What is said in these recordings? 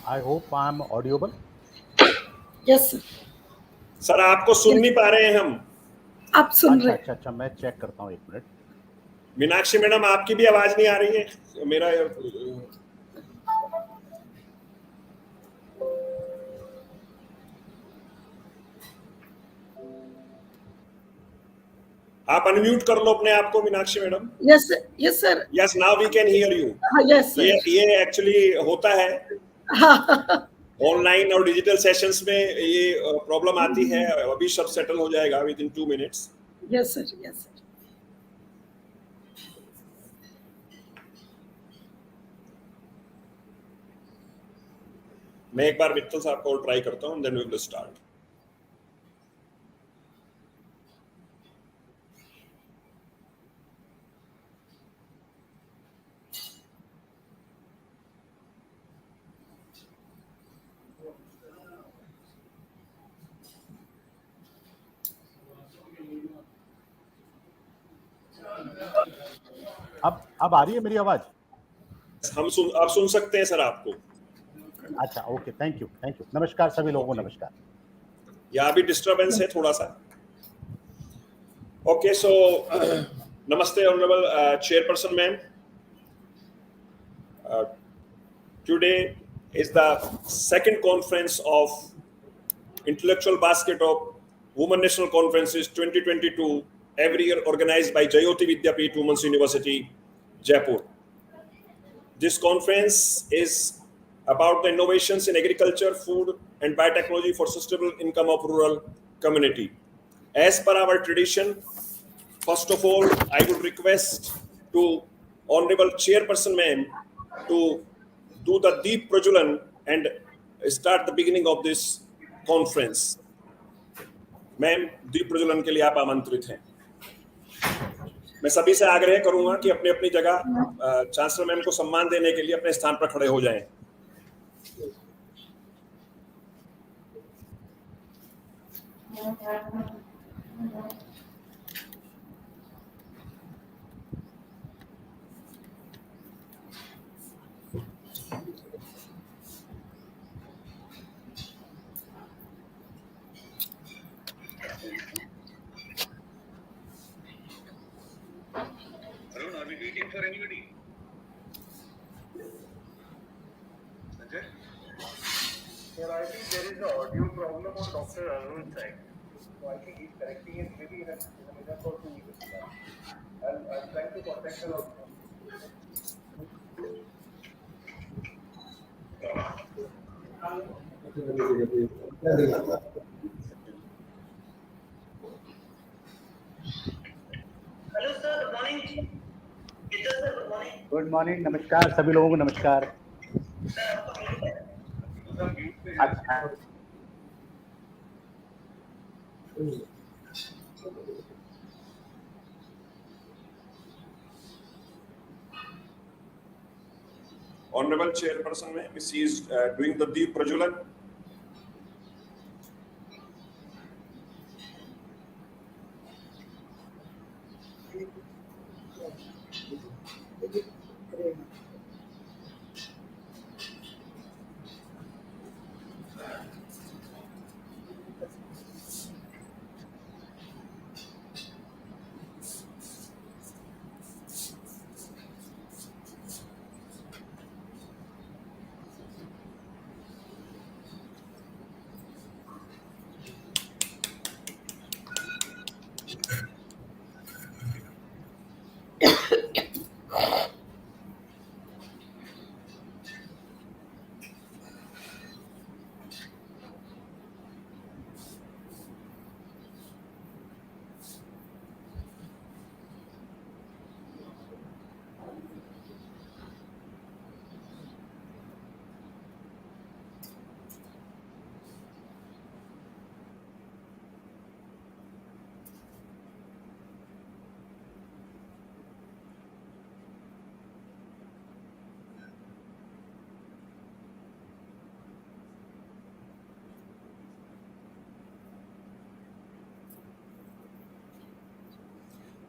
I hope I'm audible. Yes, sir. Sir आपको सुन नहीं पा रहे हैं हम. आप सुन रहे हैं. अच्छा मैं चेक करता हूँ, एक मिनट. मीनाक्षी मैडम आपकी भी आवाज नहीं आ रही है. मेरा आप अनम्यूट कर लो अपने आप को Meenakshi madam. Yes sir. Yes, now we can hear you. Yes sir. ये एक्चुअली होता है ऑनलाइन और डिजिटल सेशंस में, ये प्रॉब्लम आती है. अभी सब सेटल हो जाएगा with in 2 minutes. Yes sir. मैं एक बार मित्तल साहब को ट्राई करता हूँ, देन वी विल स्टार्ट. अब आ रही है मेरी आवाज? आप सुन सकते हैं सर आपको. अच्छा, ओके, थैंक यू. नमस्कार सभी लोगों को. नमस्कार. यहाँ भी डिस्टर्बेंस है थोड़ा सा. ओके, सो नमस्ते honourable chairperson ma'am. Today is the second conference of Intellectual Basket of Women National Conferences 2022, every year organized by Jayoti Vidyapeeth Women's University, Jaipur. This conference is about the innovations in agriculture, food and biotechnology for sustainable income of rural community. As per our tradition, first of all, I would request to Honorable Chairperson Ma'am to do the deep prajalan and start the beginning of this conference. Ma'am, deep prajalan के लिए आप आमंत्रित हैं. मैं सभी से आग्रह करूंगा कि अपनी अपनी जगह चांसलर मैम को सम्मान देने के लिए अपने स्थान पर खड़े हो जाएं. Are we waiting for anybody? Okay. Sir, I think there is an audio problem on Dr. Arun's side. So I think he's correcting it maybe in a minute or 2 minutes. I'll try to contact her also. Hello sir, good morning. Good morning. नमस्कार सभी लोगों को. नमस्कार. Honorable Chairperson Ma'am, she is doing the deep prajalan.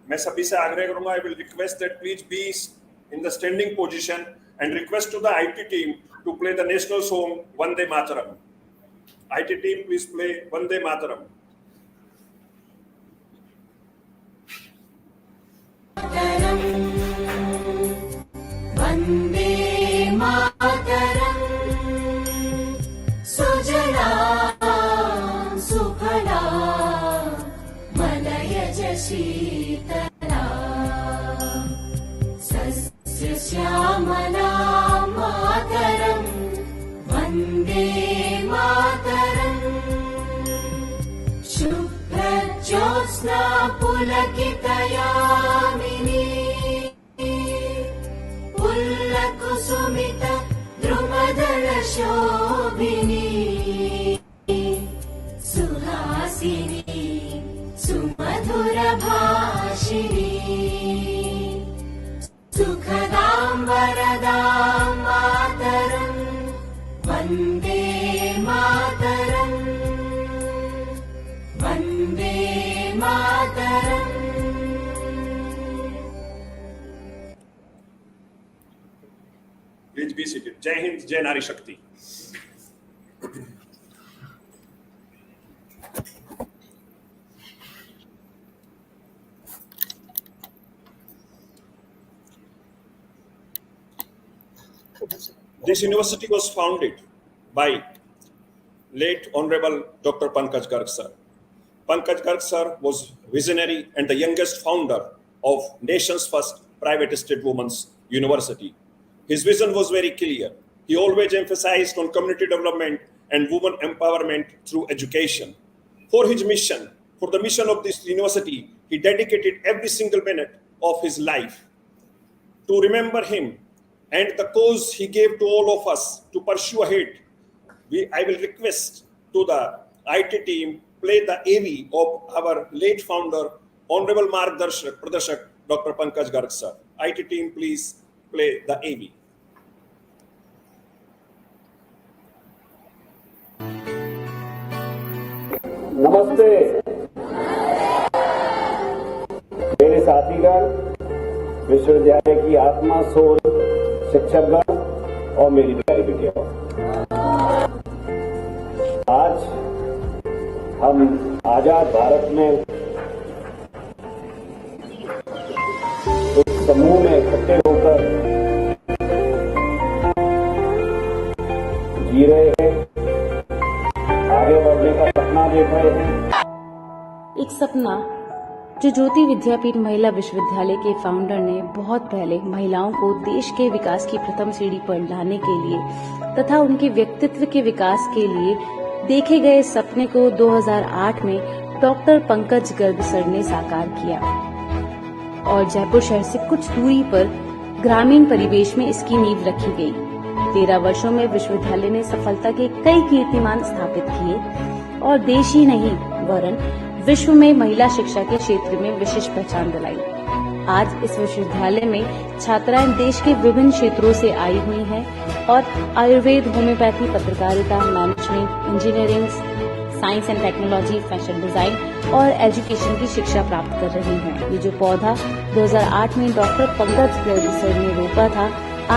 मैं सभी से आग्रह करूंगा, I will request that please be in the standing position and request to the IT team to play the national song Vande Mataram. IT team, please play Vande Mataram. Vande Mataram Sujala Sukhala Malayaj Shitala Sasya Shyamala Mataram Vande Mataram Shubhra Jyotsna Pulakitayamini Pullakusumita Drumadala Shobhini Suhasini Sumadhura Bhashini Sukhadam Varadam Mataram Vande Mataram Vande Mataram. Please be seated. Jai Hind, Jai Nari Shakti. This university was founded by late Honorable Dr. Pankaj Garg sir. Pankaj Garg sir was visionary and the youngest founder of nation's first private state women's university. His vision was very clear. He always emphasized on community development and women empowerment through education. For his mission, for the mission of this university, he dedicated every single minute of his life. To remember him and the cause he gave to all of us to pursue ahead, I will request to the IT team play the AV of our late founder, Honorable Margdarshak Pradharshak, Dr. Pankaj Garg sir. IT team, please play the AV. नमस्ते मेरे साथीगण, विश्वविद्यालय की आत्मा, soul, शिक्षकगण और मेरी प्यारी बेटियां, आज हम आजाद भारत में एक समूह में इकट्ठे होकर जी रहे हैं, आगे बढ़ने का सपना देख रहे हैं। एक सपना जो ज्योति विद्यापीठ महिला विश्वविद्यालय के फाउंडर ने बहुत पहले महिलाओं को देश के विकास की प्रथम सीढ़ी पर लाने के लिए तथा उनके व्यक्तित्व के विकास के लिए देखे गए सपने को 2008 में डॉक्टर पंकज गर्ग सर ने साकार किया और जयपुर शहर से कुछ दूरी पर ग्रामीण परिवेश में इसकी नींव रखी गई। 13 वर्षों में विश्वविद्यालय ने सफलता के कई कीर्तिमान स्थापित किए और देश ही नहीं वरन विश्व में महिला शिक्षा के क्षेत्र में विशिष्ट पहचान दिलाई। आज इस विश्वविद्यालय में छात्राएं देश के विभिन्न क्षेत्रों से आई हुई हैं और आयुर्वेद, होम्योपैथी, पत्रकारिता, management, engineering, science and technology, fashion design और एजुकेशन की शिक्षा प्राप्त कर रही हैं। ये जो पौधा 2008 में डॉक्टर पंकज गर्ग सर ने रोपा था,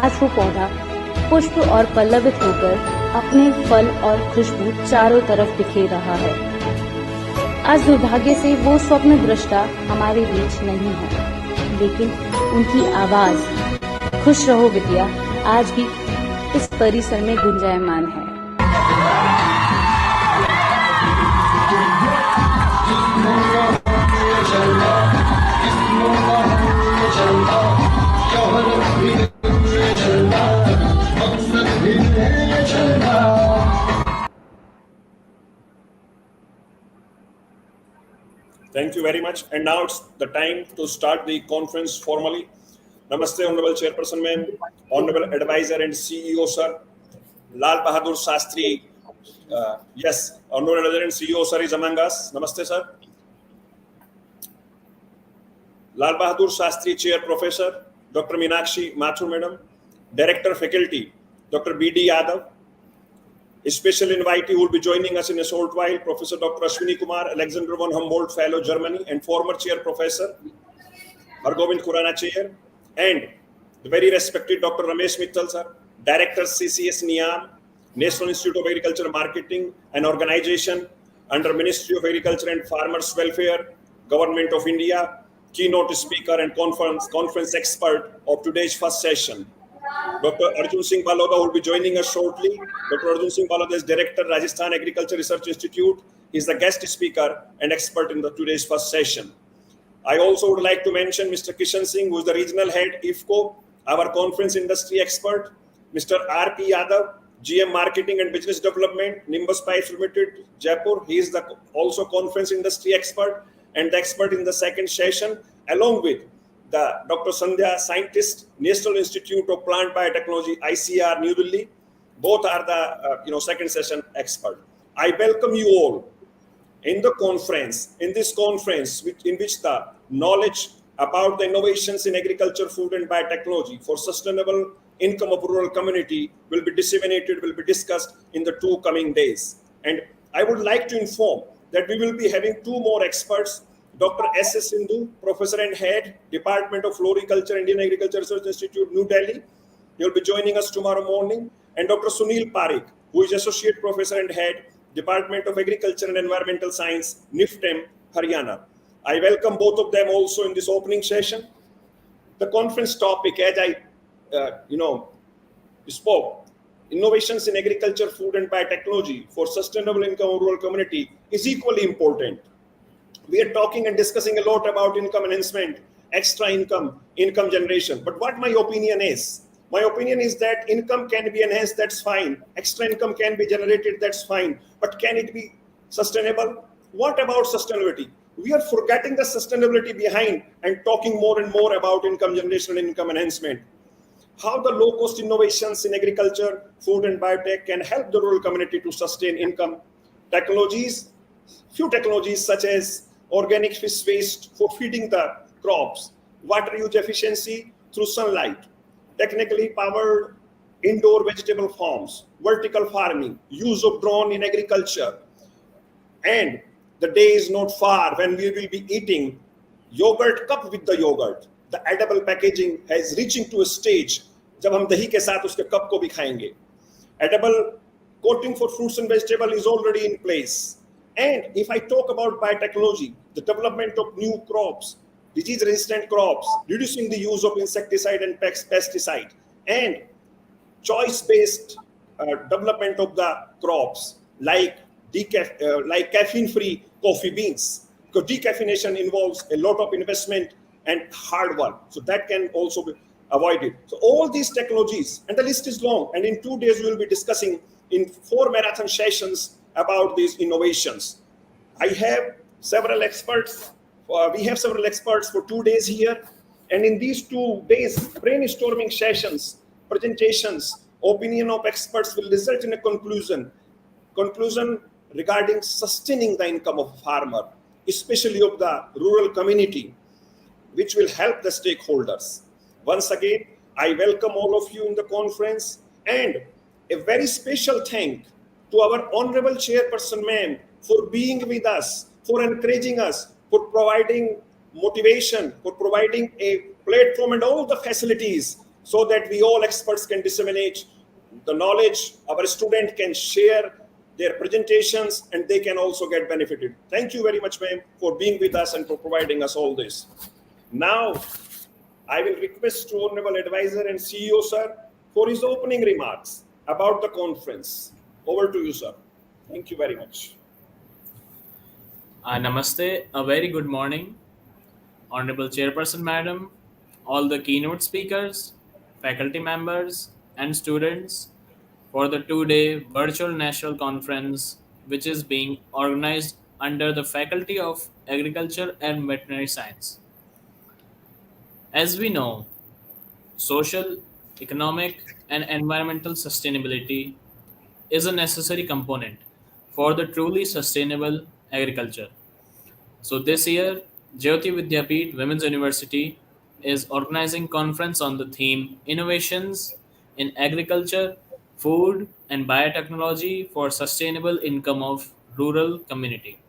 आज वो पौधा पुष्प और पल्लवित होकर अपने फल और खुशबू चारों तरफ बिखेर रहा है। आज दुर्भाग्य से वो स्वप्न दृष्टा हमारे बीच नहीं है, लेकिन उनकी आवाज खुश रहो विद्या आज भी इस परिसर में गुंजायमान है। Thank you very much. And now it's the time to start the conference formally. Namaste, Honorable Chairperson Ma'am, Honorable Advisor and CEO Sir, Lal Bahadur Shastri. Yes, Honorable Advisor and CEO Sir is among us. Namaste, Sir. Lal Bahadur Shastri Chair Professor, Dr. Meenakshi Mathur Madam, Director Faculty, Dr. B.D. Yadav. A special invitee who will be joining us in a short while, Professor Dr. Ashwini Kumar, Alexander von Humboldt Fellow, Germany, and former Chair Professor, Hargobind Khurana Chair, and the very respected Dr. Ramesh Mittal, sir, Director CCS NIAM, National Institute of Agriculture Marketing, an organization under Ministry of Agriculture and Farmers Welfare, Government of India, keynote speaker and conference expert of today's first session. Dr. Arjun Singh Baloda will be joining us shortly. Dr. Arjun Singh Baloda is Director, Rajasthan Agriculture Research Institute. He is the guest speaker and expert in today's first session. I also would like to mention Mr. Kishan Singh, who is the Regional Head, IFCO, our conference industry expert. Mr. R.P. Yadav, GM Marketing and Business Development, Nimbus Pipes Limited, Jaipur. He is also conference industry expert and the expert in the second session, along with the Dr. Sandhya, scientist, National Institute of Plant Biotechnology, ICR, New Delhi. Both are the second session expert. I welcome you all in the conference, in this conference, in which the knowledge about the innovations in agriculture, food, and biotechnology for sustainable income of rural community will be disseminated, will be discussed in the 2 coming days. And I would like to inform that we will be having 2 more experts, Dr. S.S. Sindhu, Professor and Head, Department of Floriculture, Indian Agriculture Research Institute, New Delhi. He will be joining us tomorrow morning. And Dr. Sunil Parikh, who is Associate Professor and Head, Department of Agriculture and Environmental Science, NIFTEM, Haryana. I welcome both of them also in this opening session. The conference topic, as I spoke, innovations in agriculture, food, and biotechnology for sustainable income of rural community is equally important. We are talking and discussing a lot about income enhancement, extra income, income generation. But what my opinion is that income can be enhanced, that's fine. Extra income can be generated, that's fine. But can it be sustainable? What about sustainability? We are forgetting the sustainability behind and talking more and more about income generation and income enhancement. How the low-cost innovations in agriculture, food, and biotech can help the rural community to sustain income. Few technologies such as organic fish waste for feeding the crops, water use efficiency through sunlight, technically powered indoor vegetable farms, vertical farming, use of drone in agriculture. And the day is not far when we will be eating yogurt cup with the yogurt. The edible packaging is reaching to a stage जब हम दही के साथ उसके cup को भी खाएंगे. Edible coating for fruits and vegetables is already in place. And if I talk about biotechnology, the development of new crops, disease-resistant crops, reducing the use of insecticide and pesticide, and choice-based development of the crops like caffeine-free coffee beans, because decaffeination involves a lot of investment and hard work. So that can also be avoided. So all these technologies, and the list is long, and in 2 days we will be discussing in 4 marathon sessions about these innovations. I have several experts. We have several experts for 2 days here, and in these 2 days, brainstorming sessions, presentations, opinion of experts will result in a conclusion regarding sustaining the income of a farmer, especially of the rural community, which will help the stakeholders. Once again, I welcome all of you in the conference, and a very special thank to our Honorable Chairperson, ma'am, for being with us, for encouraging us, for providing motivation, for providing a platform and all the facilities so that we all experts can disseminate the knowledge, our students can share their presentations, and they can also get benefited. Thank you very much, ma'am, for being with us and for providing us all this. Now, I will request to Honorable Advisor and CEO, sir, for his opening remarks about the conference. Over to you, sir. Thank you very much. Namaste, a very good morning, Honorable Chairperson Madam, all the keynote speakers, faculty members, and students for the 2-day virtual national conference, which is being organized under the Faculty of Agriculture and Veterinary Science. As we know, social, economic, and environmental sustainability is a necessary component for the truly sustainable agriculture. So this year, Jayoti Vidyapeeth Women's University is organizing conference on the theme Innovations in Agriculture, Food, and Biotechnology for Sustainable Income of Rural Community,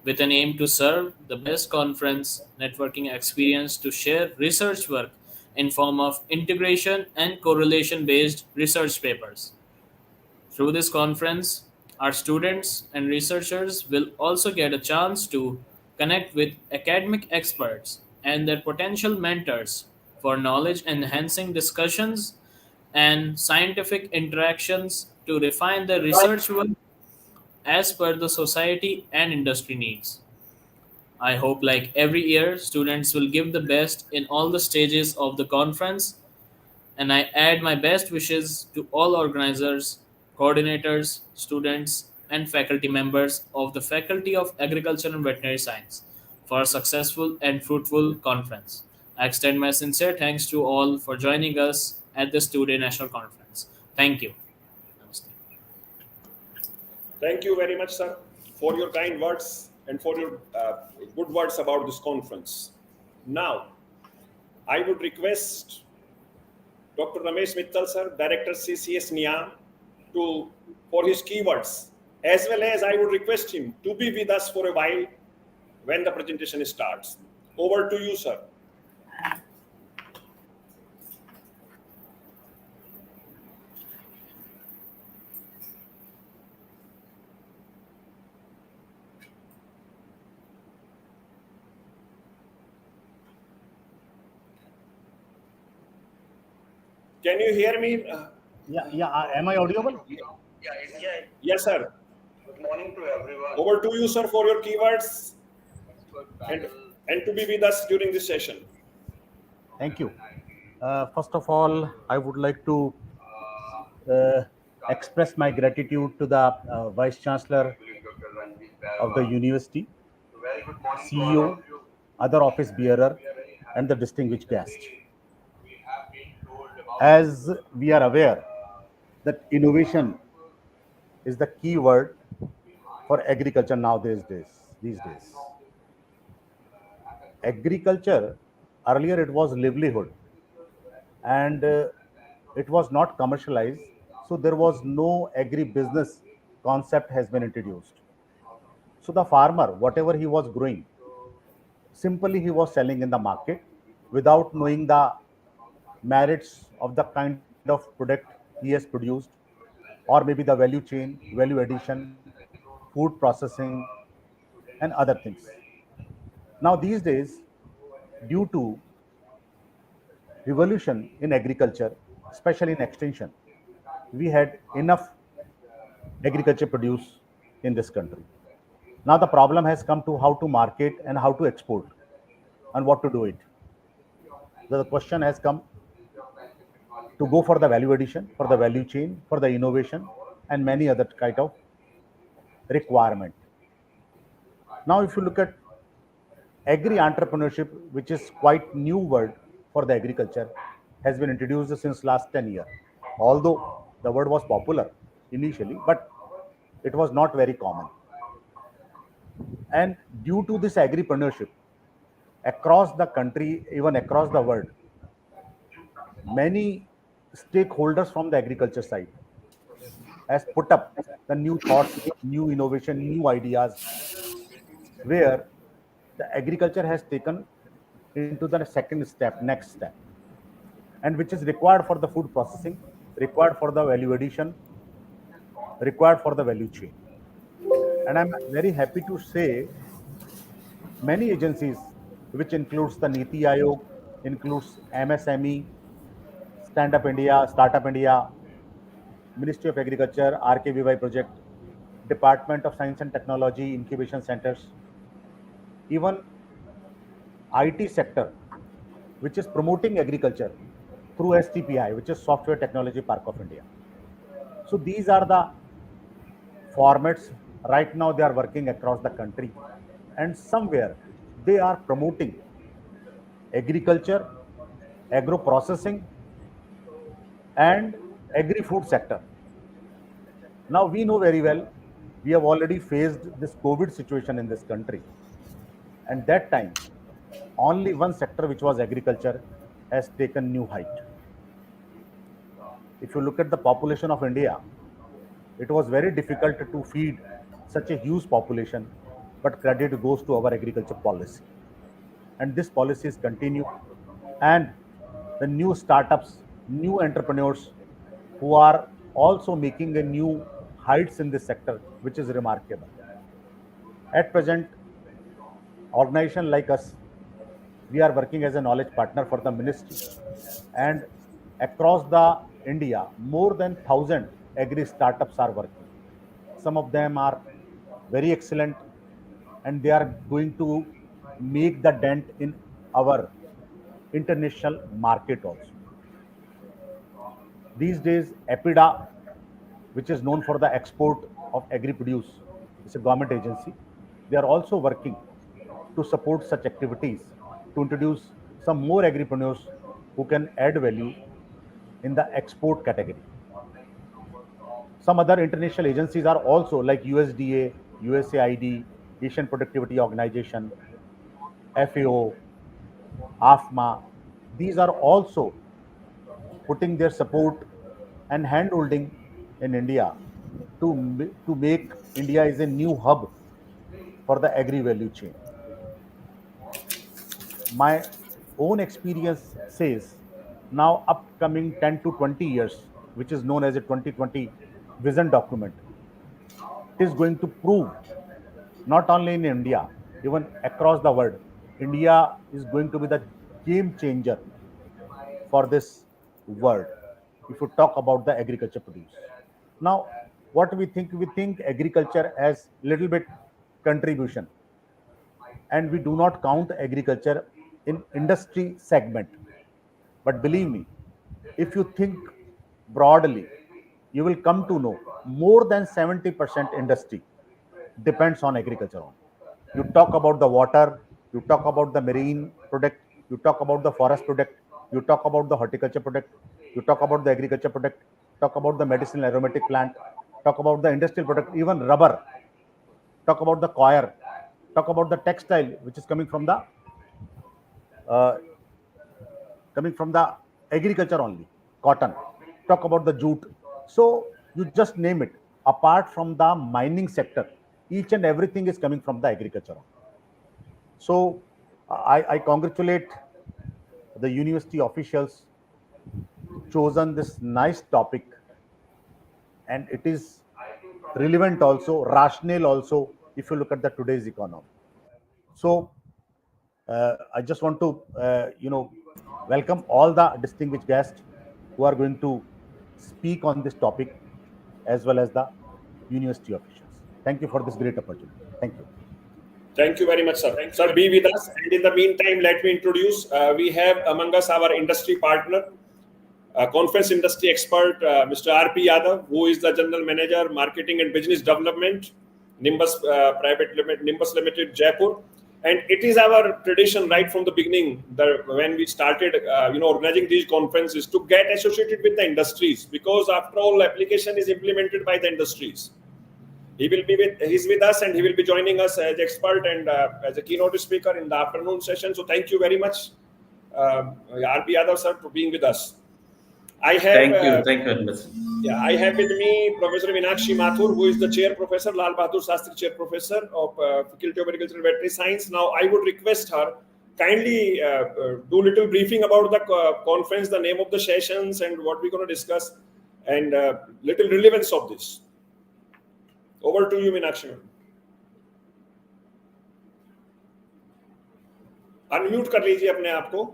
with an aim to serve the best conference networking experience to share research work in form of integration and correlation based research papers. Through this conference, our students and researchers will also get a chance to connect with academic experts and their potential mentors for knowledge enhancing discussions and scientific interactions to refine their research work as per the society and industry needs. I hope, like every year, students will give the best in all the stages of the conference, and I add my best wishes to all organizers, coordinators, students, and faculty members of the Faculty of Agriculture and Veterinary Science for a successful and fruitful conference. I extend my sincere thanks to all for joining us at this two-day national conference. Thank you. Namaste. Thank you very much, sir, for your kind words and for your good words about this conference. Now, I would request Dr. Ramesh Mittal, sir, Director CCS NIAM, for his keywords, as well as I would request him to be with us for a while when the presentation starts. Over to you, sir. Can you hear me? Am I audible? Yes, sir. Good morning to everyone. Over to you, sir, for your keywords and to be with us during this session. Thank you. First of all, I would like to express my gratitude to the Vice Chancellor of the university, CEO, other office bearer, and the distinguished guest. As we are aware that innovation is the key word for agriculture these days. Agriculture, earlier it was livelihood, and it was not commercialized, so there was no agri-business concept has been introduced. So the farmer, whatever he was growing, simply he was selling in the market without knowing the merits of the kind of product he has produced, or maybe the value chain, value addition, food processing, and other things. Now these days, due to revolution in agriculture, especially in extension, we had enough agriculture produce in this country. Now the problem has come to how to market and how to export and what to do it. The question has come to go for the value addition, for the value chain, for the innovation, and many other kind of requirement. Now, if you look at agri entrepreneurship, which is quite new word for the agriculture, has been introduced since last 10 years. Although the word was popular initially, but it was not very common. And due to this agripreneurship, across the country, even across the world, many stakeholders from the agriculture side has put up the new thoughts, new innovation, new ideas, where the agriculture has taken into the second step, next step, and which is required for the food processing, required for the value addition, required for the value chain. And I'm very happy to say many agencies, which includes the Niti Aayog, includes MSME, Stand Up India, Startup India, Ministry of Agriculture, RKVY project, Department of Science and Technology, incubation centers, even IT sector, which is promoting agriculture through STPI, which is Software Technology Park of India. So these are the formats. Right now they are working across the country, and somewhere they are promoting agriculture, agro processing, and agri food sector. Now we know very well we have already faced this COVID situation in this country, and that time only one sector, which was agriculture, has taken new height. If you look at the population of India, it was very difficult to feed such a huge population, but credit goes to our agriculture policy. And this policy is continued. And the new startups, new entrepreneurs who are also making a new heights in this sector, which is remarkable. At present, organization like us, we are working as a knowledge partner for the ministry, and across the India, more than 1,000 agri startups are working. Some of them are very excellent, and they are going to make the dent in our international market also. These days, APIDA, which is known for the export of agri produce, is a government agency. They are also working to support such activities to introduce some more agripreneurs who can add value in the export category. Some other international agencies are also like USDA, USAID, Asian Productivity Organization, FAO, AFMA. These are also putting their support and handholding in India to make India is a new hub for the agri value chain. My own experience says now upcoming 10 to 20 years, which is known as a 2020 vision document, is going to prove not only in India, even across the world, India is going to be the game changer for this world. If you talk about the agriculture produce. Now, what we think agriculture as little bit contribution, and we do not count agriculture in industry segment. But believe me, if you think broadly, you will come to know more than 70% industry depends on agriculture on. You talk about the water, you talk about the marine product, you talk about the forest product, you talk about the horticulture product, you talk about the agriculture product, talk about the medicinal aromatic plant, talk about the industrial product, even rubber, talk about the coir, talk about the textile, which is uh, coming from the agriculture only, cotton, talk about the jute. So you just name it. Apart from the mining sector, each and everything is coming from the agriculture. So I congratulate the university officials chosen this nice topic, and it is relevant also, rational also, if you look at the today's economy. So I just want to welcome all the distinguished guests who are going to speak on this topic, as well as the university officials. Thank you for this great opportunity. Thank you. Thank you very much, sir. Sir, be with us. And in the meantime, let me introduce, we have among us our industry partner, conference industry expert, Mr. R.P. Yadav, who is the General Manager, Marketing and Business Development, Nimbus Nimbus Limited, Jaipur. And it is our tradition right from the beginning that when we started, organizing these conferences to get associated with the industries, because after all, application is implemented by the industries. He's with us, and he will be joining us as expert and as a keynote speaker in the afternoon session. So thank you very much, R.P. Yadav, sir, for being with us. Thank you very much. Yeah, I have with me Professor Meenakshi Mathur, who is the Chair Professor, Lal Bahadur Shastri Chair Professor of Faculty of Agriculture and Veterinary Science. Now, I would request her kindly do little briefing about the conference, the name of the sessions, and what we're going to discuss, and little relevance of this. Over to you, Meenakshi. Unmute कर लीजिए अपने आप को.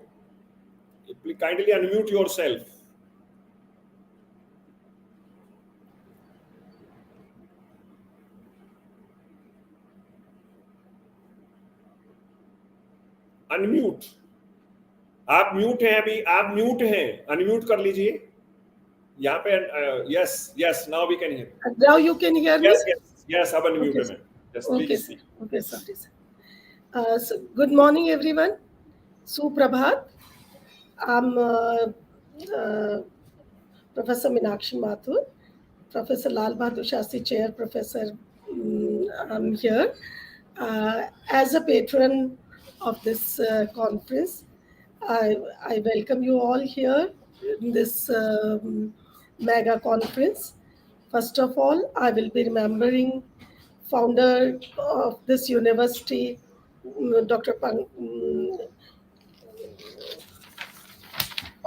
Kindly unmute yourself. Unmute. आप mute हैं अभी, आप mute हैं, अनम्यूट कर लीजिए यहाँ पे. yes, now we can hear. Now you can hear me? Yes, अब अनम्यूट है. Just please. Okay, sorry. So good morning, everyone. Suprabhat. I'm Professor Meenakshi Mathur, Professor Lal Bahadur Shastri Chair Professor. I'm here as a patron of this conference. I welcome you all here in this mega conference. First of all, I will be remembering founder of this university, Dr.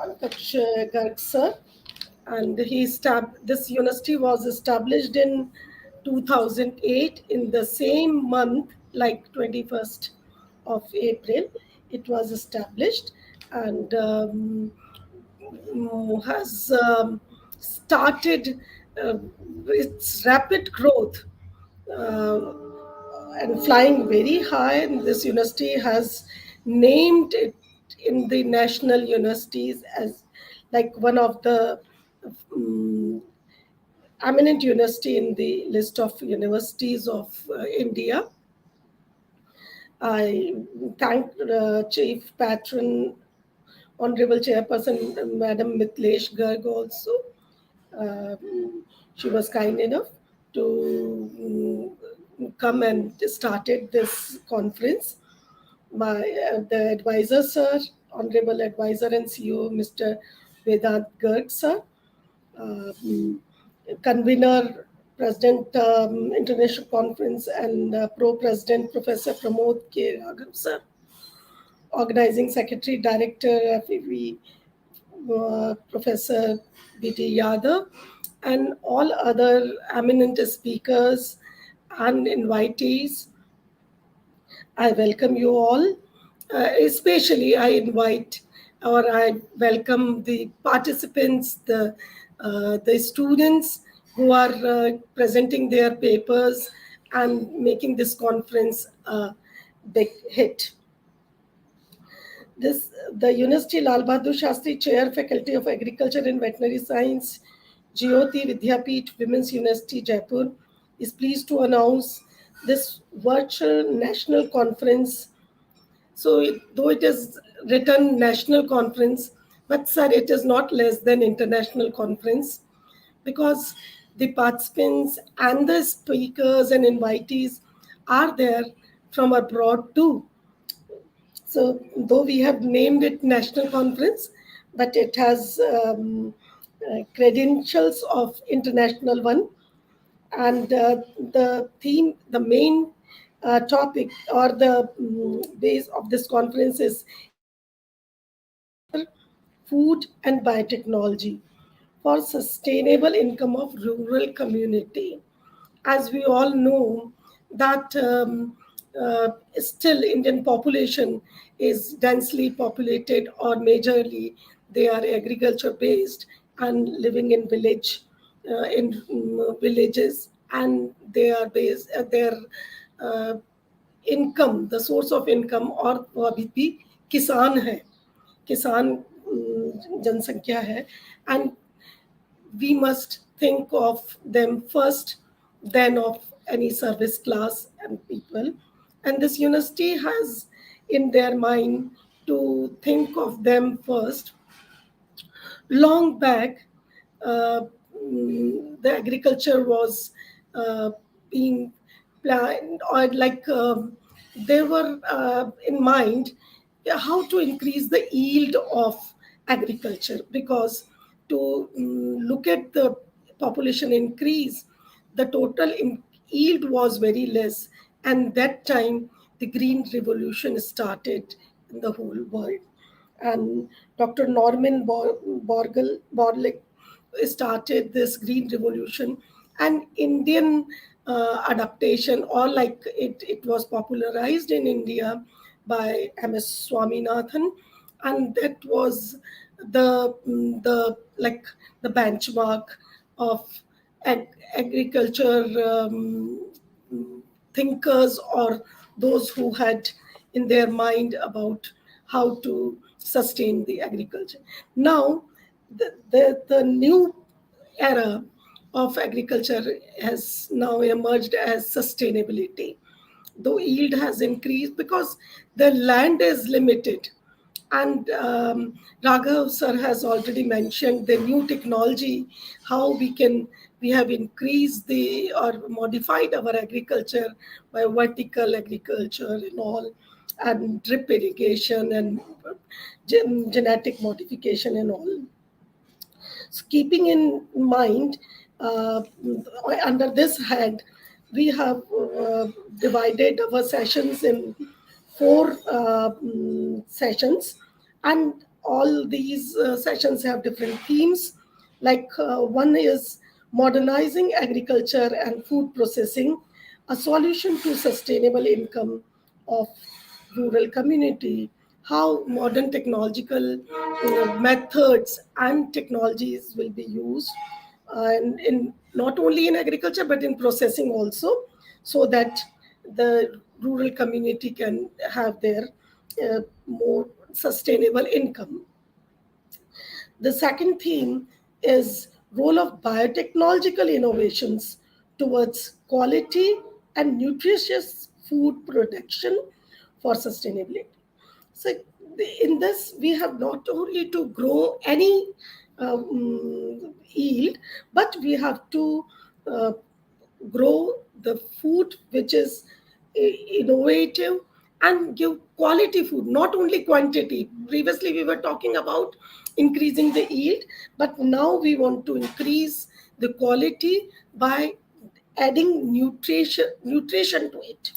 Pankaj Garg sir, and this university was established in 2008 in the same month, like 21st of April. It was established and has started its rapid growth uh, and flying very high. And this university has named it in the national universities as like one of the um, eminent university in the list of universities of India. I thank Chief Patron, Honorable Chairperson Madam Mitlesh Garg also. She was kind enough to come and started this conference. The advisor, sir, Honorable Advisor and CEO, Mr. Vedant Garg, sir, convener, President, International Conference, and Pro-President, Professor Pramod K. Raghav, sir, Organizing Secretary, Director, AFBI, Professor B.T. Yadav, and all other eminent speakers and invitees. I welcome you all. Especially, I welcome the participants, the students who are presenting their papers and making this conference a big hit. The University Lal Bahadur Shastri Chair, Faculty of Agriculture and Veterinary Science, Jayoti Vidyapeeth Women's University, Jaipur, is pleased to announce this virtual national conference. So, though it is written national conference, but sir, it is not less than international conference because the participants and the speakers and invitees are there from abroad too. So, though we have named it national conference, but it has credentials of international one. And the theme, the main topic or the base of this conference is food and biotechnology for sustainable income of rural community. As we all know that still Indian population is densely populated or majorly they are agriculture based and living in villages, and they are based their uh, income, the source of income और वो अभी भी किसान है, किसान जनसंख्या है, and we must think of them first, then of any service class and people. And this university has in their mind to think of them first. Long back, uh, the agriculture was being planned, or like they were in mind how to increase the yield of agriculture, because to look at the population increase, the total yield was very less, and that time the green revolution started in the whole world. And Dr. Norman Borlaug started this green revolution, and Indian adaptation, or like it was popularized in India by MS Swaminathan, and that was the like the benchmark of agriculture thinkers, or those who had in their mind about how to sustain the agriculture. Now, the new era of agriculture has now emerged as sustainability. Though yield has increased because the land is limited, and Raghav sir has already mentioned the new technology, how we have increased or modified our agriculture by vertical agriculture and all, and drip irrigation and genetic modification and all. So keeping in mind, under this head, we have divided our sessions in four sessions, and all these sessions have different themes. Like one is modernizing agriculture and food processing, a solution to sustainable income of rural community, how modern technological methods and technologies will be used, and in not only in agriculture but in processing also, so that the rural community can have their more sustainable income. The second theme is role of biotechnological innovations towards quality and nutritious food production for sustainability. So in this, we have not only to grow any yield, but we have to uh, grow the food which is innovative and give quality food, not only quantity. Previously, we were talking about increasing the yield, but now we want to increase the quality by adding nutrition to it.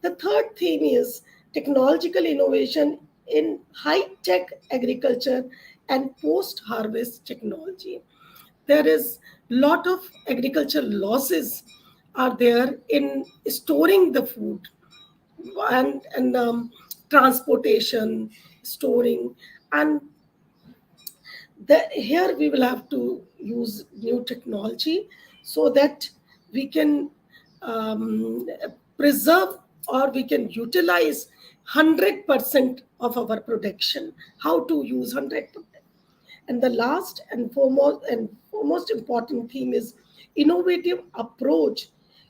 The third theme is technological innovation in high-tech agriculture and post-harvest technology. There is lot of agricultural losses are there in storing the food and transportation, storing, and here we will have to use new technology so that we can um, preserve or we can utilize 100% of our production. How to use 100%? And the last and foremost important theme is innovative approach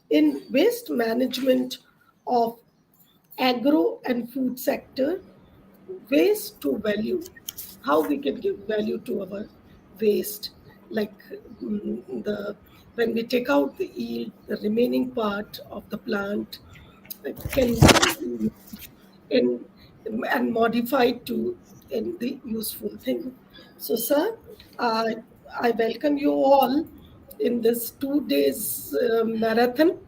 in waste management of agro and food sector, waste to value, how we can give value to our waste, like the when we take out the yield, the remaining part of the plant can be in and modified to in the useful thing. So, sir, I welcome you all in this 2 days marathon.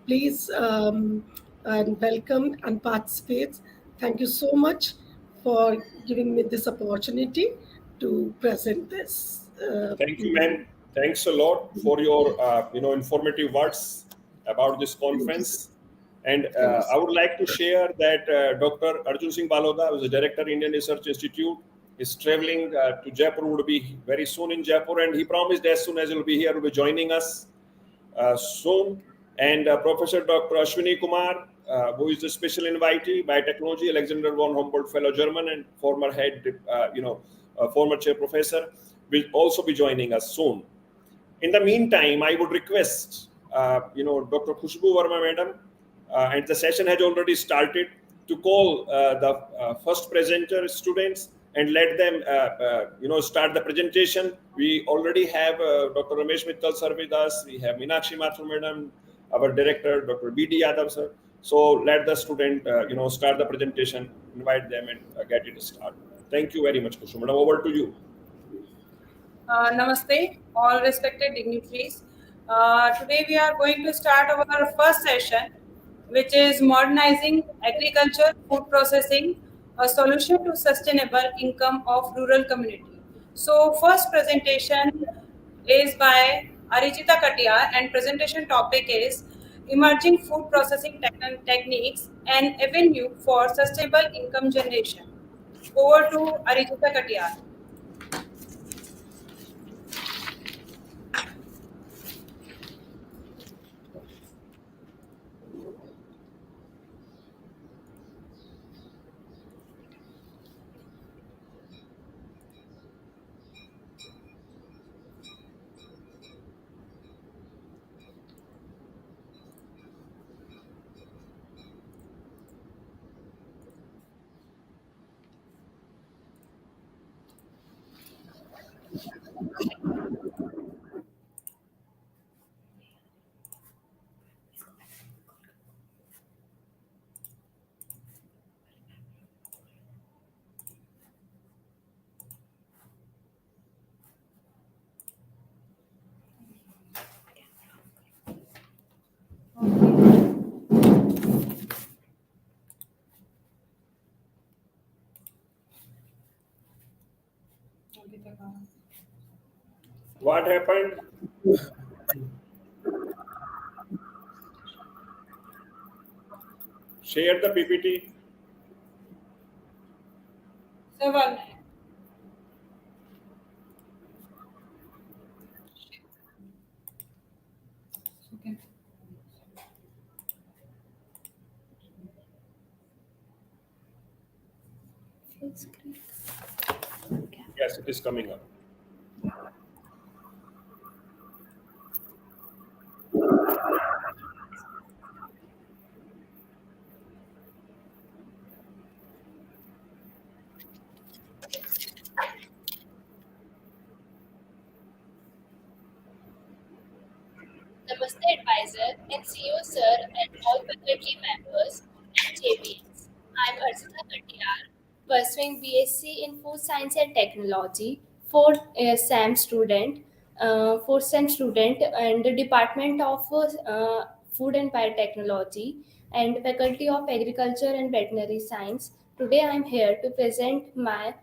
Please and welcome and participate. Thank you so much for giving me this opportunity to present this. Thank you, ma'am. Thanks a lot for your informative words about this conference. And I would like to share that Dr. Arjun Singh Baloda, who is the director, Indian Research Institute, is traveling to Jaipur, would be very soon in Jaipur, and he promised as soon as he will be here, will be joining us soon. And Professor Dr. Ashwini Kumar, who is the special invitee, Biotechnology, Alexander von Humboldt Fellow German, and former head, former chair professor, will also be joining us soon. In the meantime, I would request, Dr. Khushbu Verma, madam, and the session has already started, to call the first presenter students and let them, start the presentation. We already have Dr. Ramesh Mittal sir with us. We have Meenakshi Mathur madam, our director, Dr. B.D. Yadav sir. So let the student, start the presentation, invite them and get it started. Thank you very much, Khushbu madam. Over to you. Namaste, all respected dignitaries. Today we are going to start our first session, which is modernizing agriculture, food processing, a solution to sustainable income of rural community. So first presentation is by Arijita Katiyar, and presentation topic is emerging food processing techniques and avenue for sustainable income generation. Over to Arijita Katiyar. What happened? Share the PPT. Sir, 1 minute. Okay. Yes, it is coming up. Namaste Advisor and CEO Sir and all faculty members and JVs. I'm Archita Katiyar, pursuing BSc in Food Science and Technology, fourth SEM student and the Department of Food and Biotechnology and Faculty of Agriculture and Veterinary Science. Today I'm here to present my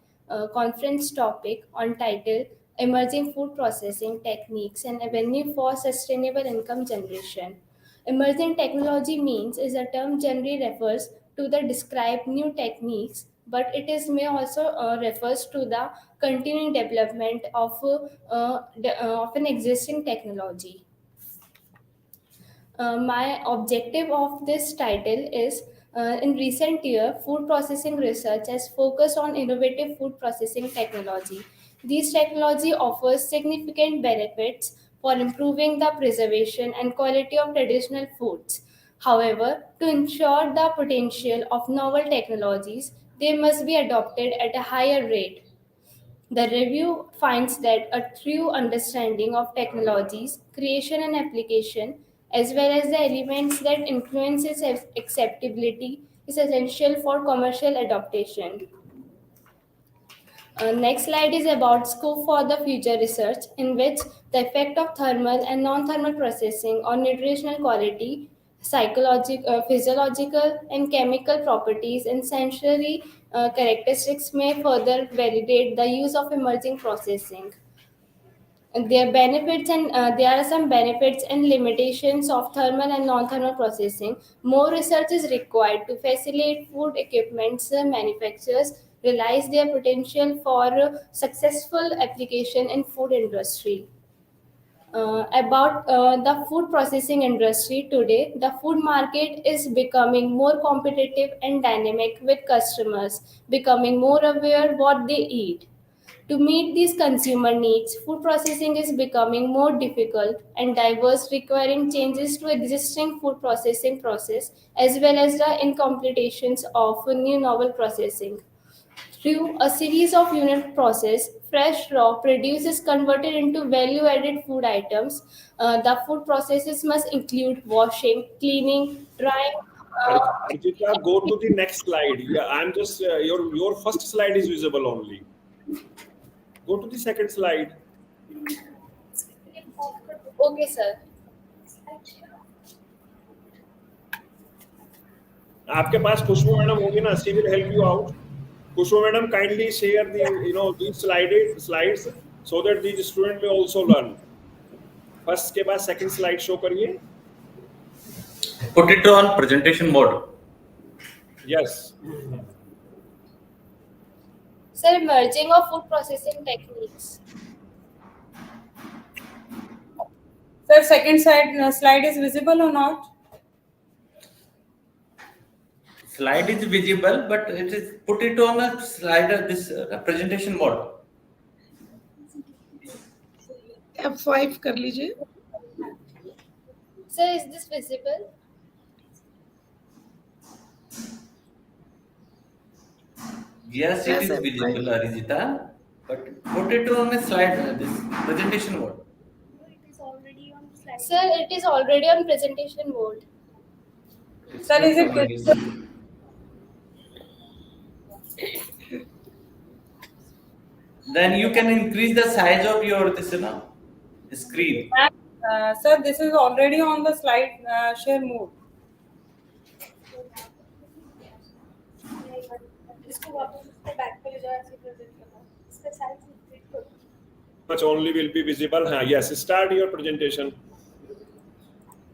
conference topic on title Emerging Food Processing Techniques and Avenue for Sustainable Income Generation. Emerging technology means is a term generally refers to the described new techniques, but it is may also refers to the continuing development of an existing technology. My objective of this title is in recent year, food processing research has focused on innovative food processing technology. These technology offers significant benefits for improving the preservation and quality of traditional foods. However, to ensure the potential of novel technologies, they must be adopted at a higher rate. The review finds that a true understanding of technologies, creation and application, as well as the elements that influence its acceptability, is essential for commercial adaptation. Next slide is about scope for the future research, in which the effect of thermal and non-thermal processing on nutritional quality, physiological and chemical properties, and sensory characteristics may further validate the use of emerging processing. And there are some benefits and limitations of thermal and non-thermal processing. More research is required to facilitate food equipment manufacturers realize their potential for successful application in food industry. About the food processing industry today, the food market is becoming more competitive and dynamic, with customers becoming more aware what they eat. To meet these consumer needs, food processing is becoming more difficult and diverse, requiring changes to existing food processing process as well as the incompletions of new novel processing. Through a series of unit process, fresh raw produce is converted into value-added food items. The food processes must include washing, cleaning, drying. Archita, go to the next slide. Yeah, I'm just your first slide is visible only. Go to the second slide. Okay, sir. आपके पास खुशबू madam होगी ना, she will help you out. Khushboo madam, kindly share these slides so that these students may also learn. First के बाद second slide show करिए. Put it on presentation mode. Yes. Sir, merging of food processing techniques. Sir, second slide is visible or not? Slide is visible, but it is put it on a slider, this presentation mode. F5 कर लीजिए. Sir, is this visible? Yes, it is visible, Arijita, but put it on a slide, this presentation mode. Sir, it is already on presentation mode. Sir, is it visible? Then you can increase the size of your screen. Sir, this is already on the slide share mode. इसको वापस उसको back पे ले जाओ, ऐसे present करना. इसका size increase करो. much only will be visible. Yes, start your presentation.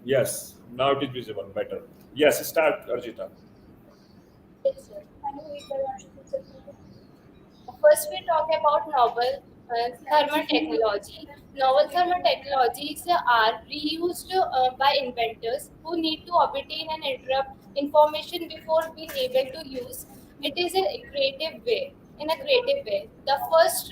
Yes, now it is visible better. Yes, start, Arjita. Yes, sir. First, we talk about novel thermal technology. Novel thermal technologies are reused by inventors who need to obtain and interrupt information before being able to use. It is a creative way. In a creative way, the first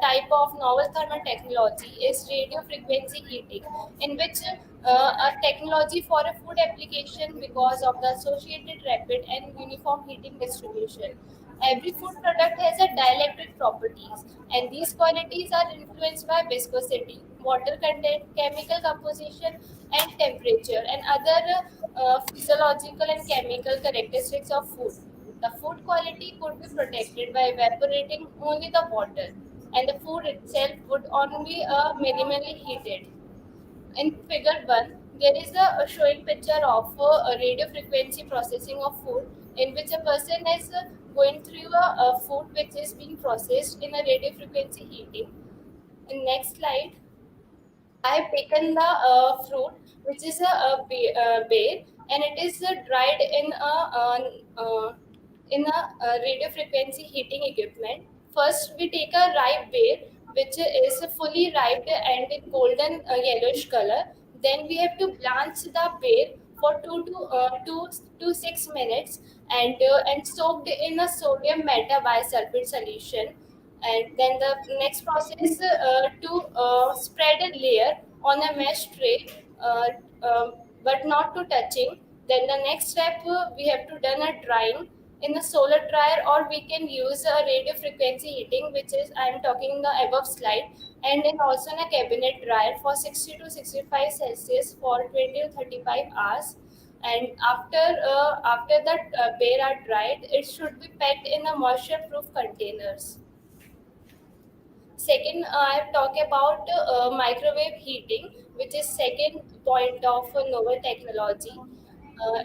type of novel thermal technology is radio frequency heating, in which a technology for a food application because of the associated rapid and uniform heating distribution. Every food product has a dielectric properties, and these qualities are influenced by viscosity, water content, chemical composition, and temperature, and other physiological and chemical characteristics of food. The food quality could be protected by evaporating only the water, and the food itself would only be minimally heated. In figure 1, there is a showing picture of a radio frequency processing of food, in which a person is going through a food which is being processed in a radio frequency heating. In next slide, I have taken the fruit, which is a bear, and it is dried in a radio frequency heating equipment. First, we take a ripe bear, which is fully ripe and in golden yellowish color. Then we have to blanch the bear for 2 to 6 minutes and soaked in a sodium metabisulfate solution. And then the next process to spread a layer on a mesh tray, but not to touching. Then the next step, we have to done a drying in a solar dryer, or we can use a radio frequency heating, which is I am talking in the above slide, and then also in a cabinet dryer for 60 to 65 Celsius for 20 to 35 hours. And after that bear are dried, it should be packed in a moisture proof containers. Second, I have talked about microwave heating, which is second point of novel technology.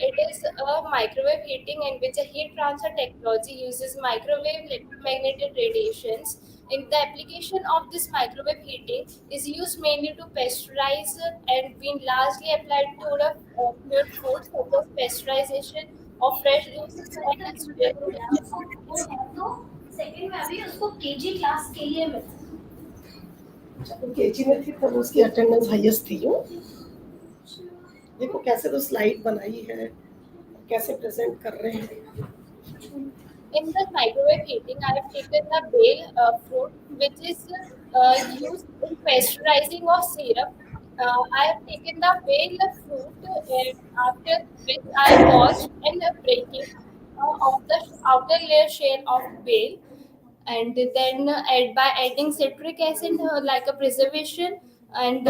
It is a microwave heating in which a heat transfer technology uses microwave electromagnetic radiations. In the application of this microwave heating is used mainly to pasteurize and been largely applied to the cured foods such as pasteurization of fresh juices and sterilization. तो second में अभी उसको KG class के लिए मिला जब वो KG में थी तब उसकी अटेंडेंस हाईएस्ट थी। देखो कैसे तो स्लाइड बनाई है, कैसे प्रेजेंट कर रहे हैं। In the microwave heating, I have taken the bale fruit, which is used in pasteurizing of syrup. I have taken the bale fruit, after which I washed and breaking of the outer layer shell of bale, and then by adding citric acid like a preservation, and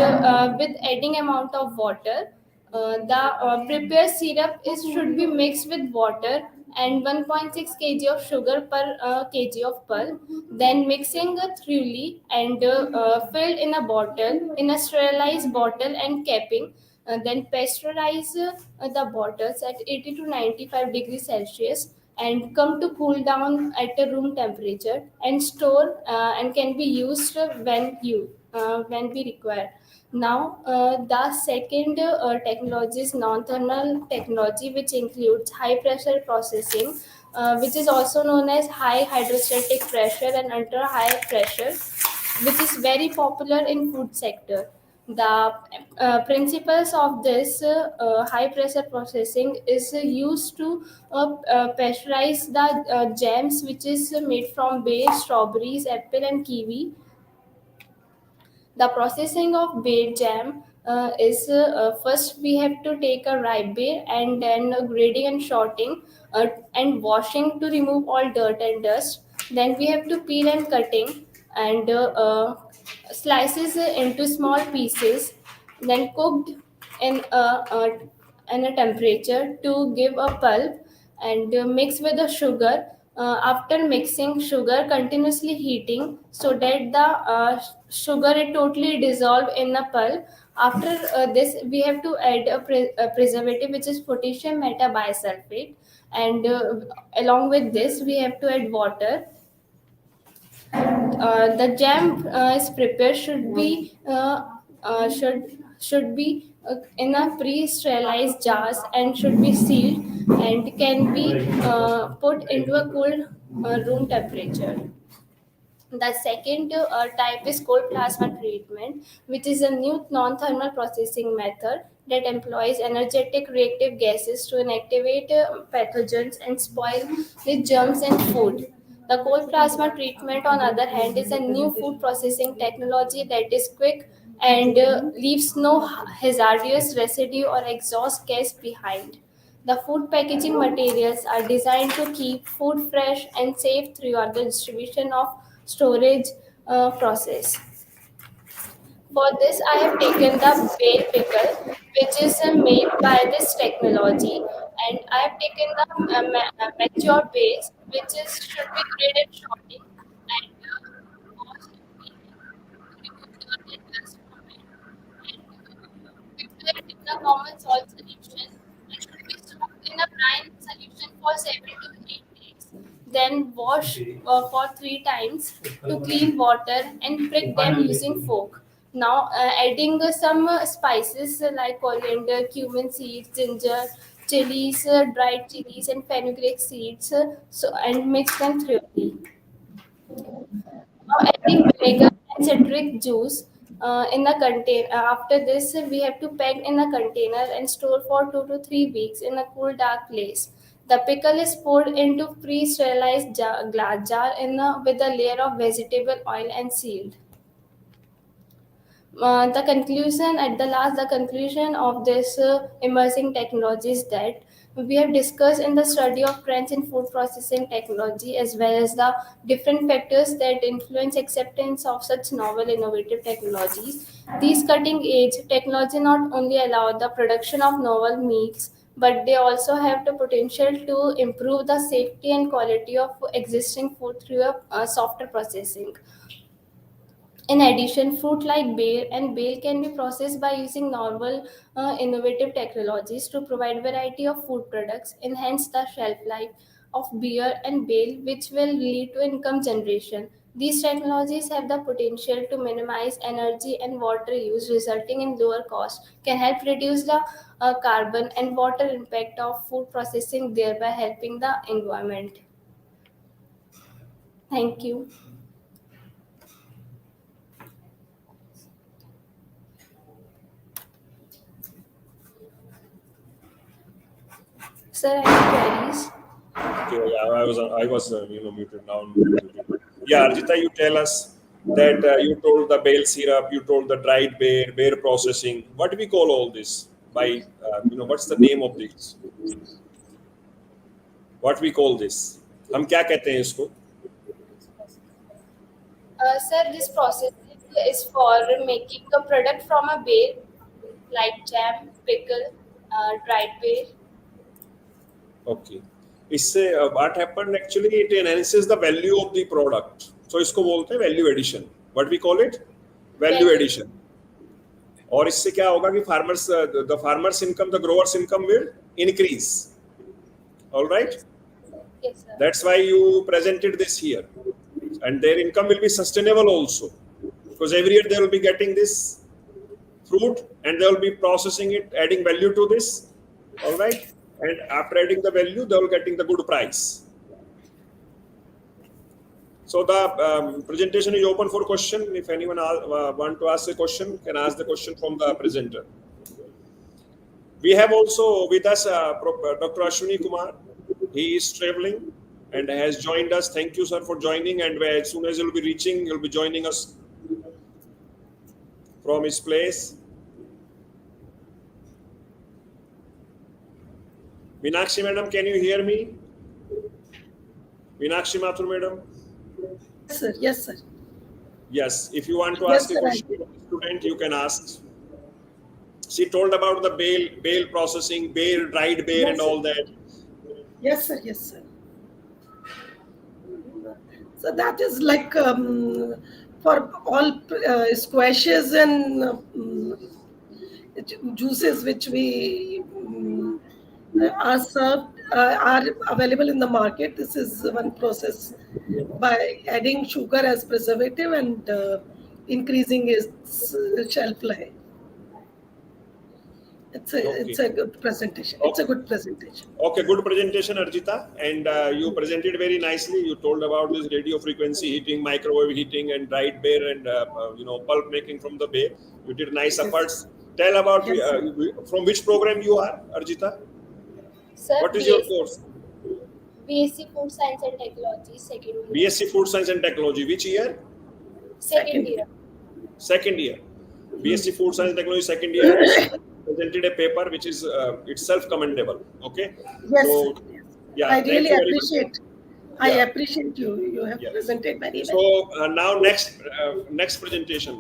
with adding amount of water, the prepared syrup is should be mixed with water and 1.6 kg of sugar per kg of pulp, then mixing thoroughly and filled in a bottle, in a sterilized bottle, and capping. Then pasteurize the bottles at 80 to 95 degrees Celsius and come to cool down at a room temperature and store and can be used when we require. Now, the second technology is non-thermal technology, which includes high pressure processing, which is also known as high hydrostatic pressure and ultra high pressure, which is very popular in food sector. The principles of this high pressure processing is used to pasteurize the jams, which is made from berries, strawberries, apple, and kiwi. The processing of beer jam is first we have to take a ripe beer and then grading and sorting and washing to remove all dirt and dust. Then we have to peel and cutting and slices into small pieces. Then cooked in a temperature to give a pulp and mix with the sugar. After mixing sugar, continuously heating so that the sugar is totally dissolved in the pulp. After this, we have to add a preservative, which is potassium metabisulfate, and along with this, we have to add water. The jam is prepared should be in a pre-sterilized jars and should be sealed and can be put into a cool room temperature. The second type is cold plasma treatment, which is a new non-thermal processing method that employs energetic reactive gases to inactivate pathogens and spoil the germs in food. The cold plasma treatment, on other hand, is a new food processing technology that is quick and leaves no hazardous residue or exhaust gas behind. The food packaging materials are designed to keep food fresh and safe throughout the distribution of storage process. For this, I have taken the bale pickle, which is made by this technology, and I have taken the mature base, which is should be graded shorting and washed removed dust from it, and prepared in a common salt solution and should be soaked in a brine solution for 7 to 8 days. Then wash for 3 times to clean water and prick them using fork. Now adding some spices like coriander, cumin seeds, ginger, chilies, dried chilies, and fenugreek seeds, and mix them thoroughly. Now adding vinegar and citric juice in a container. After this, we have to pack in a container and store for 2 to 3 weeks in a cool, dark place. The pickle is poured into pre-sterilized glass jar with a layer of vegetable oil and sealed. The conclusion of this emerging technology is that we have discussed in the study of trends in food processing technology as well as the different factors that influence acceptance of such novel innovative technologies. These cutting edge technology not only allow the production of novel meats, but they also have the potential to improve the safety and quality of existing food through a softer processing. In addition, fruit like beer and bale can be processed by using novel, innovative technologies to provide variety of food products, enhance the shelf life of beer and bale, which will lead to income generation. These technologies have the potential to minimize energy and water use, resulting in lower cost, can help reduce the carbon and water impact of food processing, thereby helping the environment. Thank you. Sir, any queries? Okay, yeah, I was muted now. Muted. Yeah, Arjita, you tell us that you told the bale syrup, you told the dried beer processing. What do we call all this? By what's the name of this? What we call this? हम क्या कहते हैं इसको? Sir, this process is for making a product from a beer, like jam, pickle, dried beer. Okay. इससे what happened actually, it enhances the value of the product. So इसको बोलते हैं value addition. What we call it? Value addition. और इससे क्या होगा कि the farmers income, the growers income will increase. All right? Yes, sir. That's why you presented this here. And their income will be sustainable also. Because every year they will be getting this fruit and they will be processing it, adding value to this. All right? And after adding the value, they will getting the good price. So the presentation is open for question. If anyone want to ask a question, can ask the question from the presenter. We have also with us Dr. Ashwini Kumar. He is traveling and has joined us. Thank you, sir, for joining. And as soon as he'll be reaching, he'll be joining us from his place. Meenakshi madam, can you hear me? Meenakshi Mathur madam? Yes, sir. Yes, sir. Yes, if you want to ask a question to the student, you can ask. She told about the bale processing, dried beer, and all that. Yes, sir. Yes, sir. So that is like for all squashes and juices which we are served are available in the market. This is one process by adding sugar as preservative and increasing its shelf life. It's Okay. a good presentation. It's a good presentation. Okay, good presentation, Arjita. And you presented very nicely. You told about this radio frequency heating, microwave heating, and dried beer, and pulp making from the beer. You did nice efforts. Tell about from which program you are, Arjita? Sir, What is your course? BSc Food Science and Technology, second year. BSc Food Science and Technology. Which year? Second year. Second year. BSc Food Science and Technology, second year. Presented a paper which is itself commendable. Okay. Yes. So, yeah, I really thank you very appreciate. much. I Yeah. appreciate you. You have presented very well. So now next presentation.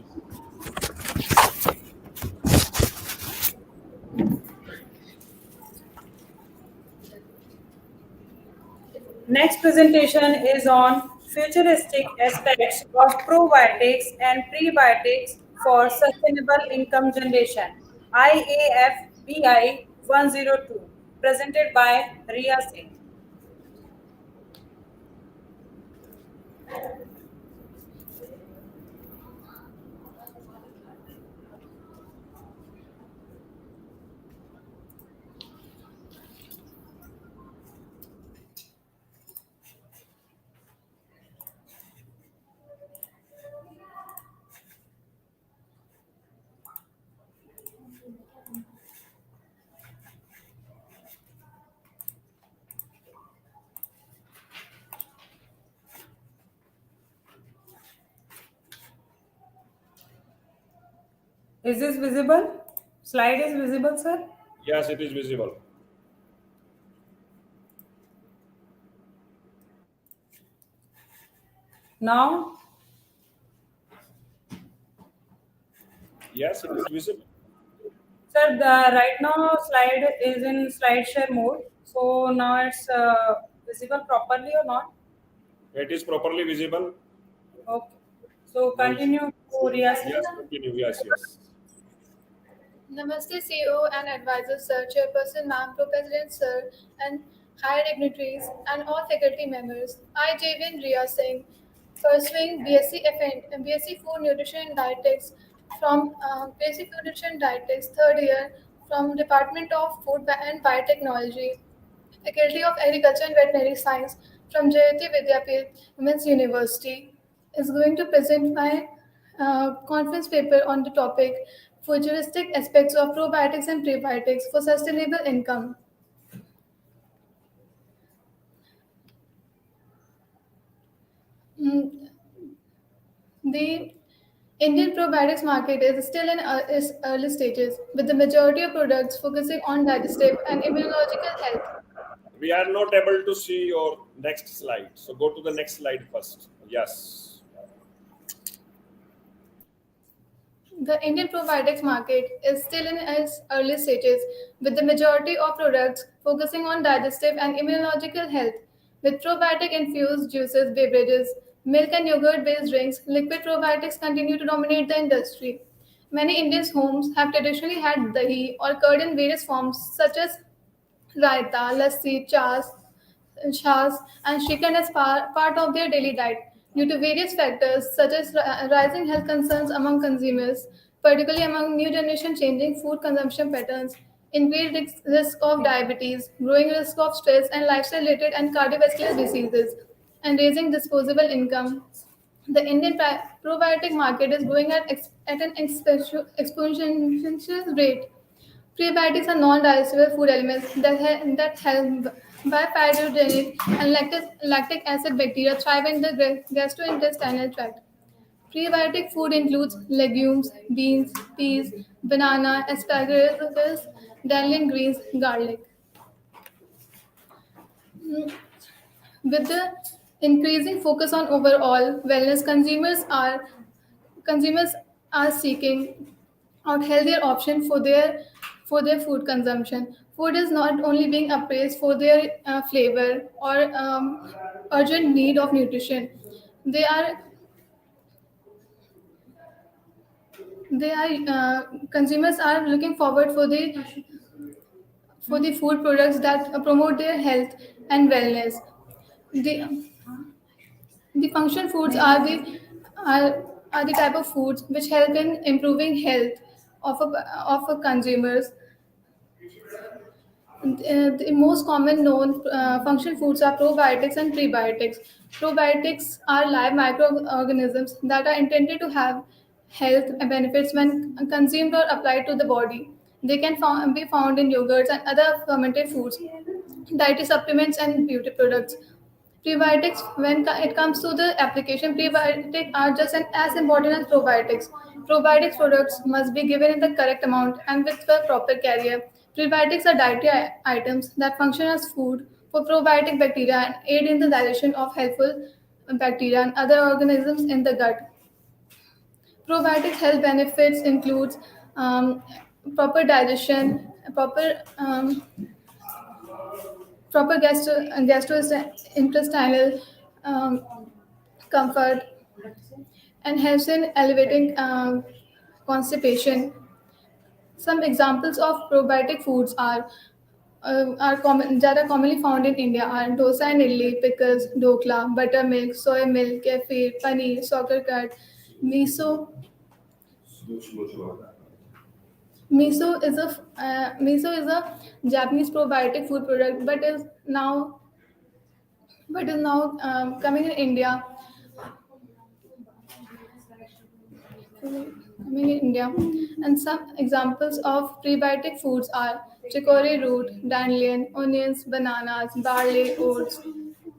Next presentation is on futuristic aspects of probiotics and prebiotics for sustainable income generation. IAFBI-2022, presented by Riya Singh. Is this visible? Slide is visible, sir? Yes, it is visible. Now? Yes, it is visible. Sir, right now slide is in slide share mode. So now it's visible properly or not? It is properly visible. Okay. So continue to Riya Singh. Yes, continue. Yes. Namaste, CEO and advisor, sir, chairperson, ma'am, pro-president, sir, and higher dignitaries, and all faculty members. I, JVN Riya Singh, pursuing BSc Food Nutrition and Dietetics from BSc Food Nutrition and Dietetics, third year, from Department of Food and Biotechnology, Faculty of Agriculture and Veterinary Science, from Jayoti Vidyapeeth Women's University, is going to present my conference paper on the topic futuristic aspects of probiotics and prebiotics for sustainable income. The Indian probiotics market is still in its early stages, with the majority of products focusing on digestive and immunological health. We are not able to see your next slide. So go to the next slide first. Yes. The Indian probiotics market is still in its early stages, with the majority of products focusing on digestive and immunological health. With probiotic-infused juices, beverages, milk and yogurt-based drinks, liquid probiotics continue to dominate the industry. Many Indian homes have traditionally had dahi or curd in various forms such as raita, lassi, chas, and chicken as part of their daily diet. Due to various factors such as rising health concerns among consumers, particularly among new generation changing food consumption patterns, increased risk of diabetes, growing risk of stress and lifestyle-related and cardiovascular diseases, and raising disposable income, the Indian probiotic market is growing at an exponential rate. Prebiotics are non-digestible food elements that help bifidogenic and lactic acid bacteria thrive in the gastrointestinal tract. Prebiotic food includes legumes, beans, peas, banana, asparagus, dandelion greens, garlic. With the increasing focus on overall wellness, consumers are seeking out healthier option for their food consumption. Food is not only being appraised for their flavor or urgent need of nutrition. They are consumers are looking forward for the food products that promote their health and wellness. The The function foods are the type of foods which help in improving health of a consumers. The most common known function foods are probiotics and prebiotics. Probiotics are live microorganisms that are intended to have health benefits when consumed or applied to the body. They can be found in yogurts and other fermented foods, dietary supplements, and beauty products. Prebiotics, when it comes to the application, prebiotics are just as important as probiotics. Probiotics products must be given in the correct amount and with the proper carrier. Prebiotics are dietary items that function as food for probiotic bacteria and aid in the digestion of helpful bacteria and other organisms in the gut. Probiotic health benefits includes proper digestion, proper gastrointestinal um, comfort, and helps in elevating constipation. Some examples of probiotic foods are common that are commonly found in India are dosa and idli, pickles, dokla, buttermilk, soy milk, kefir, paneer, sauerkraut, miso. Miso is a Japanese probiotic food product, but is now coming in India. Coming in India, and some examples of prebiotic foods are chicory root, dandelion, onions, bananas, barley, oats,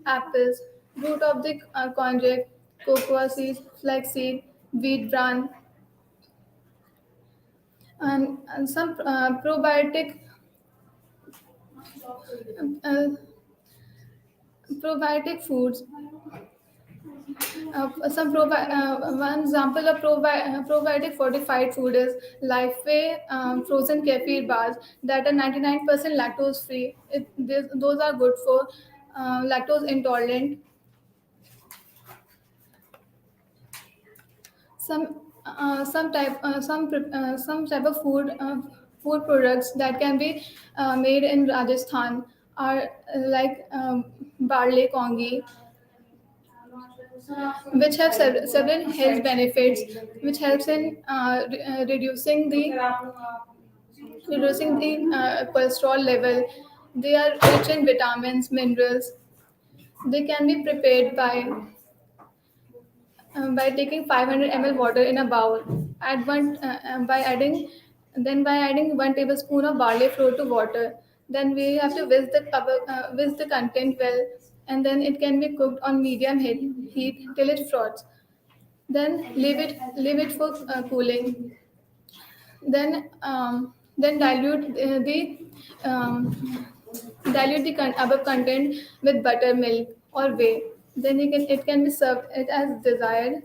apples, root of the konjac, cocoa seeds, flaxseed, wheat bran, and some uh, probiotic foods. One example of probiotic fortified food is Lifeway frozen kefir bars that are 99% lactose free. Those are good for lactose intolerant. Some type of food products that can be made in Rajasthan are like barley kongi, which have several health benefits, which helps in reducing the cholesterol level. They are rich in vitamins, minerals. They can be prepared by taking 500 ml water in a bowl. Add one by adding 1 tablespoon of barley flour to water. Then we have to whisk the content well, and then it can be cooked on medium heat till it froths. Then leave it for cooling. Then um, dilute the above content with buttermilk or whey. Then it can be served it as desired.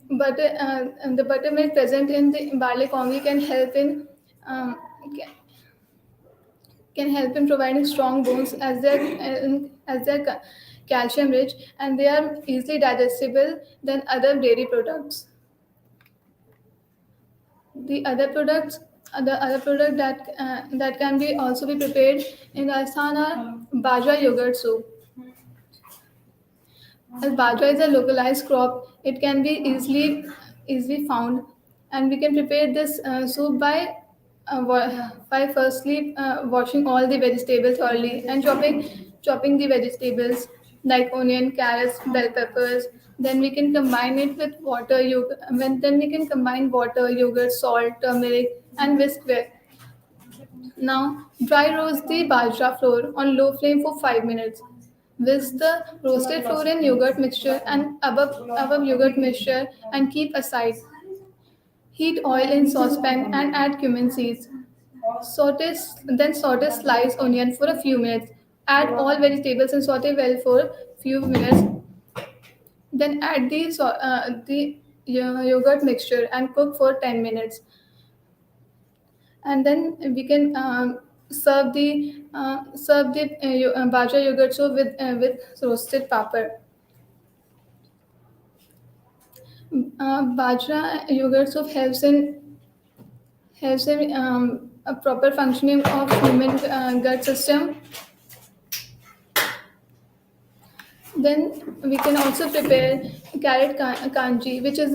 And the buttermilk present in the barley kongi um, ca- can help in providing strong bones as they're calcium rich, and they are easily digestible than other dairy products. The other product that can be also be prepared in Rajasthan are bajra yogurt soup. As bajra is a localized crop, it can be easily found, and we can prepare this soup by firstly washing all the vegetables thoroughly and chopping the vegetables like onion, carrots, bell peppers. Then we can combine it with water, yogurt. Then we can combine water, yogurt, salt, turmeric, and whisk well. Now, dry roast the bajra flour on low flame for 5 minutes. Whisk the roasted flour in yogurt mixture and above yogurt mixture and keep aside. Heat oil in saucepan and add cumin seeds. Saute sliced onion for a few minutes. Add all vegetables and saute well for few minutes. Then add the yogurt mixture and cook for 10 minutes. And then we can serve the bajra yogurt soup with roasted papad. Bajra yogurt soup helps in a proper functioning of human gut system. Then we can also prepare kanji, which is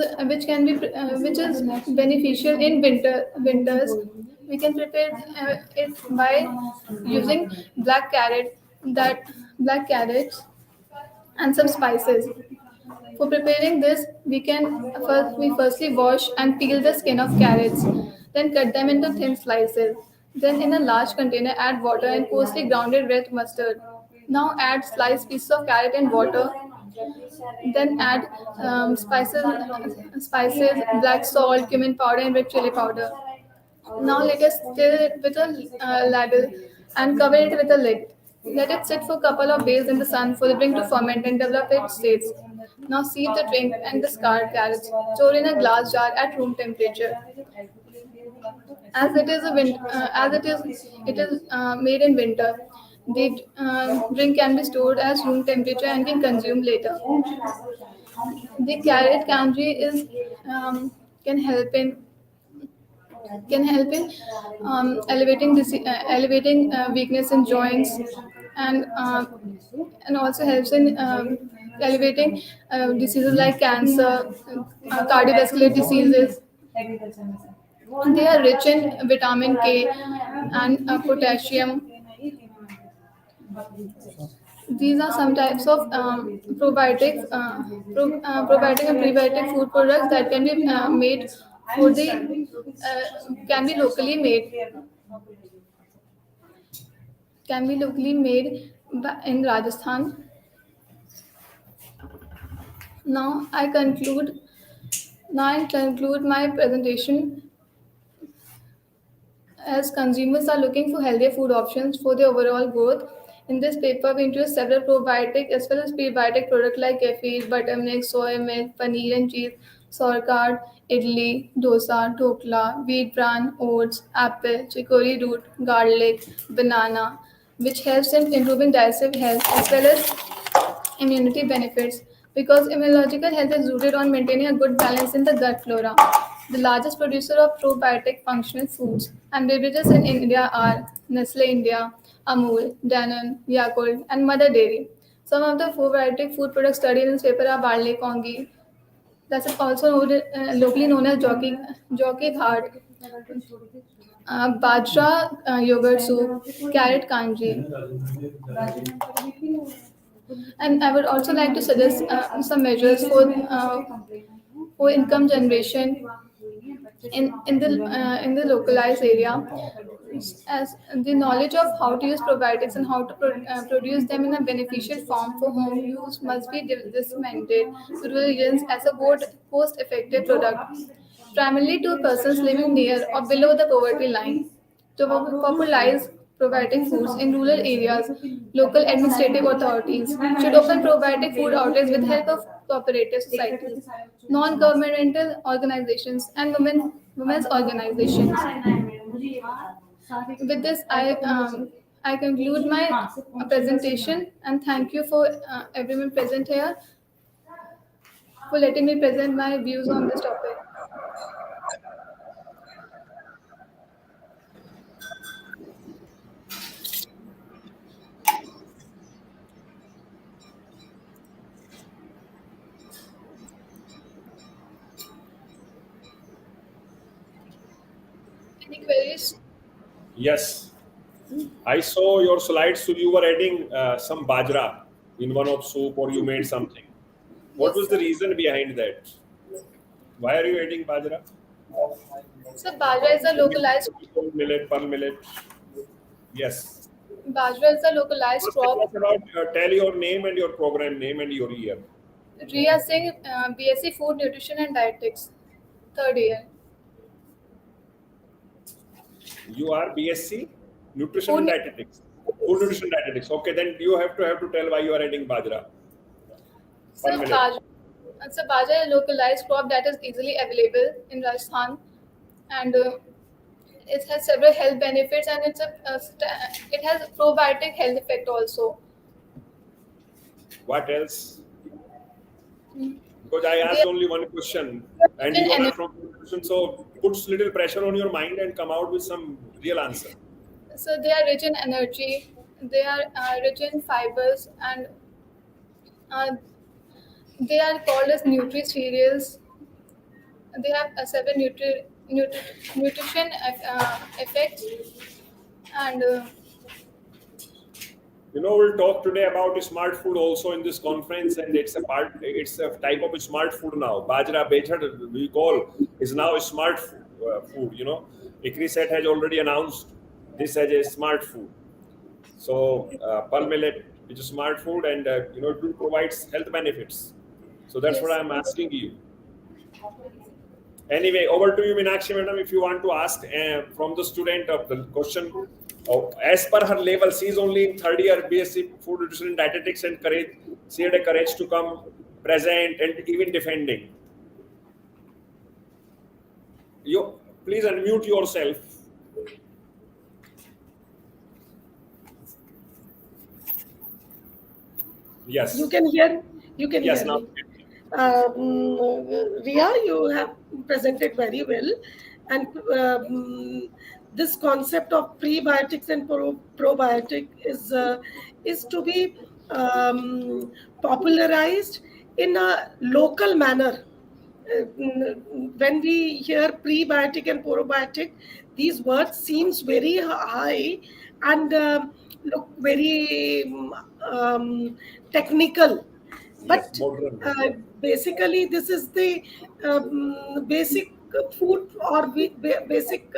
beneficial in winters. We can prepare it by using that black carrots and some spices. For preparing this, we firstly wash and peel the skin of carrots, then cut them into thin slices. Then in a large container, add water and coarsely grounded red mustard. Now add sliced pieces of carrot and water. Then add spices, black salt, cumin powder, and red chili powder. Now let us stir it with a ladle and cover it with a lid. Let it sit for a couple of days in the sun for the drink to ferment and develop its states. Now sieve the drink and the scarred carrots. Store in a glass jar at room temperature. It is made in winter. The drink can be stored as room temperature and can consume later. The carrot kanji is can help in elevating weakness in joints, and also helps in elevating diseases like cancer, cardiovascular diseases. They are rich in vitamin K and potassium. These are some types of probiotic and prebiotic food products that can be made for the can be locally made in Rajasthan. Now I conclude my presentation. As consumers are looking for healthier food options for their overall growth, in this paper we introduced several probiotic as well as prebiotic products like kefir, buttermilk, soy milk, paneer and cheese, sauerkraut, idli, dosa, dhokla, wheat bran, oats, apple, chicory root, garlic, banana, which helps in improving digestive health as well as immunity benefits, because immunological health is rooted on maintaining a good balance in the gut flora. The largest producer of probiotic functional foods and beverages in India are Nestle India, Amul, Danone, Yakult, and Mother Dairy. Some of the probiotic food products studied in this paper are barley kongi, that's also locally known as jockey ghad, bajra yogurt soup, carrot kanji. And I would also like to suggest some measures for income generation in the localized area, as the knowledge of how to use probiotics and how to produce them in a beneficial form for home use must be disseminated to rural regions as a cost-effective product, primarily to persons living near or below the poverty line. To popularize probiotic foods in rural areas, local administrative authorities should open probiotic food outlets with help of cooperative societies, non-governmental organizations, and women's organizations. With this, I conclude my presentation, and thank you for everyone present here for letting me present my views on this topic. Any queries? Yes, I saw your slides. So you were adding some bajra in one of soup, or you made something. What was the reason behind that? Why are you adding bajra? So bajra is a localized Millet, pearl millet. Yes. Bajra is a localized First, crop. talk about, tell your name and your program name and your year. Riya Singh, BSc Food Nutrition and Dietetics, third year. You are BSc Nutrition and Dietetics. Food Nutrition Dietetics. Okay, then you have to tell why you are adding bajra. So bajra is a localized crop that is easily available in Rajasthan, and it has several health benefits, and it has probiotic health effect also. What else? Because I asked only one question, and you are from nutrition, so puts little pressure on your mind and come out with some real answer. So they are rich in energy, they are rich in fibers, and They are called as nutri-cereals. They have several nutrition effects, and We'll talk today about smart food also in this conference, and it's a type of smart food now. Bajra Bechad, we call, is now a smart food. Ikri set has already announced this as a smart food. So, pearl millet is a smart food, and it will provides health benefits. So that's what yes. I'm asking you. Anyway, over to you, Meenakshi madam, if you want to ask from the student of the question. As per her level, she is only in third year BSc Food Nutrition and Dietetics, and she had a courage to come present and even defending. You please unmute yourself. Yes. You can hear. You can Yes, hear now. me. Ria, you have presented very well, and this concept of prebiotics and probiotic is to be popularized in a local manner. When we hear prebiotic and probiotic, these words seems very high and look very technical, Yes, but modern. basically this is the basic food or basic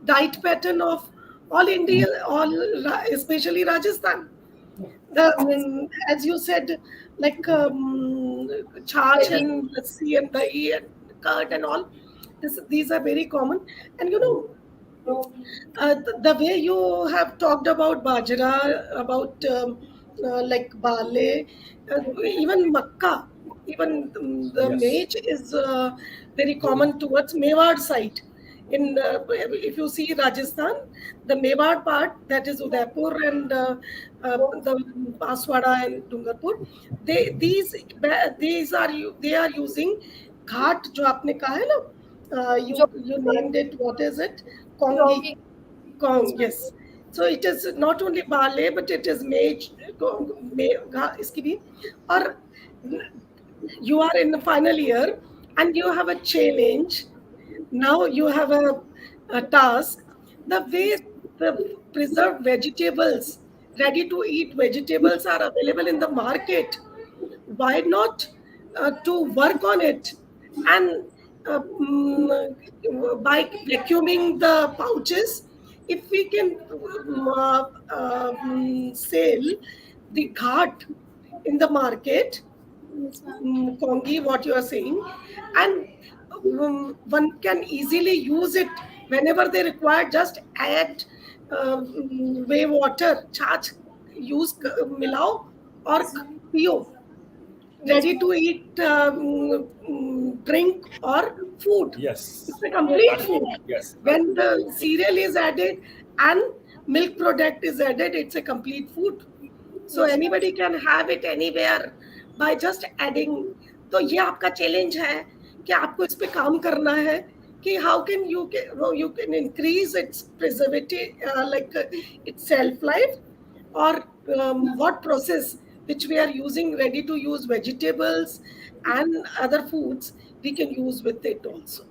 diet pattern of all India, especially Rajasthan. The Yes. as you said, like charge and lassi and dahi and curd and all. These are very common, and the way you have talked about bajra, about like barley, even makka, even the Yes. maize is very common towards Mewar side. If you see Rajasthan, the Mewar part, that is Udaipur and the Baswada and Dungarpur, they are using ghat जो आपने कहा है ना, you named it, what is it, kongi. Jogging. Yes. So it is not only barley, but it is maize, इसकी भी, और you are in the final year and you have a challenge. Now you have a task. The way the preserved vegetables, ready to eat vegetables are available in the market, why not to work on it, and by vacuuming the pouches, if we can sell the ghat in the market, Yes, ma'am. kongi, what you are saying, and one can easily use it whenever they require. Just add whey water, charge, use milao or pio, Yes, ready ma'am. to eat drink or food. Yes. It's a complete Absolutely. food. Yes. When the cereal is added and milk product is added, it's a complete food. So Yes, ma'am. anybody can have it anywhere by just adding. तो ये आपका challenge है कि आपको इस पे काम करना है कि how can you can increase its preservative, like its shelf life, or what process which we are using ready to use vegetables and other foods we can use with it also.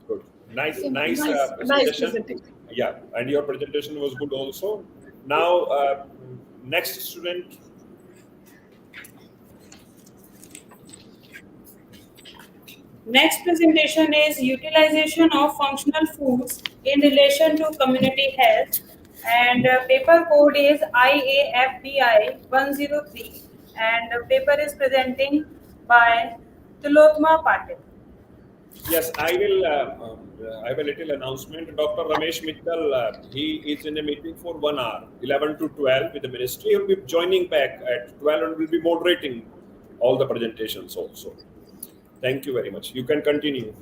Good. Nice, Okay, ma'am. nice Nice presentation. presentation. Yeah, and your presentation was good also. Now, next student. Next presentation is utilization of functional foods in relation to community health, and paper code is IAFBI-103, and paper is presenting by Tilotma Patil. Yes, I have a little announcement. Dr. Ramesh Mittal, he is in a meeting for 1 hour, 11 to 12 with the ministry. He will be joining back at 12 and will be moderating all the presentations also. Thank you very much. You can continue.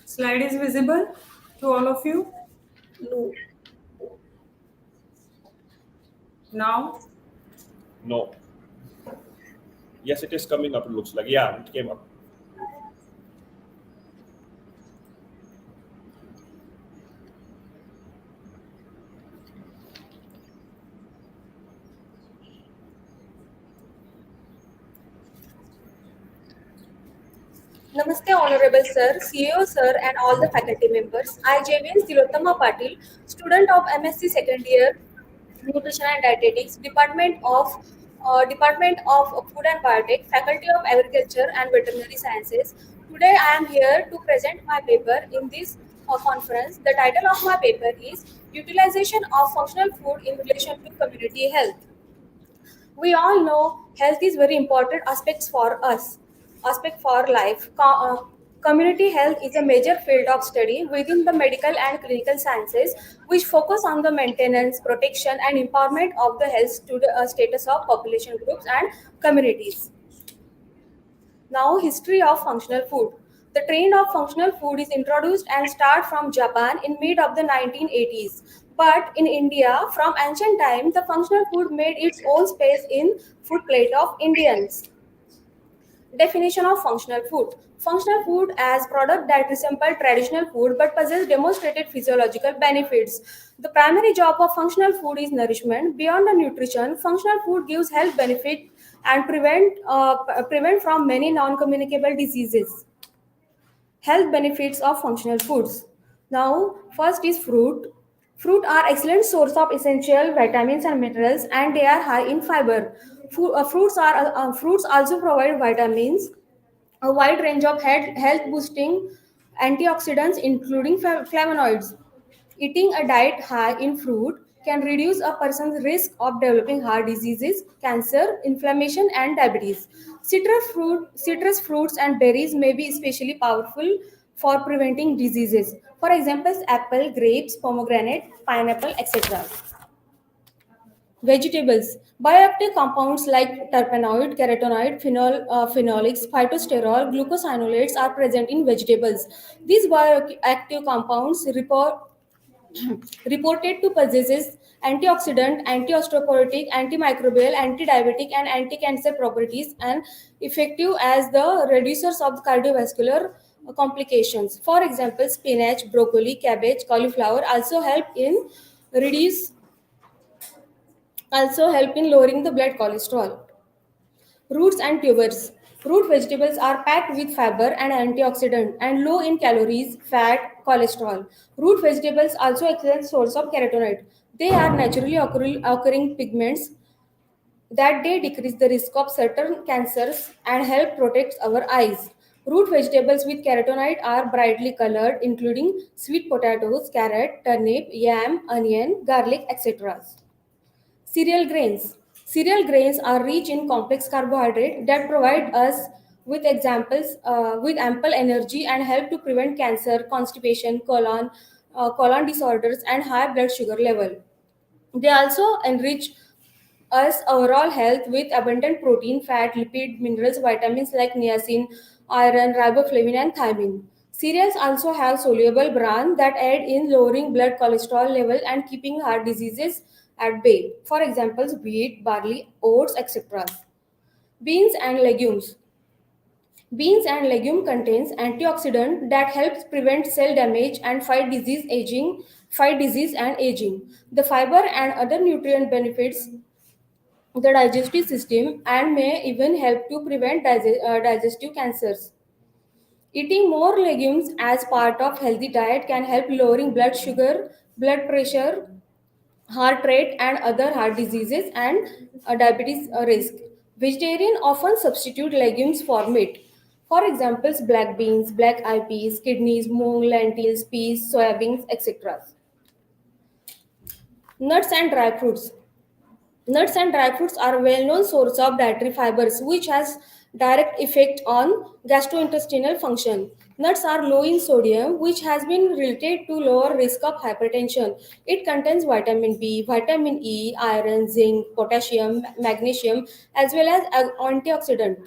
Slide is visible to all of you. No. Now, No. Yes, it is coming up. It looks like, yeah, it came up. Namaste, Honorable Sir, CEO Sir, and all the faculty members. I, JVN Tilottama Patil, student of MSc Second Year, Nutrition and Dietetics, Department of Food and Biotech, Faculty of Agriculture and Veterinary Sciences. Today, I am here to present my paper in this conference. The title of my paper is Utilization of Functional Food in Relation to Community Health. We all know health is very important aspect for life. Community health is a major field of study within the medical and clinical sciences, which focus on the maintenance, protection, and empowerment of the health status of population groups and communities. Now, history of functional food. The trend of functional food is introduced and start from Japan in mid of the 1980s. But in India, from ancient time, the functional food made its own space in food plate of Indians. Definition of functional food. Functional food as product that resemble traditional food but possess demonstrated physiological benefits. The primary job of functional food is nourishment. Beyond the nutrition, functional food gives health benefit and prevent from many non-communicable diseases. Health benefits of functional foods. Now, first is fruit. Fruit are excellent source of essential vitamins and minerals, and they are high in fiber. Fruits also provide vitamins, a wide range of health boosting antioxidants, including flavonoids. Eating a diet high in fruit can reduce a person's risk of developing heart diseases, cancer, inflammation, and diabetes. Citrus fruits and berries may be especially powerful for preventing diseases. For example, apple, grapes, pomegranate, pineapple, etc. Vegetables. Bioactive compounds like terpenoid, carotenoid, phenolics, phytosterol, glucosinolates are present in vegetables. These bioactive compounds reported to possesses antioxidant, anti-osteoporotic, antimicrobial, anti-diabetic, and anti-cancer properties, and effective as the reducers of cardiovascular complications. For example, spinach, broccoli, cabbage, cauliflower reduce also help in lowering the blood cholesterol. Roots and tubers. Root vegetables are packed with fiber and antioxidant and low in calories, fat, cholesterol. Root vegetables also excellent source of carotenoid. They are naturally occurring pigments that they decrease the risk of certain cancers and help protect our eyes. Root vegetables with carotenoid are brightly colored, including sweet potatoes, carrot, turnip, yam, onion, garlic, etc. Cereal grains. Cereal grains are rich in complex carbohydrate that provide us with ample energy and help to prevent cancer, constipation, colon disorders, and high blood sugar level. They also enrich us overall health with abundant protein, fat, lipid, minerals, vitamins like niacin, iron, riboflavin, and thiamine. Cereals also have soluble bran that aid in lowering blood cholesterol level and keeping heart diseases at bay. For examples, wheat, barley, oats, etc. Beans and legumes. Beans and legume contains antioxidant that helps prevent cell damage and fight disease and aging. The fiber and other nutrient benefits the digestive system and may even help to prevent digestive cancers. Eating more legumes as part of healthy diet can help lowering blood sugar, blood pressure, heart rate, and other heart diseases and diabetes risk. Vegetarian often substitute legumes for meat. For examples, black beans, black eyed peas, kidneys, moong, lentils, peas, soybeans, etc. Nuts and dry fruits. Nuts and dry fruits are a well-known source of dietary fibers, which has direct effect on gastrointestinal function. Nuts are low in sodium, which has been related to lower risk of hypertension. It contains vitamin B, vitamin E, iron, zinc, potassium, magnesium, as well as antioxidant.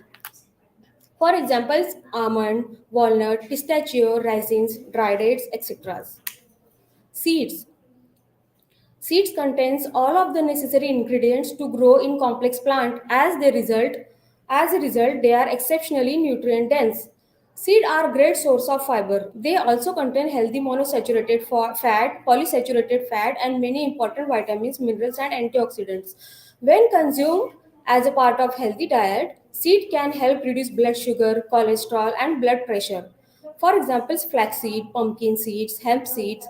For examples, almond, walnut, pistachio, raisins, dried dates, etc. Seeds. Seeds contains all of the necessary ingredients to grow in complex plant. As a result, they are exceptionally nutrient dense. Seed are great source of fiber. They also contain healthy monosaturated fat, polysaturated fat, and many important vitamins, minerals, and antioxidants. When consumed as a part of healthy diet, seed can help reduce blood sugar, cholesterol, and blood pressure. For examples, flaxseed, pumpkin seeds, hemp seeds,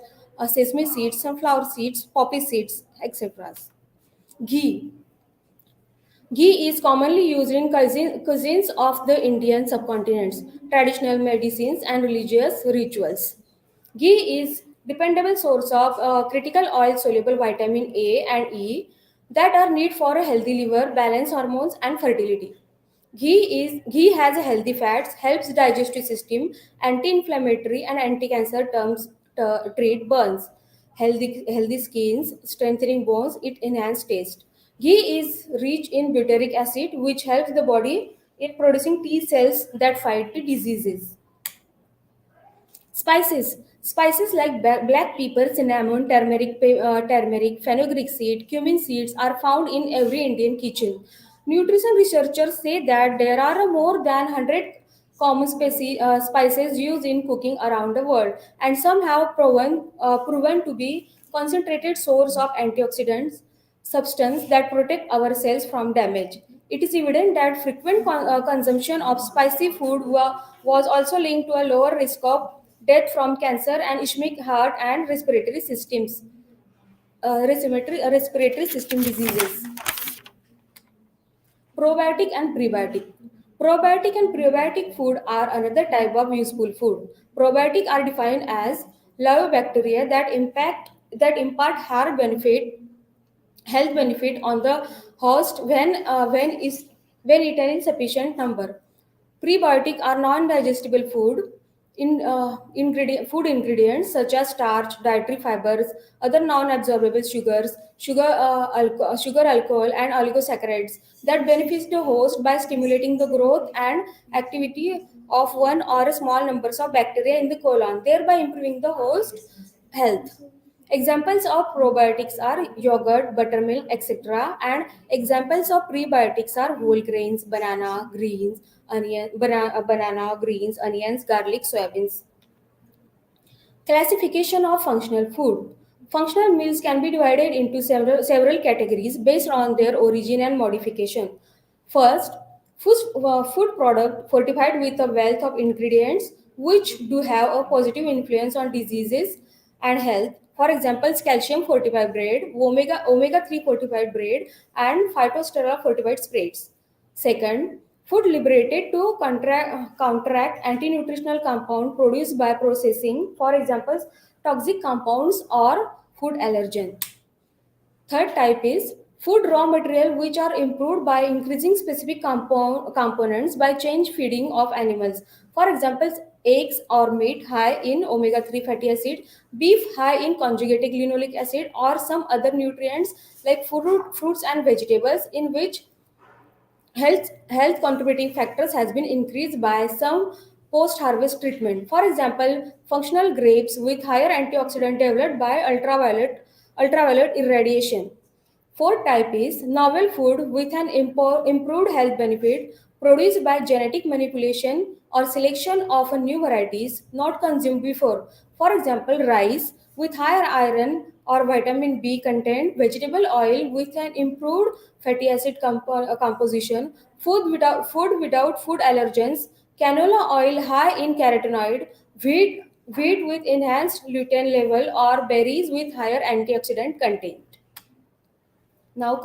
sesame seeds, sunflower seeds, poppy seeds, etc. Ghee. Ghee is commonly used in cuisines of the Indian subcontinents, traditional medicines, and religious rituals. Ghee is dependable source of critical oil-soluble vitamin A and E that are needed for a healthy liver, balance hormones, and fertility. Ghee has a healthy fats, helps digestive system, anti-inflammatory and anti-cancer terms treat burns, healthy skins, strengthening bones, it enhance taste. Ghee is rich in butyric acid, which helps the body in producing T cells that fight the diseases. Spices like black pepper, cinnamon, turmeric, fenugreek seed, cumin seeds are found in every Indian kitchen. Nutrition researchers say that there are more than 100 common spices used in cooking around the world, and some have proven to be concentrated source of antioxidants substance that protect our cells from damage. It is evident that frequent consumption of spicy food was also linked to a lower risk of death from cancer and ischemic heart and respiratory system diseases. Probiotic and prebiotic. Probiotic and prebiotic food are another type of useful food. Probiotic are defined as live bacteria that impart health benefit on the host when eaten in sufficient number. Prebiotic are non-digestible food ingredients such as starch, dietary fibers, other non-absorbable sugars, sugar, alcohol, and oligosaccharides that benefit the host by stimulating the growth and activity of one or a small numbers of bacteria in the colon, thereby improving the host health. Examples of probiotics are yogurt, buttermilk, etc. And examples of prebiotics are whole grains, banana, greens, onions, garlic, soybeans. Classification of functional food. Functional meals can be divided into several categories based on their origin and modification. First, food product fortified with a wealth of ingredients which do have a positive influence on diseases and health. For example, calcium fortified bread, omega 3 fortified bread, and phytosterol fortified spreads. Second, food liberated to counteract anti-nutritional compound produced by processing, for example, toxic compounds or food allergen. Third type is food raw material which are improved by increasing specific components by change feeding of animals. For example, eggs or meat high in omega-3 fatty acid, beef high in conjugated linoleic acid, or some other nutrients like fruits and vegetables in which health contributing factors has been increased by some post harvest treatment. For example, functional grapes with higher antioxidant developed by ultraviolet irradiation. Fourth type is novel food with an improved health benefit produced by genetic manipulation or selection of a new varieties not consumed before. For example, rice with higher iron or vitamin B content, vegetable oil with an improved fatty acid composition, food without food allergens, canola oil high in carotenoid, wheat with enhanced lutein level, or berries with higher antioxidant content. Now,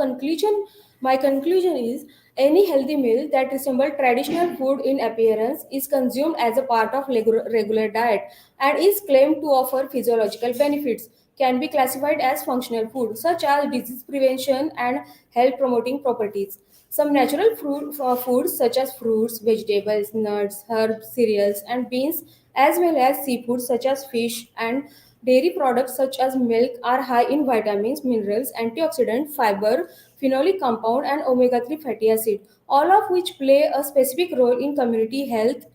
my conclusion is any healthy meal that resembles traditional food in appearance is consumed as a part of regular diet and is claimed to offer physiological benefits can be classified as functional food, such as disease prevention and health promoting properties. Some natural foods such as fruits, vegetables, nuts, herbs, cereals, and beans, as well as seafood such as fish and dairy products such as milk are high in vitamins, minerals, antioxidant, fiber, phenolic compound, and omega-3 fatty acid, all of which play a specific role in community health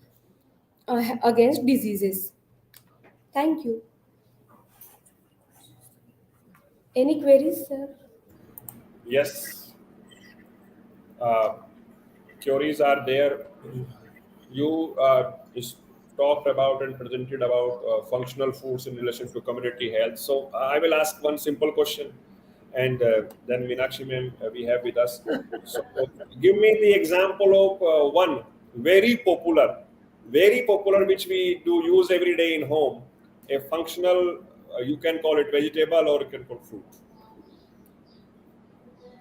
against diseases. Thank you. Any queries, sir? Yes, queries are there. You talked about and presented about functional foods in relation to community health. So I will ask one simple question, and then Meenakshi ma'am we have with us. So give me the example of one very popular which we do use every day in home. A functional, you can call it vegetable or you can call fruit.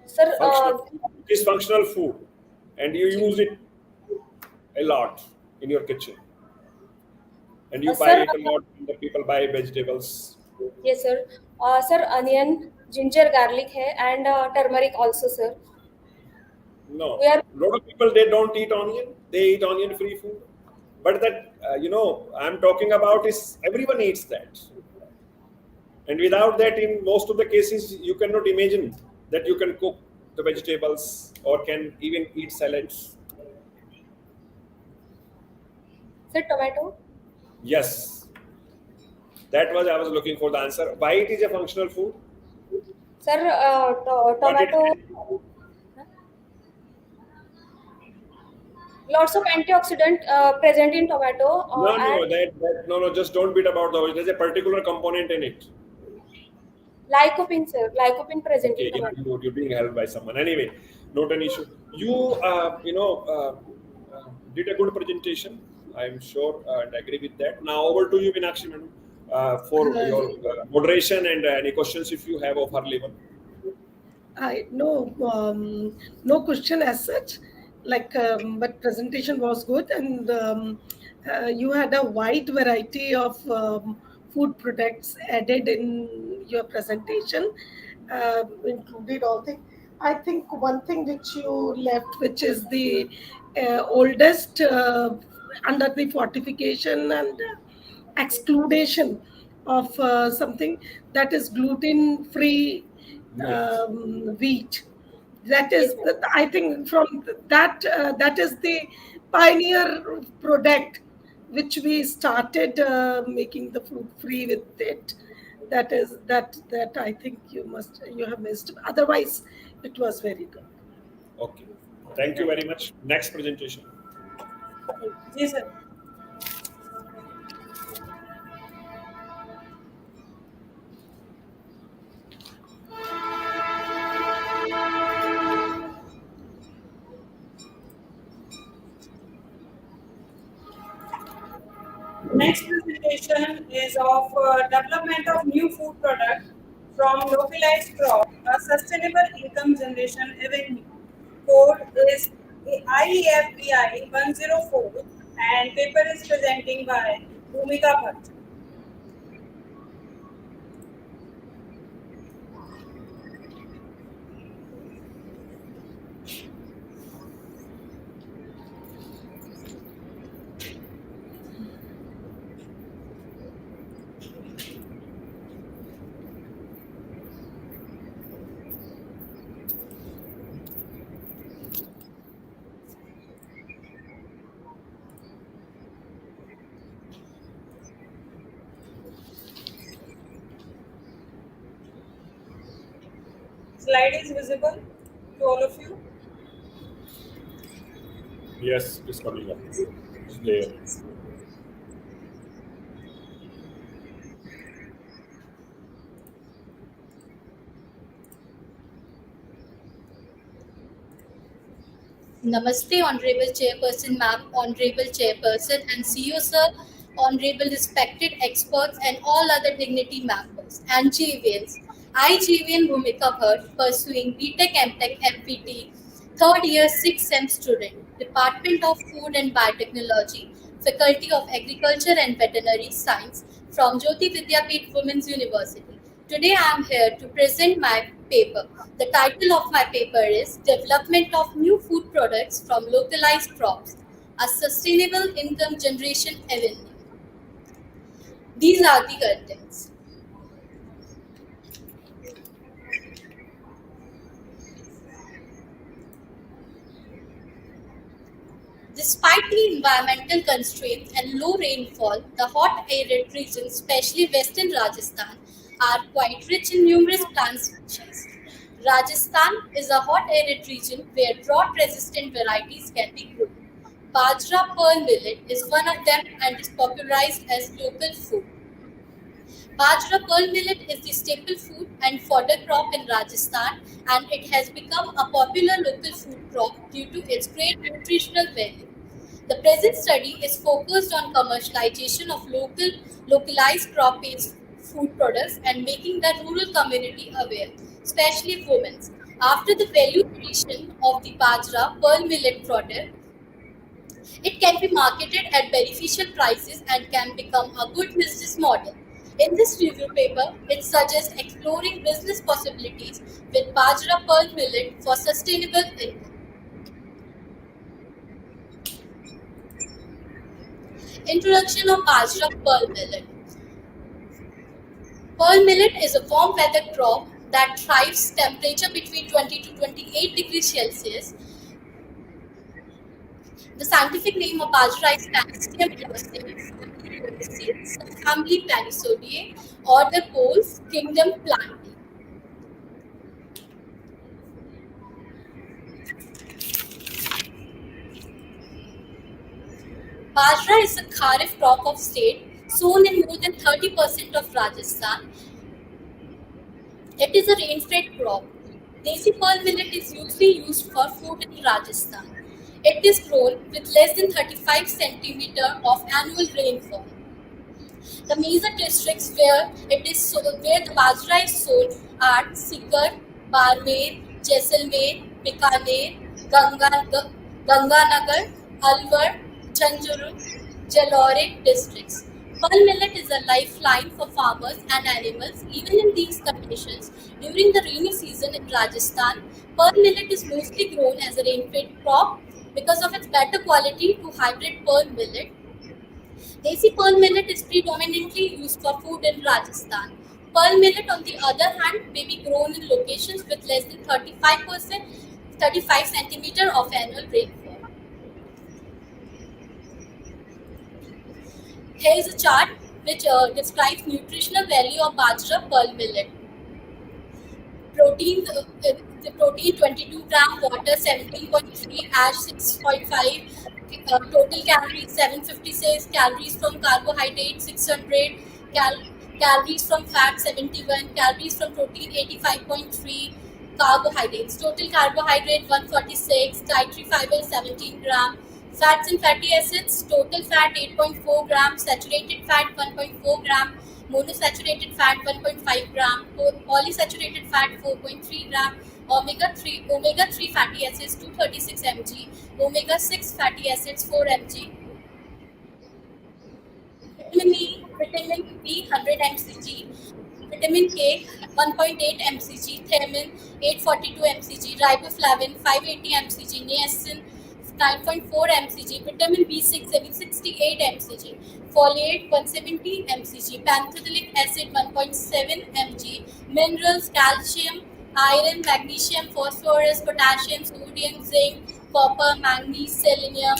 Sir, Functional, it is functional food, and you use it a lot in your kitchen, and you buy sir, it a lot. And the people buy vegetables. yes, sir. Sir, onion, ginger, garlic hai, and turmeric also, sir. No, We are a lot of people they don't eat onion. They eat onion-free food, but that I'm talking about is everyone eats that, and without that, in most of the cases, you cannot imagine that you can cook the vegetables or can even eat salads. sir tomato. Yes, that was I was looking for the answer. Why it is a functional food? Sir, What it tomato. Lots of antioxidant present in tomato No, and no, no, just don't beat about the oil. There's a particular component in it. lycopene, sir. Lycopene present in Okay, yeah, tomato. you're being helped by someone. Anyway, not an issue. You, did a good presentation. I'm sure and agree with that. Now over to you, Meenakshi madam, for Uh, your moderation and any questions if you have of her level. I no no question as such, like but presentation was good, and you had a wide variety of food products added in your presentation, included all things. I think one thing which you left, which is the oldest under the fortification and excludation of something that is gluten free Millets. wheat. That Yes, is sir. I think from that that is the pioneer product which we started making the food free with it. That is that I think you have missed, otherwise it was very good. Okay. Thank you very much. Next presentation. Yes, sir. Next presentation is of development of new food product from localized crop, a sustainable income generation avenue. Code is IAFBI-104 and paper is presenting by Bhumika Bhatt. Slide is visible to all of you. Yes, it's coming up. It's there. Namaste, Honorable Chairperson, Ma'am, Honorable Chairperson and CEO, Sir, Honorable respected experts and all other dignity members and JVNs. I, JVN Bhumika Bhatt, pursuing BTech MTech FPT, third year 6th SEM student, Department of Food and Biotechnology, Faculty of Agriculture and Veterinary Science from Jayoti Vidyapeeth Women's University. Today I am here to present my paper. The title of my paper is Development of New Food Products from Localized Crops, a Sustainable Income Generation Avenue. These are the contents. Despite the environmental constraints and low rainfall, the hot arid regions, especially western Rajasthan, are quite rich in numerous plant species. Rajasthan is a hot arid region where drought resistant varieties can be grown. Bajra pearl millet is one of them and is popularized as local food. Bajra pearl millet is the staple food and fodder crop in Rajasthan, and it has become a popular local food crop due to its great nutritional value. The present study is focused on commercialization of localized crop-based food products and making the rural community aware, especially women. After the value addition of the Bajra pearl millet product, it can be marketed at beneficial prices and can become a good business model. In this review paper, it suggests exploring business possibilities with Bajra pearl millet for sustainable income. Introduction of Bajra pearl millet. Pearl millet is a warm weather crop that thrives temperature between 20 to 28 degrees Celsius. The scientific name of bajra is Magnesium subfamily Panisodiae or the Poles kingdom plant. Bajra is a kharif crop of state sown in more than 30% of Rajasthan. It is a rain-fed crop. Desi pearl millet is usually used for food in Rajasthan. It is grown with less than 35 centimeter of annual rainfall. The major districts where where the bajra is sold are Sikar, Barmer, Jaisalmer, Bikaner, Ganganagar, Alwar, Jhanjuru, Jalore districts. Pearl millet is a lifeline for farmers and animals even in these conditions. During the rainy season in Rajasthan, pearl millet is mostly grown as a rain-fed crop because of its better quality to hybrid pearl millet. Desi pearl millet is predominantly used for food in Rajasthan. Pearl millet, on the other hand, may be grown in locations with less than 35 centimeter of annual rainfall. Here is a chart which describes nutritional value of bajra pearl millet. Protein, the protein 22 gram, water 17.3, ash 6.5, total calories 756, calories from carbohydrate 600, calories from fat 71, calories from protein 85.3, carbohydrates. Total carbohydrate 146, dietary fiber 17 gram, fats and fatty acids, total fat 8.4 gram, saturated fat 1.4 gram, monosaturated fat 1.5 gram, polysaturated fat 4.3 gram, omega 3 fatty acids 236 mg, omega 6 fatty acids 4 mg, vitamin B 100 mcg, vitamin K 1.8 mcg, thiamine 842 mcg, riboflavin 580 mcg, niacin 9.4 mcg, vitamin B6 768 mcg, folate 170 mcg, pantothenic acid 1.7 mg, minerals calcium, iron, magnesium, phosphorus, potassium, sodium, zinc, copper, manganese, selenium.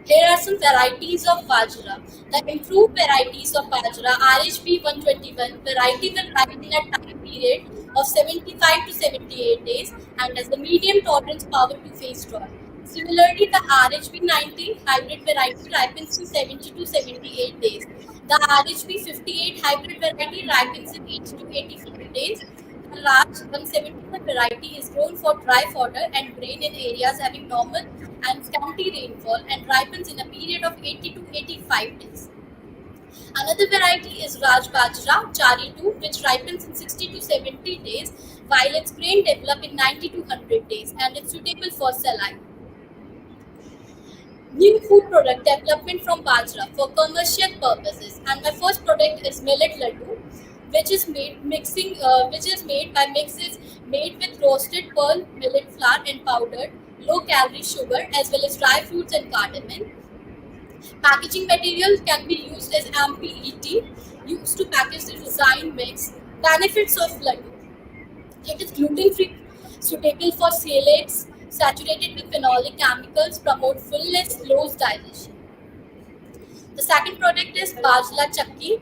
Here are some varieties of bajra. The improved varieties of bajra RHB-121 variety will ripen in a time period of 75 to 78 days and has a medium tolerance power to face drought. Similarly, the RHB-90 hybrid variety ripens in 70 to 78 days. The RHB-58 hybrid variety ripens in 80 to 84 days. The Raj 171 variety is grown for dry fodder and grain in areas having normal and scanty rainfall and ripens in a period of 80 to 85 days. Another variety is Raj Bajra Chari 2, which ripens in 60 to 70 days, while its grain develop in 90 to 100 days and is suitable for saline. New food product development from bajra for commercial purposes, and my first product is millet laddu, which is made by mixes made with roasted pearl millet flour and powdered low calorie sugar as well as dry fruits and cardamom. Packaging material can be used as MPET used to package the design mix. Benefits of laddu: it is gluten free, suitable for salads, saturated with phenolic chemicals, promote fullness, slows digestion. The second product is Bajra Chakki,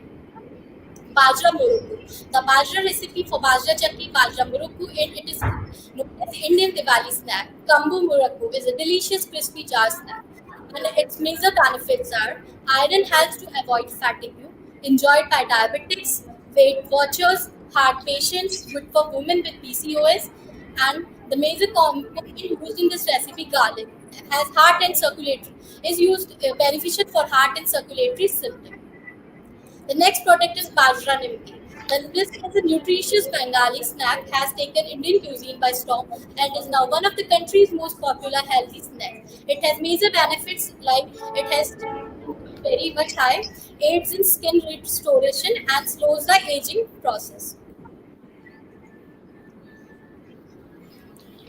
Bajra Murukku. The Bajra recipe for Bajra Chakki, Bajra Murukku, it is known as the Indian Diwali snack. Kambu Murukku is a delicious crispy jar snack. And its major benefits are iron helps to avoid fatigue, enjoyed by diabetics, Weight Watchers, heart patients, good for women with PCOS, and the major component used in this recipe, garlic, has heart and circulatory is used beneficial for heart and circulatory symptoms. The next product is Bajra Nimki. This is a nutritious Bengali snack, has taken Indian cuisine by storm and is now one of the country's most popular healthy snacks. It has major benefits like it has very much high, aids in skin restoration and slows the aging process.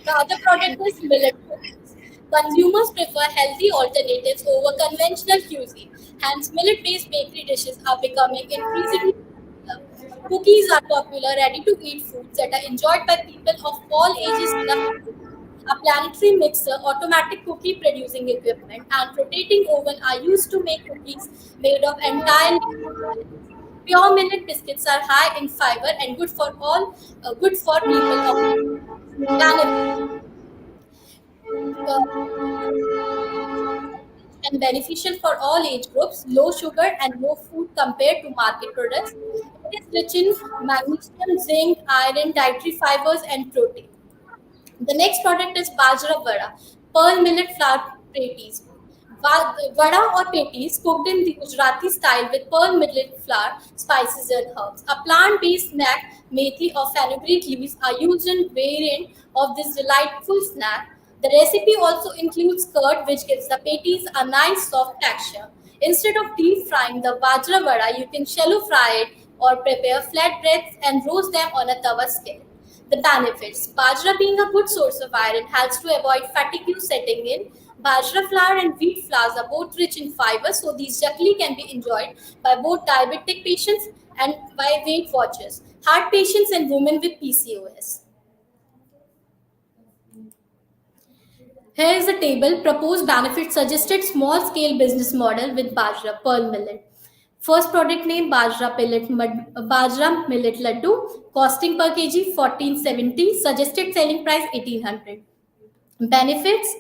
The other product is millet cookies. Consumers prefer healthy alternatives over conventional cuisine. Hence, millet-based bakery dishes are becoming increasingly popular. Cookies are popular, ready-to-eat foods that are enjoyed by people of all ages in the family. A planetary mixer, automatic cookie producing equipment, and rotating oven are used to make cookies made of entirely pure millet biscuits are high in fiber and good for people of benefit. Uh, and beneficial for all age groups, low sugar and low food compared to market products. It is rich in magnesium, zinc, iron, dietary fibers, and protein. The next product is Bajra Vada, pearl millet flour patties. Vada or patties cooked in the Gujarati style with pearl millet flour, spices, and herbs. A plant-based snack, methi or fenugreek leaves are used in variant of this delightful snack. The recipe also includes curd, which gives the patties a nice soft texture. Instead of deep frying the Bajra Vada, you can shallow fry it or prepare flatbreads and roast them on a tawa skillet. The benefits: Bajra being a good source of iron helps to avoid fatigue setting in. Bajra flour and wheat flours are both rich in fiber, so these chakli can be enjoyed by both diabetic patients and by Weight Watchers, heart patients, and women with PCOS. Here is a table. Proposed benefits suggested small scale business model with Bajra Pearl Millet. First product name Bajra Millet Laddu. Costing per kg 1470. Suggested selling price 1800. Benefits: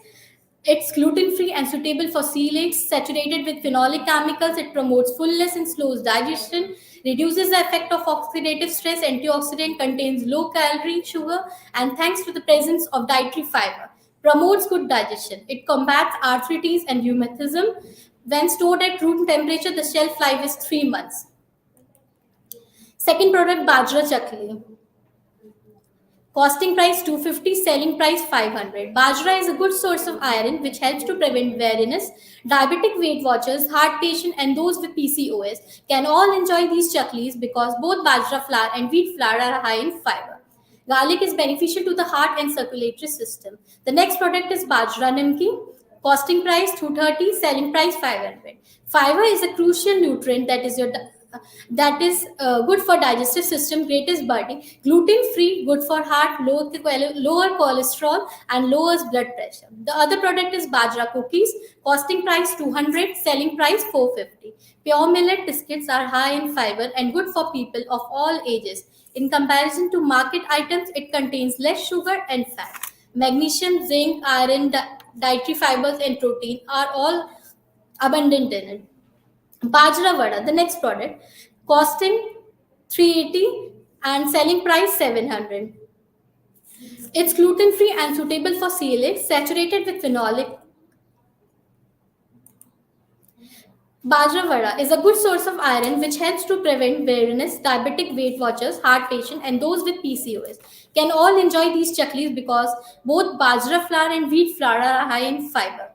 it's gluten free and suitable for celiacs, saturated with phenolic chemicals. It promotes fullness and slows digestion, reduces the effect of oxidative stress, antioxidant, contains low calorie sugar, and thanks to the presence of dietary fiber, promotes good digestion. It combats arthritis and rheumatism. When stored at room temperature, the shelf life is 3 months. Second product, Bajra Chakli. Costing price 250, selling price 500. Bajra is a good source of iron which helps to prevent weariness. Diabetic Weight Watchers, heart patient, and those with PCOS can all enjoy these chaklis because both Bajra flour and wheat flour are high in fiber. Garlic is beneficial to the heart and circulatory system. The next product is Bajra Nimki. Costing price 230, selling price 500. Fiber is a crucial nutrient that is good for digestive system, greatest burning, gluten free, good for heart, lower cholesterol, and lowers blood pressure. The other product is Bajra cookies. Costing price 200, selling price 450. Pure millet biscuits are high in fiber and good for people of all ages. In comparison to market items, it contains less sugar and fat. Magnesium, zinc, iron, dietary fibers, and protein are all abundant in it. Bajra Vada, the next product, costing 380 and selling price 700. It's gluten free and suitable for celiacs, saturated with phenolic. Bajra Vada is a good source of iron which helps to prevent weariness. Diabetic Weight Watchers, heart patients, and those with PCOS can all enjoy these chaklis because both Bajra flour and wheat flour are high in fiber.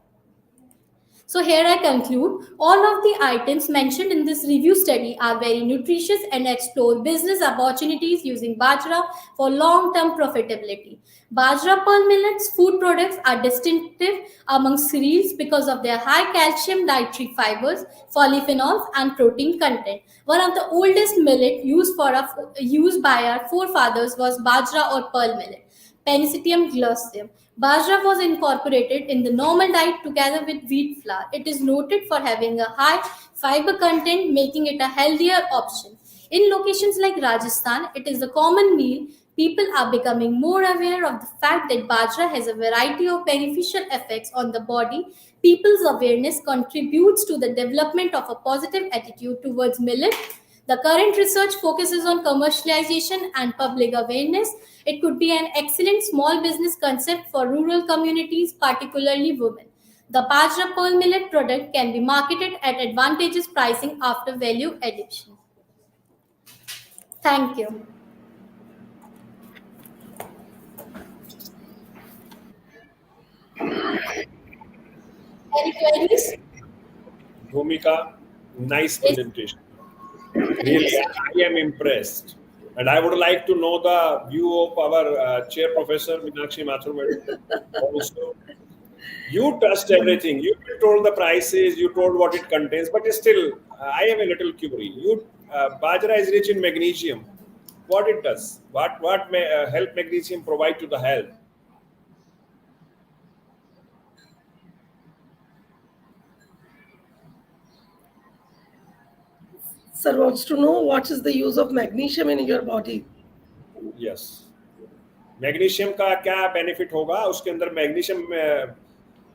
So here I conclude, all of the items mentioned in this review study are very nutritious and explore business opportunities using Bajra for long-term profitability. Bajra pearl millets food products are distinctive among cereals because of their high calcium, dietary fibers, polyphenols, and protein content. One of the oldest millet used by our forefathers was Bajra or pearl millet. Penicillium glaucum. Bajra was incorporated in the normal diet together with wheat flour. It is noted for having a high fiber content, making it a healthier option. In locations like Rajasthan, it is a common meal. People are becoming more aware of the fact that bajra has a variety of beneficial effects on the body. People's awareness contributes to the development of a positive attitude towards millet. The current research focuses on commercialization and public awareness. It could be an excellent small business concept for rural communities, particularly women. The bajra pearl millet product can be marketed at advantageous pricing after value addition. Thank you. Any queries? Bhumika, nice Yes. presentation. Thank you, Really, sir. I am impressed. And I would like to know the view of our chair professor, Meenakshi Mathur madam. Also, you touched everything. You told the prices, you told what it contains, but still, I am a little curious. Bajra is rich in magnesium. What it does? What may help magnesium provide to the health? Sir wants to know what is the use of magnesium in your body. Yes. Magnesium का क्या benefit होगा उसके अंदर magnesium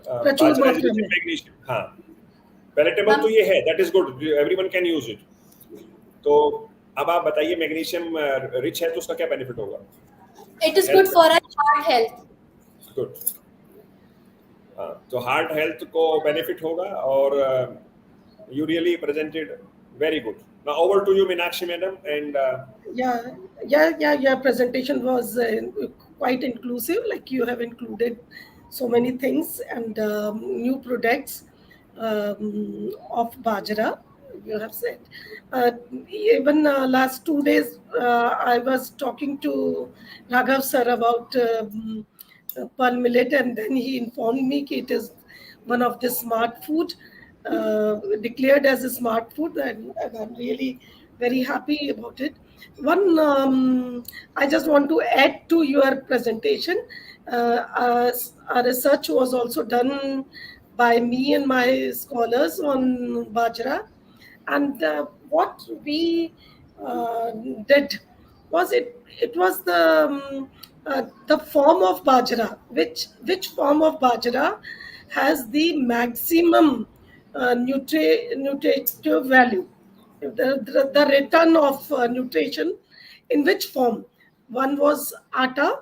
प्रचुर बाजरा is मात्रा rich in में। Magnesium हाँ palatable तो ये है that is good everyone can use it तो अब आप बताइए मैग्नीशियम रिच है तो उसका क्या बेनिफिट होगा It is good for our heart health. Good हाँ तो हार्ट हेल्थ को बेनिफिट होगा और you really presented very good. Now over to you, Meenakshi madam, and Your presentation was quite inclusive. Like you have included so many things and new products of bajra. You have said. Even last 2 days, I was talking to Raghav sir about pearl millet, and then he informed me that it is one of the smart food. Declared as a smart food, and I'm really very happy about it. I just want to add to your presentation. A research was also done by me and my scholars on bajra, and what we did was it was the form of bajra, which form of bajra has the maximum nutritive value, the return of nutrition, in which form. One was atta,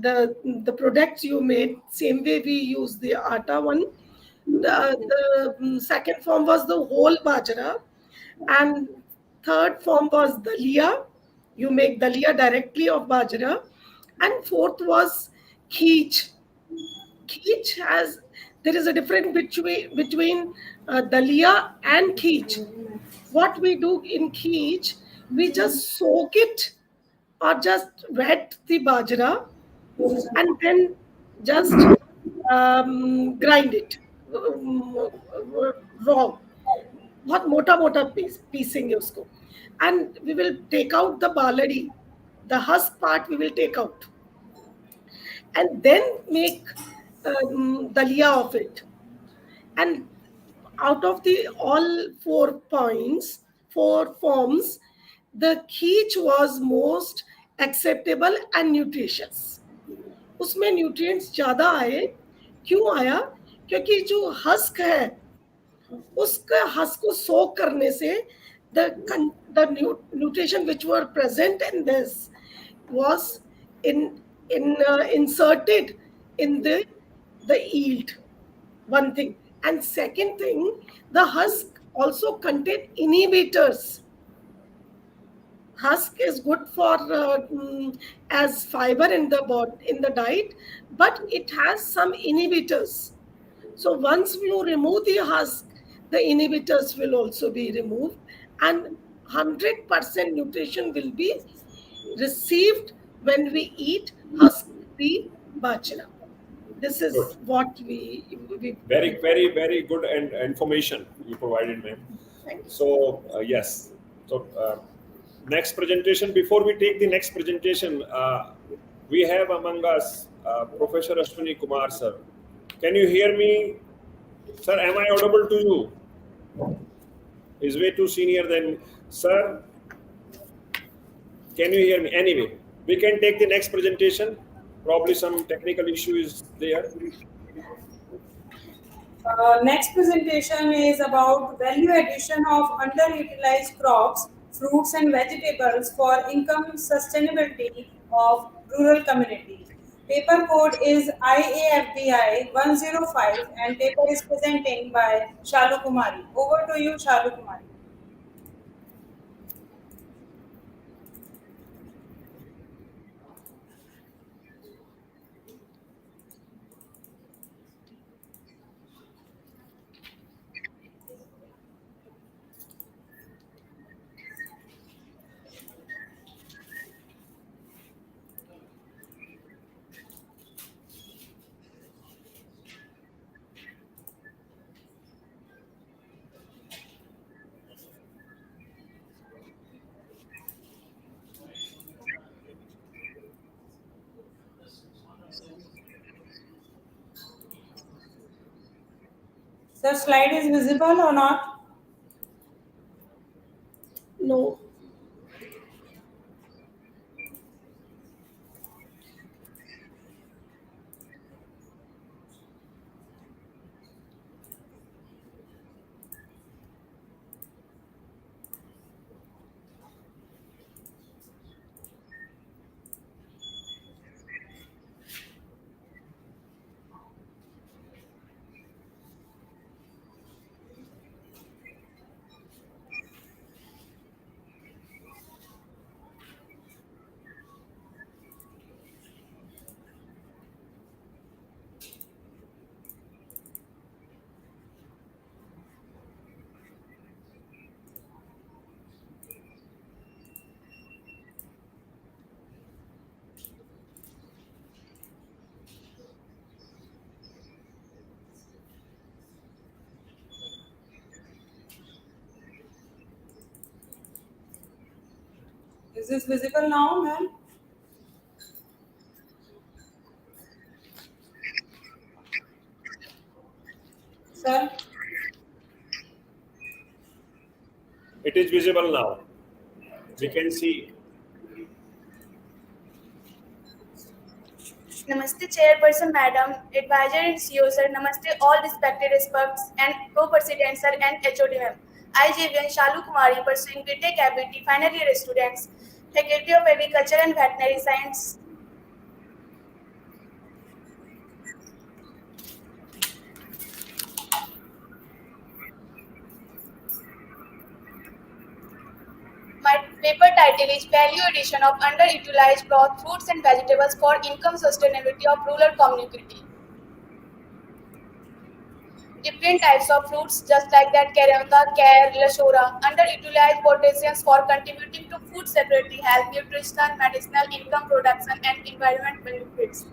the products you made, same way we use the atta one. The second form was the whole bajra, and third form was dalia. You make dalia directly of bajra, and fourth was kheech. Kheech has, there is a difference between dalia and kheech. What we do in kheech, we just soak it or just wet the bajra and then just grind it raw. बहुत मोटा मोटा पीसेंगे उसको, and we will take out the baladi, the husk part we will take out, and then make dalia of it. And out of the all 4 forms, the kheech was most acceptable and nutritious. उसमें nutrients ज़्यादा आए. क्यों आया? क्योंकि जो husk है, उसका husk को soak करने से the nutrition which were present in this was inserted in the yield. One thing. And second thing, the husk also contain inhibitors. Husk is good for as fiber in the diet, but it has some inhibitors. So once you remove the husk, the inhibitors will also be removed, and 100% nutrition will be received when we eat husk-free bajra. This is Good. what we very good and information you provided, ma'am. So yes, so next presentation. Before we take the next presentation, we have among us Professor Ashwini Kumar, sir. Can you hear me? Sir, am I audible to you? He's way too senior than, sir. Can you hear me? Anyway, we can take the next presentation. Probably some technical issue is there. Next presentation is about value addition of underutilized crops, fruits and vegetables for income sustainability of rural community. Paper code is IAFBI 105 and paper is presenting by Shalu Kumari. Over to you, Shalu Kumari. Sir, slide is visible or not? No. Is this visible now, ma'am? Sir? It is visible now. We can see. Namaste, Chairperson Madam, Advisor and CEO Sir, Namaste, all respected experts and co-president Sir and HOD Ma'am. I, JVN Shalu Kumari, pursuing BTech ABT, final year students, Faculty of Agriculture and Veterinary Science. My paper title is Value Addition of Underutilized Crop, Fruits and Vegetables for Income Sustainability of Rural Community. Different types of fruits, just like that Carantha, Care, Lashora, underutilized potentials for contributing to food security, health, nutritional, medicinal, income production, and environment benefits.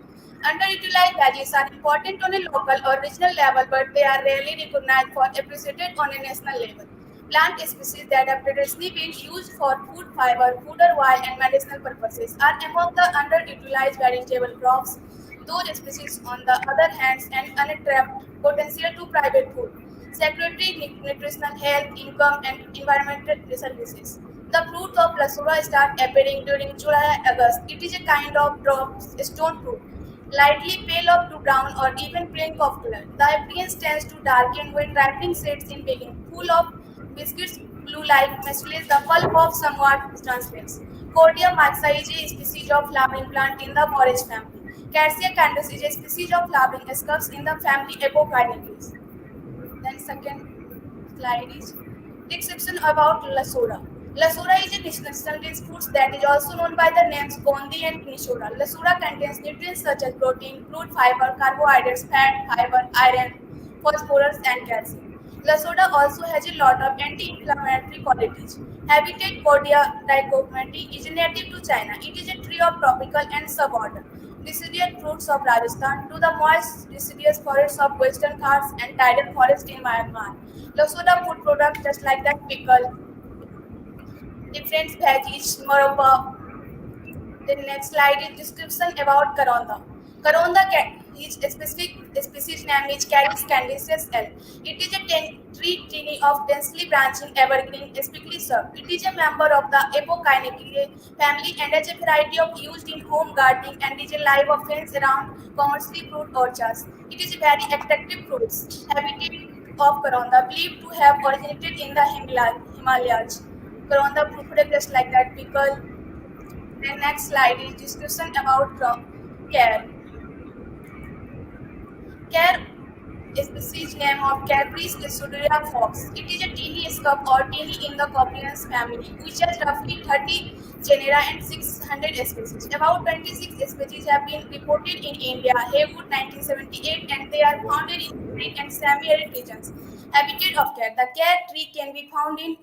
Underutilized veggies are important on a local or regional level, but they are rarely recognized or appreciated on a national level. Plant species that have traditionally been used for food fiber, food oil, and medicinal purposes are among the underutilized vegetable crops. Those species, on the other hand, an untapped potential to private food, security, nutritional health, income, and environmental services. The fruits of Lasura start appearing during July-August. It is a kind of drop stone fruit, lightly pale up to brown or even pink of color. The appearance tends to darken when ripening sets in beginning, full of biscuits blue-like mescles, the pulp of somewhat transparent. Cordia maxa is a species of flowering plant in the borage family. Cassia candis is a species of flowering shrubs in the family Epocynidales. Then second slide is description about Lasura. Lasura is a national fruit that is also known by the names Gondi and Kinishora. Lasura contains nutrients such as protein, crude fiber, carbohydrates, fat, fiber, iron, phosphorus, and calcium. Lasura also has a lot of anti-inflammatory qualities. Habitat Cordia dichomati is native to China. It is a tree of tropical and suborder deciduous fruits of Rajasthan to the moist deciduous forests of Western Ghats and tidal forest in Myanmar. Lasura food products just like that pickle, different veggies, morobba. The next slide is description about Karanda. Is a specific species name is Caris candiceus L. It is a tree of densely branching evergreen, typically shrub. It is a member of the Apocynaceae family and has a variety of used in home gardening and is a live offense around commercially fruit orchards. It is a very attractive fruits. Habitat of Karonda believed to have originated in the Himalayas. Karonda fruit just like that pickle. Then next slide is discussion about care. Care species name of Capris Isuria fox. It is a teeny scub or teeny in the Copians family, which has roughly 30 genera and 600 species. About 26 species have been reported in India, Haywood 1978, and they are found in arid and semi-arid regions. Habitat of care. The care tree can be found in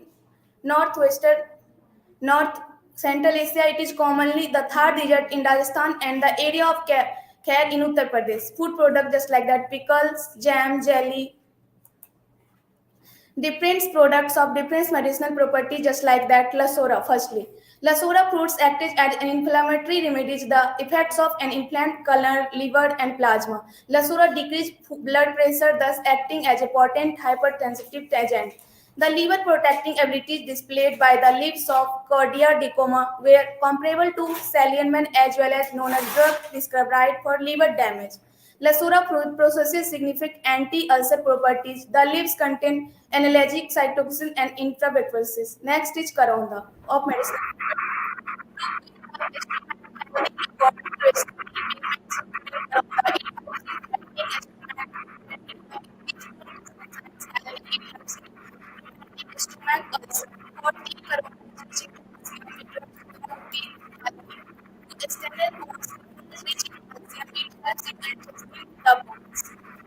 northwestern North Central Asia. It is commonly the third desert in Rajasthan and the area of Khair in Uttar Pradesh. Food products just like that, pickles, jam, jelly, different products of different medicinal property just like that. Lasora, firstly. Lasora fruits act as an inflammatory remedies the effects of an inflamed color, liver and plasma. Lasora decrease blood pressure, thus acting as a potent hypertensive agent. The liver protecting abilities displayed by the leaves of Cordia dicoma were comparable to Salienman as well as known as drug prescribed for liver damage. Lasura fruit possesses significant anti-ulcer properties. The leaves contain analgesic cytoxin and intravitresis. Next is Karonda of medicine.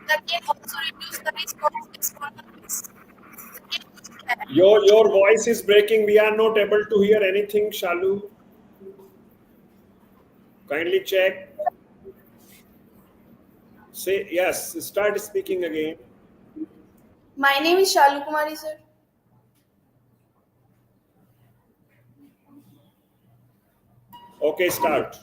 That can also reduce the risk of external risks. Your voice is breaking. We are not able to hear anything, Shalu. Kindly check. Say yes. Start speaking again. My name is Shalu Kumari, sir. Okay, start.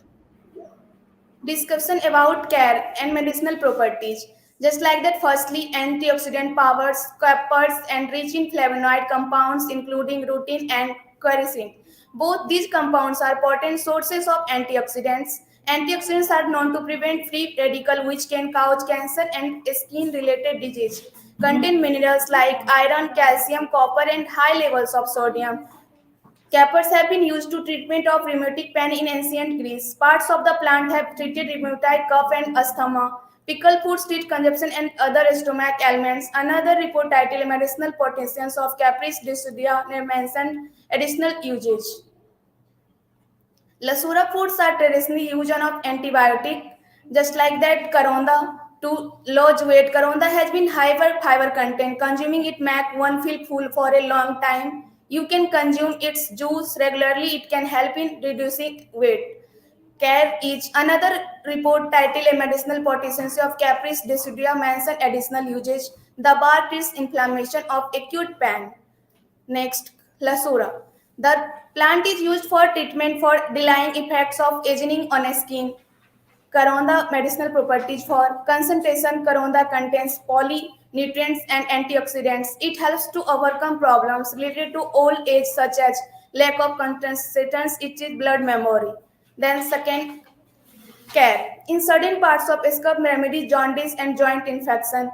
Discussion about care and medicinal properties. Just like that, firstly, antioxidant powers, peppers, and rich in flavonoid compounds, including rutin and quercetin. Both these compounds are potent sources of antioxidants. Antioxidants are known to prevent free radical, which can cause cancer and skin-related disease. Contain minerals like iron, calcium, copper, and high levels of sodium. Capers have been used to treatment of rheumatic pain in ancient Greece. Parts of the plant have treated rheumatoid cough and asthma. Pickle foods treat consumption and other stomach ailments. Another report titled Medicinal Potentials of Capris deciduea mentioned additional usage. Lasura foods are traditionally used on antibiotic. Just like that, Karonda to lose weight. Karonda has been higher fiber content. Consuming it make one feel full for a long time. You can consume its juice regularly. It can help in reducing weight. Care is another report titled A Medicinal Potency of Capris deciduea mentioned additional usage. The bark is inflammation of acute pain. Next, Lasura. The plant is used for treatment for delaying effects of aging on a skin. Karonda medicinal properties for concentration. Karonda contains polynutrients and antioxidants. It helps to overcome problems related to old age such as lack of concentration, it is blood memory. Then second, care. In certain parts of scalp remedy jaundice and joint infection.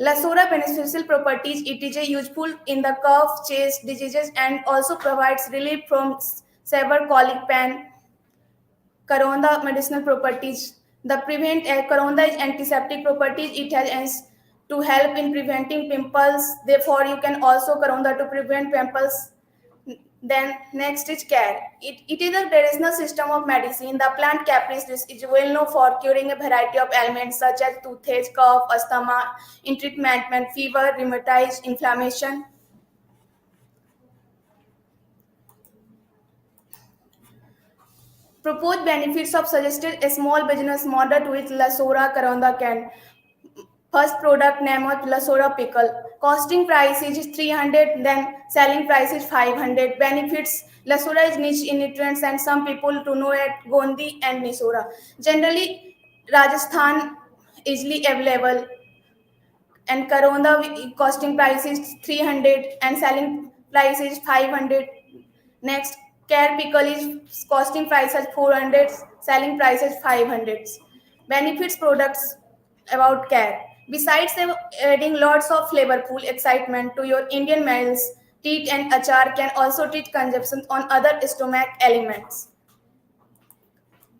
Lasura beneficial properties. It is useful in the cough, chest diseases and also provides relief from severe colic pain. Karonda medicinal properties. The prevent Karonda is antiseptic properties. It has to help in preventing pimples. Therefore, you can also Karonda to prevent pimples. Then next is care. It is a traditional system of medicine. The plant Capris is well known for curing a variety of ailments such as toothache, cough, asthma, in treatment, fever, rheumatoid, inflammation. Proposed benefits of suggested a small business model with Lasora Karonda can. First product name of Lasora pickle. Costing price is 300, then selling price is 500. Benefits Lasora is niche in nutrients and some people to know it Gondi and Nisora. Generally, Rajasthan easily available, and Karonda costing price is 300 and selling price is 500. Next, Care pickle is costing price at 400, selling price is 500. Benefits products about Care. Besides adding lots of flavorful excitement to your Indian meals, teat and achar can also treat consumption on other stomach elements.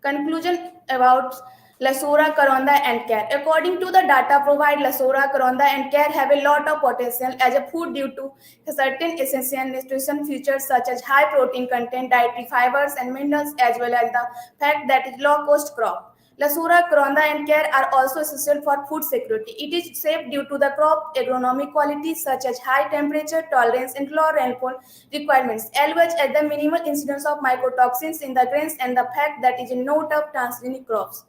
Conclusion about Lasura, Karonda and Care. According to the data provided, Lasura, Karonda and Care have a lot of potential as a food due to certain essential nutrition features such as high protein content, dietary fibers and minerals, as well as the fact that it is low cost crop. Lasura, Karonda and Care are also essential for food security. It is safe due to the crop agronomic qualities such as high temperature tolerance and low rainfall requirements, as well as the minimal incidence of mycotoxins in the grains and the fact that it is not of transgenic crops.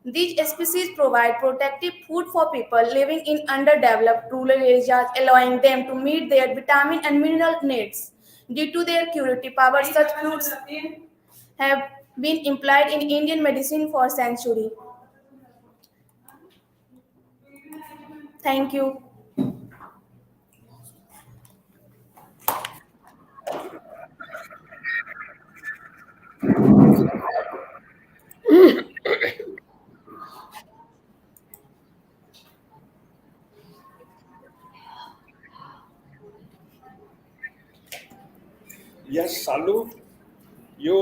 These species provide protective food for people living in underdeveloped rural areas, allowing them to meet their vitamin and mineral needs. Due to their curative power, such fruits have been employed in Indian medicine for centuries. Thank you. Yes, Salu, you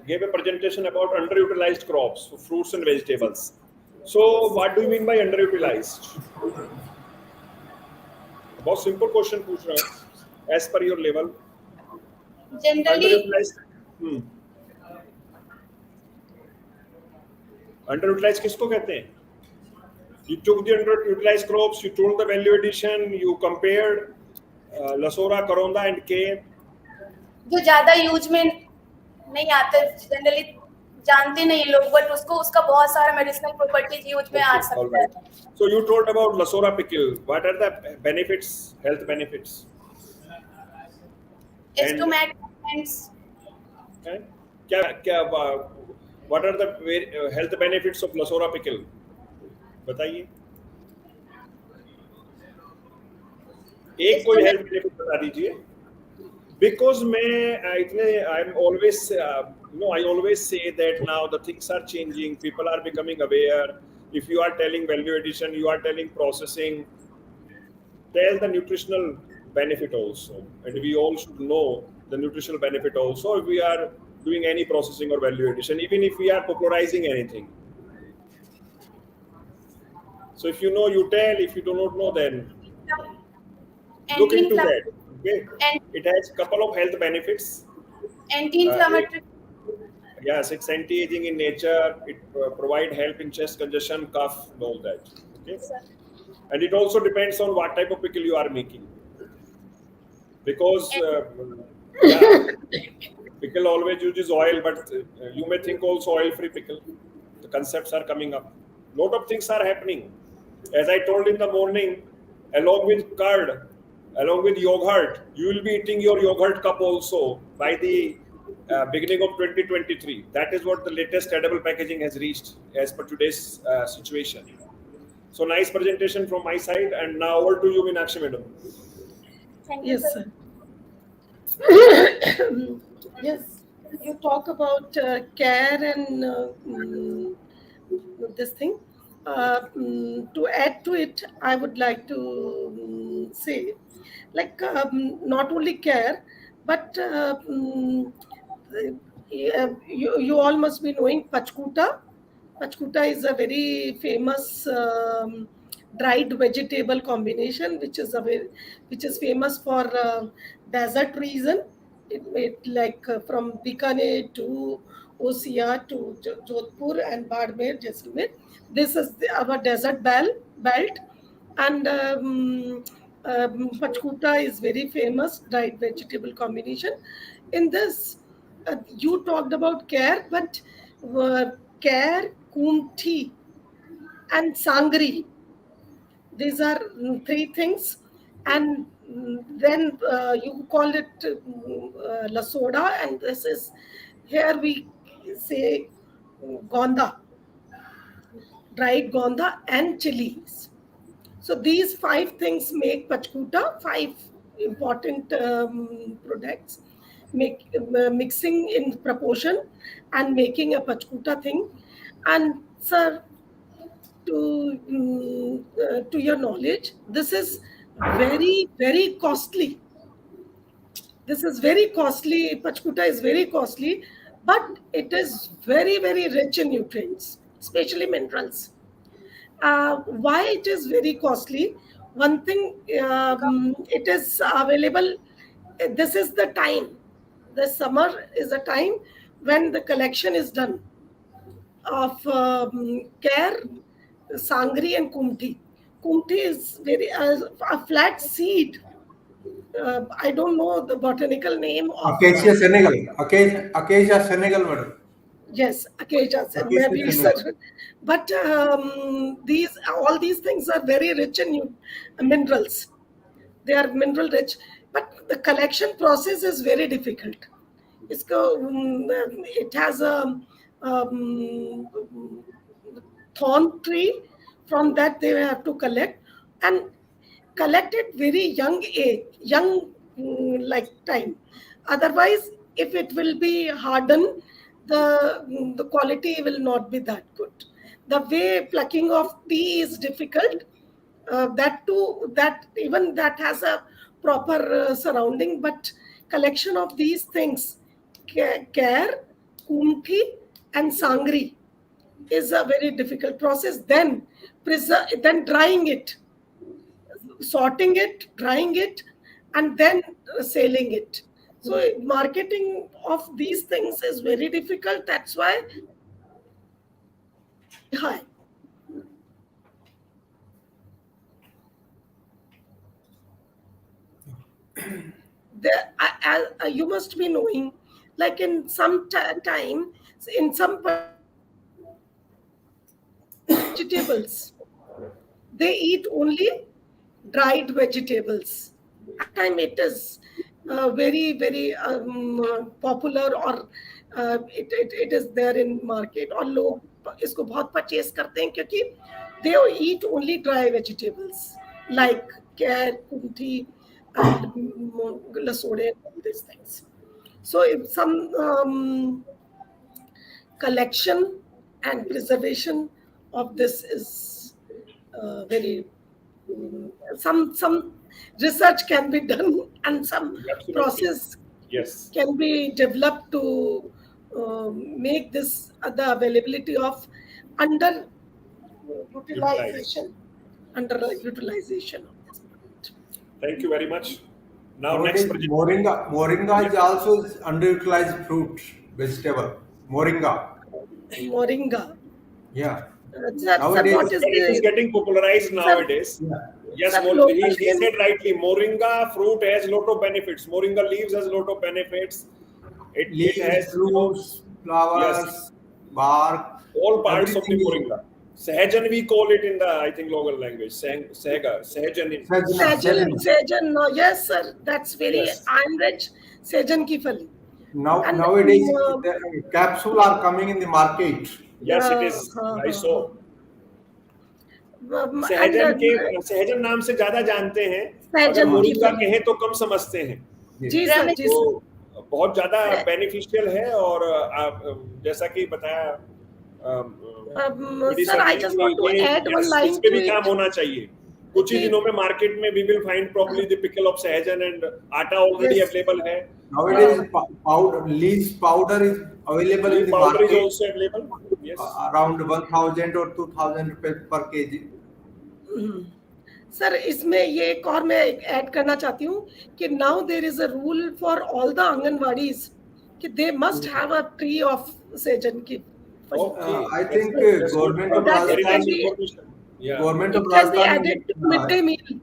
gave a presentation about underutilized crops, so fruits and vegetables. So, what do you mean by underutilized? बहुत simple question पूछ रहा हूँ, as per your level. Generally, Underutilized. Underutilized किसको कहते हैं? You took the underutilized crops, you told the value addition, you compared Lasora, Karonda and K. जो ज्यादा use में नहीं आते, जनरली जानते नहीं लोग, बट उसका बहुत सारा मेडिसिनल प्रॉपर्टीज यूज में आ सकता है. So you told about Lasora pickle. What are the benefits, health benefits? Stomach benefits. What are the health benefits of Lasora pickle? बताइए. एक कोई हेल्थ बेनिफिट बता दीजिए. Because I'm always, I always say that now the things are changing, people are becoming aware. If you are telling value addition, you are telling processing, tell the nutritional benefit also. And we all should know the nutritional benefit also if we are doing any processing or value addition, even if we are popularizing anything. So if you know, you tell. If you do not know, then look into that. Okay. It has a couple of health benefits. Anti-inflammatory. Yes, it's anti-aging in nature. It provides help in chest congestion, cough, and all that. Okay. And it also depends on what type of pickle you are making. Because pickle always uses oil, but you may think also oil-free pickle. The concepts are coming up. Lot of things are happening. As I told in the morning, along with curd, along with yogurt, you will be eating your yogurt cup also by the beginning of 2023. That is what the latest edible packaging has reached as per today's situation. So nice presentation from my side, and now over to you, Meenakshi madam. Thank you, yes, sir. Yes, you talk about care and this thing. To add to it, I would like to say, like, not only care, but you all must be knowing Pachkuta. Pachkuta is a very famous dried vegetable combination, which is famous for desert region. It like from Bikaner to Osia to Jodhpur and Badmer, Jaisalmer. This is our desert belt, and Pachkuta is very famous dried vegetable combination. In this, you talked about care, but care, kumthi, and sangri. These are three things, and then you call it lasoda, and this is here we say gonda. dried gondha, and chilies. So these 5 things make pachkuta, 5 important products, mixing in proportion and making a pachkuta thing. And sir, to your knowledge, this is very, very costly. This is very costly. Pachkuta is very costly, but it is very, very rich in nutrients, especially minerals. Why it is very costly? One thing, it is available. This is the time. The summer is a time when the collection is done of care, sangri, and kumti. Kumti is very a flat seed. I don't know the botanical name of. Acacia Senegal. Acacia Senegal, madam. Yes, acacia, Acacia maybe, Senegal. sir. But all these things are very rich in minerals. They are mineral rich, but the collection process is very difficult. It has a thorn tree. From that they have to collect, and collect it very young age, young like time. Otherwise, if it will be hardened, the quality will not be that good. The way plucking of tea is difficult. That too, that even that has a proper surrounding, but collection of these things, care, kumthi, and sangri, is a very difficult process. Then then drying it, sorting it, drying it, and then selling it. So marketing of these things is very difficult. That's why high. You must be knowing, like in some time, in some vegetables, they eat only dried vegetables. At time it is very, very popular, or it is there in market, और लोग इसको बहुत purchase करते हैं क्योंकि they eat only dry vegetables like carrot, kumthi, and lasode, all these things. So if some collection and preservation of this is very some research can be done, and some process can be developed to make this the availability of underutilization of this product. Thank you very much. Now Nowadays, next project. Moringa is also underutilized fruit, vegetable. Moringa. Yeah. Nowadays, what is it is getting popularized nowadays. Yes, he said rightly. Moringa fruit has a lot of benefits. Moringa leaves has a lot of benefits. It has fruits, flowers, bark. All parts of the moringa. Sahajan we call it in the, I think, local language. Sahajan. Sahajan. No, yes, sir. That's very iron rich. Sahajan ki fali. Nowadays, the capsule are coming in the market. Yes, it is. I saw. सहजन नाम से ज्यादा जानते हैं, अगर moringa कहें तो कम समझते हैं। जी सर, जी सर। बहुत ज्यादा बेनिफिशियल है, और जैसा कि बताया sir, I just want to add one line इस पे भी काम होना चाहिए। कुछ ही दिनों में मार्केट में we will find probably the pickle of sahajan, and आटा already available है। Nowadays, leaves powder is available in the market. Powder is also available. Yes. Around 1,000 or 2,000 rupees per kg. Sir, इसमें ये एक और मैं add करना चाहती हूँ कि now there is a rule for all the anganwadis कि they must have a tree of sahajan की। I think government of Rajasthan. Government of Rajasthan. Midday meal.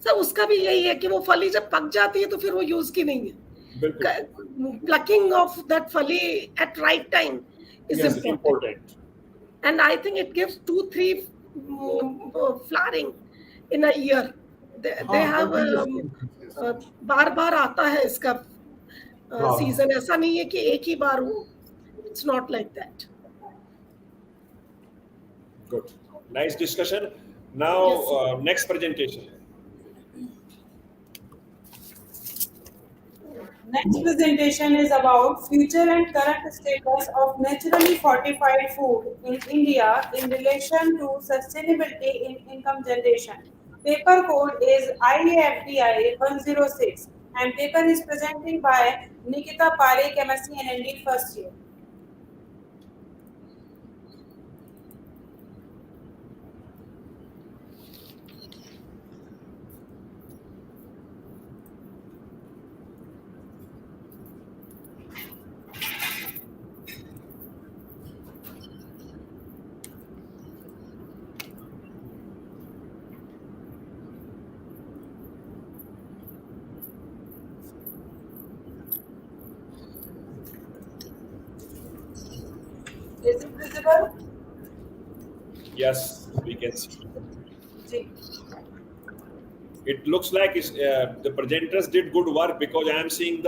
Sir, उसका भी यही है कि वो फली जब पक जाती है तो फिर वो यूज की नहीं है। Plucking of that fali at right time is important. And I think it gives 2-3 flowering in a year. They have बार बार आता है इसका सीजन, ऐसा नहीं है कि एक ही बार हो। It's not like that. Good. Nice discussion. Now, next presentation. Next presentation is about future and current status of naturally fortified food in India in relation to sustainability in income generation. Paper code is AFBI-2022 and paper is presented by Nikita Parekh, MSc NND first year. Is it visible? Yes, we can see. Ji. It looks like the presenters did good work, because I am seeing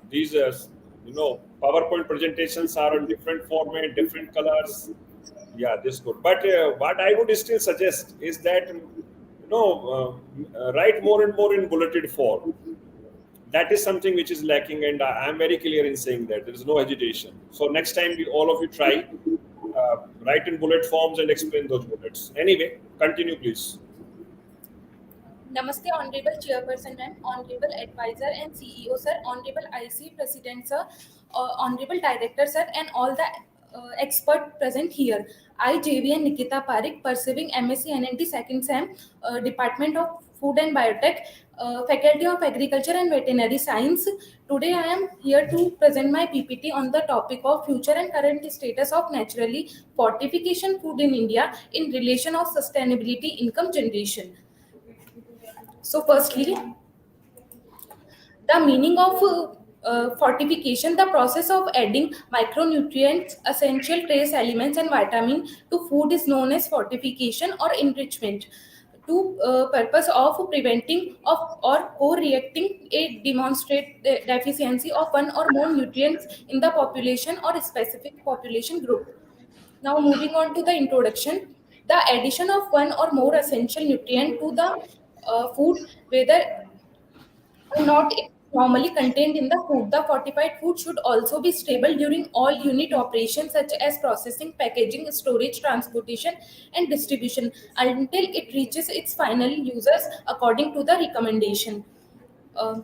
these PowerPoint presentations are on different format, different colors. Yeah, this good. But what I would still suggest is that write more and more in bulleted form. That is something which is lacking, and I am very clear in saying that there is no hesitation. So next time, all of you try write in bullet forms and explain those bullets. Anyway, continue, please. Namaste, Honorable Chairperson and Honorable Advisor and CEO Sir, Honorable IC President Sir, Honorable Director Sir, and all the expert present here. I, JVN Nikita Parekh, pursuing MSc NNT Second Sem, Department of Food and Biotech, Faculty of Agriculture and Veterinary Science. Today I am here to present my PPT on the topic of future and current status of naturally fortification food in India in relation of sustainability income generation. So firstly, the meaning of fortification, the process of adding micronutrients, essential trace elements and vitamin to food is known as fortification or enrichment to purpose of preventing of or co-reacting a demonstrate deficiency of one or more nutrients in the population or a specific population group. Now moving on to the introduction, the addition of one or more essential nutrient to the food, whether or not it normally contained in the food. The fortified food should also be stable during all unit operations such as processing, packaging, storage, transportation, and distribution until it reaches its final users according to the recommendation. Uh,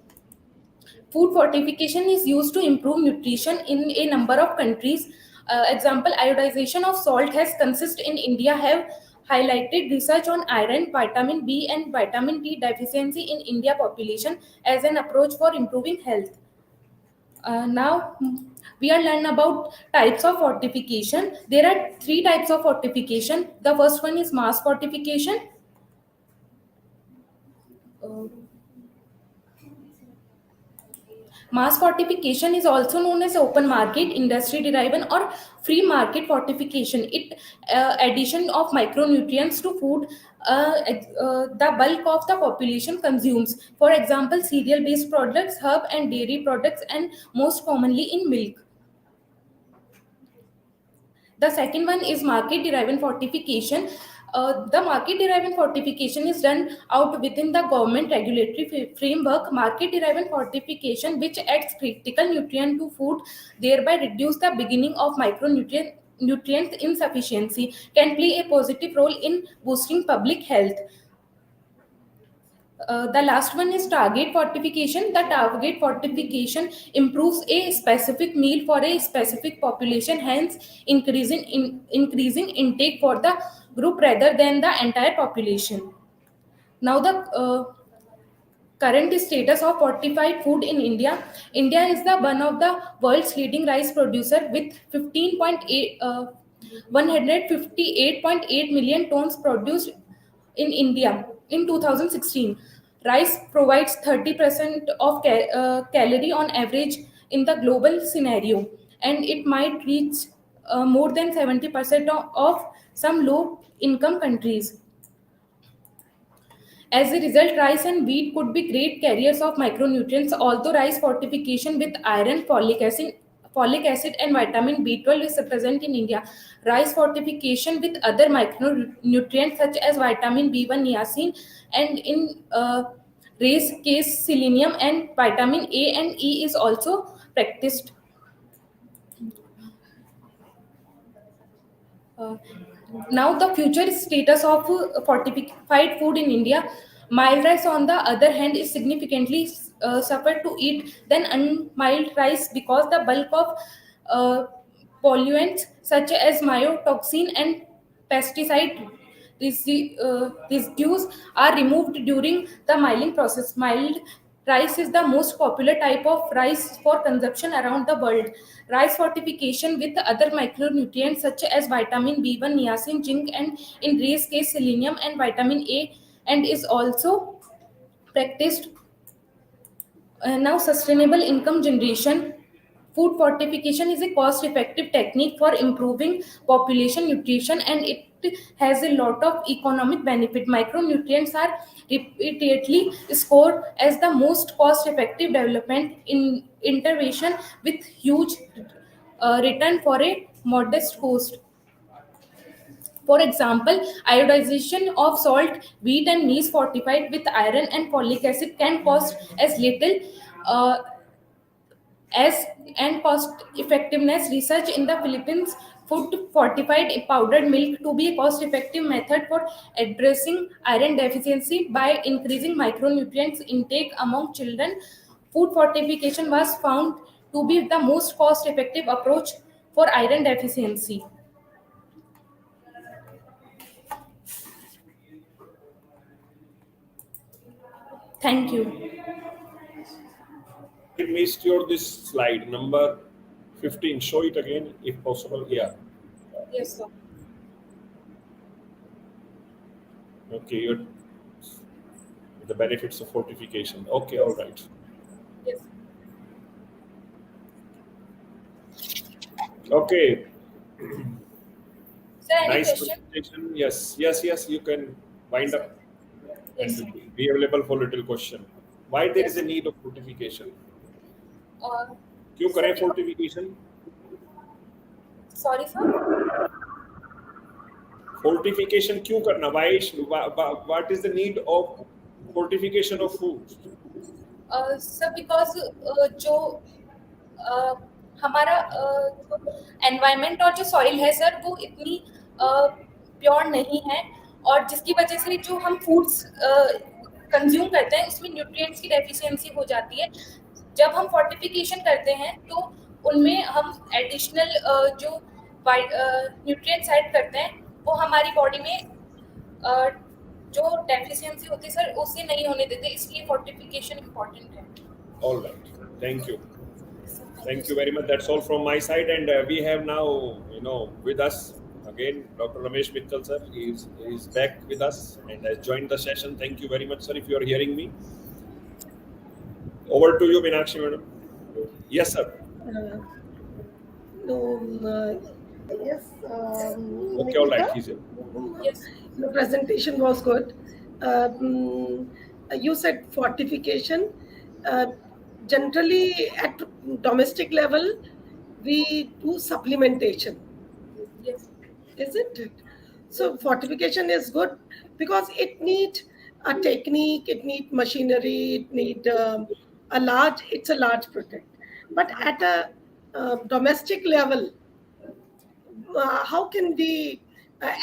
Food fortification is used to improve nutrition in a number of countries. Example, iodization of salt has consist in India have highlighted research on iron, vitamin B and vitamin D deficiency in India population as an approach for improving health. Now we are learn about types of fortification. There are three types of fortification. The first one is mass fortification. Uh, Mass fortification is also known as open market, industry derived or free market fortification. It addition of micronutrients to food the bulk of the population consumes. For example, cereal-based products, herb and dairy products, and most commonly in milk. The second one is market derived fortification. The market derived fortification is done out within the government regulatory framework. Market derived fortification, which adds critical nutrient to food, thereby reduce the beginning of nutrient insufficiency, can play a positive role in boosting public health. The last one is target fortification. The target fortification improves a specific meal for a specific population, hence increasing intake for the group rather than the entire population. Now the current status of fortified food in India. India is the one of the world's leading rice producer with 158.8 million tons produced in India in 2016. Rice provides 30% of calorie on average in the global scenario, and it might reach more than 70% of some low income countries. As a result, rice and wheat could be great carriers of micronutrients, although rice fortification with iron, folic acid and vitamin B12 is present in India. Rice fortification with other micronutrients such as vitamin B1, niacin, and in rare case selenium and vitamin A and E is also practiced. Now the future status of fortified food in India. Mild rice, on the other hand, is significantly suffered to eat than unmild rice because the bulk of uh, pollutants such as mycotoxin and pesticide residues are removed during the milling process. Mild rice is the most popular type of rice for consumption around the world. Rice fortification with other micronutrients such as vitamin B1, niacin, zinc, and in rare case selenium and vitamin A, and is also practiced. Now, sustainable income generation. Food fortification is a cost-effective technique for improving population nutrition, and it has a lot of economic benefit. Micronutrients are repeatedly scored as the most cost-effective development in intervention with huge return for a modest cost. For example, iodization of salt, wheat, and maize fortified with iron and folic acid can cost as little uh, as and cost effectiveness research in the Philippines food fortified powdered milk to be a cost effective method for addressing iron deficiency by increasing micronutrients intake among children. Food fortification was found to be the most cost effective approach for iron deficiency. Thank you. I missed your this slide number 15. Show it again if possible. Yeah. Yes, sir. Okay, the benefits of fortification. Okay, all right. Yes. Okay. Sir, any Nice question? presentation. Yes. You can wind up Yes, and be available for little question. Why there is a need of fortification? क्यों करें fortification? Sorry, sir. Fortification क्यों करना? What is the need of fortification of food? Sir because जो हमारा environment और जो soil है sir वो इतनी प्योर नहीं है और जिसकी वजह से जो हम फूड्स कंज्यूम करते हैं उसमें न्यूट्रिएंट्स की डेफिशिएंसी हो जाती है. जब हम फोर्टिफिकेशन करते हैं तो उनमें हम एडिशनल जो न्यूट्रिएंट्स ऐड करते हैं वो हमारी बॉडी में जो डेफिशिएंसी होती है सर उसे नहीं होने देते, इसलिए फोर्टिफिकेशन इम्पोर्टेंट है. All right. Thank you. Thank you very much. That's all from my side. And we have now, with us again, Dr. Ramesh Mittal, sir. He is back with us and has joined the session. Thank you very much, sir, if you are hearing me. Over to you, Meenakshi, madam. Yes, sir. Yes. Okay, all right. He's here. Yes. The presentation was good. You said fortification. Generally, at domestic level, we do supplementation. Yes. Isn't it? So fortification is good because it needs a technique, it needs machinery, it needs it's a large project. But at a domestic level, how can we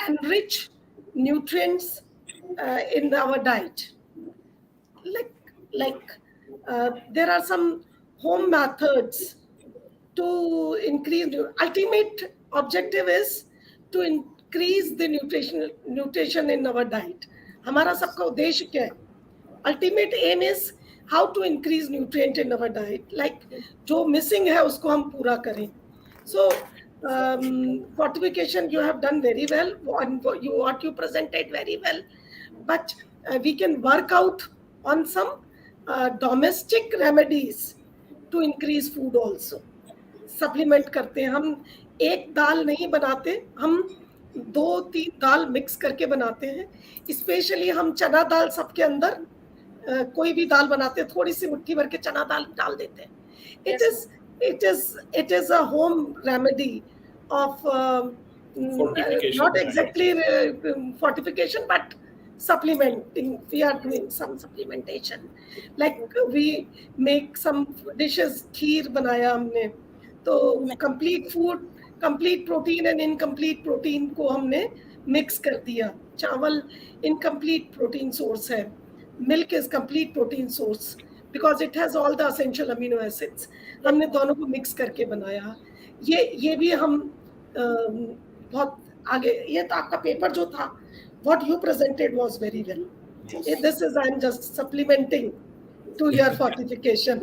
enrich nutrients in our diet? There are some home methods to increase. Ultimate objective is to increase the nutrition in our diet. हमारा सबका उद्देश्य क्या है? Ultimate aim is how to increase nutrient in our diet. Like जो missing है उसको हम पूरा करें. So fortification you have done very well. What you presented very well. But we can work out on some domestic remedies to increase food also. Supplement करते हैं हम. एक दाल नहीं बनाते, हम 2-3 दाल मिक्स करके बनाते हैं. स्पेशली हम चना दाल सबके अंदर कोई भी दाल बनाते हैं, थोड़ी सी मुट्ठी भर के चना दाल डाल देते हैं. It is it is a home remedy of Fortification, not exactly fortification, but supplementing. We are doing some supplementation, like we make some dishes. Kheer बनाया हमने, तो complete food, complete protein and incomplete protein को हमने mix कर दिया. चावल incomplete protein source है, milk is complete protein source because it has all the essential amino acids. हमने दोनों को mix करके बनाया. ये भी हम बहुत आगे. ये तो आपका पेपर जो था, what you presented was very well. This is, I'm just supplementing to your fortification.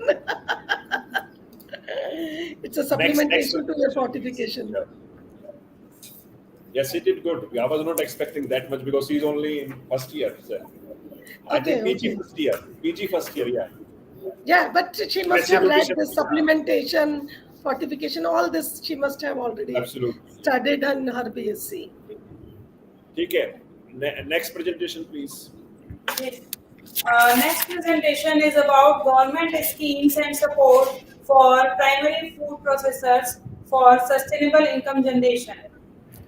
It's a supplementation to your fortification. Yes, he did good. I was not expecting that much because he's only in first year. So. I think PG first year. PG first year, yeah. Yeah, but she must have read the supplementation, fortification, all this. She must have already studied in her BSc. Okay. Next presentation, please. Yes. Next presentation is about government schemes and support for primary food processors for sustainable income generation.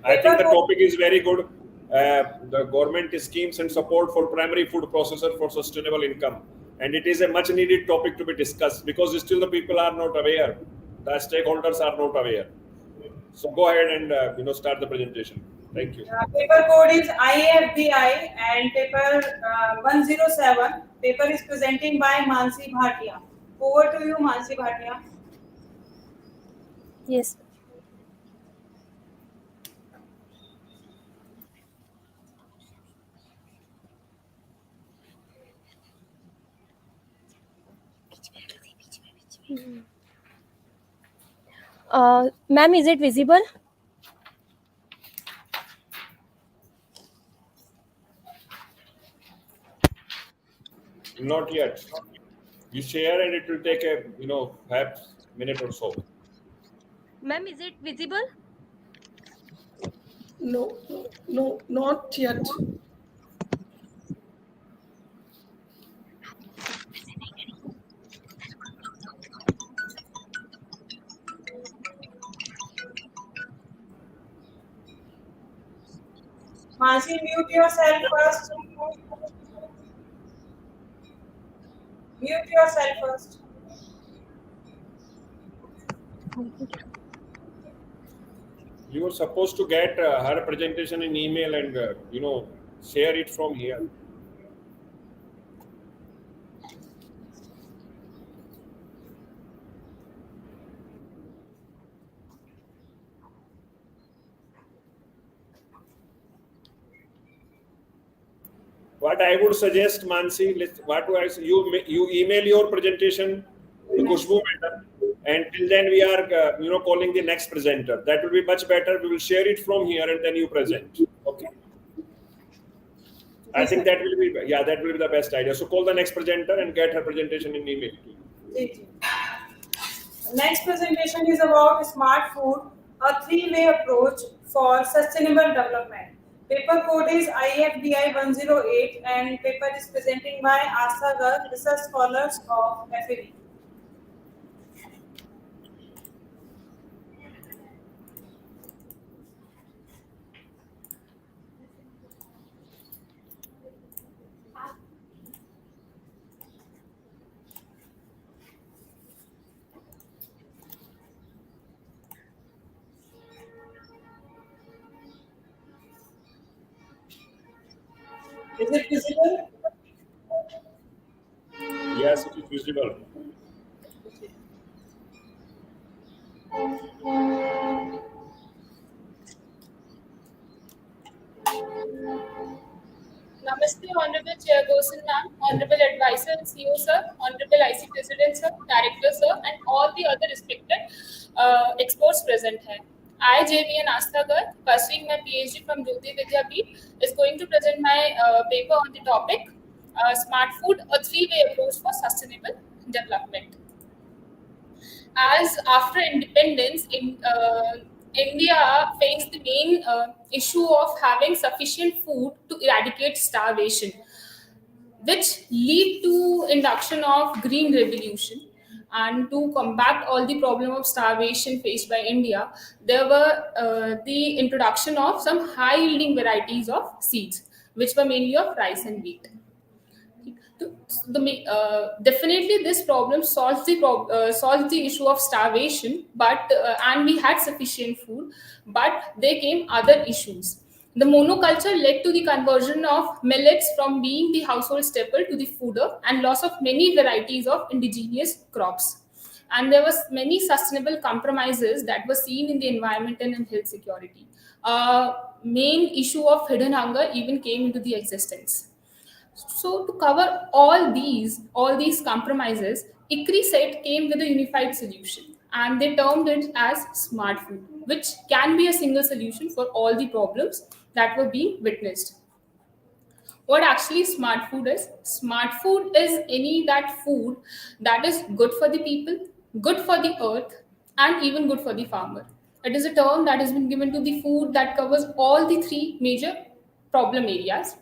I think the topic is very good. The government schemes and support for primary food processor for sustainable income. And it is a much needed topic to be discussed because still the people are not aware. The stakeholders are not aware. So go ahead and start the presentation. Thank you. Paper code is AFBI and paper 107. Paper is presenting by Mansi Bhatia. Over to you, Mansi Bhatia. Yes. Ma'am, is it visible? Not yet. You share and it will take a perhaps minute or so. Ma'am, is it visible? No, not yet. Mansi, mute yourself first. Mute yourself first. You were supposed to get her presentation in email and share it from here. What I would suggest, Mansi, you email your presentation to Khushbu madam, and till then we are calling the next presenter. That will be much better. We will share it from here and then you present. Okay. I think that will be the best idea. So call the next presenter and get her presentation in email. Next presentation is about smart food, a three-way approach for sustainable development. Paper code is AFBI-2022 and paper is presenting by Asta Garg, research scholars of FAB. Is it visible? Yes, it is visible. Namaste, Honorable Chairperson Ma'am, Honorable Advisor and CEO Sir, Honorable IC President Sir, Director Sir, and all the other respected experts present here. I, JVN Asta Garg, pursuing my PhD from Jayoti Vidyapeeth, is going to present my paper on the topic Smart Food, a three-way approach for sustainable development. As after independence, India faced the main issue of having sufficient food to eradicate starvation, which lead to induction of green revolution. and to combat all the problem of starvation faced by India, there were the introduction of some high yielding varieties of seeds, which were mainly of rice and wheat. Definitely this problem solves the issue of starvation, but and we had sufficient food, but there came other issues. The monoculture led to the conversion of millets from being the household staple to the fooder, and loss of many varieties of indigenous crops. And there was many sustainable compromises that were seen in the environment and in health security. Main issue of hidden hunger even came into the existence. So to cover all these compromises, ICRI set came with a unified solution, and they termed it as smart food, which can be a single solution for all the problems that were being witnessed. What actually smart food is? Smart food is any that food that is good for the people, good for the earth, and even good for the farmer. It is a term that has been given to the food that covers all the three major problem areas.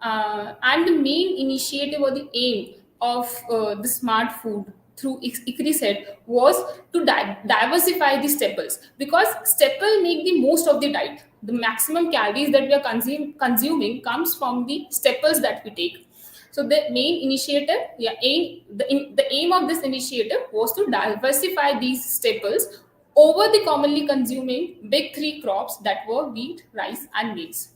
And the main initiative or the aim of the smart food through ICRI said was to diversify the staples, because staple make the most of the diet. The maximum calories that we are consuming comes from the staples that we take. So the main initiative, the aim of this initiative was to diversify these staples over the commonly consuming big three crops that were wheat, rice, and maize.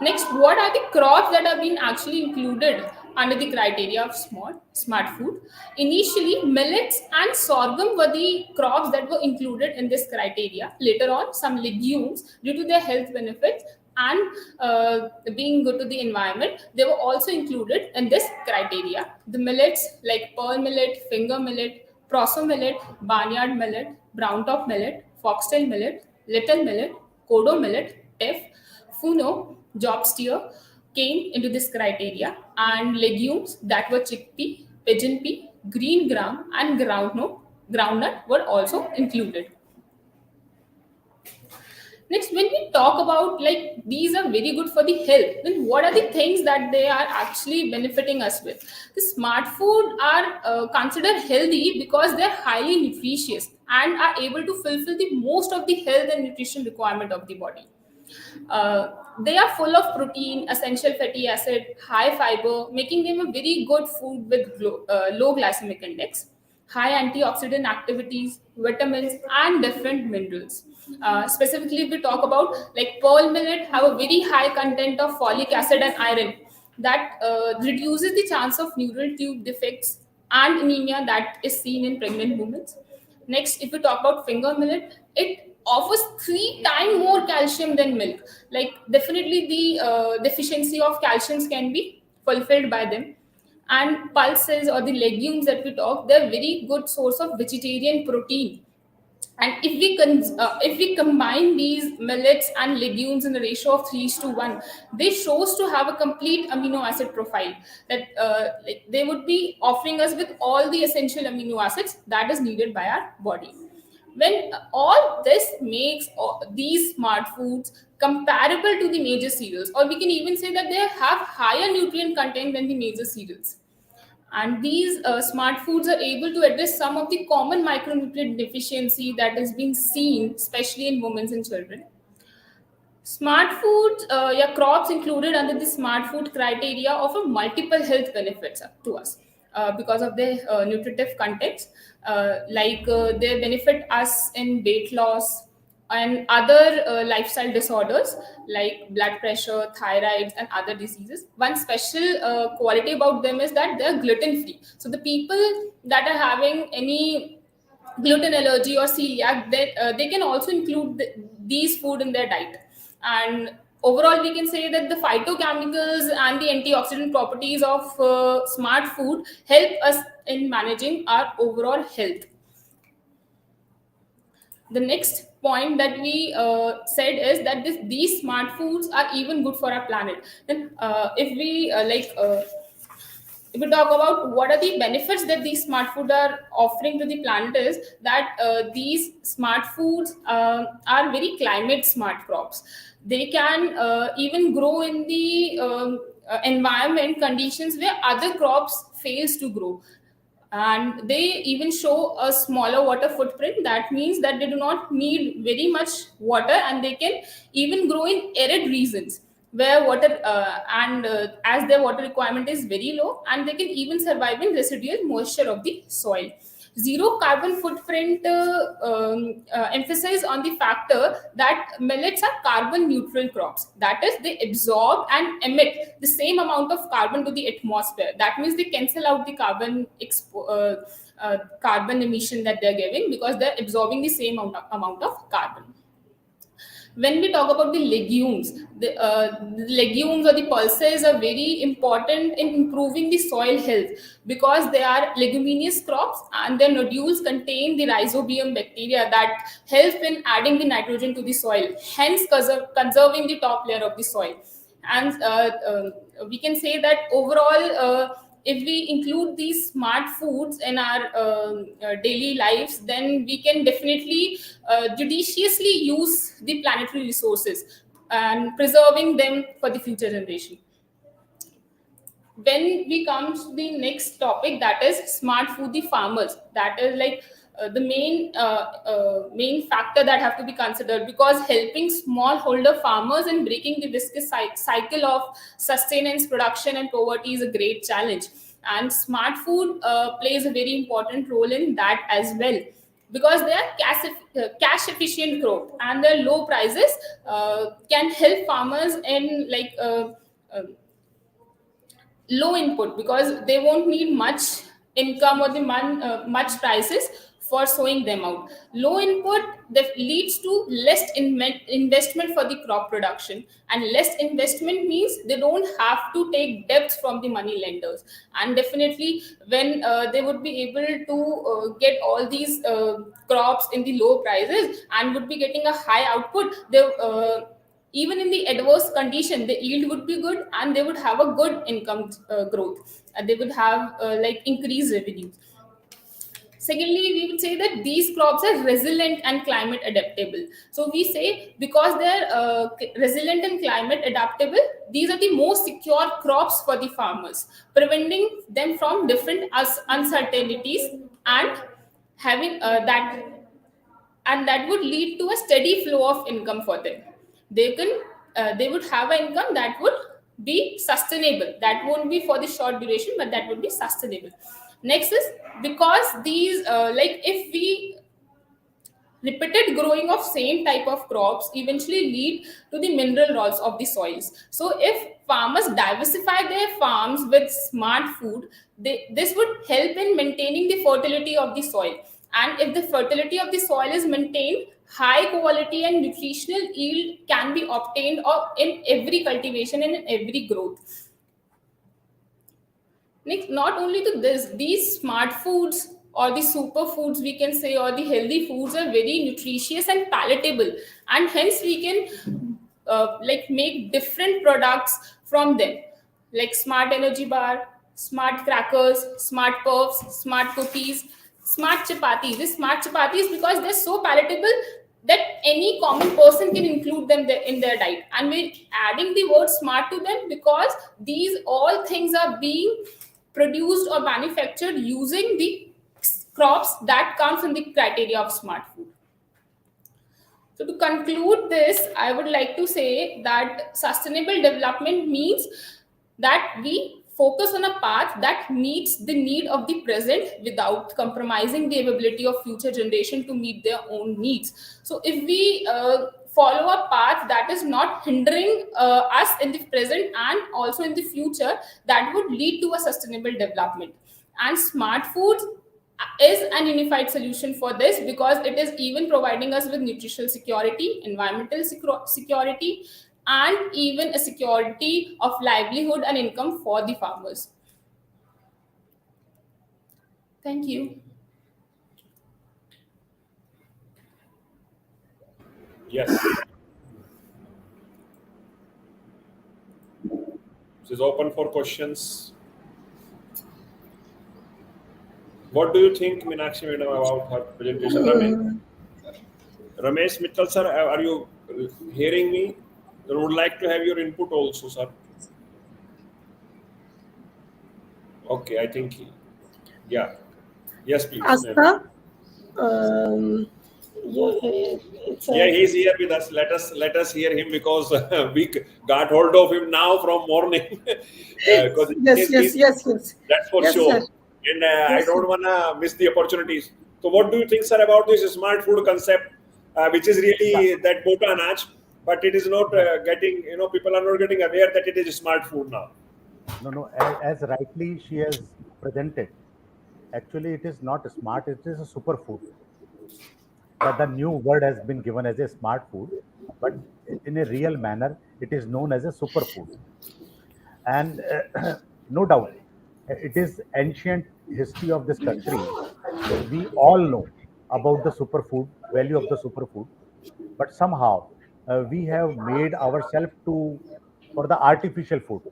Next, what are the crops that have been actually included under the criteria of smart food? Initially, millets and sorghum were the crops that were included in this criteria. Later on, some legumes, due to their health benefits and being good to the environment, they were also included in this criteria. The millets like pearl millet, finger millet, proso millet, barnyard millet, brown top millet, foxtail millet, little millet, kodo millet, teff, funo, job steer came into this criteria, and legumes that were chickpea, pigeon pea, green gram, and groundnut were also included. Next, when we talk about like these are very good for the health, then what are the things that they are actually benefiting us with? The smart food are considered healthy because they're highly nutritious and are able to fulfill the most of the health and nutrition requirement of the body. They are full of protein, essential fatty acid, high fiber, making them a very good food with low glycemic index, high antioxidant activities, vitamins, and different minerals. Specifically, if we talk about like pearl millet, have a very high content of folic acid and iron that reduces the chance of neural tube defects and anemia that is seen in pregnant women. Next, if we talk about finger millet, it offers 3 times more calcium than milk. Like definitely the deficiency of calciums can be fulfilled by them. And pulses or the legumes that we talk, they're very good source of vegetarian protein. And if we combine these millets and legumes in a ratio of 3:1, they shows to have a complete amino acid profile that like they would be offering us with all the essential amino acids that is needed by our body. When all this makes these smart foods comparable to the major cereals, or we can even say that they have higher nutrient content than the major cereals. And these smart foods are able to address some of the common micronutrient deficiency that has been seen, especially in women and children. Smart foods, crops included under the smart food criteria offer multiple health benefits to us because of their nutritive contents. They benefit us in weight loss and other lifestyle disorders like blood pressure, thyroid, and other diseases. One special quality about them is that they're gluten free. So the people that are having any gluten allergy or celiac, they can also include these food in their diet. And overall, we can say that the phytochemicals and the antioxidant properties of smart food help us in managing our overall health. The next point that we said is that these smart foods are even good for our planet. Then if we talk about what are the benefits that these smart foods are offering to the planet, is that these smart foods are very climate smart crops. They can even grow in the environment conditions where other crops fails to grow. and they even show a smaller water footprint. That means that they do not need very much water, and they can even grow in arid regions where water as their water requirement is very low, and they can even survive in residual moisture of the soil. Zero carbon footprint emphasize on the factor that millets are carbon neutral crops. That is, they absorb and emit the same amount of carbon to the atmosphere. That means they cancel out the carbon emission that they're giving, because they're absorbing the same amount of carbon. When we talk about the legumes, the legumes or the pulses are very important in improving the soil health, because they are leguminous crops and their nodules contain the rhizobium bacteria that help in adding the nitrogen to the soil, hence conserving the top layer of the soil. And we can say that overall, if we include these smart foods in our daily lives, then we can definitely judiciously use the planetary resources and preserving them for the future generation. When we come to the next topic, that is smart food, the farmers, that is like the main factor that have to be considered, because helping smallholder farmers and breaking the viscous cycle of sustenance, production and poverty is a great challenge, and smart food plays a very important role in that as well, because they are cash efficient growth, and their low prices can help farmers in low input, because they won't need much income or the much prices for sowing them out. Low input that leads to less investment for the crop production, and less investment means they don't have to take debts from the money lenders, and definitely when they would be able to get all these crops in the low prices and would be getting a high output, they even in the adverse condition, the yield would be good, and they would have a good income growth, and they would have increased revenues. Secondly, we would say that these crops are resilient and climate adaptable. So we say, because they're resilient and climate adaptable, these are the most secure crops for the farmers, preventing them from different uncertainties, and having that would lead to a steady flow of income for them. They would have an income that would be sustainable, that won't be for the short duration, but that would be sustainable. Next is, because these if we repeated growing of same type of crops eventually lead to the mineral loss of the soils. So if farmers diversify their farms with smart food, this would help in maintaining the fertility of the soil. And if the fertility of the soil is maintained, high quality and nutritional yield can be obtained in every cultivation and in every growth. Next, not only to this, these smart foods or the superfoods, we can say, or the healthy foods are very nutritious and palatable, and hence we can make different products from them, like smart energy bar, smart crackers, smart puffs, smart cookies, smart chapatis. These smart chapatis, because they're so palatable that any common person can include them in their diet, and we're adding the word smart to them because these all things are being produced or manufactured using the crops that comes in the criteria of smart food. So to conclude this, I would like to say that sustainable development means that we focus on a path that meets the need of the present without compromising the ability of future generation to meet their own needs. So if we follow a path that is not hindering us in the present and also in the future, that would lead to a sustainable development. And smart foods is an unified solution for this, because it is even providing us with nutritional security, environmental security, and even a security of livelihood and income for the farmers. Thank you. Yes. This is open for questions. What do you think, Meenakshi Madam, about her presentation? Ramesh Mittal sir, are you hearing me? I would like to have your input also, sir. Okay, I think, yeah. Yes, please. Asta. Um, it's Yeah, a he's here with us. Let us hear him because we got hold of him now from morning. Because yes, yes, yes, yes, that's for yes, sir. sure. And I Yes, sir. don't wanna miss the opportunities. So, what do you think, sir, about this smart food concept, which is really that bota anaj, but it is not getting. People are not getting aware that it is smart food now. No. As rightly she has presented, actually it is not smart. It is a superfood. That the new word has been given as a smart food, but in a real manner, it is known as a superfood. And no doubt, it is ancient history of this country. We all know about the superfood, value of the superfood, but somehow we have made ourselves to for the artificial food,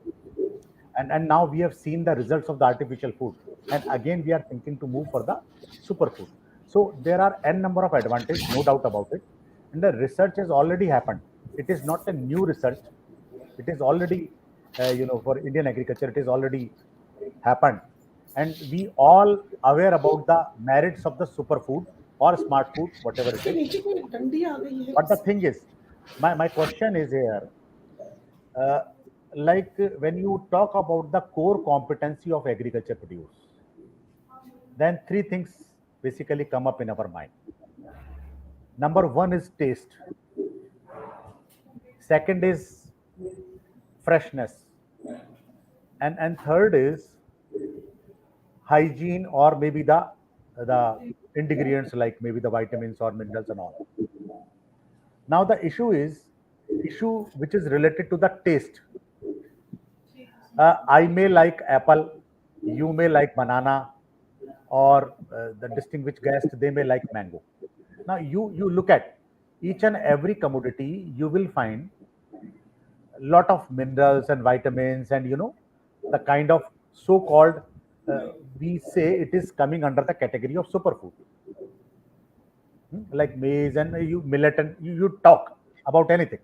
and now we have seen the results of the artificial food, and again we are thinking to move for the superfood. So there are n number of advantages, no doubt about it, and the research has already happened. It is not a new research. It is already for Indian agriculture it is already happened, and we all aware about the merits of the superfood or smart food, whatever it इसके is. नीचे कोई डंडी आ गई है But the thing is, my question is here, uh, like when you talk about the core competency of agriculture produce, then three things basically come up in our mind. Number one is taste. Second is freshness, and third is hygiene, or maybe the ingredients like maybe the vitamins or minerals and all. Now the issue which is related to the taste. I may like apple, you may like banana, or the distinguished guest they may like mango. Now you look at each and every commodity, you will find a lot of minerals and vitamins, and the kind of so-called we say it is coming under the category of superfood. Like maize and you millet, and you talk about anything.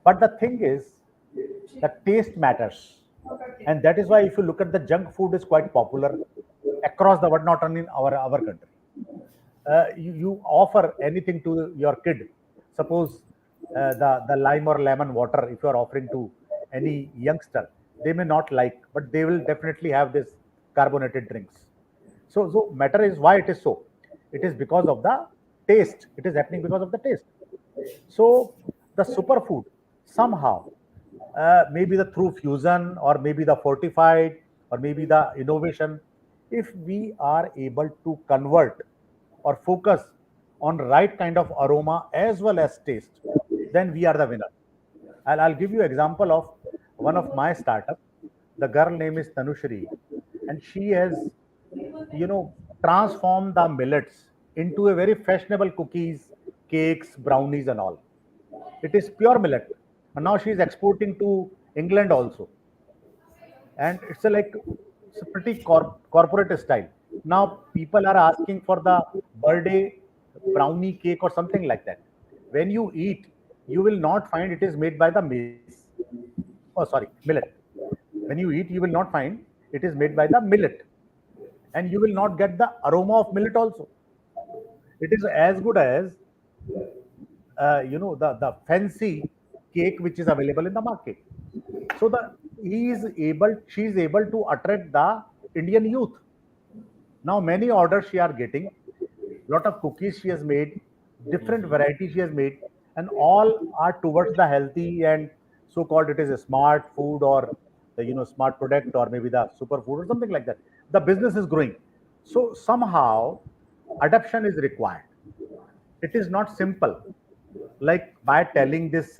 But the thing is, the taste matters, and that is why if you look at the junk food is quite popular across the world, not only in our country. You offer anything to your kid. Suppose the lime or lemon water, if you are offering to any youngster, they may not like, but they will definitely have this carbonated drinks. So matter is why it is so. It is because of the taste. It is happening because of the taste. So the superfood somehow, maybe the through fusion, or maybe the fortified, or maybe the innovation, if we are able to convert or focus on right kind of aroma as well as taste, then we are the winner. I'll give you example of one of my startup. The girl name is Tanushri, and she has you know transformed the millets into a very fashionable cookies, cakes, brownies, and all. It is pure millet, and now she is exporting to England also, and it's a pretty corporate style. Now people are asking for the birthday brownie cake or something like that. When you eat, you will not find it is made by the maize. Oh, sorry, millet. When you eat, you will not find it is made by the millet, and you will not get the aroma of millet also. It is as good as the fancy cake which is available in the market. So she is able to attract the Indian youth. Now many orders she are getting, lot of cookies she has made, different varieties she has made, and all are towards the healthy and so called it is a smart food, or the smart product, or maybe the superfood or something like that. The business is growing. So somehow adoption is required. It is not simple like by telling this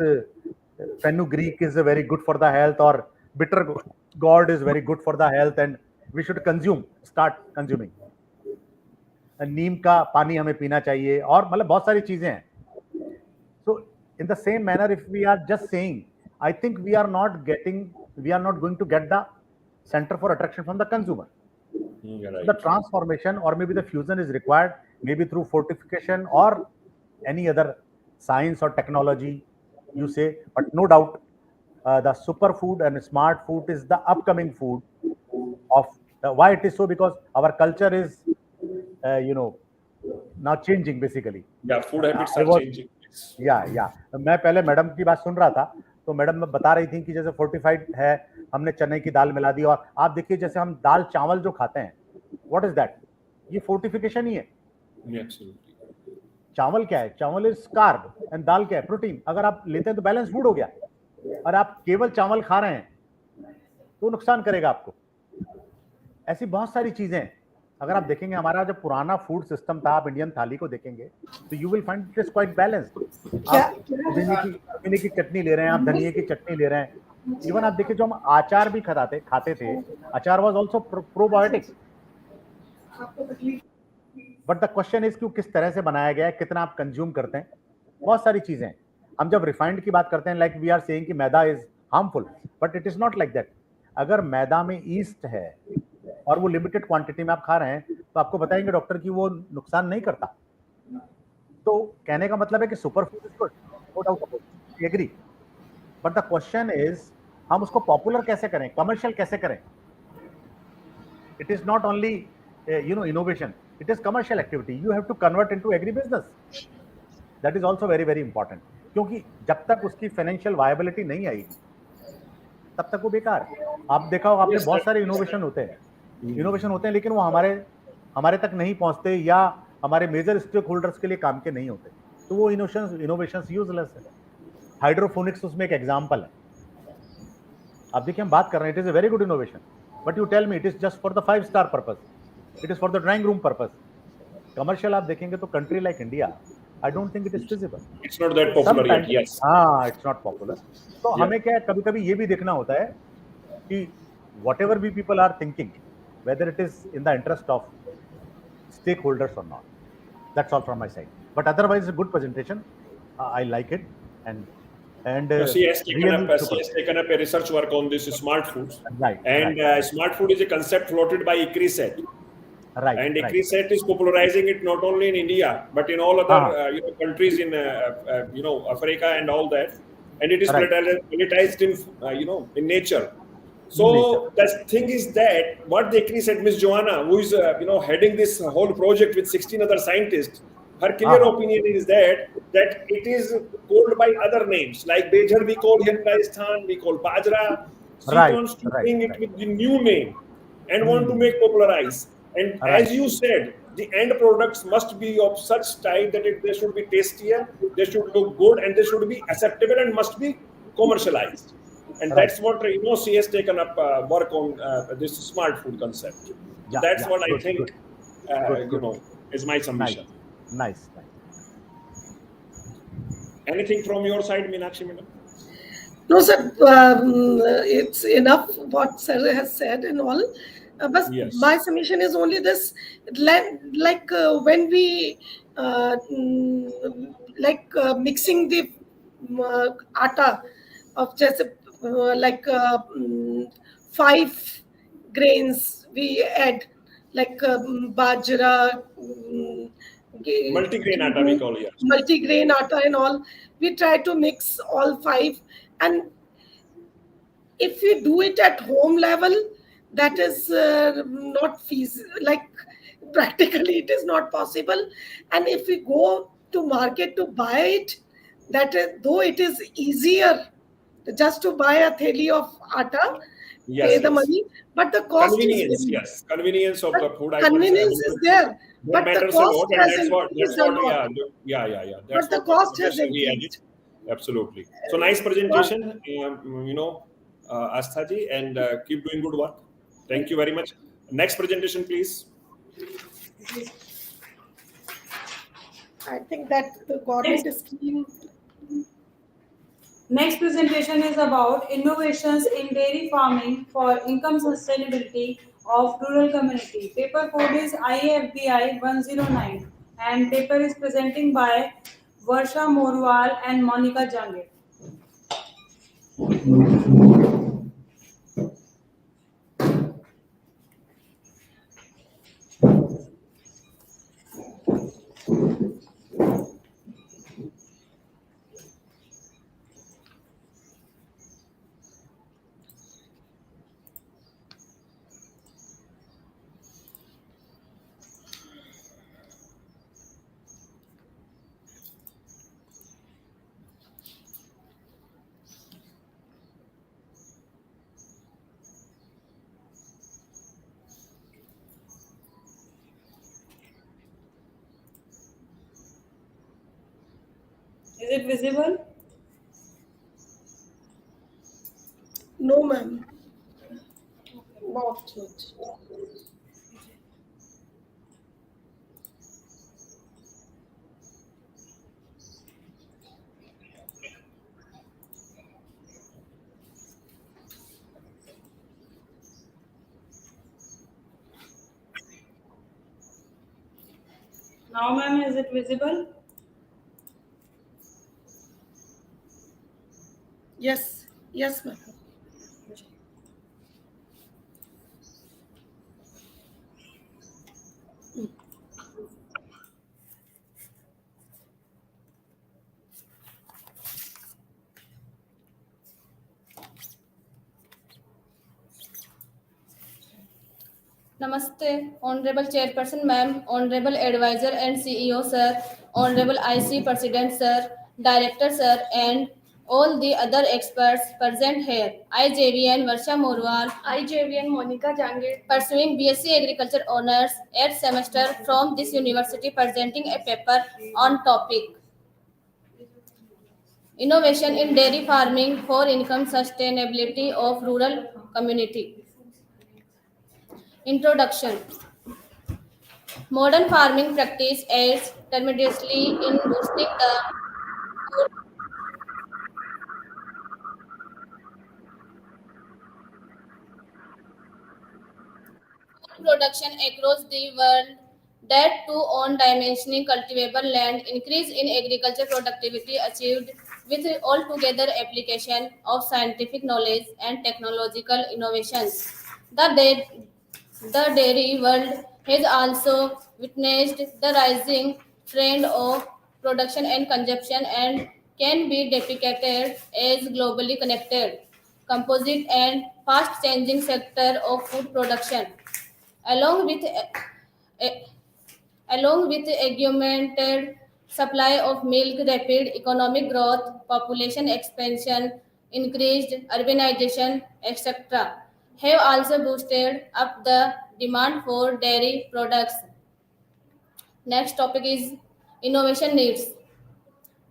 fenugreek is very good for the health, or bitter gourd is very good for the health, and we should start consuming. नीम का पानी हमें पीना चाहिए, और मतलब बहुत सारी चीजें हैं. So in the same manner, if we are just saying, I think we are not going to get the center for attraction from the consumer. Right. The transformation or maybe the fusion is required, maybe through fortification or any other science or technology, you say. But no doubt, the superfood and smart food is the upcoming food of why it is so, because our culture is now changing basically. Yeah, food habits I are was, changing. या मैं पहले madam की बात सुन रहा था, तो madam बता रही थी कि जैसे फोर्टिफाइड है, हमने चने की दाल मिला दी, और आप देखिए जैसे हम दाल चावल जो खाते हैं, व्हाट इज दैट? ये फोर्टिफिकेशन ही है. चावल क्या है? चावल इज कार्ब एंड दाल क्या है? प्रोटीन. अगर आप लेते हैं तो बैलेंस फूड हो गया, और आप केवल चावल खा रहे हैं तो नुकसान करेगा आपको. ऐसी बहुत सारी चीजें हैं. अगर आप देखेंगे हमारा जब पुराना फूड सिस्टम था, आप इंडियन थाली को देखेंगे तो you will find it is quite balanced. आप पुदीने की चटनी ले रहे हैं, आप धनिए की चटनी ले रहे हैं. इवन आप देखिए जो हम आचार भी खाते थे, अचार was also probiotic. But the question is कि किस तरह से बनाया गया है, कितना आप कंज्यूम करते हैं. बहुत सारी चीजें हैं. हम जब रिफाइंड की बात करते हैं, लाइक वी आर सेइंग कि maida is harmful, but it is not like that. अगर मैदा में ईस्ट है और वो लिमिटेड क्वांटिटी में आप खा रहे हैं, तो आपको बताएंगे डॉक्टर कि वो नुकसान नहीं करता. तो कहने का मतलब है कि super food is good, no doubt about it, agree. But the question is हम उसको पॉपुलर कैसे करें, कमर्शियल कैसे करें. It is not only innovation, it is commercial activity. You have to convert into agri business. That is also very very important. क्योंकि जब तक उसकी फाइनेंशियल वायबिलिटी नहीं आएगी तब तक वो बेकार है. आप देखा होगा, आपने बहुत सारे इनोवेशन होते हैं, लेकिन वो हमारे तक नहीं पहुंचते या हमारे मेजर स्टेक होल्डर्स के लिए काम के नहीं होते, तो वो इनोवेशंस यूजलेस है. हाइड्रोफोनिक्स उसमें एक एग्जांपल है. आप देखिए हम बात कर रहे हैं, it is a very good innovation, but you tell me it is just for the 5-star purpose. It is for the drawing room purpose. Commercial आप देखेंगे तो country like India, I don't think it is feasible. It's not that popular yet. Yes. It's not popular. तो हमें क्या है, कभी-कभी ये भी देखना होता है कि whatever we people are thinking, whether it is in the interest of stakeholders or not. That's all from my side. But otherwise, a good presentation. I like it, and she has taken up a research work on this smart foods. Right. And smart food is a concept floated by ICRISAT. Right. And ICRISAT is popularizing it not only in India but in all other countries in Africa and all that. And it is pelletized in in nature. So the thing is that what the ICRISAT, Miss Joanna, who is heading this whole project with 16 other scientists, her clear opinion is that it is called by other names, like Bejar we call here in Rajasthan, we call Bajra. She wants to bring it with the new name and want to make popularize. And as you said, the end products must be of such type that they should be tastier, they should look good, and they should be acceptable and must be commercialized. And that's what she has taken up work on this smart food concept. That's what I think is my submission. Nice. Anything from your side, Meenakshi madam? No, sir. It's enough what sir has said and all. But my submission is only this: like when we mixing the atta of just 5 grains we add, like bajra, multigrain atta we call it. Multigrain atta and all. We try to mix all 5, and if we do it at home level, that is not feasible. Like practically it is not possible. And if we go to market to buy it, that is, though it is easier just to buy a theli of atta, pay the money, but the cost convenience, is convenience of the food convenience is there, but the cost has increased a lot. But the cost has increased. Absolutely. So nice presentation, Astha ji, and keep doing good work. Thank you very much. Next presentation, please. I think that the government scheme. Next presentation is about innovations in dairy farming for income sustainability of rural community. Paper code is AFBI-2022, and paper is presenting by Varsha Morwal and Monica Jangir. Is it visible? No, ma'am. Not yet. Now, ma'am, is it visible? Yes. Yes, ma'am. Namaste, Honorable Chairperson Ma'am, Honorable Advisor and CEO Sir, Honorable IC President Sir, Director Sir, and all the other experts present here. I, JVN Varsha Morwal, I, JVN Monica Jangir, pursuing BSc Agriculture Honours 8th semester from this university, presenting a paper on topic Innovation in Dairy Farming for Income Sustainability of Rural Community. Introduction. Modern farming practice aids tremendously in boosting the food production across the world. That too on dimensioning cultivable land, increase in agriculture productivity achieved with altogether application of scientific knowledge and technological innovations. The, da- the dairy world has also witnessed the rising trend of production and consumption and can be depicted as globally connected, composite and fast changing sector of food production. Along with a- Along with augmented supply of milk, rapid economic growth, population expansion, increased urbanization, etc., have also boosted up the demand for dairy products. Next topic is innovation needs.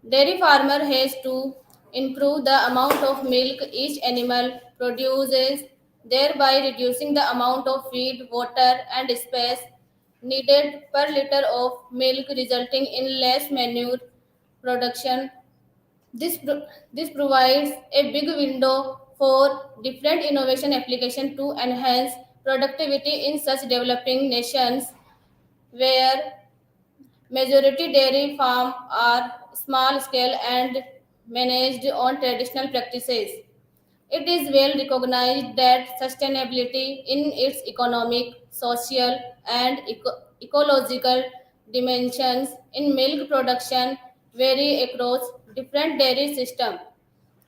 Dairy farmer has to improve the amount of milk each animal produces, thereby reducing the amount of feed, water, and space needed per liter of milk, resulting in less manure production. This provides a big window for different innovation application to enhance productivity in such developing nations where majority dairy farms are small scale and managed on traditional practices. It is well recognized that sustainability in its economic, social, and ecological dimensions in milk production vary across different dairy systems,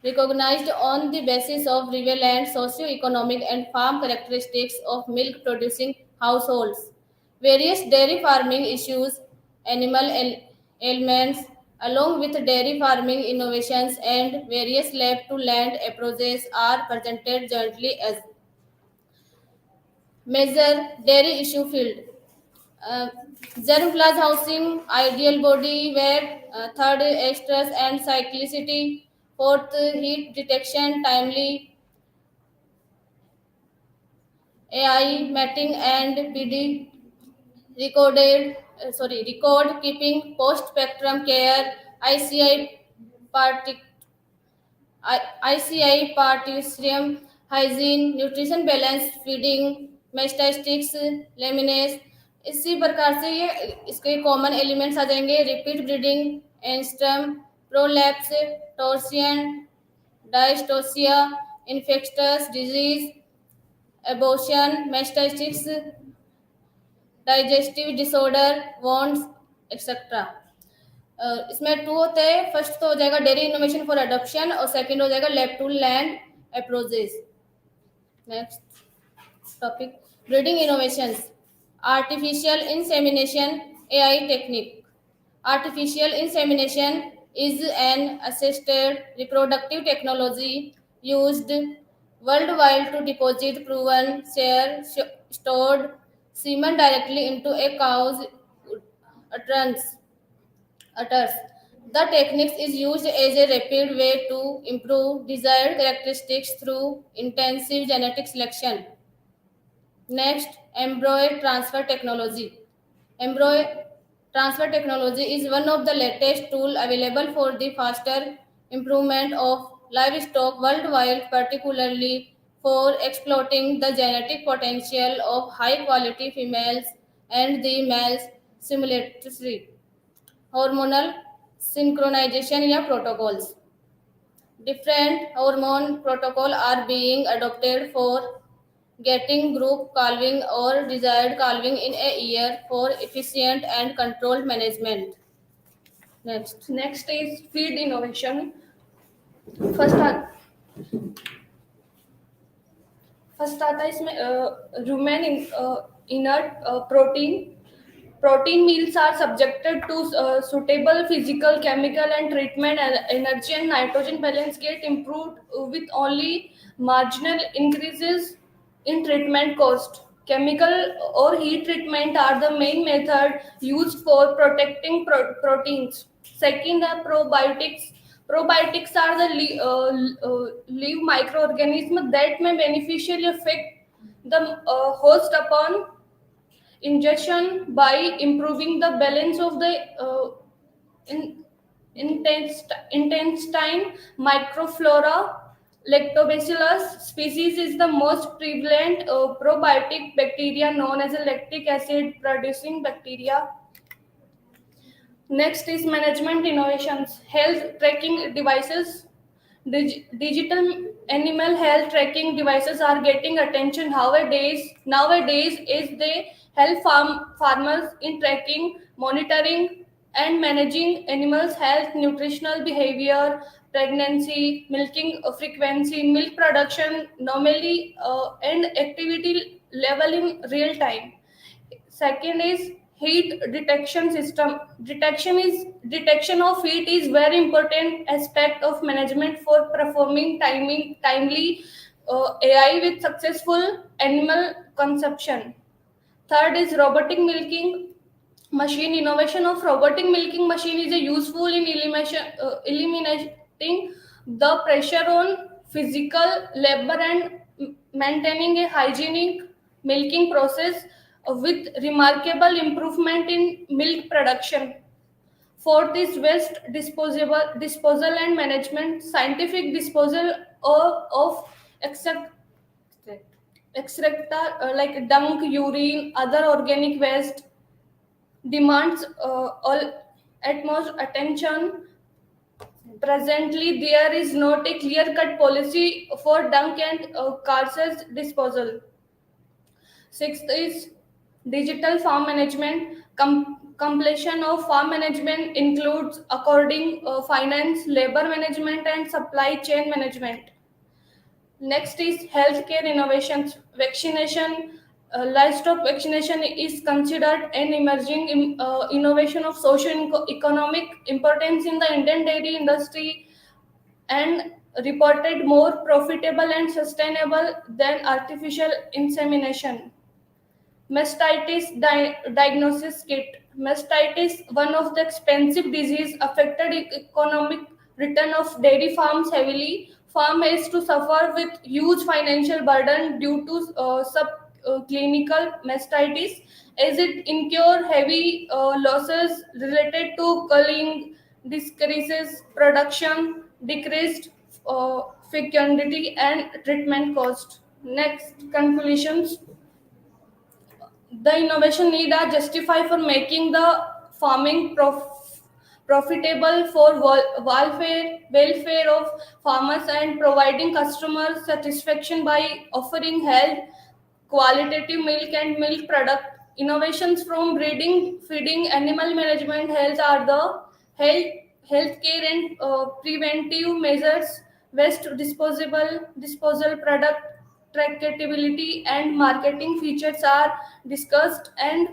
recognized on the basis of relevant socio-economic and farm characteristics of milk producing households. Various dairy farming issues, animal ailments, along with dairy farming innovations and various lab to land approaches are presented jointly as major dairy issue field. Uh, Germ plus housing, ideal body weight, third estrus and cyclicity, fourth heat detection, timely AI matting and PD record keeping post spectrum care, ICI partic ICI partition hygiene, nutrition balance feeding, मेस्टाइस्टिक्स लेमिनेस इसी प्रकार से ये इसके common elements आ जाएंगे repeat breeding anestrum prolapse torsion dystocia infectious disease abortion mastitis digestive disorder wants etcetera इसमें two होते हैं फर्स्ट तो हो जाएगा डेयरी इनोवेशन फॉर अडॉप्शन और सेकंड हो जाएगा lab to land approaches next topic breeding innovations artificial insemination AI technique artificial insemination is an assisted reproductive technology used worldwide to deposit proven stored semen directly into a cow's uterus. The techniques is used as a rapid way to improve desired characteristics through intensive genetic selection. Next, embryo transfer technology. Embryo transfer technology is one of the latest tools available for the faster improvement of livestock worldwide, particularly for exploiting the genetic potential of high quality females and the males simultaneously. Hormonal synchronization या protocols. Different hormone protocols are being adopted for getting group calving or desired calving in a year for efficient and controlled management. Next is feed innovation. First आता है इसमें rumen inert protein. Protein meals are subjected to suitable physical, chemical, and treatment. Energy and nitrogen balance get improved with only marginal increases in treatment cost. Chemical or heat treatment are the main method used for protecting proteins. Second are probiotics. Probiotics are the live microorganisms that may beneficially affect the host upon ingestion by improving the balance of the in, intestine microflora. Lactobacillus species is the most prevalent probiotic bacteria known as a lactic acid producing bacteria. Next is management innovations. Health tracking devices. Digital animal health tracking devices are getting attention nowadays as they help farmers in tracking, monitoring, and managing animals' health, nutritional behavior, pregnancy, milking frequency, milk production normally, and activity level in real time. Second is heat detection system. Detection of heat is very important aspect of management for performing timely AI with successful animal consumption. Third is robotic milking machine. Innovation of robotic milking machine is a useful in eliminating the pressure on physical labor and maintaining a hygienic milking process with remarkable improvement in milk production. Fourth is waste disposal and management. Scientific disposal of extract extracta like dung, urine, other organic waste demands all utmost attention. Presently, there is not a clear-cut policy for dung and carcass disposal. Sixth is digital farm management. Completion of farm management includes according finance, labor management, and supply chain management. Next is healthcare innovations. Vaccination. Livestock vaccination is considered an emerging innovation of socio-economic importance in the Indian dairy industry and reported more profitable and sustainable than artificial insemination. Mastitis diagnosis kit. Mastitis, one of the expensive disease, affected economic return of dairy farms heavily. Farm has to suffer with huge financial burden due to subclinical mastitis, as it incur heavy losses related to culling, decreases production, decreased fecundity, and treatment cost. Next, conclusions. The innovation need are justified for making the farming profitable for welfare of farmers and providing customer satisfaction by offering health, qualitative milk and milk product. Innovations from breeding, feeding, animal management, health are the healthcare and preventive measures, waste disposal product trackability and marketing features are discussed and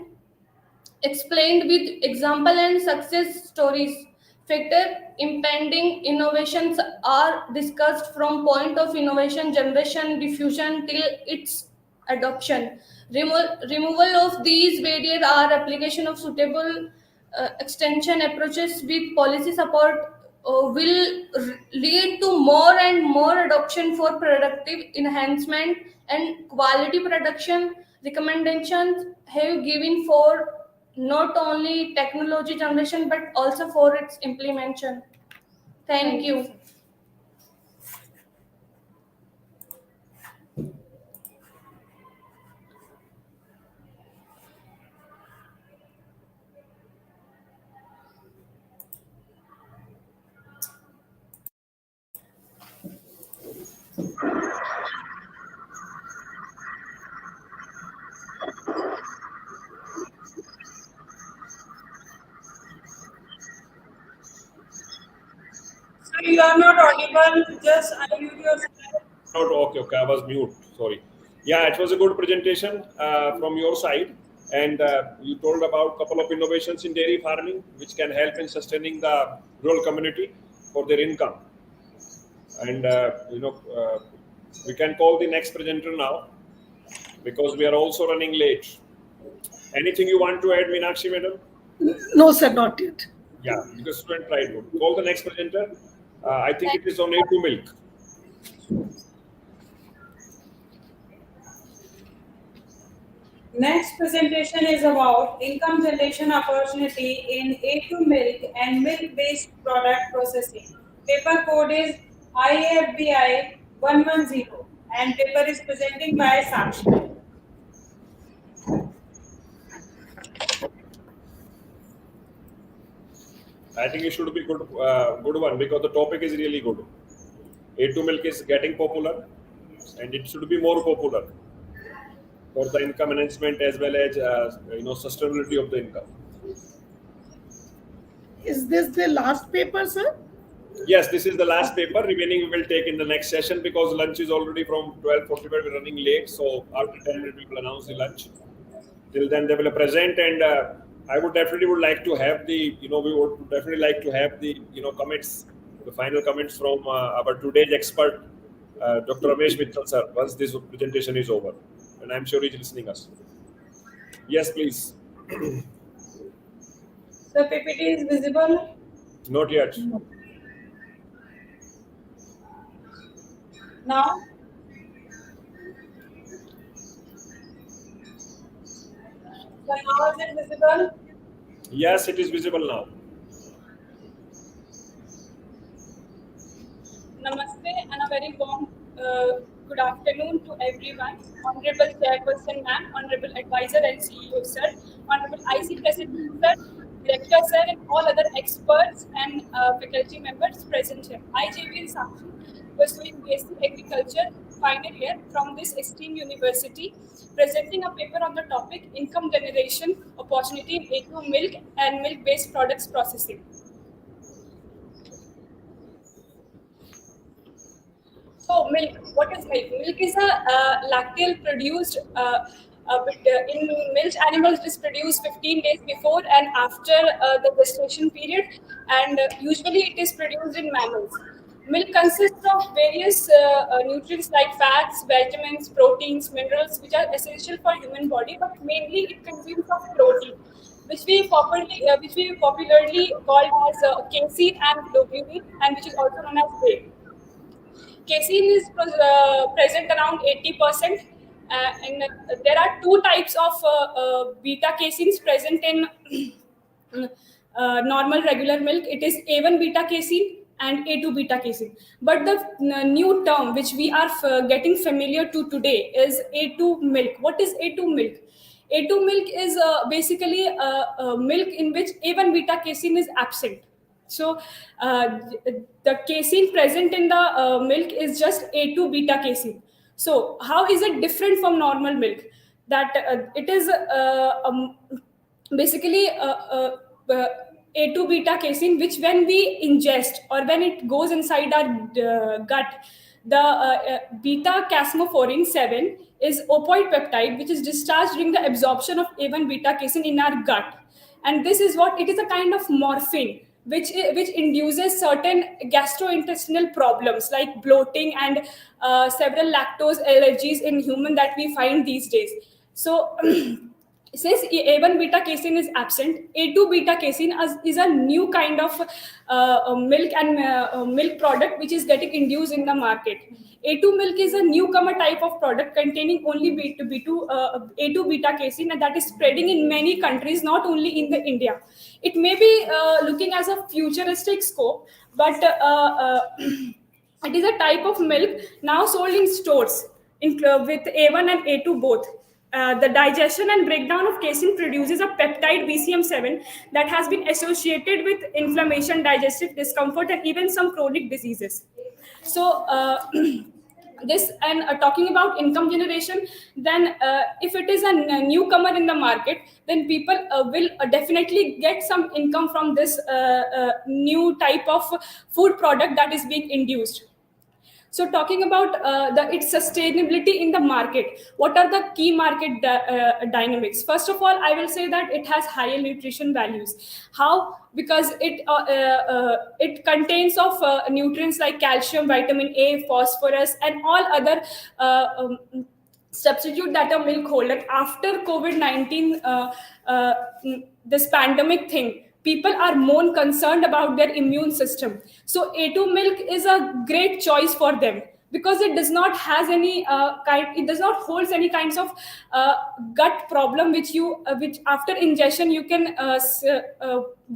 explained with example and success stories. Factor impending innovations are discussed from point of innovation generation diffusion till its adoption. Removal of these barriers are application of suitable extension approaches with policy support will lead to more and more adoption for productive enhancement and quality production. Recommendations have given for not only technology generation but also for its implementation. Thank you. So you are not audible. Just unmute yourself. Not okay. Okay, I was mute. Sorry. Yeah, it was a good presentation from your side, and you told about a couple of innovations in dairy farming which can help in sustaining the rural community for their income. And we can call the next presenter now because we are also running late. Anything you want to add, Meenakshi madam? No, sir, not yet. Yeah, because student tried to call the next presenter. I think it is on A2 milk. Next presentation is about income generation opportunity in A2 milk and milk-based product processing. Paper code is AFBI-2022 and paper is presenting by Sakshi. I think it should be good one because the topic is really good. A2 milk is getting popular, and it should be more popular for the income enhancement as well as sustainability of the income. Is this the last paper, sir? Yes, this is the last paper. Remaining we will take in the next session because lunch is already from 12:45. We're running late, so after 10 minutes we will announce the lunch. Till then they will present, and I would definitely like to have the comments, the final comments from our today's expert, Dr. Ramesh Mittal sir, once this presentation is over, and I'm sure he's listening us. Yes, please. The PPT is visible? Not yet. Now? So now is it visible? Yes, it is visible now. Namaste and a very warm good afternoon to everyone. Honorable Chairperson Ma'am, Honorable Advisor and CEO Sir, Honorable IC President Sir, Director Sir, and all other experts and faculty members present here. I, JVWU Sakshi, pursuing BSc Agriculture final year from this esteemed university, presenting a paper on the topic Income Generation Opportunity in A2 Milk and Milk-Based Products Processing. So milk, what is milk? Milk is a lacteal produced, in milk animals it is produced 15 days before and after the gestation period, and usually it is produced in mammals. Milk consists of various nutrients like fats, vitamins, proteins, minerals, which are essential for human body, but mainly it consists of protein, which we popularly call as casein and globulin, and which is also known as whey. Casein is present around 80%, and there are two types of beta caseins present in normal regular milk. It is A1 beta casein and A2 beta casein. But the new term which we are getting familiar to today is A2 milk. What is A2 milk? A2 milk is basically milk in which A1 beta casein is absent. So the casein present in the milk is just A2 beta casein. So how is it different from normal milk? That it is basically A2 beta casein, which when we ingest or when it goes inside our gut, the beta casmophorin 7 is opoid peptide, which is discharged during the absorption of A1 beta casein in our gut. And this is what it is, a kind of morphine which induces certain gastrointestinal problems like bloating and several lactose allergies in human that we find these days. So since A1 beta casein is absent, A2 beta casein is a new kind of milk and milk product which is getting induced in the market. A2 milk is a newcomer type of product containing only A2 beta casein, and that is spreading in many countries, not only in the India. It may be looking as a futuristic scope, but it is a type of milk now sold in stores with A1 and A2 both. The digestion and breakdown of casein produces a peptide BCM7 that has been associated with inflammation, digestive discomfort, and even some chronic diseases. So, this and talking about income generation, then if it is a newcomer in the market, then people will definitely get some income from this new type of food product that is being induced. So talking about its sustainability in the market, what are the key market dynamics? First of all, I will say that it has higher nutrition values. How? Because it contains of nutrients like calcium, vitamin A, phosphorus, and all other substitute that a milk holder. After COVID-19, this pandemic thing, people are more concerned about their immune system. So A2 milk is a great choice for them because it does not has any it does not holds any kinds of gut problem which after ingestion you can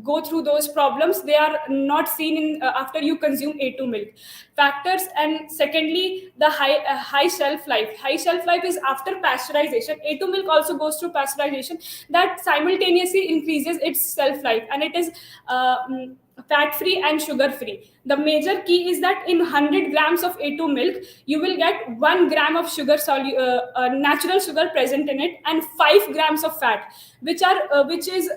go through those problems. They are not seen in after you consume A2 milk factors. And secondly, the high shelf life. High shelf life is after pasteurization. A2 milk also goes through pasteurization that simultaneously increases its shelf life, and it is fat free and sugar free. The major key is that in 100 grams of A2 milk you will get 1 gram of sugar natural sugar present in it, and 5 grams of fat, which is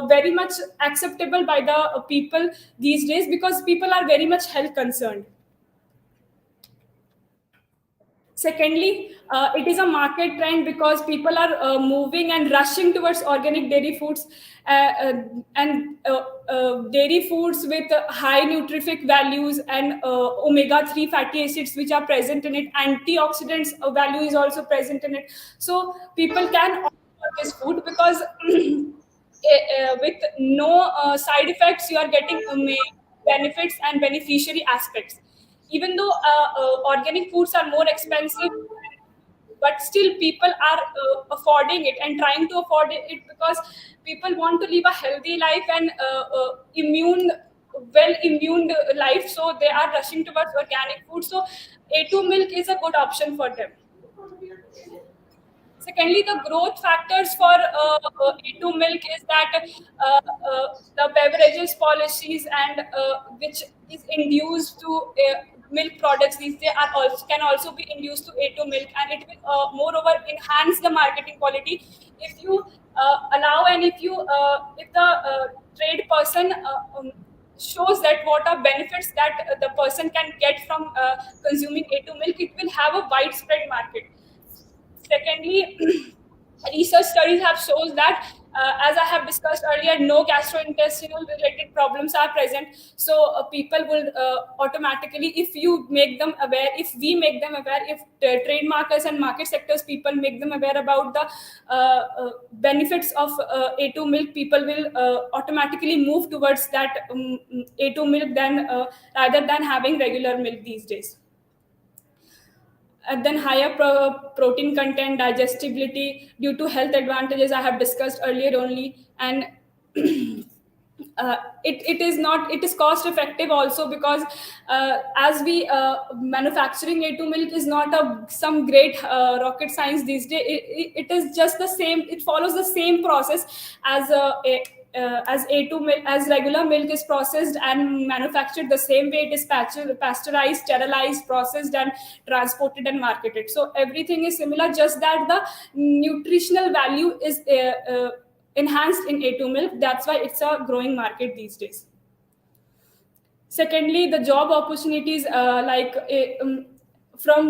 very much acceptable by the people these days because people are very much health concerned. Secondly, it is a market trend because people are moving and rushing towards organic dairy foods and dairy foods with high nutrific values and omega-3 fatty acids which are present in it. Antioxidants value is also present in it. So people can opt for this food because with no side effects, you are getting benefits and beneficiary aspects. Even though organic foods are more expensive, but still people are affording it and trying to afford it because people want to live a healthy life and immune life. So they are rushing towards organic food. So A2 milk is a good option for them. Secondly, the growth factors for A2 milk is that the beverages policies and which is induced to milk products these days can also be induced to A2 milk, and it will moreover enhance the marketing quality if you allow and if the trade person shows that what are benefits that the person can get from consuming A2 milk, it will have a widespread market. Secondly, research studies have shown that, as I have discussed earlier, no gastrointestinal related problems are present. So people will automatically, if you make them aware, if we make them aware, if trade markers and market sectors people make them aware about the benefits of A2 milk, people will automatically move towards that A2 milk than rather than having regular milk these days. And then higher protein content, digestibility due to health advantages I have discussed earlier only. And it is cost effective also because as we manufacturing A2 milk is not some great rocket science these days. It is just the same, it follows the same process as as A2 milk, as regular milk is processed and manufactured the same way. It is pasteurized, sterilized, processed, and transported and marketed. So everything is similar, just that the nutritional value is enhanced in A2 milk. That's why it's a growing market these days. Secondly, the job opportunities from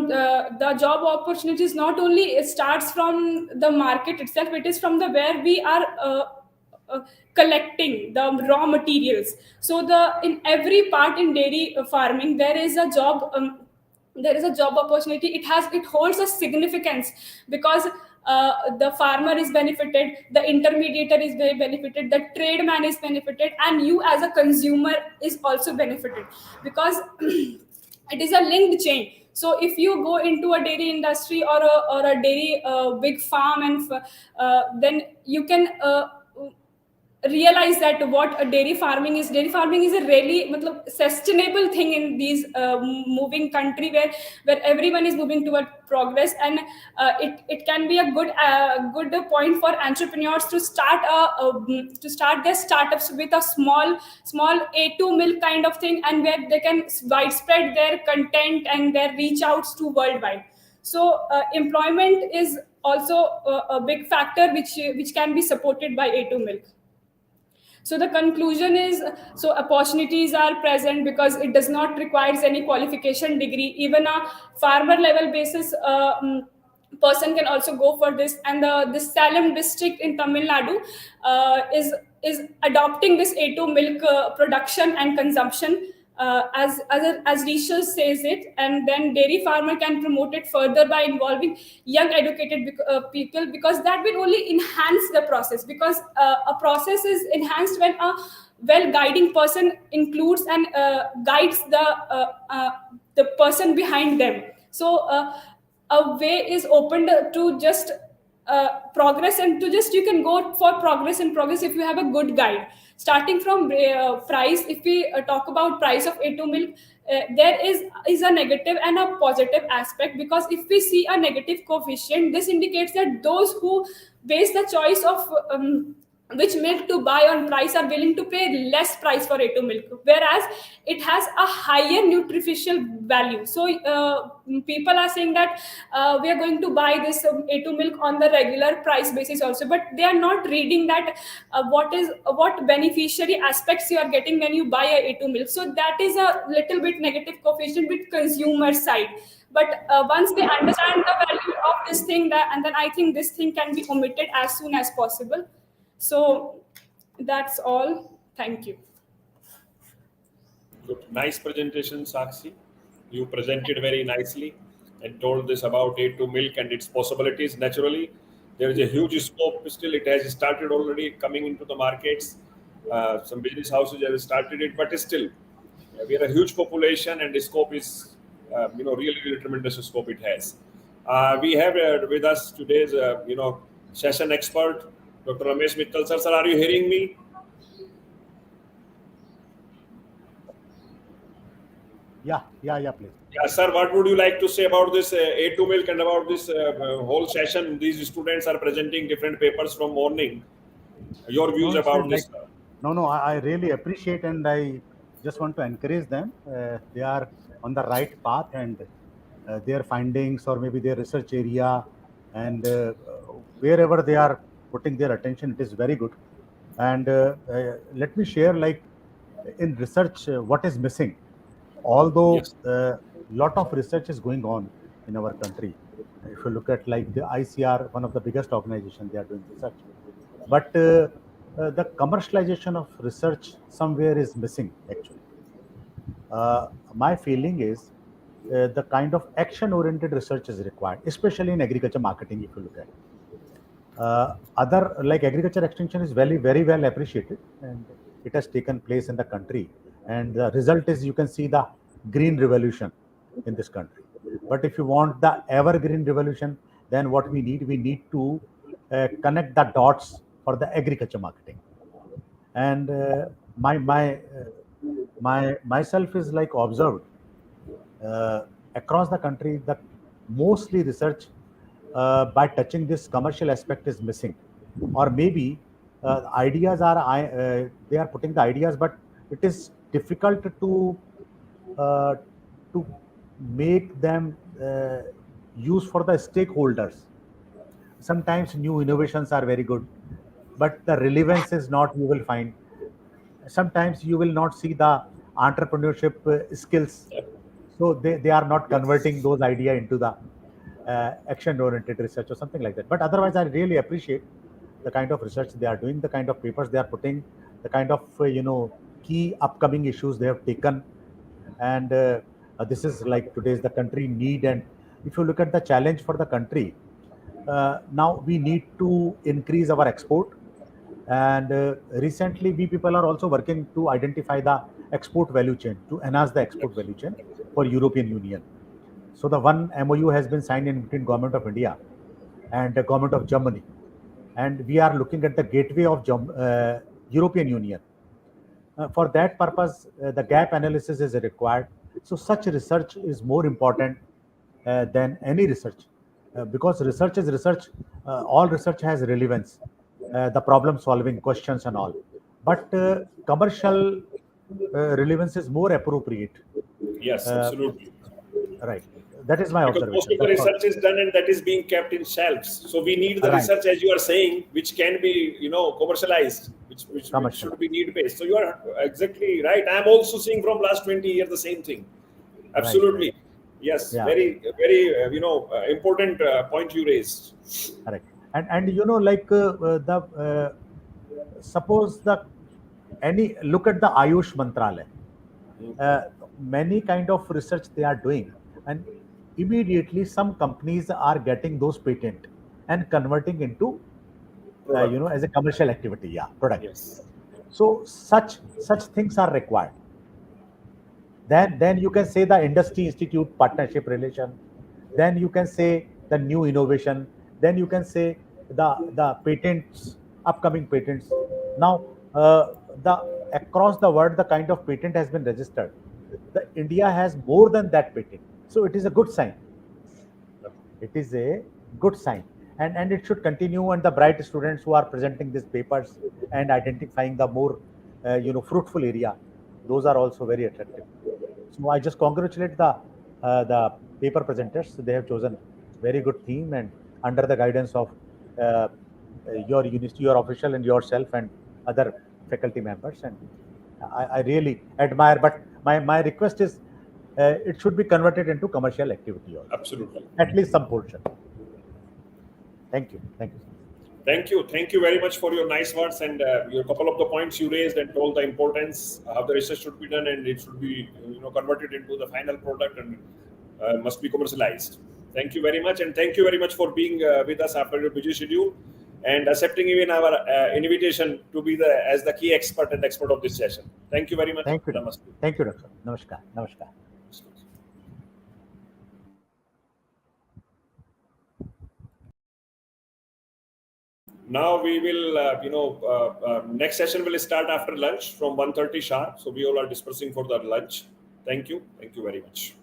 the job opportunities not only it starts from the market itself, it is from the where we are collecting the raw materials. So in every part in dairy farming there is a job opportunity. It holds a significance because the farmer is benefited, the intermediator is very benefited, the trade man is benefited, and you as a consumer is also benefited, because it is a linked chain. So if you go into a dairy industry or a dairy big farm, and then you can realize that what a dairy farming is a really sustainable thing in these moving country, where everyone is moving toward progress. And it can be a good point for entrepreneurs to to start their startups with a small A2 milk kind of thing, and where they can widespread their content and their reach outs to worldwide. So employment is also a big factor which can be supported by A2 milk. So the conclusion is, so opportunities are present because it does not requires any qualification degree. Even a farmer level basis person can also go for this. And this Salem district in Tamil Nadu is adopting this A2 milk production and consumption, as research says it. And then dairy farmer can promote it further by involving young educated people, because that will only enhance the process, because a process is enhanced when a well guiding person includes and guides the person behind them. So a way is opened to just progress, and to just you can go for progress and progress if you have a good guide. Starting from price, if we talk about price of A2 milk, there is a negative and a positive aspect, because if we see a negative coefficient, this indicates that those who base the choice of which milk to buy on price are willing to pay less price for A2 milk, whereas it has a higher nutritional value. So people are saying that we are going to buy this A2 milk on the regular price basis also, but they are not reading that what beneficiary aspects you are getting when you buy a A2 milk. So that is a little bit negative coefficient with consumer side. But once they understand the value of this thing, and then I think this thing can be omitted as soon as possible. So that's all. Thank you. Good. Nice presentation, Sakshi. You presented very nicely and told this about A2 milk and its possibilities. Naturally, there is a huge scope. Still, it has started already coming into the markets. Some business houses have started it, but still, we are a huge population, and the scope is, really, really tremendous scope it has. We have with us today's, session expert, Dr. Ramesh Mittal sir. Sir, are you hearing me? Yeah, please. Yeah, sir, what would you like to say about this A2 milk and about this whole session? These students are presenting different papers from morning. Your views about this? No, I really appreciate, and I just want to encourage them. They are on the right path, and their findings, or maybe their research area, and wherever they are putting their attention, it is very good. And let me share, like, in research, what is missing. Although a lot of research is going on in our country, if you look at like the ICR, one of the biggest organizations, they are doing research, but the commercialization of research somewhere is missing actually. My feeling is the kind of action-oriented research is required, especially in agriculture marketing. If you look at other, like agriculture extension is very well appreciated, and it has taken place in the country, and the result is you can see the green revolution in this country. But if you want the evergreen revolution, then what we need to connect the dots for the agriculture marketing. And myself is like observed across the country that mostly research by touching this commercial aspect is missing, or maybe ideas are they are putting the ideas, but it is difficult to make them use for the stakeholders. Sometimes new innovations are very good, but the relevance is not, you will find. Sometimes you will not see the entrepreneurship skills, so they are not converting those idea into the action oriented research or something like that. But otherwise, I really appreciate the kind of research they are doing, the kind of papers they are putting, the kind of key upcoming issues they have taken. And this is like today's the country need. And if you look at the challenge for the country, now we need to increase our export. And recently, we people are also working to identify the export value chain, to enhance the export value chain for European Union. So the one MOU has been signed in between Government of India and the Government of Germany, and we are looking at the gateway of European Union. For that purpose, the gap analysis is required. So such research is more important than any research, because research is research. All research has relevance, the problem solving questions and all. But commercial relevance is more appropriate. Yes, Uh, absolutely. right. That is my Because most observation. of the That's all. research is done and that is being kept in shelves. So we need the Right. research, as you are saying, which can be, commercialized, which should be Commercialized. need based. So you are exactly right. I am also seeing from last 20 years the same thing. Right. Right. Absolutely. Yes, Yeah. very important point you raised. Correct. And like the suppose the any look at the Ayush Mantralaya. Uh, Many kind of research they are doing, and immediately some companies are getting those patent and converting into Product. as a commercial activity, yeah, product. Yes. So such things are required. Then you can say the industry institute partnership relation. Then you can say the new innovation. Then you can say the patents, upcoming patents. Now the across the world, the kind of patent has been registered. The India has more than that patent, so it is a good sign. It is a good sign, and it should continue. And the bright students who are presenting these papers and identifying the more fruitful area, those are also very attractive. So I just congratulate the paper presenters. They have chosen very good theme, and under the guidance of uh, your university, your official, and yourself, and other faculty members. And I really admire. But my request is, it should be converted into commercial activity also, Absolutely. at least some portion. Thank you. Thank you. Thank you very much for your nice words and your couple of the points you raised and told the importance how the research should be done and it should be converted into the final product and must be commercialized. Thank you very much, and thank you very much for being with us after your busy schedule and accepting even our invitation to be as the key expert and expert of this session. Thank you very much. Thank you, doctor. Namaste. Thank you, doctor. Namaskar. Namaskar. Now we will, next session will start after lunch from 1:30 sharp. So we all are dispersing for the lunch. Thank you. Thank you very much.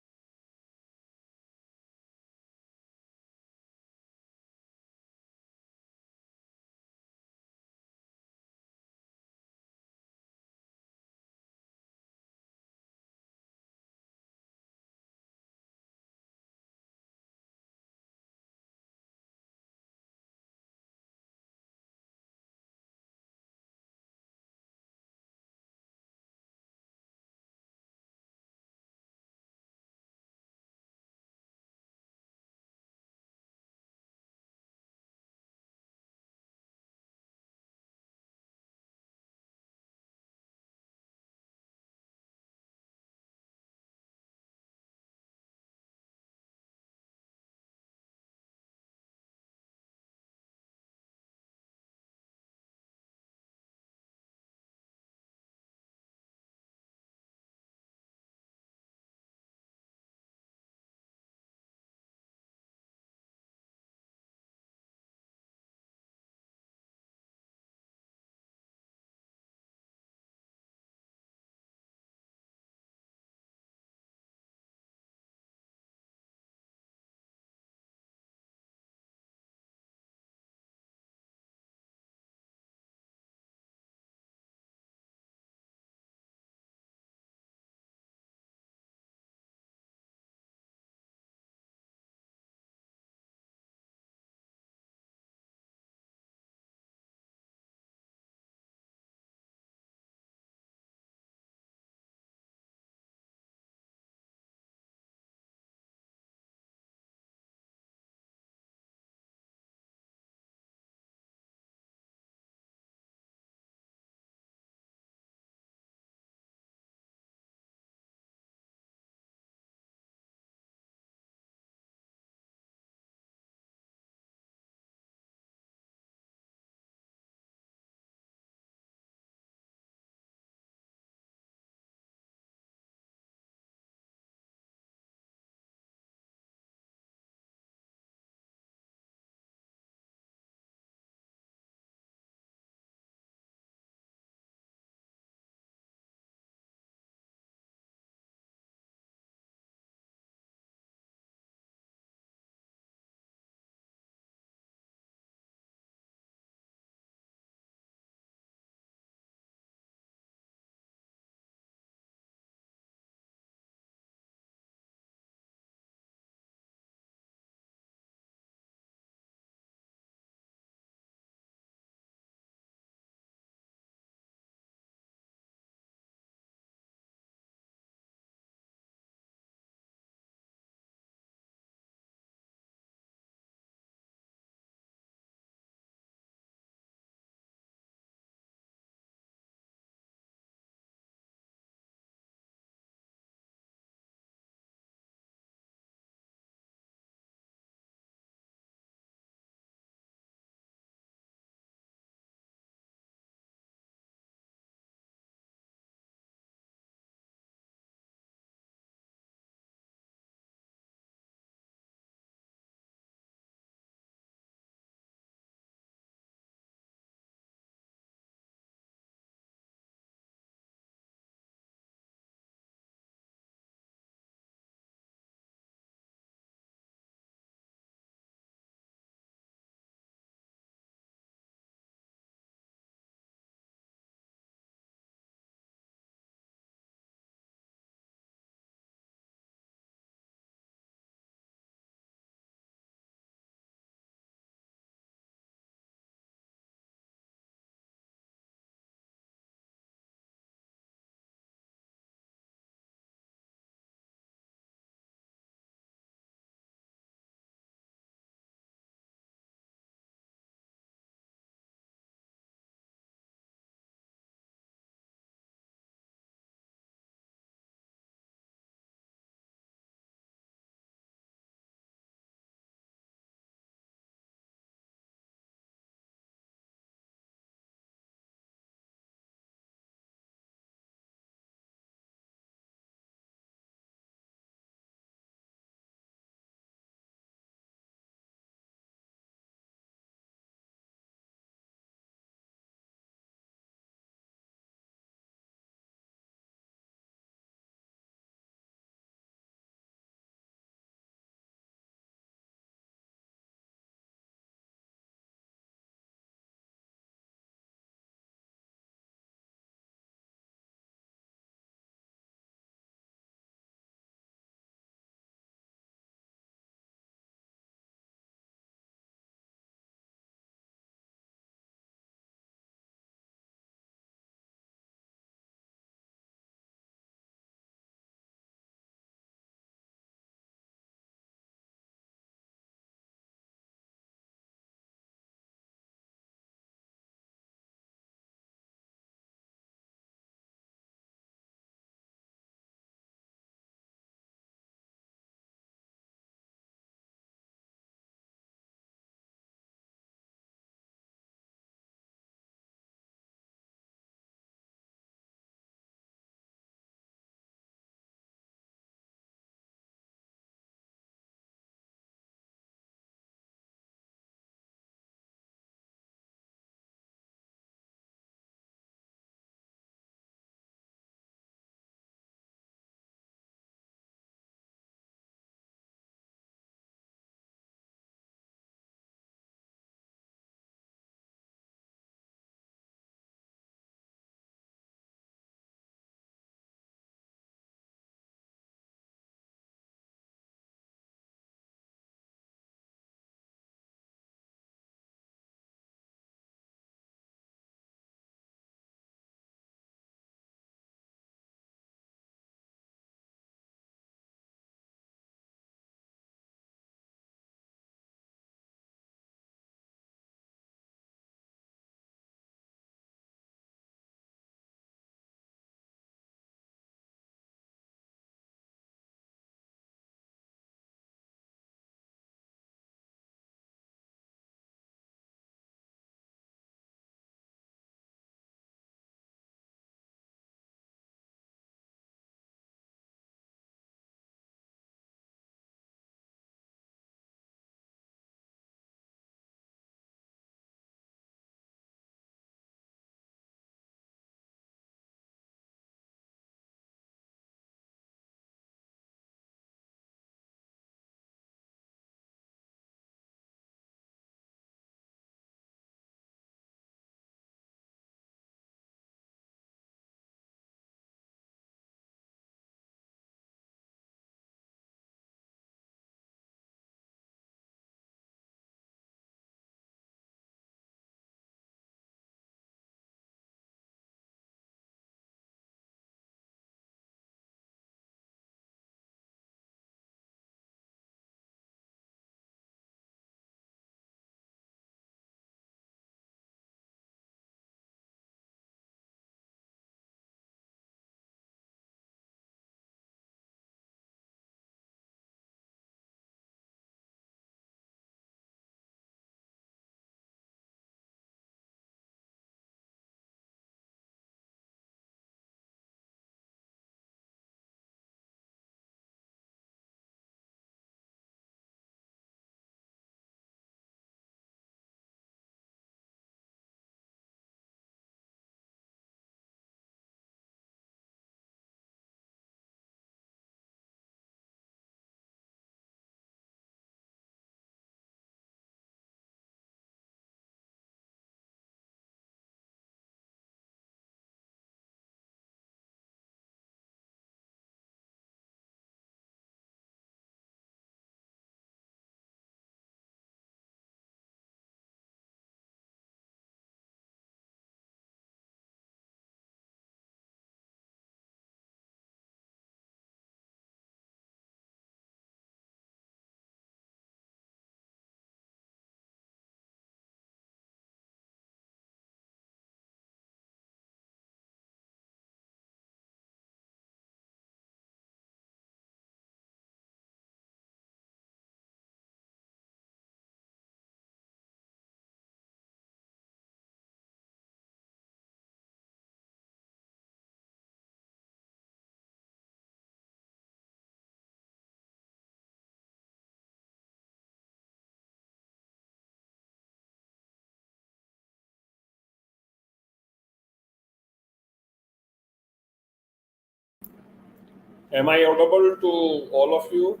Am I audible to all of you?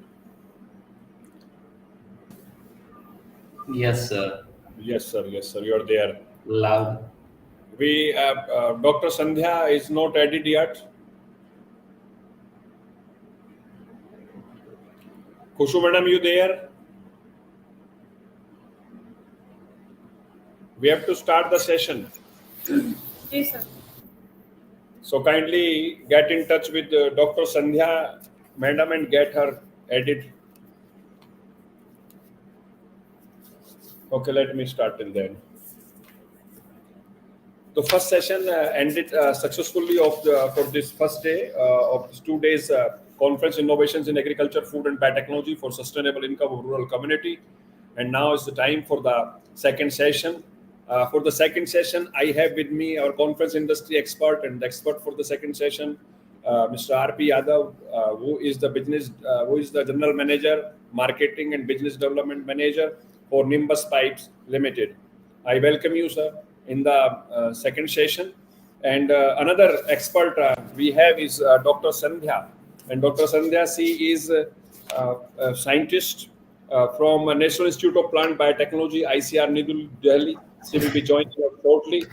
Yes, sir. Yes, sir. Yes, sir. You're there. Loud. We Dr. Sandhya is not added yet. Kushu madam, you there? We have to start the session. Yes, sir. So kindly get in touch with Dr. Sandhya madam and get her added. Okay, let me start till then. The first session ended successfully for this first day of this 2 days conference, Innovations in Agriculture, Food and Biotechnology for Sustainable Income of Rural Community. And now is the time for the second session. For the second session, I have with me our conference industry expert, and the expert for the second session, Mr. R.P. Yadav, who is the General Manager, Marketing and Business Development Manager for Nimbus Pipes Limited. I welcome you, sir, in the second session. And another expert we have is Dr. Sandhya. And Dr. Sandhya, she is a scientist from National Institute of Plant Biotechnology, ICR, New Delhi. She will be joining us shortly.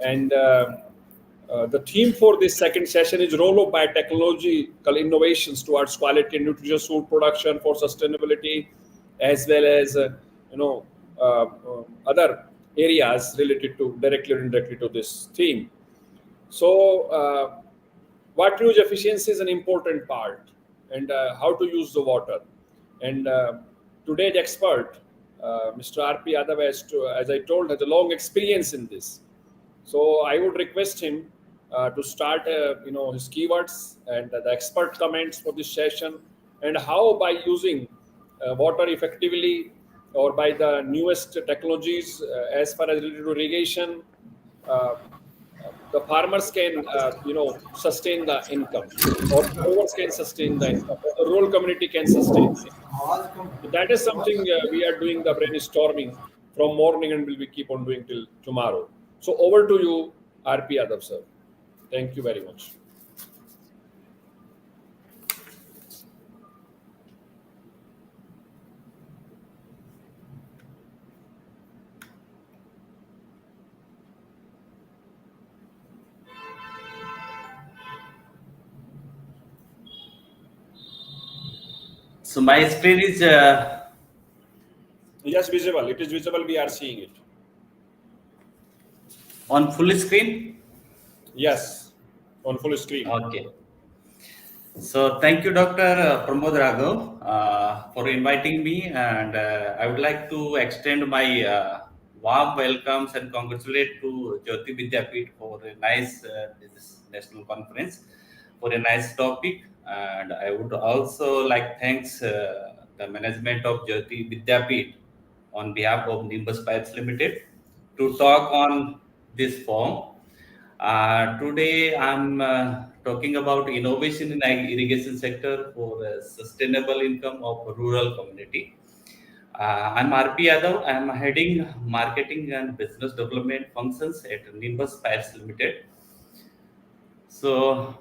And the theme for this second session is role of biotechnological innovations towards quality and nutritious food production for sustainability, as well as other areas related to directly or indirectly to this theme. So, water use efficiency is an important part, and how to use the water. And today's expert, Mr. R.P. Yadav, as I told, has a long experience in this. So I would request him to start, his keywords and the expert comments for this session, and how by using water effectively or by the newest technologies as far as related to irrigation, the farmers can, sustain the income, or growers can sustain the income, or the rural community can sustain. So that is something we are doing the brainstorming from morning, and will be keep on doing till tomorrow. So over to you, R.P. Yadav, sir. Thank you very much. So my screen is yes, visible. It is visible. We are seeing it on full screen. Yes, on full screen. Okay. So thank you, Dr. Pramod Raghav, for inviting me, and I would like to extend my warm welcomes and congratulate to Jayoti Vidyapeeth for a nice this national conference, for a nice topic. And I would also like thanks the management of Jayoti Vidyapeeth on behalf of Nimbus Pipes Limited to talk on this forum. Today I'm talking about innovation in irrigation sector for sustainable income of rural community. I'm R.P. Yadav. I'm heading marketing and business development functions at Nimbus Pipes Limited. So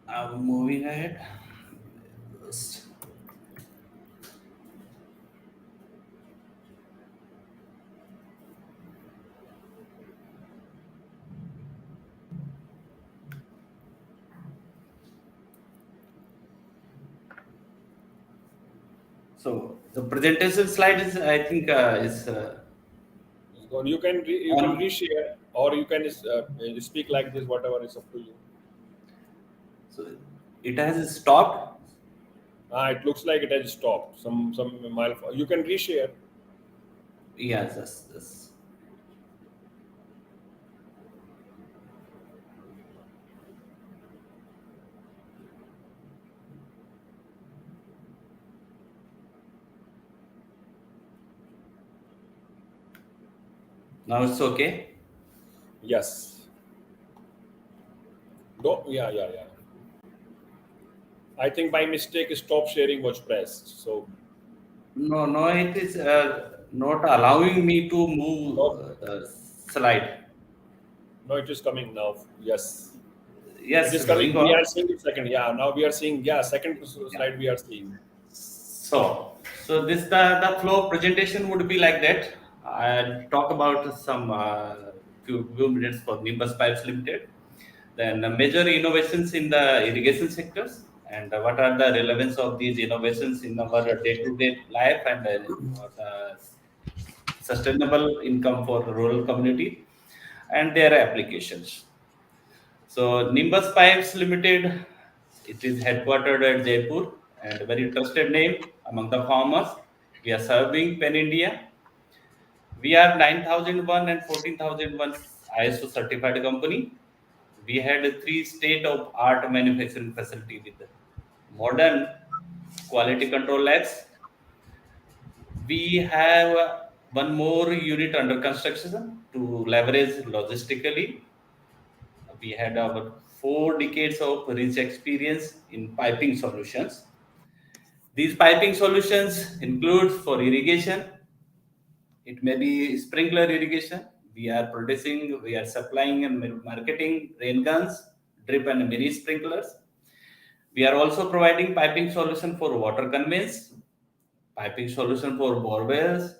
I'm moving ahead. So the presentation slide is, I think, is. You can reshare, or you can speak like this. Whatever is up to you. So it has stopped. It looks like it has stopped. Some mile. You can reshare. Yes, yes. Now it's okay. Yes. Yeah. I think by mistake stop sharing was pressed. So. No, it is not allowing me to move the slide. No, it is coming now. Yes. Yes, It is coming. going We on. are seeing it second. Yeah, now we are seeing, second slide we are seeing. So this the flow presentation would be like that. I'll talk about some few minutes for Nimbus Pipes Limited. Then major innovations in the irrigation sectors, and what are the relevance of these innovations in our day-to-day life, and for the sustainable income for rural community and their applications. So Nimbus Pipes Limited, it is headquartered at Jaipur and a very trusted name among the farmers. We are serving Pan India. We are 9001 and 14001 ISO certified company. We had a 3 state-of-art manufacturing facility with modern quality control labs. We have one more unit under construction to leverage logistically. We had about 4 decades of rich experience in piping solutions. These piping solutions include for irrigation. It may be sprinkler irrigation. We are producing, we are supplying and marketing rain guns, drip and mini sprinklers. We are also providing piping solution for water conveyance, piping solution for borewells,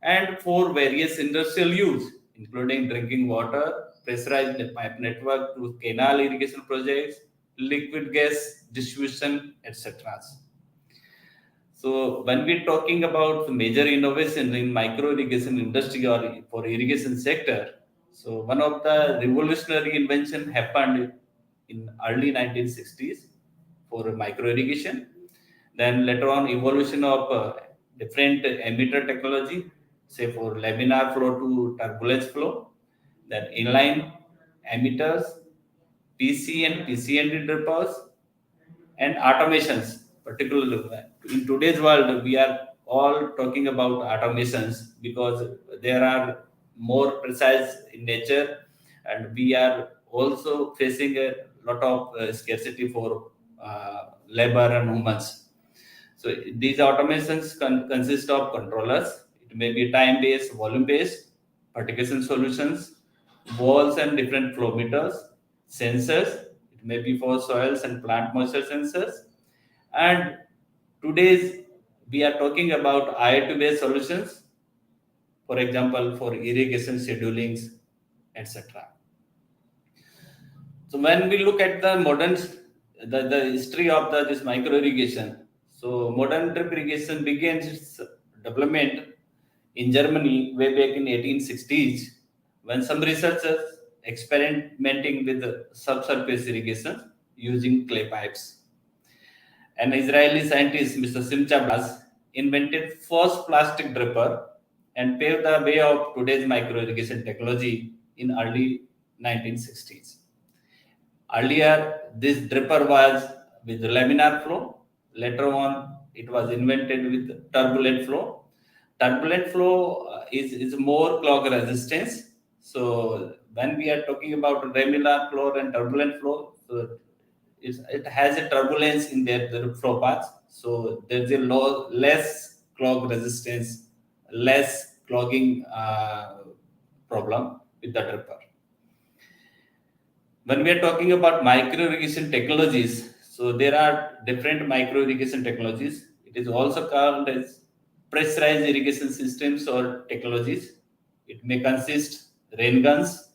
and for various industrial use, including drinking water, pressurized pipe network to canal irrigation projects, liquid gas distribution, etc. So when we're talking about the major innovation in micro irrigation industry or for irrigation sector, so one of the revolutionary invention happened in early 1960s for micro irrigation. Then later on evolution of different emitter technology, say for laminar flow to turbulence flow, then inline emitters, PC and PCND drippers, and automations. Particularly in today's world, we are all talking about automations because there are more precise in nature, and we are also facing a lot of scarcity for labor and humans. So these automations consist of controllers. It may be time-based, volume-based, partition solutions, walls and different flow meters, sensors. It may be for soils and plant moisture sensors. And today's we are talking about IoT-based solutions, for example, for irrigation schedulings, etc. So when we look at the modern, the history of this micro irrigation, so modern drip irrigation began its development in Germany way back in 1860s when some researchers experimenting with subsurface irrigation using clay pipes. An Israeli scientist, Mr. Simcha Blas, invented first plastic dripper and paved the way of today's micro irrigation technology in early 1960s. Earlier, this dripper was with laminar flow. Later on, it was invented with turbulent flow. Turbulent flow is more clog resistance. So when we are talking about laminar flow and turbulent flow, so it has a turbulence in their flow paths. So there's a less clog resistance, less clogging problem with the dripper. When we are talking about micro irrigation technologies, so there are different micro irrigation technologies. It is also called as pressurized irrigation systems or technologies. It may consist rain guns.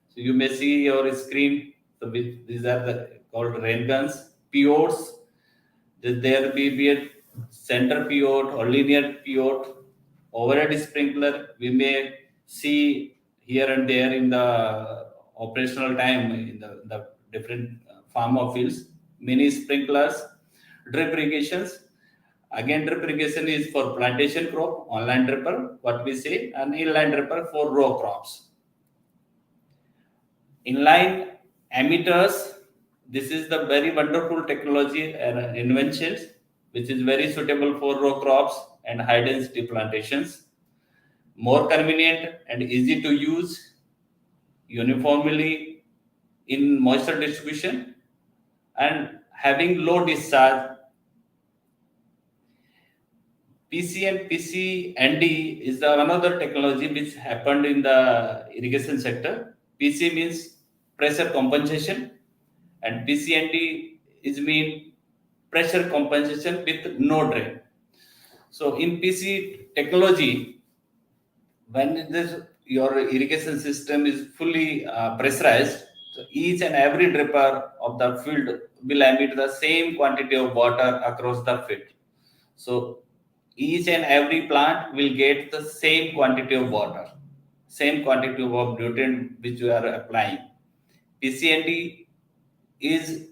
So you may see your screen. So these are called rain guns. Pivots. There will be a center pivot or linear pivot. Overhead sprinkler. We may see here and there in the operational time in the different farm fields. Mini sprinklers, drip irrigations. Again, drip irrigation is for plantation crop, online dripper, what we say, and inline dripper for row crops. Inline emitters, this is the very wonderful technology and inventions, which is very suitable for row crops and high density plantations. More convenient and easy to use, uniformly in moisture distribution, and having low discharge. PC and PCND is the another technology which happened in the irrigation sector. PC means pressure compensation, and PCND is mean pressure compensation with no drain. So in PC technology, when your irrigation system is fully pressurized, so each and every dripper of the field will emit the same quantity of water across the field. So each and every plant will get the same quantity of water, same quantity of nutrient which you are applying. PCND is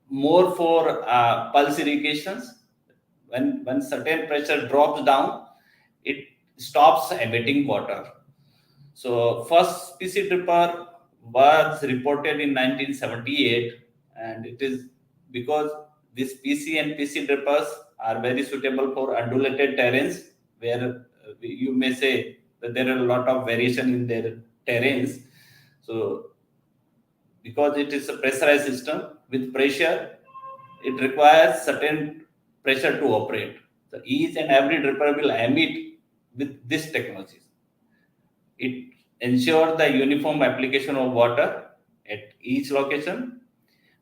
more for pulse irrigations. When certain pressure drops down, it stops emitting water. So first PC dripper was reported in 1978, and it is because this PC and PC drippers are very suitable for undulated terrains where you may say that there are a lot of variation in their terrains. So because it is a pressurized system with pressure, it requires certain pressure to operate. So each and every dripper will emit with this technology. It ensures the uniform application of water at each location.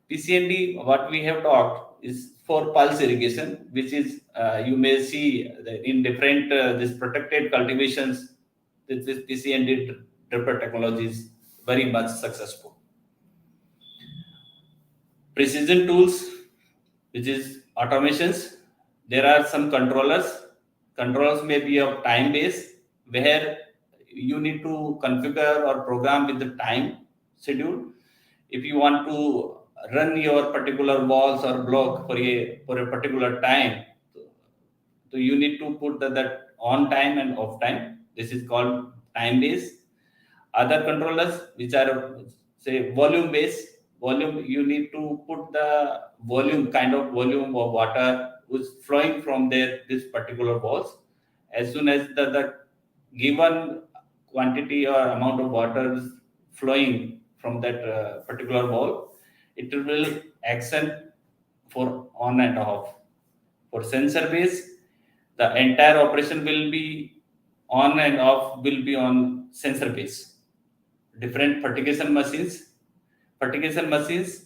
PCND, what we have talked, is for pulse irrigation, which is you may see in different this protected cultivations. This PCND dripper technology is very much successful. Precision tools, which is automations. There are some controllers. Controllers may be of time base, where you need to configure or program with the time schedule. If you want to run your particular walls or block for a particular time, so you need to put that on time and off time. This is called time base. Other controllers, which are say volume based, volume, you need to put the volume, kind of volume of water which is flowing from this particular walls. As soon as the given quantity or amount of water is flowing from that particular wall, it will action for on and off. For sensor base, the entire operation will be on and off, will be on sensor base. Different fertigation machines. Fertigation machines,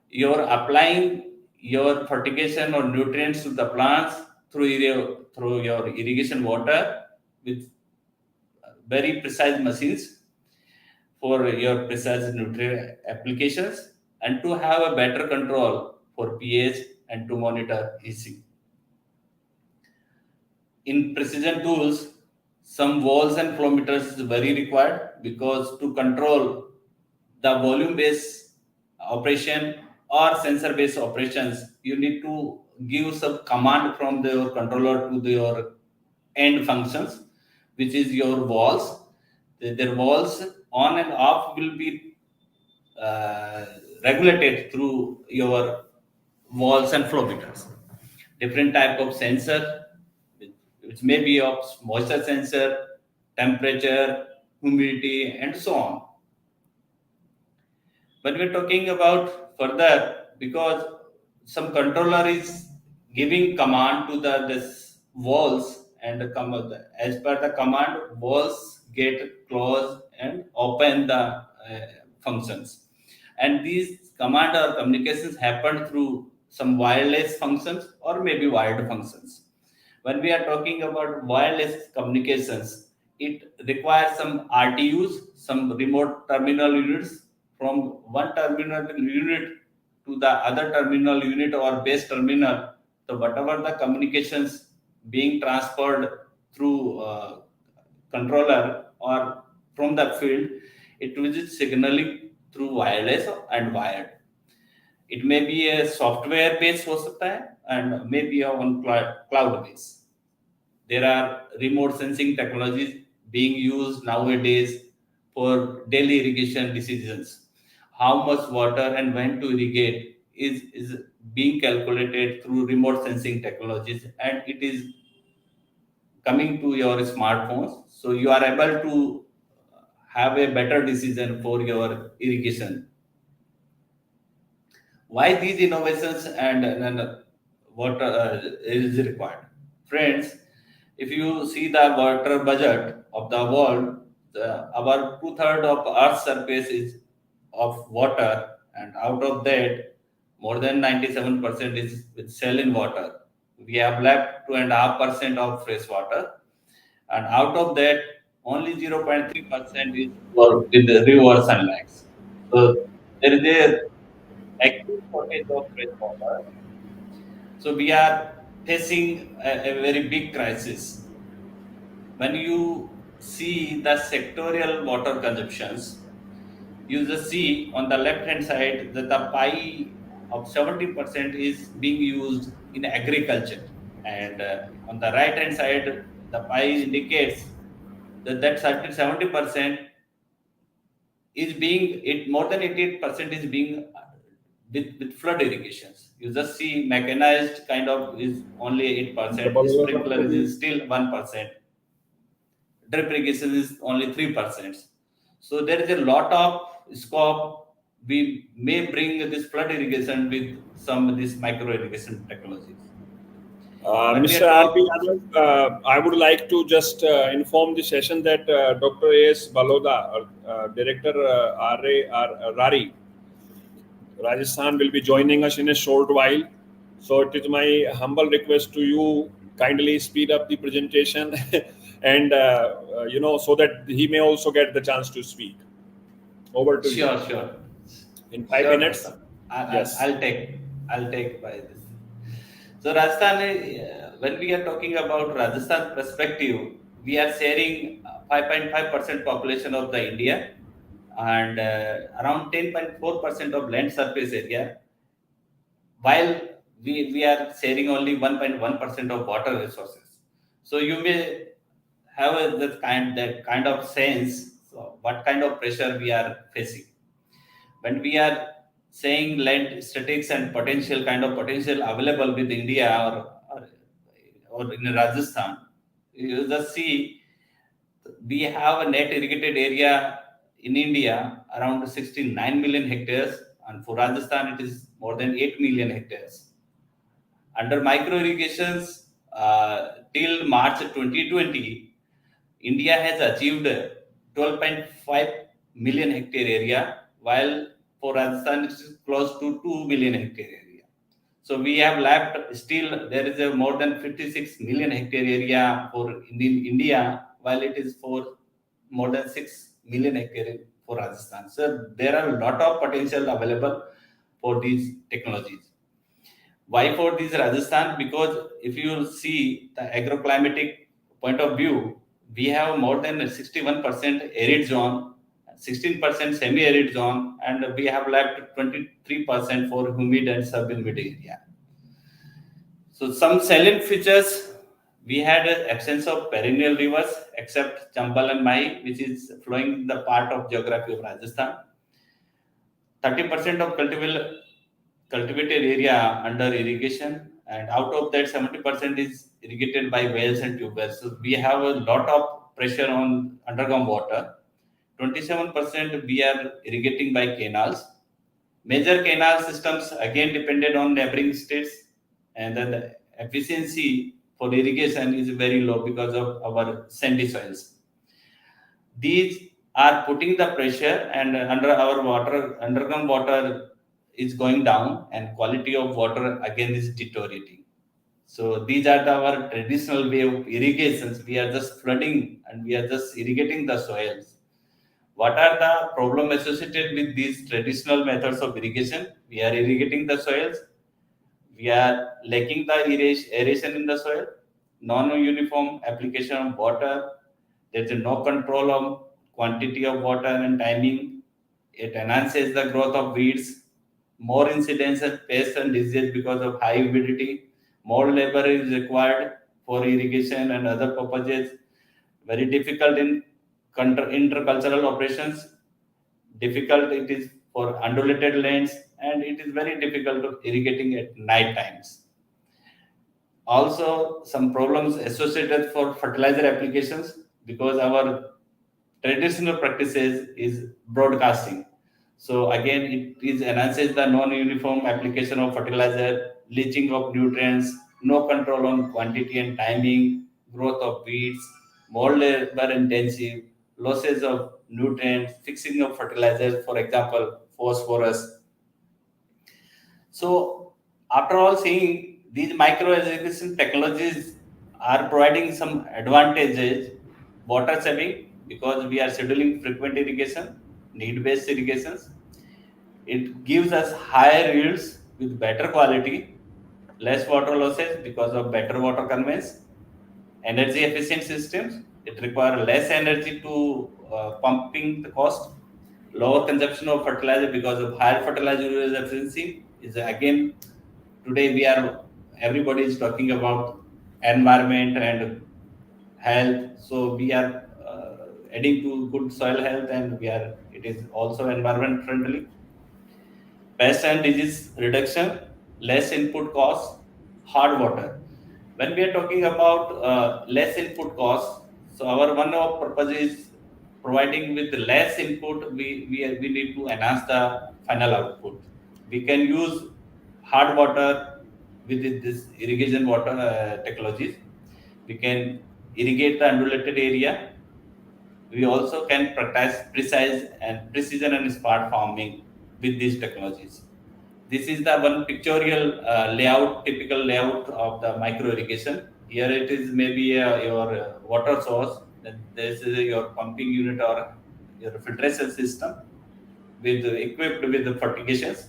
you're applying your fertigation or nutrients to the plants through your irrigation water with very precise machines for your precise nutrient applications, and to have a better control for pH and to monitor EC. In precision tools, some valves and flow meters is very required, because to control the volume based operation or sensor based operations, you need to give some command from your controller to your end functions, which is your valves. Their valves on and off will be regulated through your valves and flow meters. Different type of sensor, which may be of moisture sensor, temperature, humidity, and so on. When we're talking about further, because some controller is giving command to this walls, and as per the command, walls get closed and open the functions. And these command or communications happen through some wireless functions or maybe wired functions. When we are talking about wireless communications, it requires some RTUs, some remote terminal units, from one terminal unit to the other terminal unit or base terminal. So whatever the communications being transferred through controller or from the field, it will be signaling through wireless and wired. It may be a software based हो सकता है and maybe on cloud based. There are remote sensing technologies being used nowadays for daily irrigation decisions. How much water and when to irrigate is being calculated through remote sensing technologies, and it is coming to your smartphones. So you are able to have a better decision for your irrigation. Why these innovations and what is required? Friends, if you see the water budget of the world, our 2/3 of Earth's surface is of water, and out of that, more than 97% is with saline water. We have left 2.5% of fresh water, and out of that, only 0.3% is with the rivers and lakes. So there is a acute shortage of fresh water. So we are facing a very big crisis. When you see the sectorial water consumptions, you just see on the left hand side that the pie of 70% is being used in agriculture, and on the right hand side the pie indicates that 70% is being it more than 88% is being with flood irrigations. You just see mechanized kind of is only 8%, sprinkler is still 1%, drip irrigation is only 3%. So there is a lot of scope. We may bring this flood irrigation with some of these micro irrigation technologies. Mr. R.P. Yadav, I would like to just inform the session that Dr. A.S. Baloda, Director RARI, Rajasthan, will be joining us in a short while. So it is my humble request to you, kindly speed up the presentation and, so that he may also get the chance to speak. Over to you. Sure. In 5 minutes. Yes. I'll take by this. So Rajasthan, when we are talking about Rajasthan perspective, we are sharing 5.5% population of the India and around 10.4% of land surface area, while we are sharing only 1.1% of water resources. So you may have that kind of sense what kind of pressure we are facing. When we are saying land statics and potential available with India or in Rajasthan, you just see we have a net irrigated area in India around 69 million hectares, and for Rajasthan it is more than 8 million hectares. Under micro irrigations, till March 2020, India has achieved 12.5 million hectare area, while for Rajasthan it is close to 2 million hectare area. So we have left still there is a more than 56 million hectare area for India, while it is for more than 6 million hectare for Rajasthan. So there are a lot of potential available for these technologies. Why for this Rajasthan? Because if you see the agroclimatic point of view, we have more than 61% arid zone, 16% semi-arid zone, and we have left 23% for humid and subhumid area. So some salient features, we had an absence of perennial rivers except Chambal and Mahi, which is flowing in the part of geography of Rajasthan. 30% of cultivated area under irrigation, and out of that 70% is irrigated by wells and tube wells. So we have a lot of pressure on underground water. 27% we are irrigating by canals. Major canal systems again depended on neighboring states, and then the efficiency for irrigation is very low because of our sandy soils. These are putting the pressure, and underground water is going down, and quality of water again is deteriorating. So these are our traditional way of irrigations. We are just flooding and we are just irrigating the soils. What are the problems associated with these traditional methods of irrigation? We are irrigating the soils. We are lacking the aeration in the soil, non-uniform application of water. There is no control of quantity of water and timing. It enhances the growth of weeds. More incidence of pests and disease because of high humidity. More labor is required for irrigation and other purposes. Very difficult in intercultural operations. Difficult it is for undulated lands, and it is very difficult to irrigating at night times. Also, some problems associated for fertilizer applications because our traditional practices is broadcasting. So again, it enhances the non-uniform application of fertilizer, leaching of nutrients, no control on quantity and timing, growth of weeds, more labor intensive, losses of nutrients, fixing of fertilizers, for example, phosphorus. So after all seeing these micro irrigation technologies are providing some advantages, water saving, because we are scheduling frequent irrigation, need-based irrigations. It gives us higher yields with better quality, less water losses because of better water conveyance, energy efficient systems. It requires less energy to pumping the cost, lower consumption of fertilizer because of higher fertilizer use efficiency. Is again, today we are, everybody is talking about environment and health, so we are adding to good soil health, and we are, it is also environment friendly. Pest and disease reduction, less input costs, hard water. When we are talking about less input costs, so our one of purpose is providing with less input, we need to enhance the final output. We can use hard water with this irrigation water technologies. We can irrigate the undulated area. We also can practice precise and precision and smart farming with these technologies. This is the one pictorial layout, typical layout of the micro irrigation. Here it is maybe your water source. Then this is your pumping unit or your filtration system with equipped with the fortifications.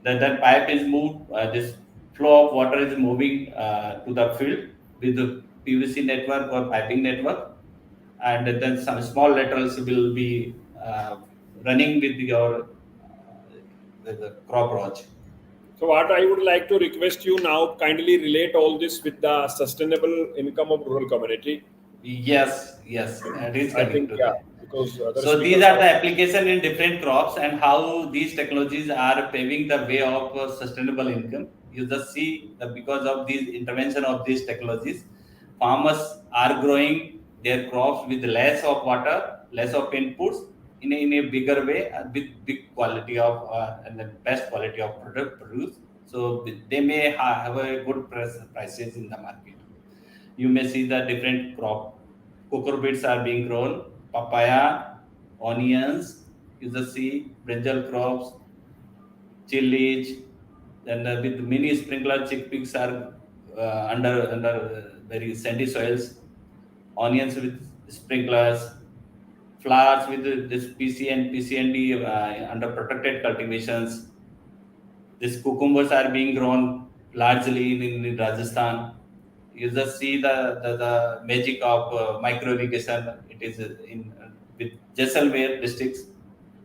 Then that pipe is moved. This flow of water is moving to the field with the PVC network or piping network, and then some small laterals will be running with your the crop rotch. So what I would like to request you now, kindly relate all this with the sustainable income of rural community. Yes, it is I coming think, to yeah, that. because So these are the application in different crops and how these technologies are paving the way of sustainable income. You just see that because of these intervention of these technologies, farmers are growing their crops with less of water, less of inputs in a bigger way with big quality of and the best quality of product produced. So they may have a good prices in the market. You may see the different crop. Cucurbits are being grown, papaya, onions, you just see brinjal crops, chilies, then with mini sprinkler chickpeas are under very sandy soils, onions with sprinklers, flowers with this PC and PCND under protected cultivations. These cucumbers are being grown largely in Rajasthan. You just see the magic of micro irrigation. It is in with Jaisalmer districts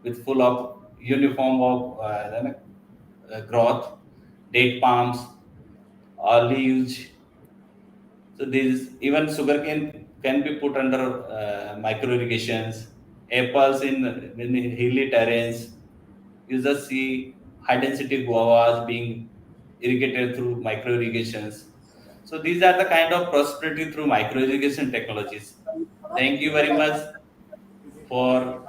with full of uniform of growth, date palms, olives. So these even sugarcane can be put under micro irrigations. Apples in hilly terrains. You just see high density guavas being irrigated through micro irrigations. So these are the kind of prosperity through micro irrigation technologies. Thank you very much for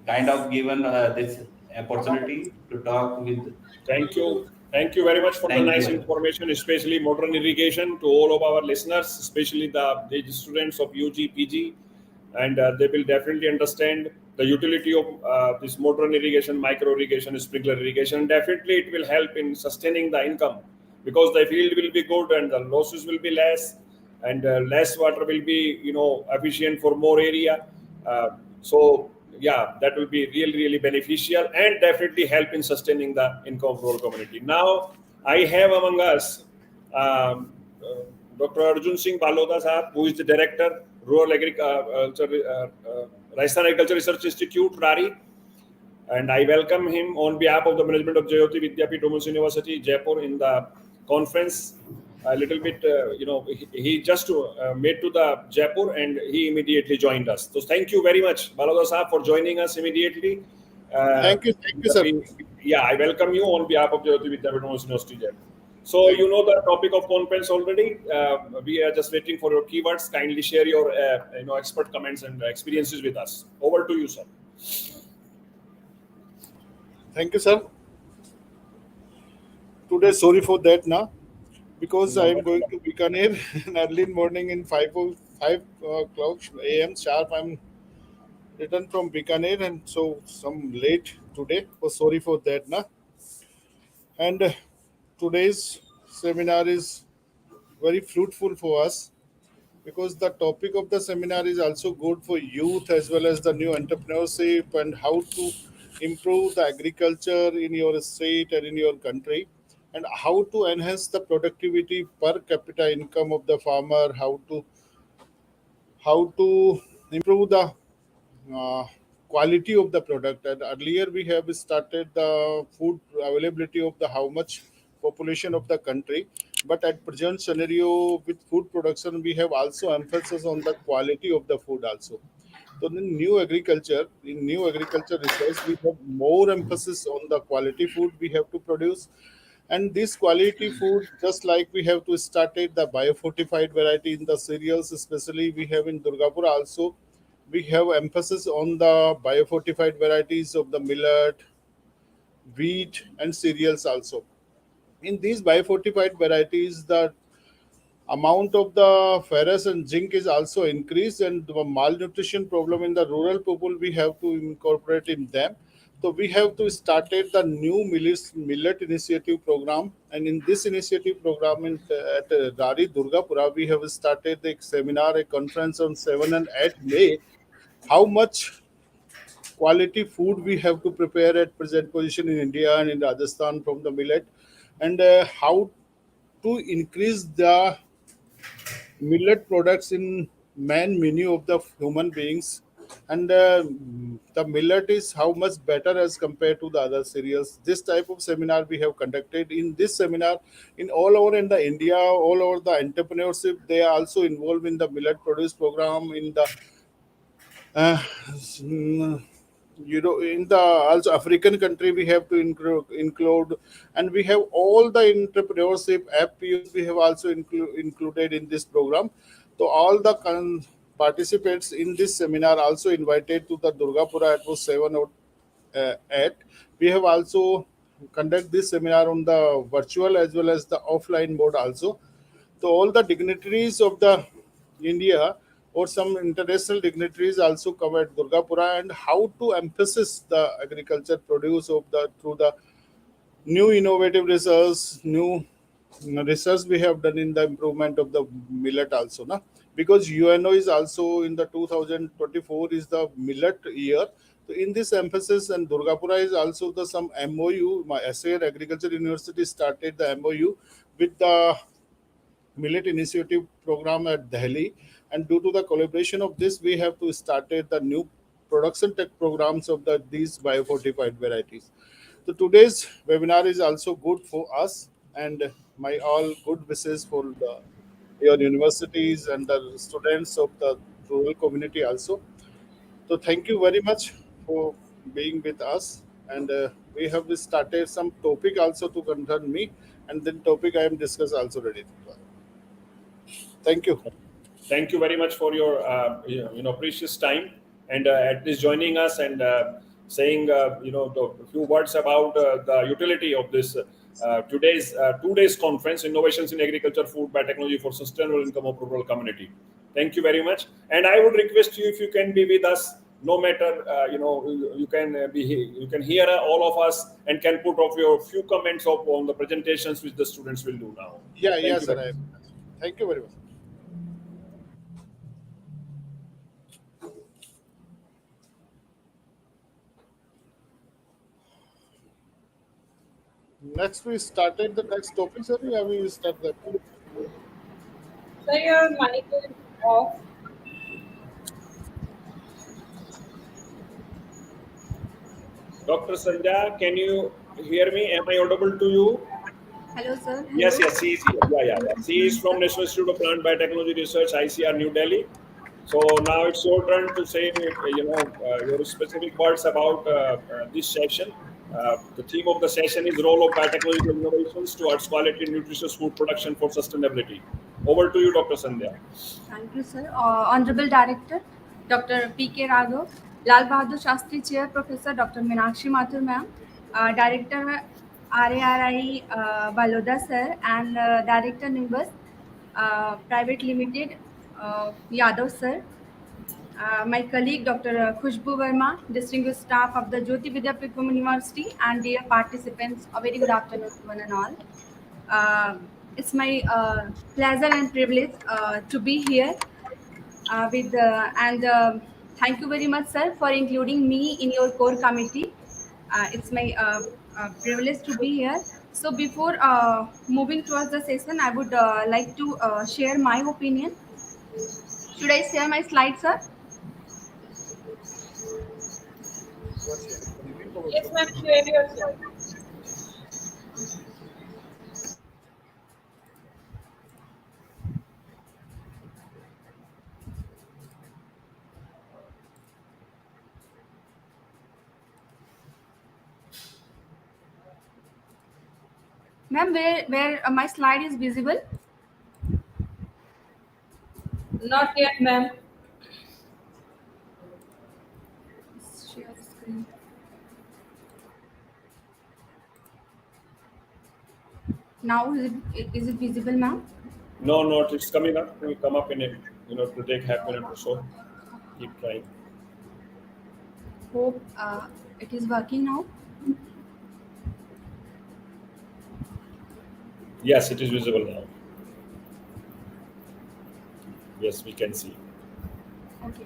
kind of given this opportunity to talk with. Thank you. Thank you very much for the Thank you nice very much. information, especially modern irrigation to all of our listeners, especially the students of UG, PG, and they will definitely understand the utility of this modern irrigation, micro irrigation, sprinkler irrigation. Definitely, it will help in sustaining the income because the field will be good and the losses will be less, and less water will be efficient for more area. So yeah, that will be really beneficial and definitely help in sustaining the income of rural community. Now I have among us Dr. Arjun Singh Baloda Sahab, who is the director, Rural Agriculture, Rajasthan Agriculture Research Institute, RARI, and I welcome him on behalf of the management of Jayoti Vidyapeeth Women's University, Jaipur, in the conference. A little bit, he just made to the Jaipur and he immediately joined us. So thank you very much, Baloda Sahab, for joining us immediately. Thank you, sir. Yeah, I welcome you on behalf of Jayoti Vidyapeeth Women's University, Jaipur. So you know the topic of conference already. We are just waiting for your keywords. Kindly share your expert comments and experiences with us. Over to you, sir. Thank you, sir. Today, sorry for that now, because I am going to Bikaner early morning in 5 o'clock a.m. sharp. I'm returned from Bikaner, and so some late today. Oh, sorry for that, na. And today's seminar is very fruitful for us because the topic of the seminar is also good for youth as well as the new entrepreneurship and how to improve the agriculture in your state and in your country, and how to enhance the productivity per capita income of the farmer, how to improve the uh, quality of the product. And earlier we have started the food availability of the how much population of the country, but at present scenario with food production we have also emphasis on the quality of the food also. So in new agriculture research, we have more emphasis on the quality food we have to produce. And this quality food, just like we have to started the biofortified variety in the cereals, especially we have in Durgapur also, we have emphasis on the biofortified varieties of the millet, wheat, and cereals also. In these biofortified varieties, the amount of the ferrous and zinc is also increased, and the malnutrition problem in the rural people we have to incorporate in them. So we have to started the new millet initiative program, and in this initiative program at Rari Durgapura we have started the seminar, a conference on 7 and 8 May, how much quality food we have to prepare at present position in India and in Rajasthan from the millet, and how to increase the millet products in main menu of the human beings. And the millet is how much better as compared to the other cereals. This type of seminar we have conducted. In this seminar, in all over in the India, all over the entrepreneurship, they are also involved in the millet produce program in the uh, in the also African country we have to include, and we have all the entrepreneurship FPOs we have also included in this program. So all the participants in this seminar also invited to the Durgapura at 7 or 8. We have also conduct this seminar on the virtual as well as the offline mode also. So all the dignitaries of the India or some international dignitaries also covered Durgapura, and how to emphasize the agriculture produce of the through the new innovative research, new research we have done in the improvement of the millet also, na? Because UNO is also in the 2024 is the millet year. So in this emphasis, and Durgapura is also the some MOU. My SAR Agriculture University started the MOU with the Millet Initiative program at Delhi, and due to the collaboration of this, we have to started the new production tech programs of these biofortified varieties. So today's webinar is also good for us, and my all good wishes for your universities and the students of the rural community also. So thank you very much for being with us, and we have started some topic also to concern me, and then topic I am discuss also ready. Thank you. Thank you very much for your precious time, and at least joining us and saying the few words about the utility of this today's 2 days conference, innovations in agriculture, food, biotechnology for sustainable income of rural community. Thank you very much, and I would request you if you can be with us. No matter you can you can hear all of us and can put off your few comments on the presentations which the students will do now. Yeah, Thank yes, you sir. very much. Thank you very much. Next, we started the next topic, sir. Yeah, we start that. Sir, your mic is off. Dr. Sandhya, can you hear me? Am I audible to you? Hello, sir. Yes, Hello. yes, she is here. Yeah. She is from National Institute of Plant Biotechnology Research, ICR, New Delhi. So now it's your turn to say, your specific words about this session. The theme of the session is role of biotechnological innovations towards quality and nutritious food production for sustainability. Over to you, Dr. Sandhya. Thank you, sir. Honorable Director, Dr. P.K. Raghav, Lal Bahadur Shastri Chair, Professor Dr. Meenakshi Mathur Ma'am, Director RARI Baloda Sir, and Director Nimbus Private Limited Yadav Sir. my colleague Dr. Khushbu Verma, distinguished staff of the Jyoti Vidyapeeth Women University, and dear participants, a very good afternoon to one and all. It's my pleasure and privilege to be here with and thank you very much, sir, for including me in your core committee. It's my privilege to be here. So before moving towards the session, I would like to share my opinion. Should I share my slide, sir? Yes, ma'am, share your slide. Ma'am, where my slide is visible? Not yet, ma'am. Share the screen. Now is it visible, ma'am? No, not. It's coming up. It will come up in a, to take half minute or so. Keep trying. Hope it is working now. Yes, it is visible now. Yes, we can see. Okay.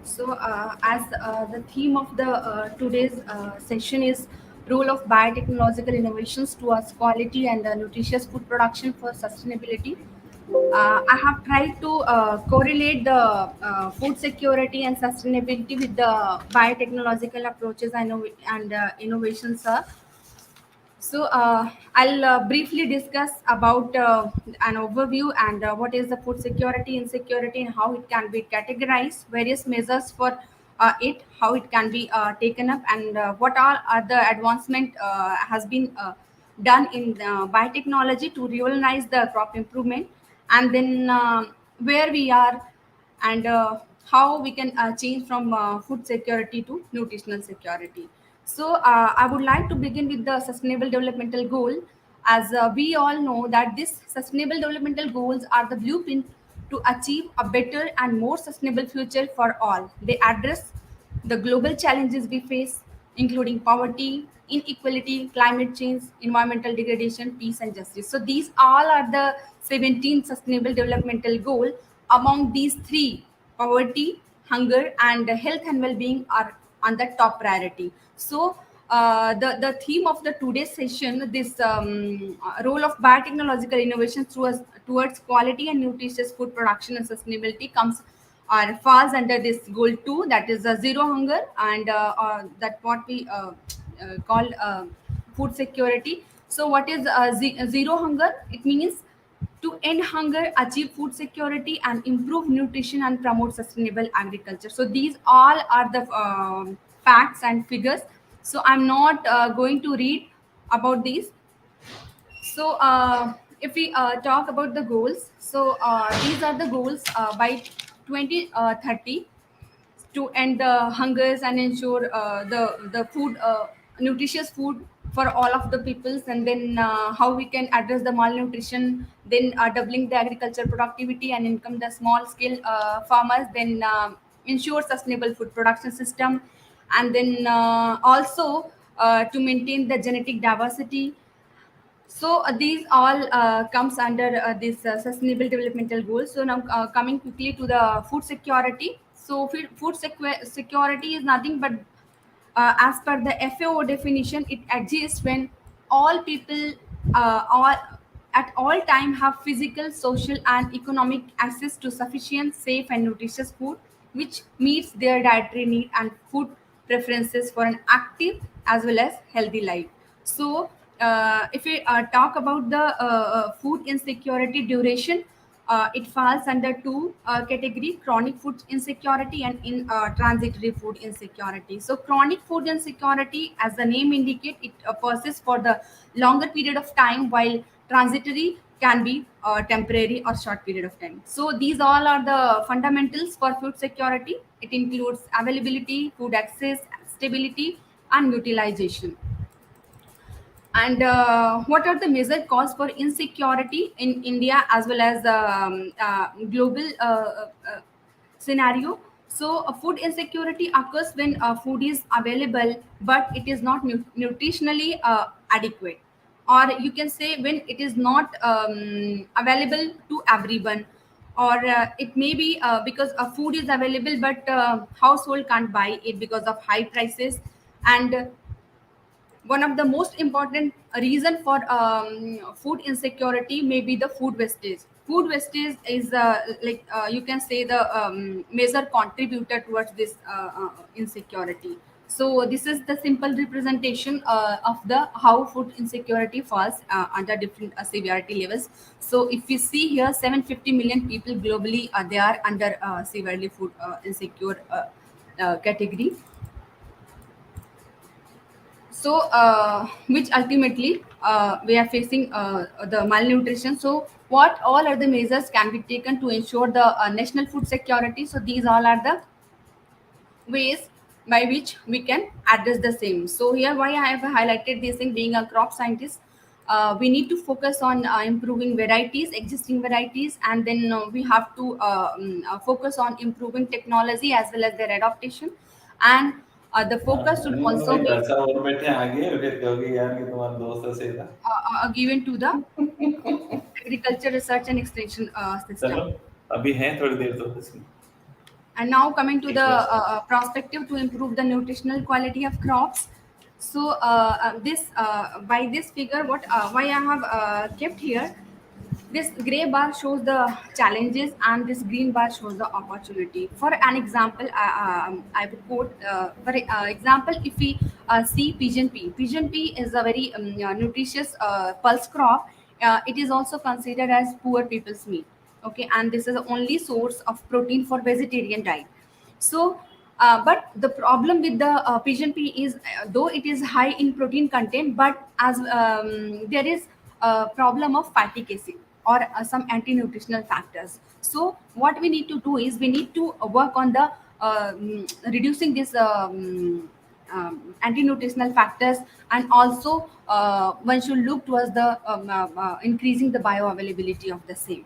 So, as the theme of the today's session is role of biotechnological innovations towards quality and nutritious food production for sustainability. I have tried to correlate the food security and sustainability with the biotechnological approaches and innovations. So I'll briefly discuss about an overview and what is the food security, insecurity, and how it can be categorized, various measures for it, how it can be taken up, and what are the advancement has been done in biotechnology to revolutionize the crop improvement, and then where we are and how we can change from food security to nutritional security. So I would like to begin with the sustainable developmental goal. As we all know that these sustainable developmental goals are the blueprint to achieve a better and more sustainable future for all. They address the global challenges we face, including poverty, inequality, climate change, environmental degradation, peace, and justice. So these all are the 17 sustainable developmental goals. Among these three, poverty, hunger, and health and well-being are on the top priority. So the theme of the today's session, this role of biotechnological innovation towards quality and nutritious food production and sustainability comes or falls under this goal 2, that is zero hunger, and that what we call food security. So what is zero hunger? It means to end hunger, achieve food security, and improve nutrition and promote sustainable agriculture. So these all are the facts and figures. So I'm not going to read about these. So if we talk about the goals, so these are the goals by 2030 to end the hungers and ensure the food nutritious food for all of the peoples, and then how we can address the malnutrition, then doubling the agriculture productivity and income the small scale farmers, then ensure sustainable food production system, and then also to maintain the genetic diversity. So these all comes under this sustainable developmental goals. So now coming quickly to the food security. So security is nothing but as per the FAO definition, it exists when all people all at all time have physical, social, and economic access to sufficient, safe, and nutritious food, which meets their dietary need and food preferences for an active as well as healthy life. So, if we talk about the food insecurity duration, it falls under two category: chronic food insecurity and in transitory food insecurity. So chronic food insecurity, as the name indicate, it persists for the longer period of time, while transitory can be temporary or short period of time. So these all are the fundamentals for food security. It includes availability, food access, stability, and utilization. And what are the major cause for insecurity in India as well as global scenario? So food insecurity occurs when food is available but it is not nutritionally adequate, or you can say when it is not available to everyone, or it may be because food is available but household can't buy it because of high prices. And one of the most important reason for food insecurity may be the food wastage. Food wastage is you can say the major contributor towards this insecurity. So this is the simple representation of the how food insecurity falls under different severity levels. So if we see here, 750 million people globally, they are under severely food insecure category. So which ultimately we are facing the malnutrition. So what all are the measures can be taken to ensure the national food security? So these all are the ways by which we can address the same. So here why I have highlighted this thing, being a crop scientist, we need to focus on improving varieties, existing varieties, and then we have to focus on improving technology as well as their adaptation. And the focus should also be given to the agriculture research and extension system. अभी है थोड़ी देर तो इसमें. And now coming to the perspective to improve the nutritional quality of crops. So this by this figure, what why I have kept here, this gray bar shows the challenges and this green bar shows the opportunity. For an example, I would quote, for example, if we see pigeon pea. Pigeon pea is a very nutritious pulse crop. It is also considered as poor people's meat. Okay, and this is the only source of protein for vegetarian diet. So but the problem with the pigeon pea is, though it is high in protein content, but as there is a problem of fatty acid or some anti-nutritional factors. So what we need to do is we need to work on the reducing this anti-nutritional factors, and also one should look towards the increasing the bioavailability of the same.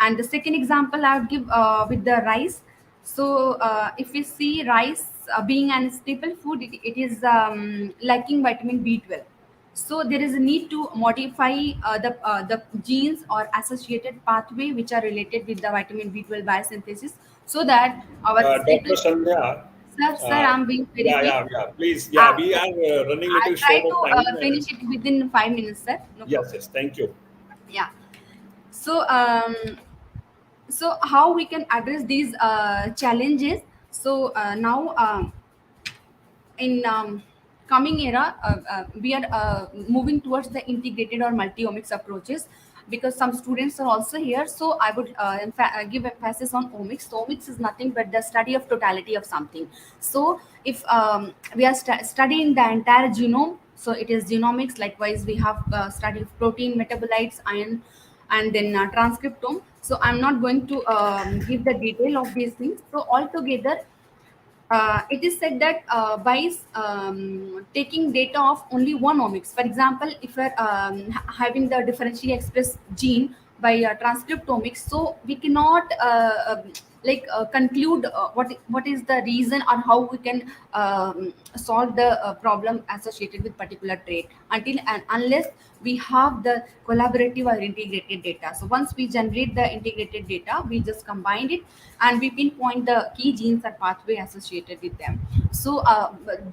And the second example I would give with the rice. So if we see rice being a staple food, it is lacking vitamin B12. So there is a need to modify the genes or associated pathway which are related with the vitamin B12 biosynthesis, so that our Dr. Sandhya. Sir, I'm being very quick. Please. We are running a little short of time. I'll try to finish it within 5 minutes, sir. No problem. Yes, thank you. Yeah. So so how we can address these challenges? So now in coming era, we are moving towards the integrated or multi-omics approaches, because some students are also here. So I would give emphasis on omics. So omics is nothing but the study of totality of something. So if we are studying the entire genome, so it is genomics. Likewise, we have study of protein, metabolites, iron, and then transcriptome. So I'm not going to give the detail of these things. So altogether, it is said that by taking data of only one omics, for example, if we're having the differentially expressed gene by transcriptomics, so we cannot conclude what is the reason or how we can solve the problem associated with particular trait until and unless we have the collaborative or integrated data. So once we generate the integrated data, we just combine it and we pinpoint the key genes or pathway associated with them. So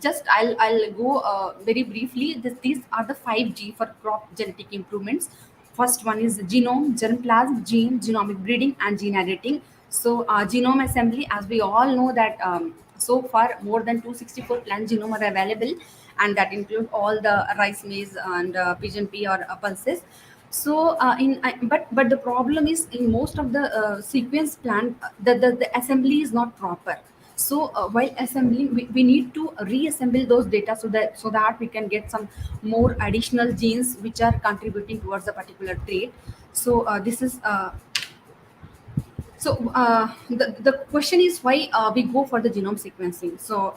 just I'll go very briefly. These are the 5G for crop genetic improvements. First one is genome, germplasm, gene, genomic breeding, and gene editing. So genome assembly, as we all know that so far more than 264 plant genome are available, and that include all the rice, maize, and pigeon pea or pulses. So but the problem is in most of the sequence plant, the assembly is not proper. So while assembling, we need to reassemble those data so that we can get some more additional genes which are contributing towards a particular trait. So this is the question is why we go for the genome sequencing. So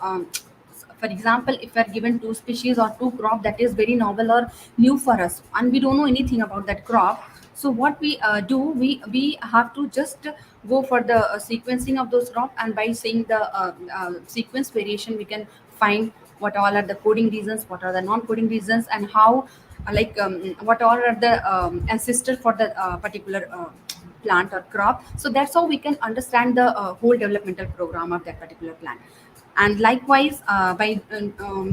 for example, if we are given two species or two crop that is very novel or new for us, and we don't know anything about that crop, So what we do, we have to just go for the sequencing of those crop, and by seeing the sequence variation, we can find what all are the coding reasons, what are the non-coding reasons, and how what all are the ancestors for the particular plant or crop. So that's how we can understand the whole developmental program of that particular plant. And likewise, by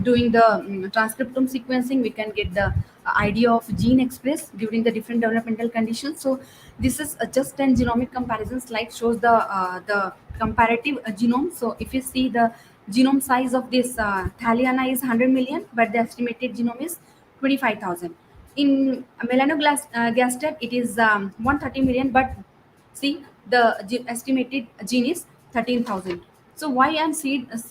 doing the transcriptome sequencing, we can get the idea of gene expressed during the different developmental conditions. So this is just an genomic comparison slide, shows the comparative genome. So if you see, the genome size of this Thaliana is 100 million, but the estimated genome is 25,000. In melanogaster, it is 130 million, but see, the estimated gene is 13,000. So why I'm seeing the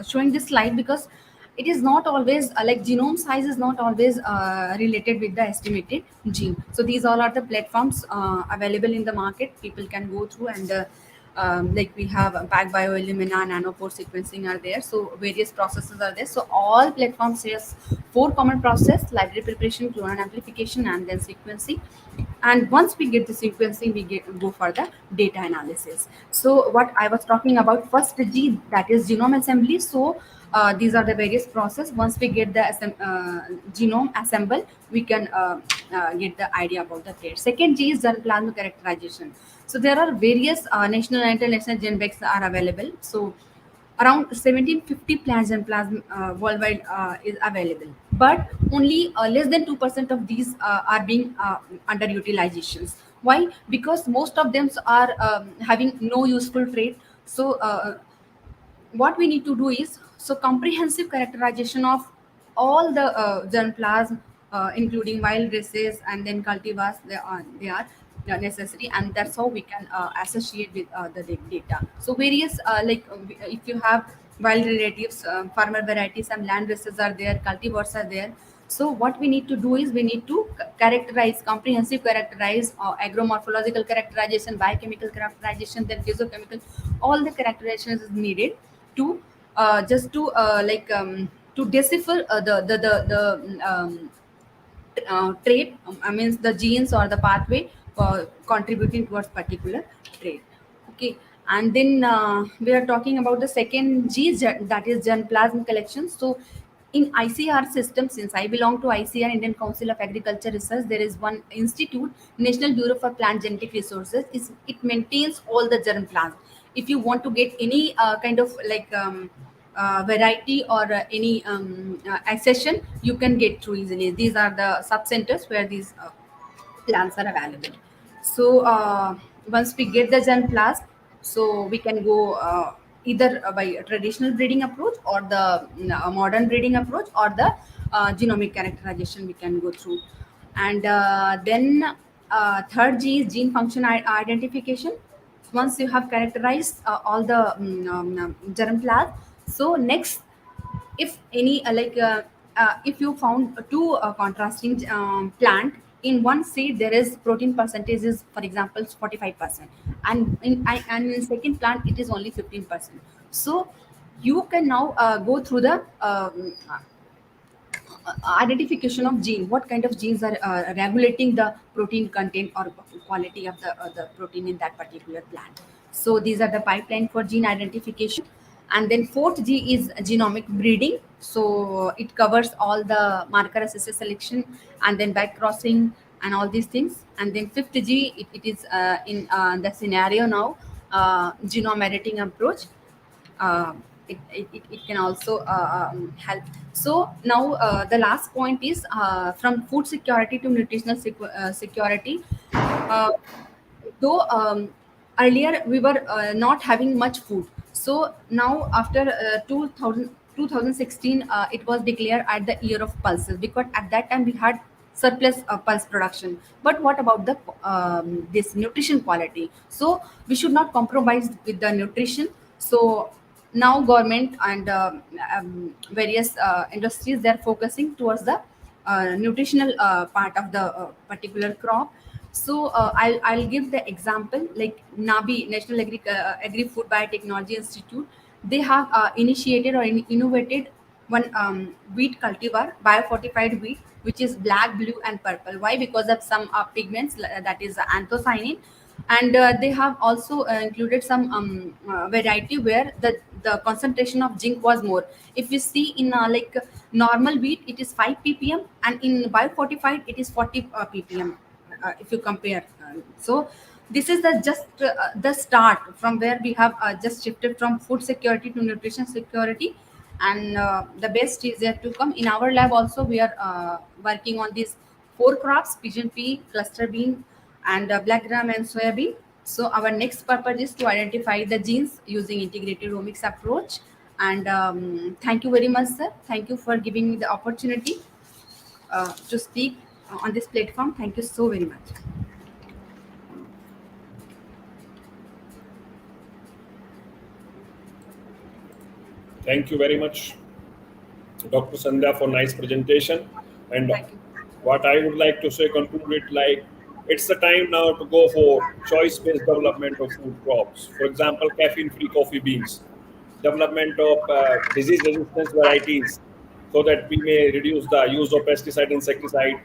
showing this slide, because it is not always like genome size is not always related with the estimated gene. So these all are the platforms available in the market. People can go through, and like we have PacBio, Illumina, nanopore sequencing are there. So various processes are there. So all platforms has four common process: library preparation, clone and amplification, and then sequencing. And once we get the sequencing, we go for the data analysis. So what I was talking about, first G, that is genome assembly. So these are the various process. Once we get the genome assembled, we can get the idea about the trait. Second G is germplasm characterization. So there are various national and international gene banks are available. So around 1750 plants and plasma worldwide is available, but only less than 2% of these are being underutilizations. Why? Because most of them are having no useful trait. So what we need to do is, so comprehensive characterization of all the germplasm, including wild races and then cultivars, they are necessary, and that's how we can associate with the data. So various if you have wild relatives, farmer varieties, some land races are there, cultivars are there. So what we need to do is, we need to characterize, comprehensive characterize, agromorphological characterization, biochemical characterization, then physiochemical, all the characterizations is needed to just to decipher the trait, I means the genes or the pathway contributing towards particular trait. Okay, and then we are talking about the second G, that is germplasm collection. So in ICR system, since I belong to ICR, Indian Council of Agriculture Research, there is one institute, National Bureau for Plant Genetic Resources. It maintains all the germplasm. If you want to get any kind of variety or any accession, you can get through easily. These are the sub centers where these plants are available. So once we get the germplasm, so we can go either by a traditional breeding approach, or the modern breeding approach, or the genomic characterization we can go through. And then third G is gene function identification. Once you have characterized all the germplasm, so next, if any if you found two contrasting plant, in one seed there is protein percentage is, for example, 45%, and in second plant it is only 15%. So you can now go through the identification of gene, what kind of genes are regulating the protein content or quality of the protein in that particular plant. So these are the pipeline for gene identification. And then fourth G is genomic breeding. So it covers all the marker assisted selection, and then back crossing and all these things. And then fifth G, it is in the scenario now, genome editing approach. uh, it can also help. So now the last point is, from food security to nutritional security. uh, though earlier we were not having much food, so now after 2016, it was declared at the year of pulses, because at that time we had surplus pulse production. But what about the this nutrition quality? So we should not compromise with the nutrition. So now government and various industries, they're focusing towards the nutritional part of the particular crop. So I'll give the example, like NABI, National Agri Food Biotechnology Institute. They have initiated or innovated one wheat cultivar, biofortified wheat, which is black, blue, and purple. Why? Because of some pigments, that is anthocyanin, and they have also included some variety where the concentration of zinc was more. If you see in like normal wheat, it is 5 ppm, and in biofortified, it is 40 ppm. If you compare, so this is the start from where we have just shifted from food security to nutrition security, and the best is yet to come. In our lab also, we are working on these four crops: pigeon pea, cluster bean, and black gram and soybean. So our next purpose is to identify the genes using integrated omics approach. And thank you very much, sir. Thank you for giving me the opportunity to speak on this platform. Thank you so very much. Thank you very much, Dr. Sandhya, for nice presentation. And what I would like to say, conclude it like, it's the time now to go for choice-based development of food crops. For example, caffeine-free coffee beans, development of disease resistance varieties, so that we may reduce the use of pesticide, insecticide,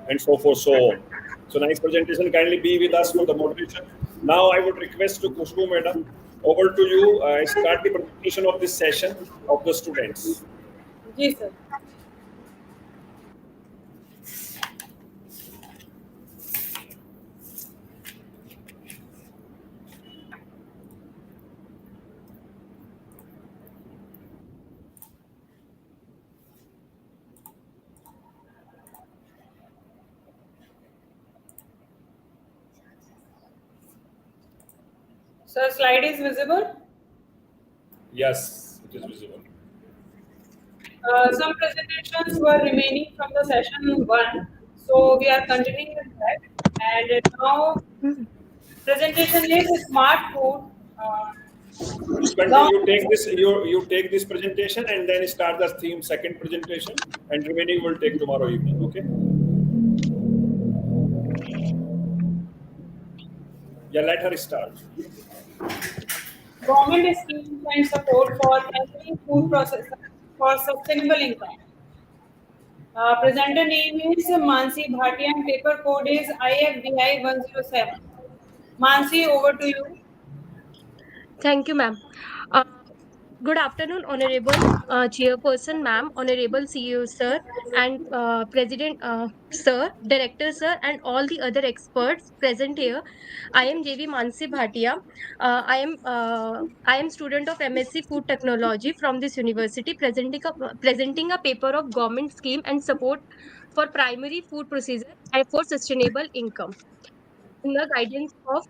and so forth, so on. So nice presentation. Kindly be with us for the moderation. Now I would request to Kushbu Madam, over to you. Start the presentation of this session of the students. Yes, sir. So slide is visible. Yes, it is visible. Some presentations were remaining from the session 1, so we are continuing with that. And now presentation is smart food. You take this. You take this presentation and then start the theme second presentation, and remaining will take tomorrow evening. Okay. Yeah, let her start. Government schemes and support for entering food processors for sustainable income. Presenter name is Mansi Bhatia and paper code is AFBI-2022. Mansi, over to you. Thank you, ma'am. Uh, Good afternoon, Honorable Chairperson, ma'am, Honorable CEO, sir, and President, sir, Director, sir, and all the other experts present here. I am JV Mansi Bhatia. I am student of MSc Food Technology from this university, presenting a paper of government scheme and support for primary food processor and for sustainable income in the guidance of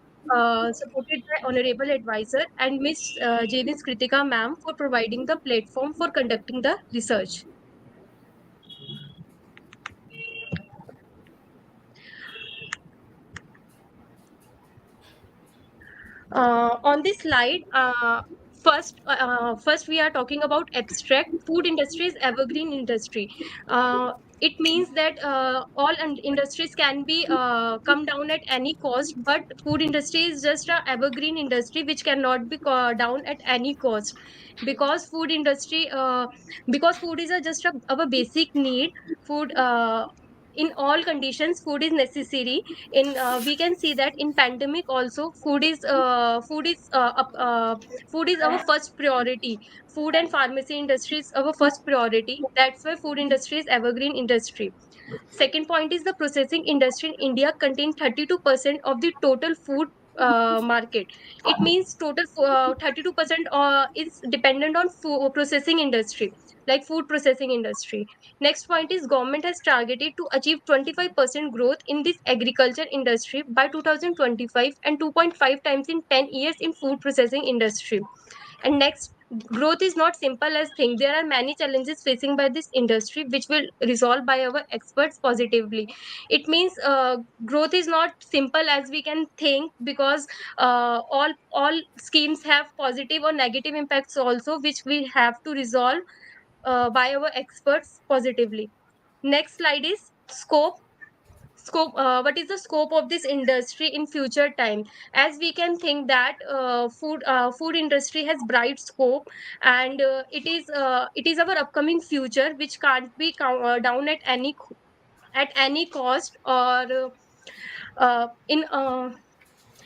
supported by Honorable Advisor and Miss J.V. Kritika ma'am for providing the platform for conducting the research. On this slide, first we are talking about abstract. Food industry is evergreen industry. It means that all industries can be come down at any cost, but food industry is just a evergreen industry which cannot be down at any cost, because because food is just our basic need. Food in all conditions, food is necessary. In We can see that in pandemic also, food is our first priority. Food and pharmacy industry is our first priority. That's why food industry is evergreen industry. Second point is the processing industry in India contains 32% of the total food market. It means total 32% is dependent on processing industry, like food processing industry. Next point is government has targeted to achieve 25% growth in this agriculture industry by 2025 and 2.5 times in 10 years in food processing industry. And next, growth is not simple as thing. There are many challenges facing by this industry which will resolve by our experts positively. It means growth is not simple as we can think, because all schemes have positive or negative impacts also, which we have to resolve by our experts positively. Next slide is scope. scope, what is the scope of this industry in future time? As we can think that food industry has bright scope, and it is our upcoming future which can't be down at any cost, or in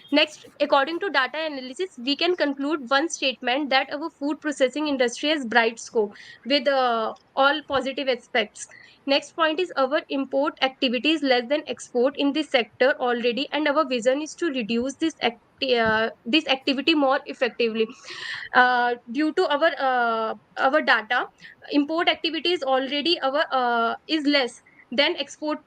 next, according to data analysis, we can conclude one statement that our food processing industry has bright scope with all positive aspects. Next point is our import activity is less than export in this sector already, and our vision is to reduce this activity more effectively. Due to our data, import activity is already our is less than export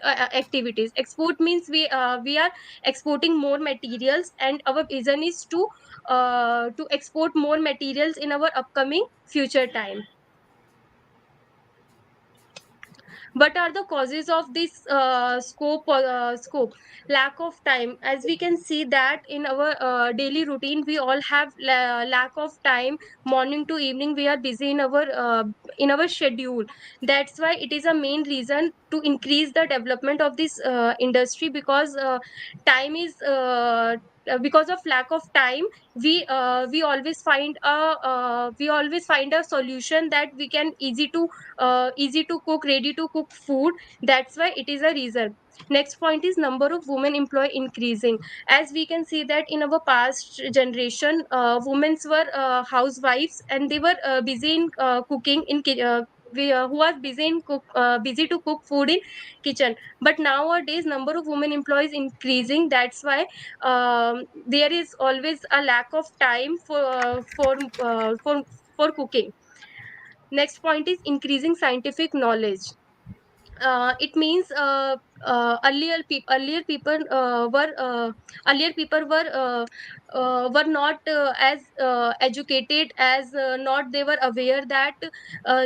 activities. Export means we are exporting more materials, and our vision is to export more materials in our upcoming future time. What are the causes of this scope? Lack of time. As we can see that in our daily routine, we all have lack of time. Morning to evening, we are busy in our schedule. That's why it is a main reason to increase the development of this industry, because time is because of lack of time, we always find a solution that we can easy to cook, ready to cook food. That's why it is a reason. Next point is number of women employee increasing. As we can see that in our past generation, women were housewives, and they were busy in cooking in who was busy to cook food in kitchen. But nowadays number of women employees increasing. That's why there is always a lack of time for cooking. Next point is increasing scientific knowledge. It means earlier people were not as educated, as not they were aware that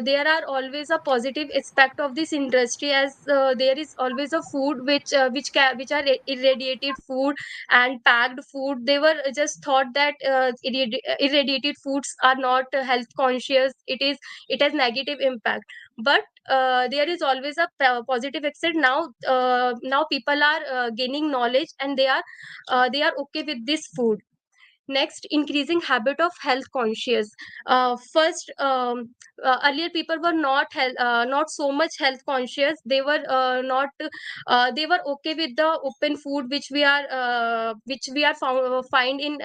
there are always a positive aspect of this industry, as there is always a food which are irradiated food and packed food. They were just thought that irradiated foods are not health conscious, it has negative impact. But there is always a positive exit. Now people are gaining knowledge, and they are okay with this food. Next, increasing habit of health conscious. First, earlier people were not so much health conscious. They were not they were okay with the open food which we are find in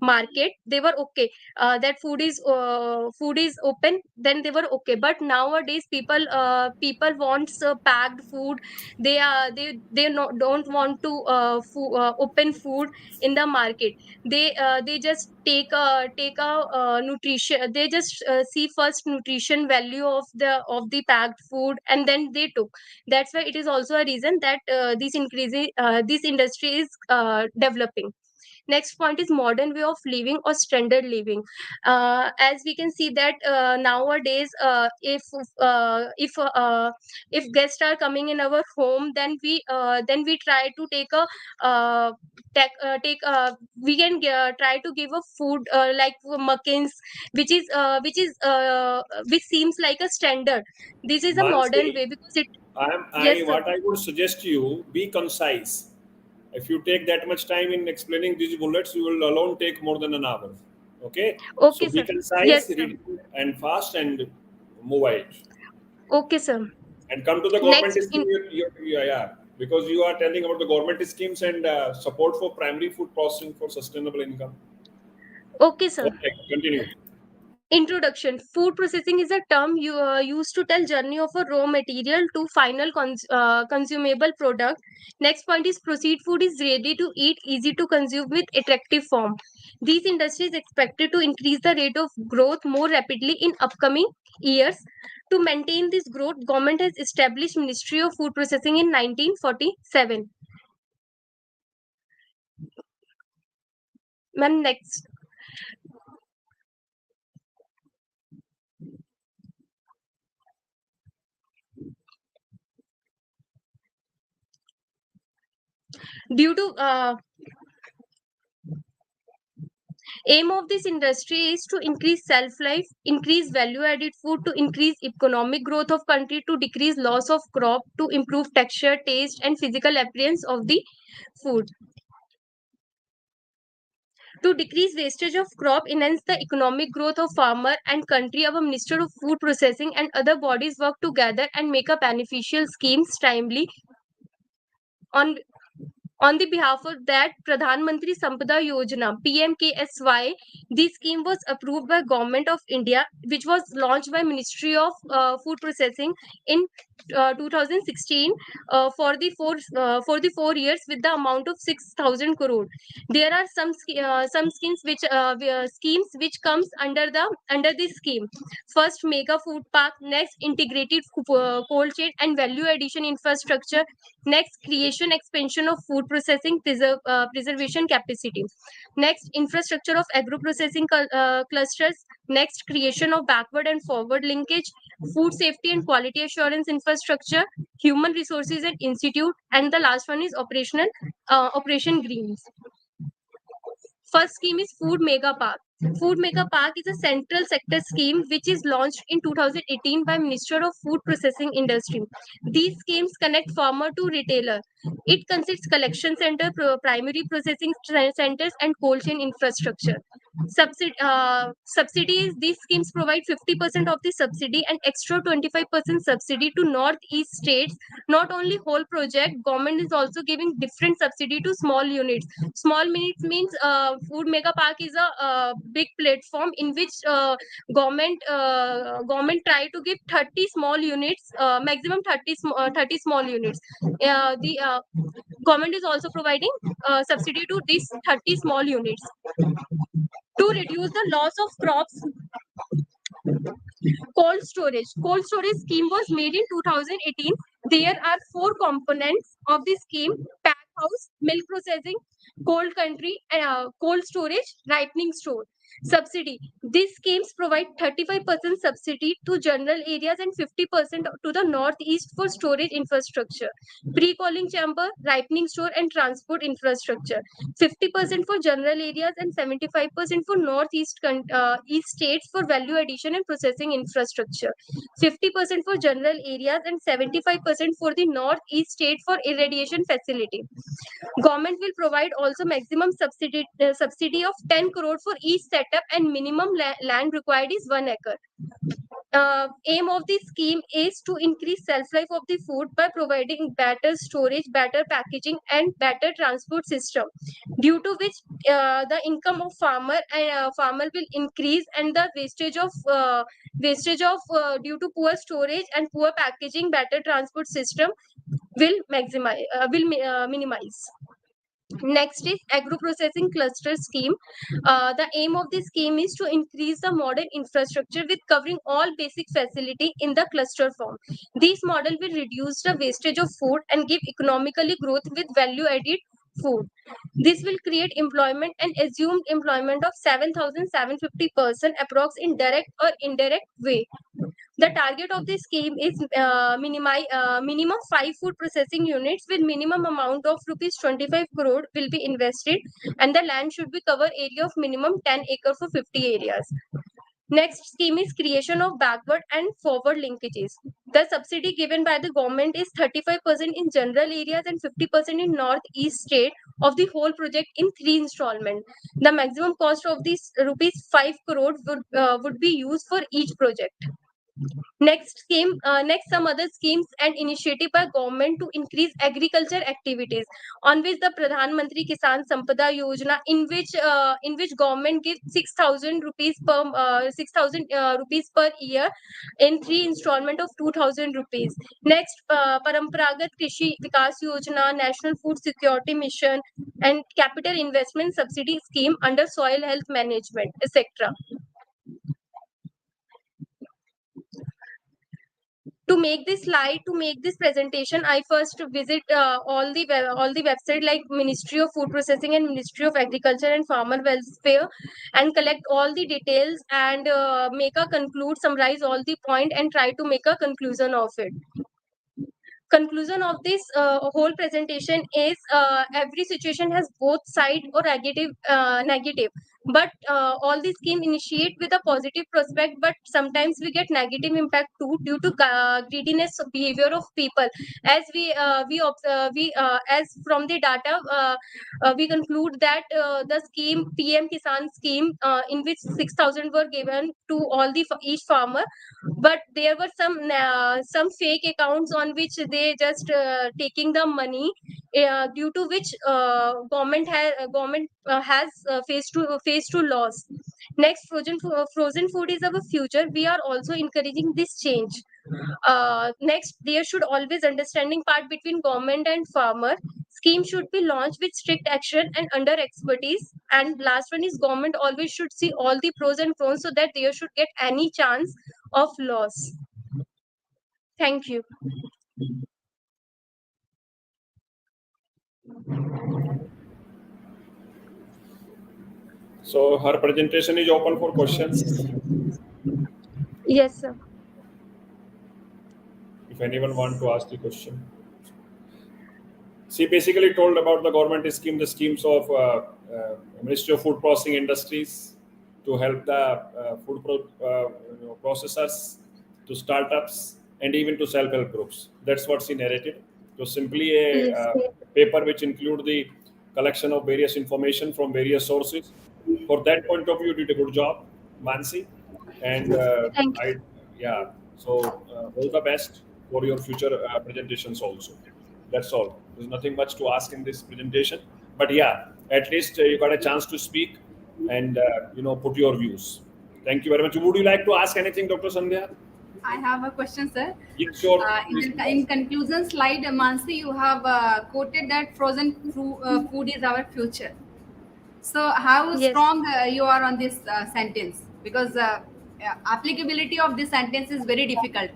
market. They were okay that food is open, then they were okay. But nowadays people wants packed food. They don't want to open food in the market. They just take a nutrition. They just see first nutrition value of the packed food, and then they took. That's why it is also a reason that this industry is developing. Next point is modern way of living or standard living. As we can see that nowadays, if guests are coming in our home, then we try to take a take we can try to give a food like muffins, which seems like a standard. This is a modern Mansi, way, because it. I Yes, sir. what I would suggest you, be concise. If you take that much time in explaining these bullets, you will alone take more than an hour. Okay, so Okay, be sir. Yes, concise, sir. read and fast, and move ahead. Okay, sir. And come to the government Next, scheme. Yeah, because you are telling about the government schemes and support for primary food processing for sustainable income. okay, sir. Okay, continue. Introduction. Food processing is a term used to tell journey of a raw material to final consumable product. Next point is proceed food is ready to eat, easy to consume with attractive form. These industries expected to increase the rate of growth more rapidly in upcoming years. To maintain this growth, government has established Ministry of Food Processing in 1947. Ma'am, next. Due to Aim of this industry is to increase self life, increase value added food, to increase economic growth of country, to decrease loss of crop, to improve texture, taste and physical appearance of the food, to decrease wastage of crop, enhance the economic growth of farmer and country. Our Minister of Food Processing and other bodies work together and make a beneficial schemes timely. On the behalf of that, Pradhan Mantri Sampada Yojana (PMKSY), this scheme was approved by Government of India, which was launched by Ministry of Food Processing in 2016 for the 4 years with the amount of 6,000 crore. There are some schemes which comes under this scheme. First, mega food park. Next, integrated cold chain and value addition infrastructure. Next, creation expansion of food processing preservation capacity. Next, infrastructure of agro processing clusters. Next, creation of backward and forward linkage, food safety and quality assurance infrastructure, human resources and institute, and the last one is operation greens. First scheme is Food Mega Park. Food Mega Park is a central sector scheme which is launched in 2018 by Minister of Food Processing Industry. These schemes connect farmer to retailer. It consists collection center, primary processing centers and cold chain infrastructure. Subsidies, these schemes provide 50% of the subsidy and extra 25% subsidy to northeast states. Not only whole project, government is also giving different subsidy to small units. Small units means Food Mega Park is a big platform in which government try to give 30 small units, maximum 30 small units. The government is also providing subsidy to these 30 small units to reduce the loss of crops. Cold storage scheme was made in 2018. There are 4 components of the scheme: pack house, milk processing, cold storage, ripening store. Subsidy, these schemes provide 35% subsidy to general areas and 50% to the northeast for storage infrastructure, pre-calling chamber, ripening store and transport infrastructure. 50% for general areas and 75% for northeast east states for value addition and processing infrastructure. 50% for general areas and 75% for the northeast state for irradiation facility. Government will provide also maximum subsidy of 10 crore for each setup, and minimum land required is 1 acre. Aim of this scheme is to increase shelf life of the food by providing better storage, better packaging, and better transport system, due to which the income of farmer will increase, and the wastage of due to poor storage and poor packaging, better transport system will minimize. Next is agro processing cluster scheme. The aim of this scheme is to increase the modern infrastructure with covering all basic facility in the cluster form. This model will reduce the wastage of food and give economically growth with value added food. This will create employment and assumed employment of 7,750 person approx in direct or indirect way. The target of this scheme is minimum 5 food processing units with minimum amount of rupees 25 crore will be invested, and the land should be cover area of minimum 10 acre for 50 areas. Next scheme is creation of backward and forward linkages. The subsidy given by the government is 35% in general areas and 50% in northeast state of the whole project in 3 installment. The maximum cost of this rupees 5 crore would be used for each project. Next some other schemes and initiative by government to increase agriculture activities, on which the Pradhan Mantri Kisan Sampada Yojana, in which government gives 6,000 rupees per year in 3 installment of 2,000 rupees. Next, Paramparagat Krishi Vikas Yojana, National Food Security Mission, and Capital Investment Subsidy Scheme under Soil Health Management, etc. To make this slide, to make this presentation, I first visit all the website like Ministry of Food Processing and Ministry of Agriculture and Farmer Welfare, and collect all the details and summarize all the point and try to make a conclusion of it. Conclusion of this whole presentation is every situation has both side or negative. But all these scheme initiate with a positive prospect, but sometimes we get negative impact too due to greediness behavior of people. As as from the data, we conclude that the scheme PM Kisan scheme, in which 6,000 were given to all the each farmer, but there were some fake accounts on which they just taking the money, due to which government has faced to loss. Next, frozen food is our future. We are also encouraging this change. Next, there should always understanding part between government and farmer. Scheme should be launched with strict action and under expertise. And last one is government always should see all the pros and cons so that they should get any chance of loss. Thank you. So her presentation is open for questions. Yes, sir. If anyone want to ask the question. She basically told about the government scheme, the schemes of Ministry of Food Processing Industries to help the processors, to startups, and even to self-help groups. That's what she narrated. So simply a paper which include the collection of various information from various sources. For that point of view, you did a good job, Mansi. And so all the best for your future presentations also. That's all. There's nothing much to ask in this presentation, but yeah, at least you got a chance to speak and put your views. Thank you very much. Would you like to ask anything, Dr. Sandhya? I have a question, sir. Yes, sure. In conclusion slide, Mansi, you have quoted that frozen food is our future. So how strong you are on this sentence? Because applicability of this sentence is very difficult.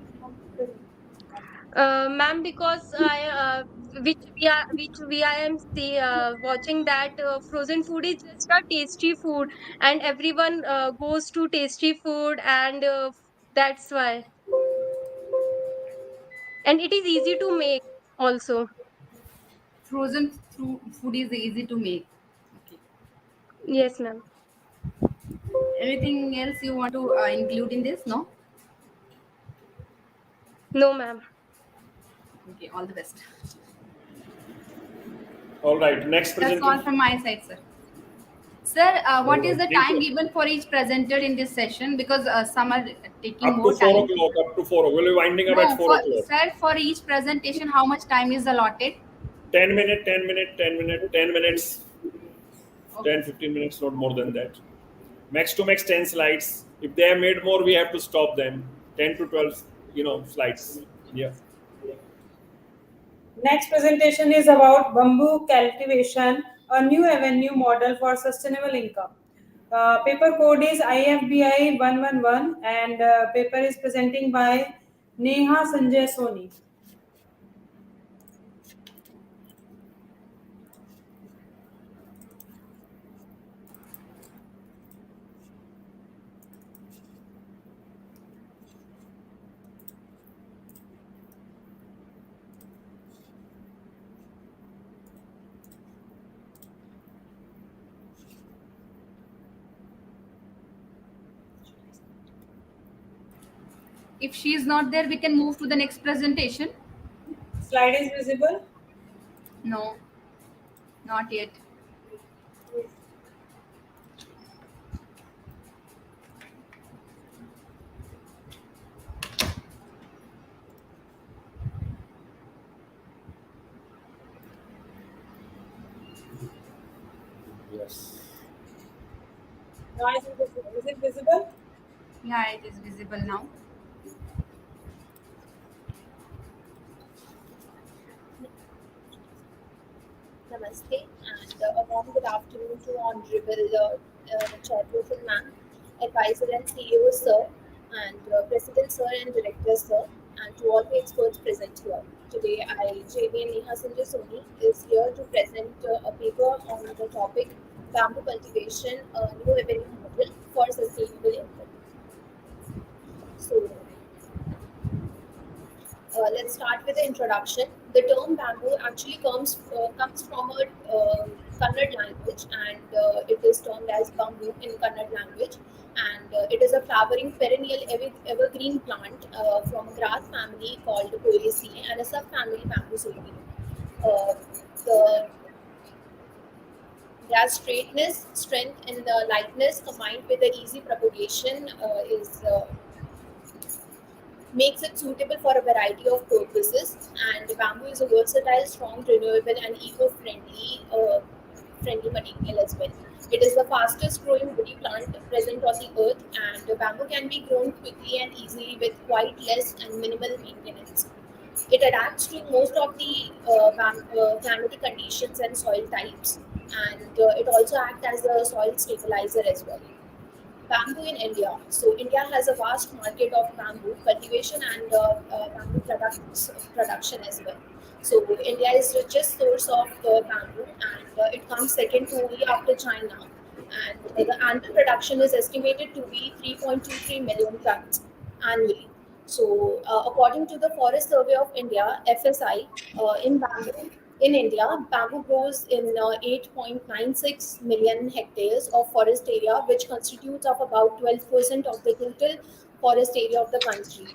Ma'am, because I am watching that frozen food is just a tasty food, and everyone goes to tasty food, and that's why. And it is easy to make also. Frozen food is easy to make. Okay. Yes, ma'am. Anything else you want to include in this? No? No, ma'am. Okay, all the best. All right, next presentation. That's all from my side, sir. Sir, what is the time given for each presenter in this session? Because some are taking more time. Up to 4 o'clock. We'll be winding up at 4 o'clock. Sir, for each presentation, how much time is allotted? 10 minutes, 10 minutes, okay. 10, 15 minutes, not more than that. Max to max 10 slides. If they have made more, we have to stop them. 10 to 12, slides. Yeah. Next presentation is about bamboo cultivation, a new avenue model for sustainable income. Paper code is AFBI-2022 and paper is presenting by Neha Sanjay Soni. If she is not there, we can move to the next presentation. Slide is visible? No, not yet. Yes. Now is it visible? Yeah, it is visible now. Namaste and a warm good afternoon to Honorable Chairperson Ma'am, Advisor and CEO Sir, and President Sir and Director Sir, and to all the experts present here. Today, JVN Neha Sanjay Soni is here to present a paper on the topic bamboo cultivation, a new avenue model for sustainable income. So, let's start with the introduction. The term bamboo actually comes from a Kannada language, and it is termed as bamboo in Kannada language. And it is a flowering perennial evergreen plant from grass family called Poaceae and a subfamily Bambusaceae. Uh, the their straightness, strength, and the lightness combined with the easy propagation is makes it suitable for a variety of purposes. And bamboo is a versatile, strong, renewable, and eco-friendly friendly material as well. It is the fastest growing woody plant present on the earth, and bamboo can be grown quickly and easily with quite less and minimal maintenance. It adapts to most of the climatic conditions and soil types, and it also acts as a soil stabilizer as well. Bamboo in India. So India has a vast market of bamboo cultivation and bamboo production as well. So India is the richest source of bamboo, and it comes second only after China. And the annual production is estimated to be 3.23 million tons annually. So, according to the Forest Survey of India (FSI), in India, bamboo grows in 8.96 million hectares of forest area, which constitutes of about 12% of the total forest area of the country.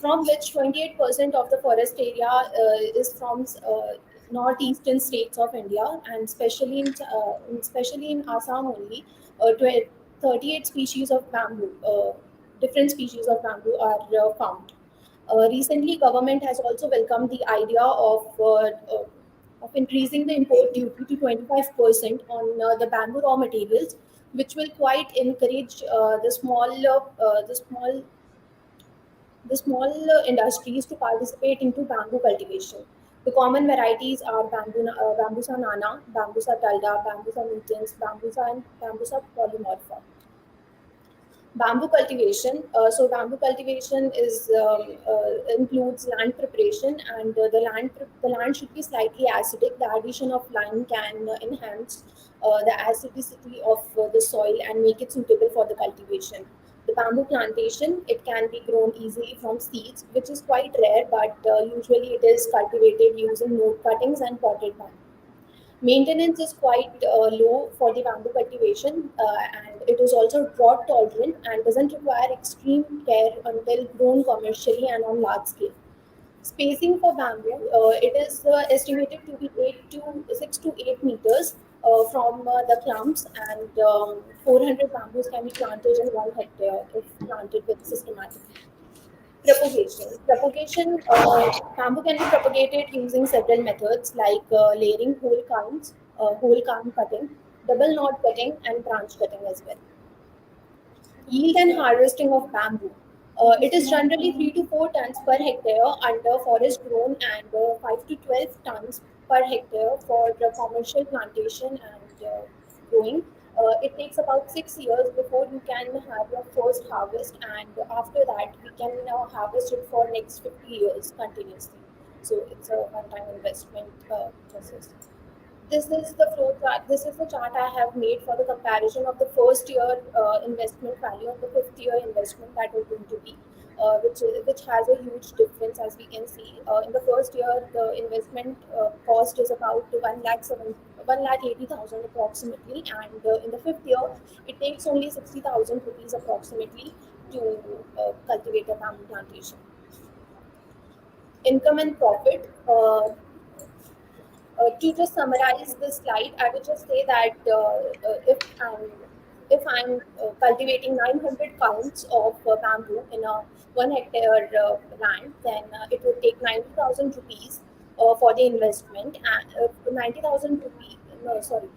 From which 28% of the forest area is from northeastern states of India, and especially in Assam only, 38 species of bamboo, different species of bamboo are found. Recently, government has also welcomed the idea of increasing the import duty to 25% on the bamboo raw materials, which will quite encourage the small industries to participate into bamboo cultivation. The common varieties are Bambusa nana, Bambusa talda, Bambusa mutans, Bambusa and Bambusa polymorpha. Bamboo cultivation. So bamboo cultivation is includes land preparation, and the land should be slightly acidic. The addition of lime can enhance the acidicity of the soil and make it suitable for the cultivation. The bamboo plantation, it can be grown easily from seeds, which is quite rare, but usually it is cultivated using node cuttings and potted bamboo. Maintenance is quite low for the bamboo cultivation, and it is also drought tolerant and doesn't require extreme care until grown commercially and on large scale. Spacing for bamboo, it is estimated to be 6 to 8 meters from the clumps, and 400 bamboos can be planted in 1 hectare if planted with systematically. Bamboo can be propagated using several methods like layering, whole culm cutting, double knot cutting, and branch cutting as well. Yield and harvesting of bamboo. It is generally 3 to 4 tons per hectare under forest grown, and 5 to 12 tons per hectare for the commercial plantation and growing. It takes about 6 years before you can have your first harvest, and after that, we can harvest it for next 50 years continuously. So it's a one-time investment process. This is the flow chart. This is the chart I have made for the comparison of the first year investment value and the fifth year investment that is going to be, which has a huge difference as we can see. In the first year, the investment cost is about 1,80,000 approximately, and in the fifth year, it takes only 60,000 rupees approximately to cultivate a bamboo plantation. Income and profit. To just summarize this slide, I would just say that if I'm cultivating 900 counts of bamboo in a 1 hectare land, then it would take 90,000 rupees for the investment. And 90,000 rupees, no, sorry,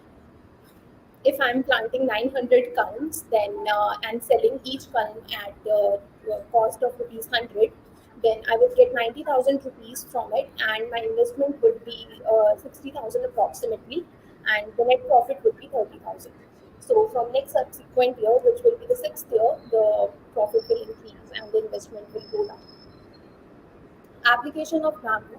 if I'm planting 900 cones, then and selling each cone at cost of rupees 100, then I would get 90,000 rupees from it, and my investment would be 60,000 approximately, and the net profit would be 30,000. So from next subsequent year, which will be the sixth year, the profit will increase and the investment will go down. Application of bamboo.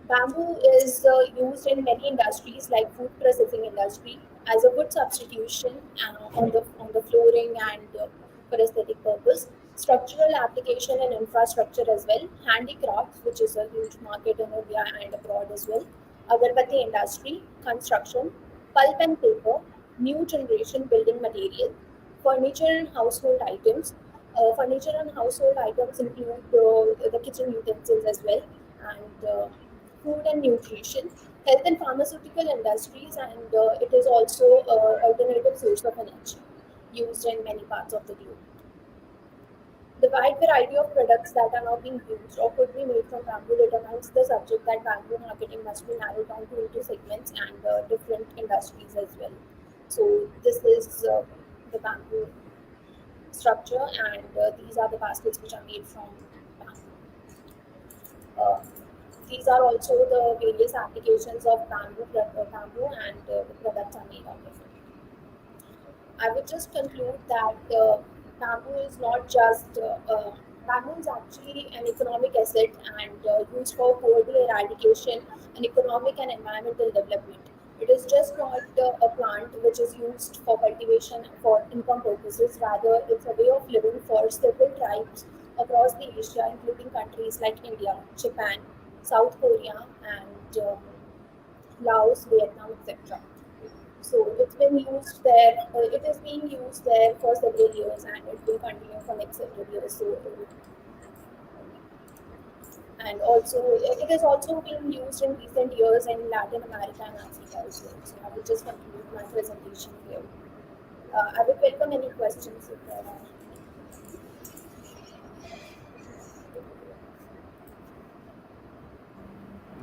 Bamboo is used in many industries like food processing industry as a wood substitution on the flooring and for aesthetic purpose. Structural application and infrastructure as well. Handicrafts, which is a huge market in India and abroad as well. Agarbatti industry, construction, pulp and paper, new generation building material, furniture and household items. Furniture and household items include the kitchen utensils as well, and food and nutrition, health and pharmaceutical industries, and it is also alternative source of energy used in many parts of the globe. The wide variety of products that are now being used or could be made from bamboo determines the subject that bamboo marketing must be narrowed down to into segments and different industries as well. So this is the bamboo structure, and these are the baskets which are made from bamboo. Uh, these are also the various applications of bamboo and the products are made out of it. I would just conclude that bamboo is not just bamboo is actually an economic asset and used for poverty eradication and economic and environmental development. It is just not a plant which is used for cultivation for income purposes. Rather, it's a way of living for several tribes across the Asia, including countries like India, Japan, South Korea, and Laos, Vietnam, etc. So it's been used there. It is being used there for several years, and it will continue for next several years. So, and also it is also being used in recent years in Latin America and Africa as well. So I will just conclude my presentation here. I would welcome any questions if there are.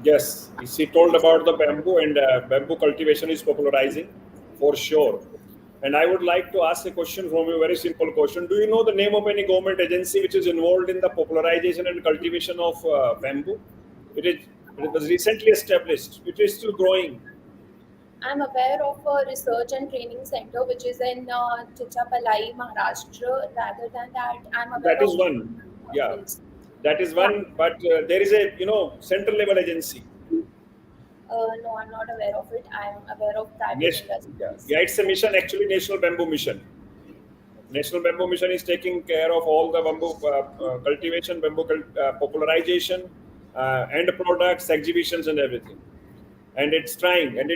Yes, she told about the bamboo, and bamboo cultivation is popularizing for sure. And I would like to ask a question from you, very simple question. Do you know the name of any government agency which is involved in the popularization and cultivation of bamboo? It was recently established. It is still growing. I'm aware of a research and training center which is in Chichapalai, Maharashtra. Rather than that, I'm aware That is of one. Yeah, companies. that is Yeah. one. But there is a central level agency. No, I'm not aware of it. I'm aware of private industries. Yeah, it's a mission actually, National Bamboo Mission. National Bamboo Mission is taking care of all the bamboo cultivation, popularization, end products, exhibitions, and everything. And it's trying, and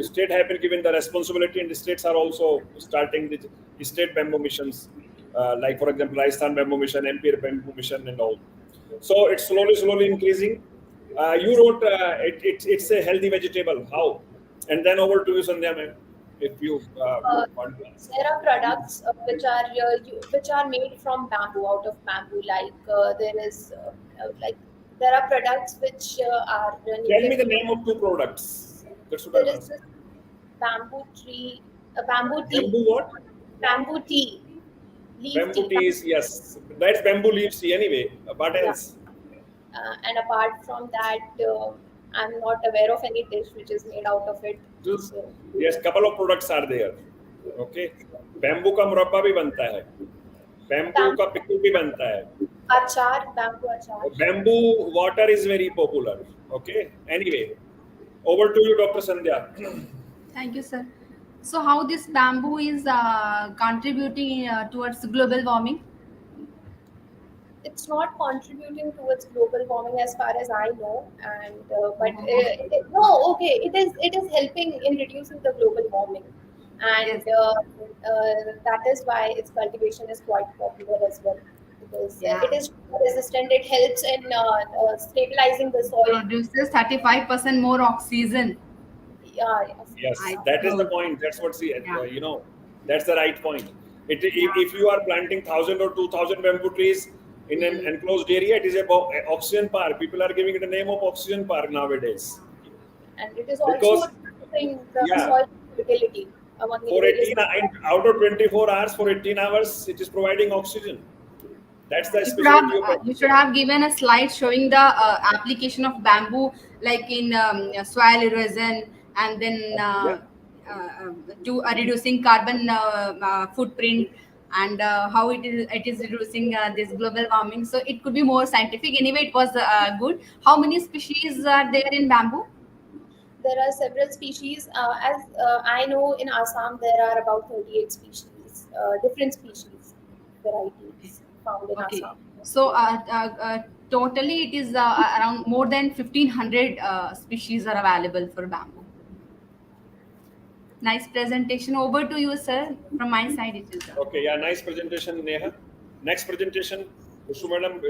state have been given the responsibility, and the states are also starting the state bamboo missions, like for example, Rajasthan Bamboo Mission, MP Bamboo Mission, and all. So it's slowly increasing. You wrote it's a healthy vegetable. How? And then over to you, Sandhya, ma'am, if you want to ask. There are products which are made from bamboo, out of bamboo. Like there are products which are Tell me needed. the name of two products. That's what There I'm is asking. this bamboo tree, bamboo tea, Bamboo what? bamboo tea, leaf Bamboo tea. tea is, yes. That's bamboo leaves tea anyway. What Yeah. else? And apart from that, I'm not aware of any dish which is made out of it. Just, So, yes, couple of products are there. Okay. Bamboo का मुरब्बा भी बनता है. Bamboo का pickle भी बनता है. bamboo achar. Bamboo water is very popular. Okay. Anyway, over to you, Dr. Sandhya. Thank you, sir. So, how this bamboo is contributing towards global warming? It's not contributing towards global warming as far as I know, and no, okay, it is helping in reducing the global warming, and that is why its cultivation is quite popular as well, because it is resistant. It helps in stabilizing the soil. Produces 35% more oxygen. Yeah, Yes, that is the point. That's what that's the right point. If you are planting 1,000 or 2,000 bamboo trees in an enclosed area, it is about oxygen park. People are giving it the name of oxygen park nowadays. And it is Because, also reducing the soil fertility among the for various 18 out of 24 hours, for 18 hours, it is providing oxygen. That's the You specialty of it. you should have given a slide showing the application of bamboo, like in soil erosion, and then to reducing carbon footprint, and how it is reducing this global warming. So it could be more scientific. Anyway, it was good. How many species are there in bamboo? There are several species. As I know, in Assam there are about 38 species, different species, varieties found in Assam. So totally, it is around more than 1,500 species are available for bamboo. nice presentation. Over to you, sir. From my side, it is done. Okay, yeah, nice presentation, Neha. Next presentation, Ushu madam,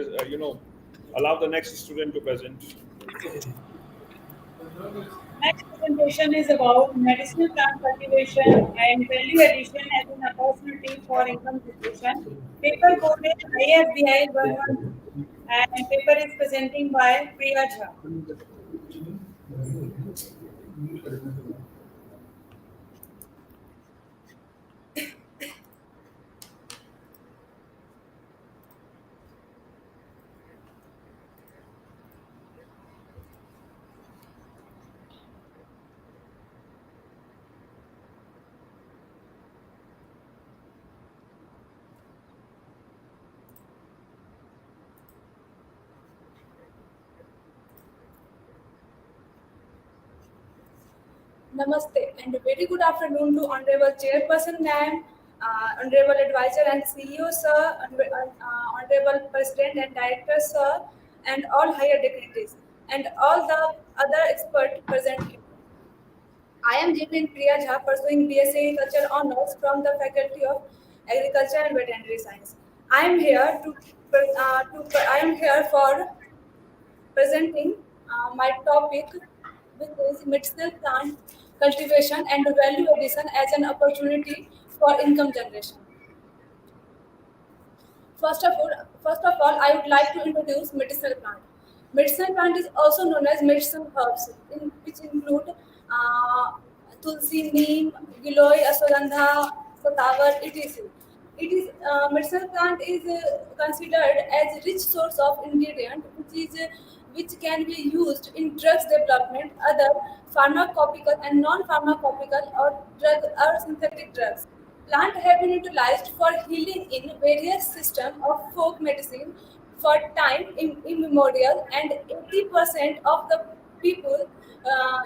allow the next student to present. Next presentation is about medicinal plant cultivation and value addition as an opportunity for income generation. Paper code is AFBI-2022 and paper is presenting by Priya Jha. Namaste and a very good afternoon to Honorable Chairperson Ma'am, Honorable Advisor and CEO Sir, Honorable President and Director Sir, and all higher dignitaries, and all the other experts present here. I am JVWU Priya Jha, pursuing BSc Agriculture Honours from the Faculty of Agriculture and Veterinary Science. I am here I am here for presenting my topic, which is medicinal plant cultivation and value addition as an opportunity for income generation. First of all, I would like to introduce medicinal plant. Medicinal plant is also known as medicinal herbs, which include tulsi, neem, giloy, ashwagandha, satavar, etc. It is medicinal plant is considered as a rich source of ingredient, which can be used in drugs development, other pharmaceutical and non-pharmaceutical or drug or synthetic drugs. Plants have been utilized for healing in various systems of folk medicine for time immemorial, and 80% of the people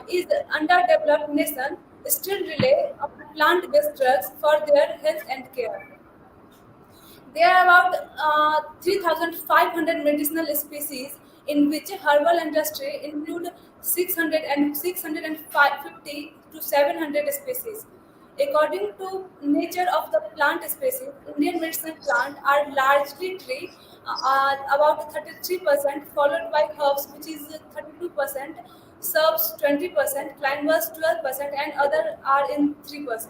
is underdeveloped nation still rely on plant-based drugs for their health and care. There are about 3,500 medicinal species, in which herbal industry include 650 to 700 species. According to nature of the plant species, Indian medicinal plants are largely tree, about 33%, followed by herbs, which is 32%, shrubs 20%, climbers 12%, and other are in 3%.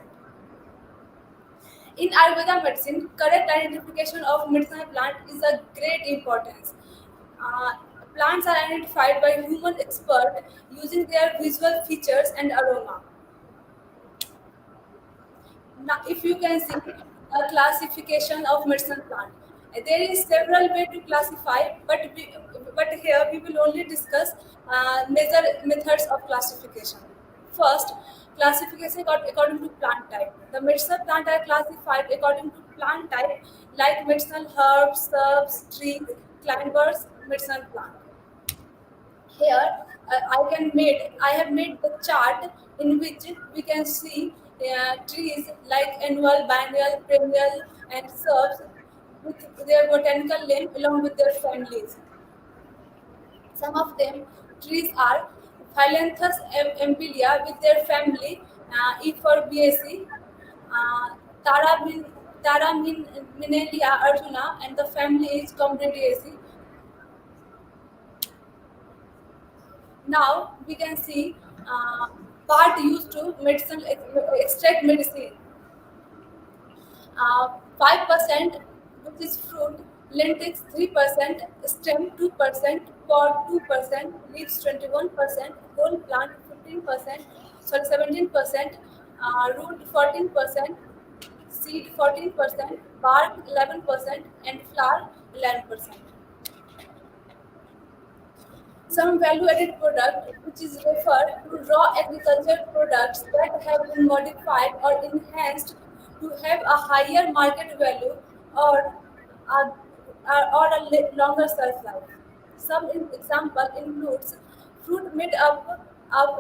In Ayurveda medicine, correct identification of medicinal plant is a great importance. Uh, Plants are identified by human expert using their visual features and aroma. Now, if you can see a classification of medicinal plant, there is several way to classify, but here we will only discuss major methods of classification. First, classification according to plant type. The medicinal plant are classified according to plant type, like medicinal herbs, shrubs, trees, climbers, medicinal plant. Here I have made the chart in which we can see trees like annual, biennial, perennial, and shrubs with their botanical name along with their families. Some of them trees are Phyllanthus empilia with their family, E for Baceae, uh, Taramin, Taraminalia arjuna, and the family is Combridaceae. Now we can see part used to medicine extract medicine. 5%, which is fruit, lentils 3%, stem 2%, pod 2%, leaves 21%, whole plant 15%, sorry 17%, root 14%, seed 14%, bark 11%, and flower 11%. Some value-added product, which is referred to raw agricultural products that have been modified or enhanced to have a higher market value or a longer shelf life. Some example includes fruit made up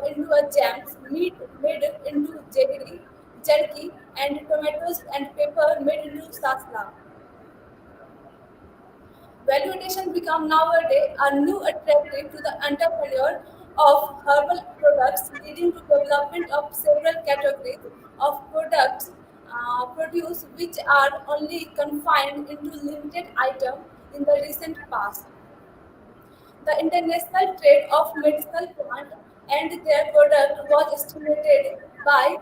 into a jams, meat made into jerky, and tomatoes and pepper made into salsa. Value addition become nowadays a new attractive to the entrepreneur of herbal products, leading to development of several categories of products produced which are only confined into limited items in the recent past. The international trade of medicinal plants and their product was estimated by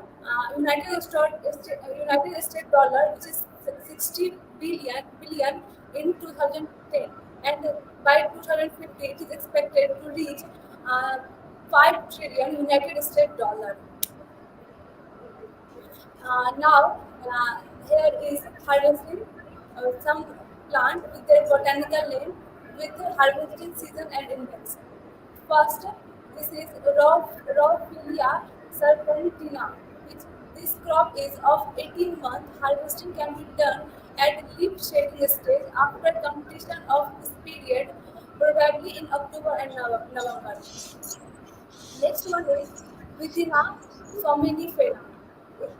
United States dollar, which is 60 billion in 2010, and by 2050 it is expected to reach 5 trillion United States dollar. Here is harvesting some plant with their botanical name with harvesting season and index. First, this is Raufilia serpentina, which this crop is of 18 months. Harvesting can be done at leaf shedding stage after completion of this period, probably in October and November. Next one is Vidina somnifera.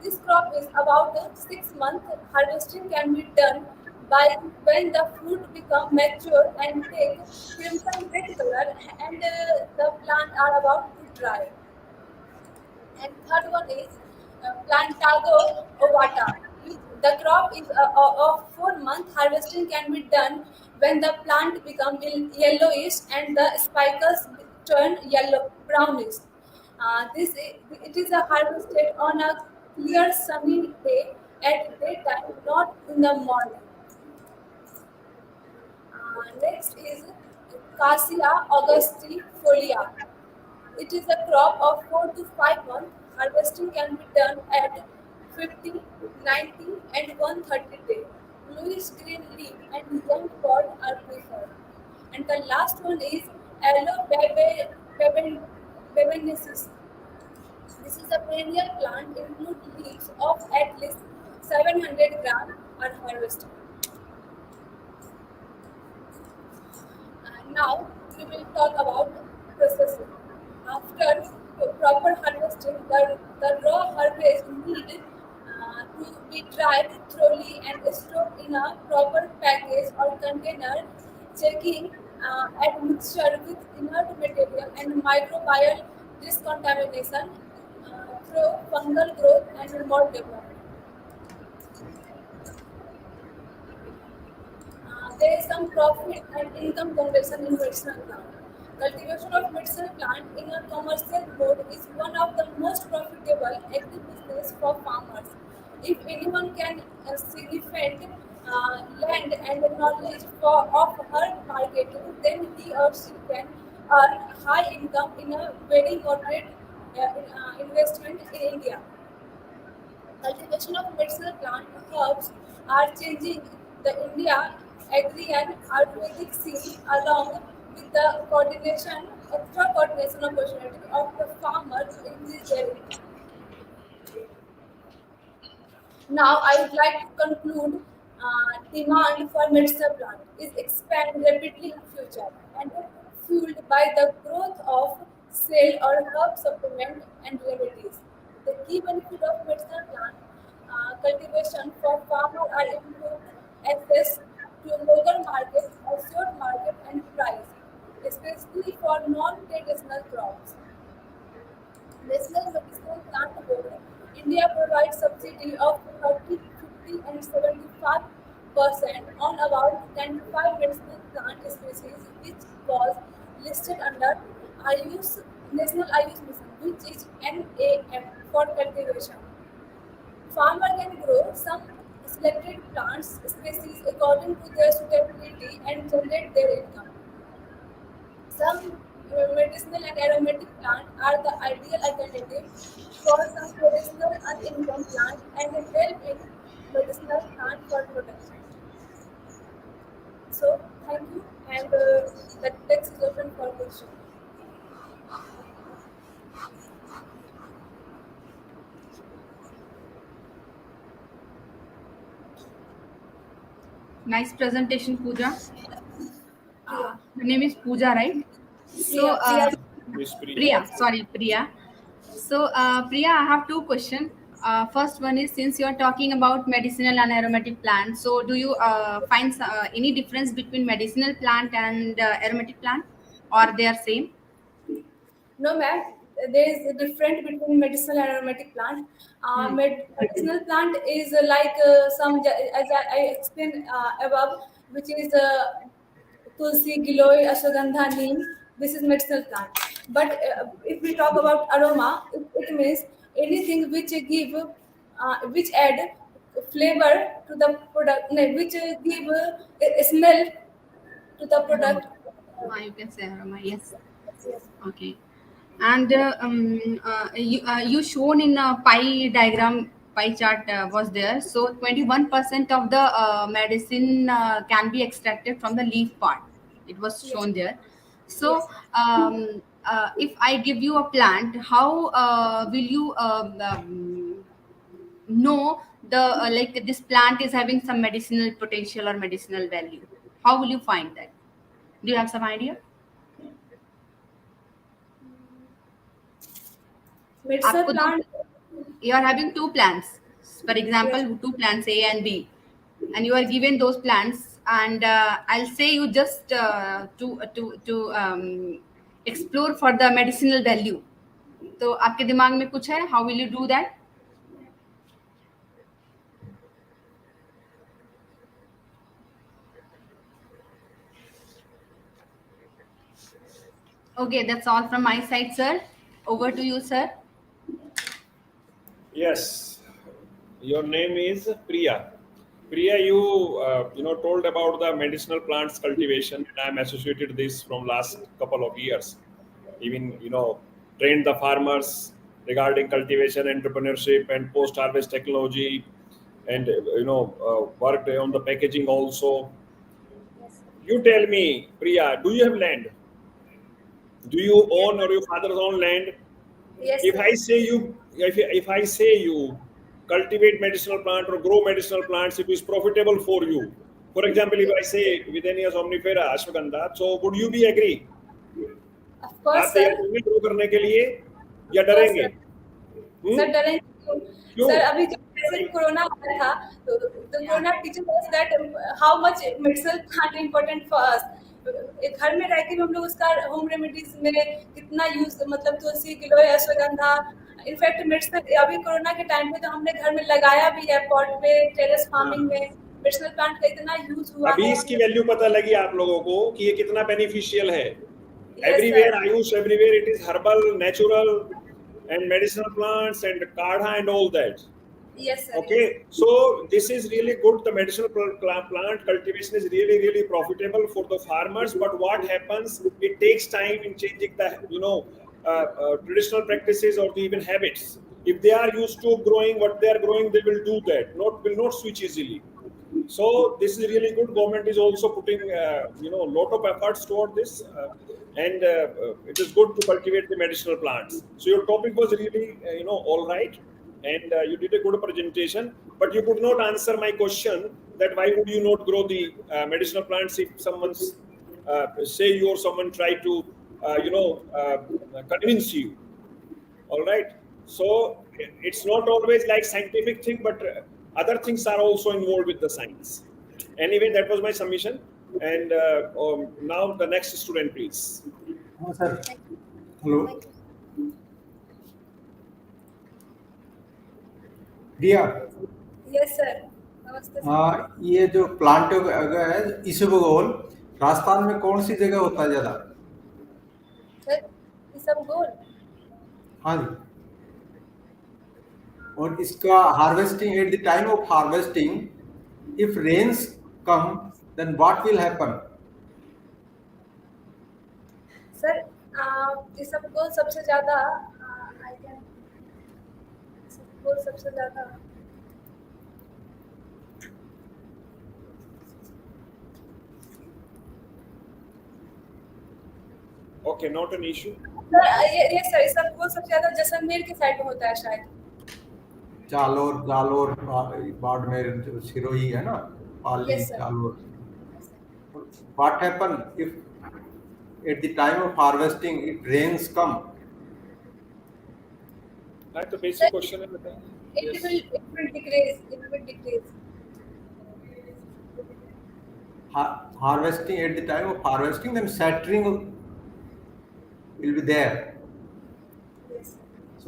This crop is about 6 months. Harvesting can be done by when the fruit become mature and take crimson red color and the plant are about to dry. And third one is Plantago ovata. The crop is of 4 month. Harvesting can be done when the plant becomes yellowish and the spikes turn yellow brownish. It is harvested on a clear sunny day at daytime, not in the morning. Next is Cassia augustifolia. It is a crop of 4 to 5 months. Harvesting can be done at 50, 90, and 130 days. Bluish green leaf and young pod are preferred. And the last one is Aloe This is a perennial plant, include leaves of at least 700 grams are harvested. Now we will talk about processing. After proper harvesting, the raw herbage need to be dried thoroughly and stored in a proper package or container, checking admixture with inert material and microbial discontamination through fungal growth and mold development. There is some profit and income generation in medicinal plant. Cultivation of medicinal plant in a commercial mode is one of the most profitable agri-business for farmers. If anyone can significant land and knowledge of herb marketing, then he or she can earn high income in a very moderate investment in India. Cultivation of medicinal plant herbs are changing the India agri and Ayurvedic scene along with the extra coordination opportunity of the farmer to increase their income. Now, I would like to conclude demand for medicinal plant is expand rapidly in future and fueled by the growth of cell or herb supplement and remedies. The key benefit of medicinal plant cultivation for farmer are improved access to local market, assured market and price, especially for non-traditional crops. National Medicinal Plant Board, India provides subsidy of 30, 50 and 75% on about 25 medicinal plant species which was listed under IU's National IU's Mission, which is NAM for cultivation. Farmer can grow some selected plants species according to their suitability and generate their income. Some medicinal and aromatic plants are the ideal alternative for some traditional unincome plants and help in medicinal plant for production. So, thank you, and the text is open for question. Nice presentation, Pooja. Her name is Pooja, right? So, Miss Priya. Priya, sorry, Priya. So, Priya, I have two questions. First one is, since you are talking about medicinal and aromatic plants, so do you find any difference between medicinal plant and aromatic plant, or they are same? No, ma'am. There is a difference between medicinal and aromatic plant. Medicinal plant is like some, as I explained above, which is tulsi, giloy, ashwagandha, neem. This is medicinal plant. But if we talk about aroma, it means anything which give, which add flavor to the product, no, which give a smell to the Aroma. product. You can say aroma. Yes. Yes. Okay. And you shown in a pie diagram, pie chart was there. So 21% of the medicine can be extracted from the leaf part. It was Yes. shown there. Yes. So if I give you a plant, how will you know the like this plant is having some medicinal potential or medicinal value? How will you find that? Do you have some idea? Medicinal आपको दो, plant. you are having two plants, for example, Yes. two plants A and B, and you are given those plants, and I'll say you just to explore for the medicinal value. तो आपके दिमाग में कुछ है? How will you do that? Okay, that's all from my side, sir. Over to you, sir. Yes, your name is Priya. Priya, you told about the medicinal plants cultivation, and I'm associated this from last couple of years. Even trained the farmers regarding cultivation, entrepreneurship, and post-harvest technology, and worked on the packaging also. You tell me, Priya, do you have land? Do you own or your father's own land? Yes, If sir. I say you, if I say you cultivate medicinal plant or grow medicinal plants, it is profitable for you. For example, if I say Videnia somnifera, ashwagandha, so would you be agree? Of course, आप तैयार sir. होंगे grow करने के लिए या Of course, डरेंगे? sir. Sir डरेंगे क्यों? क्यों? Sir अभी जब जैसे कोरोना आया था, तो corona teacher us that how much medicinal plant important for us. एक घर में रह के भी हम लोग उसका होम रेमेडीज में कितना यूज, मतलब तुलसी, गिलोय, अश्वगंधा, इनफैक्ट मेडिसिनल अभी कोरोना के टाइम पे तो हमने घर में लगाया भी है पॉट पे, टेरेस फार्मिंग में मेडिसिनल प्लांट का इतना यूज हुआ अभी है. इसकी वैल्यू पता लगी आप लोगों को कि ये कितना बेनिफिशियल है. Yes, Everywhere sir. Ayush, everywhere it is herbal, natural, and medicinal plants and kadha and all that. Yes, sir. Okay, so this is really good. The medicinal plant cultivation is really, really profitable for the farmers. But what happens? It takes time in changing the traditional practices or the even habits. If they are used to growing what they are growing, they will do that. Will not switch easily. So this is really good. Government is also putting lot of efforts toward this, and it is good to cultivate the medicinal plants. So your topic was really all right, and you did a good presentation. But you could not answer my question that why would you not grow the medicinal plants if someone's say you or someone try to convince you. All right. So it's not always like scientific thing, but other things are also involved with the science. Anyway, that was my submission. And now the next student, please. Sir. Hello. Priya. Yes, sir. नमस्ते sir. ये जो plant है इसबगोल राजस्थान में कौन सी जगह होता है ज्यादा? सर इसबगोल. हाँ जी. और इसका harvesting at the time of harvesting if rains come then what will happen? Sir इसबगोल सबसे ज्यादा इसबगोल सबसे ज्यादा Okay, not an issue. Sir ये सर इसबगोल सबसे ज्यादा जैसलमेर के साइड में होता है शायद. जालोर बाड़मेर सिरोही है ना, पाली. Yes, sir. Jalore. What happen if at the time of harvesting it rains come? That's the basic question. It will decrease. It will decrease. Harvesting at the time of harvesting, then scattering will be there.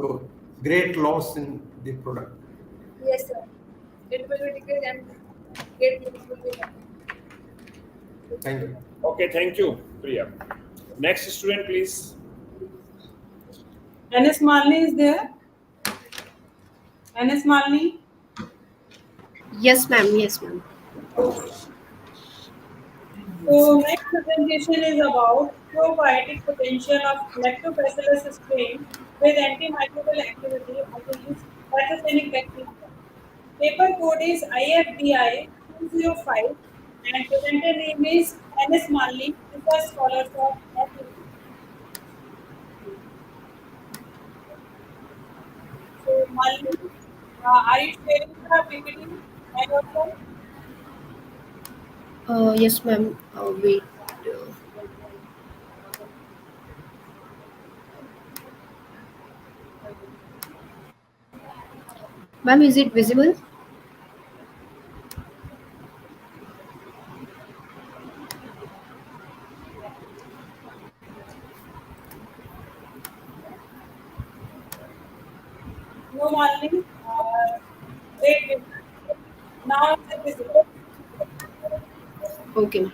So great loss in the product. Yes, sir. It will be decreased and great loss will be happening. Thank you. Okay, thank you, Priya. Next student, please. NS Malini is there? NS Malini? Yes, ma'am. Yes, ma'am. So next presentation is about probiotic potential of lactobacillus strain with antimicrobial activity against pathogenic bacteria. Paper code is IFBI-2022 and presenter name is NS Malini, research scholar of FUT. So Malini, are you sharing the PPT by yourself? Yes, ma'am. Wait. Ma'am, is it visible? No Malini, wait. Now it's visible. Okay.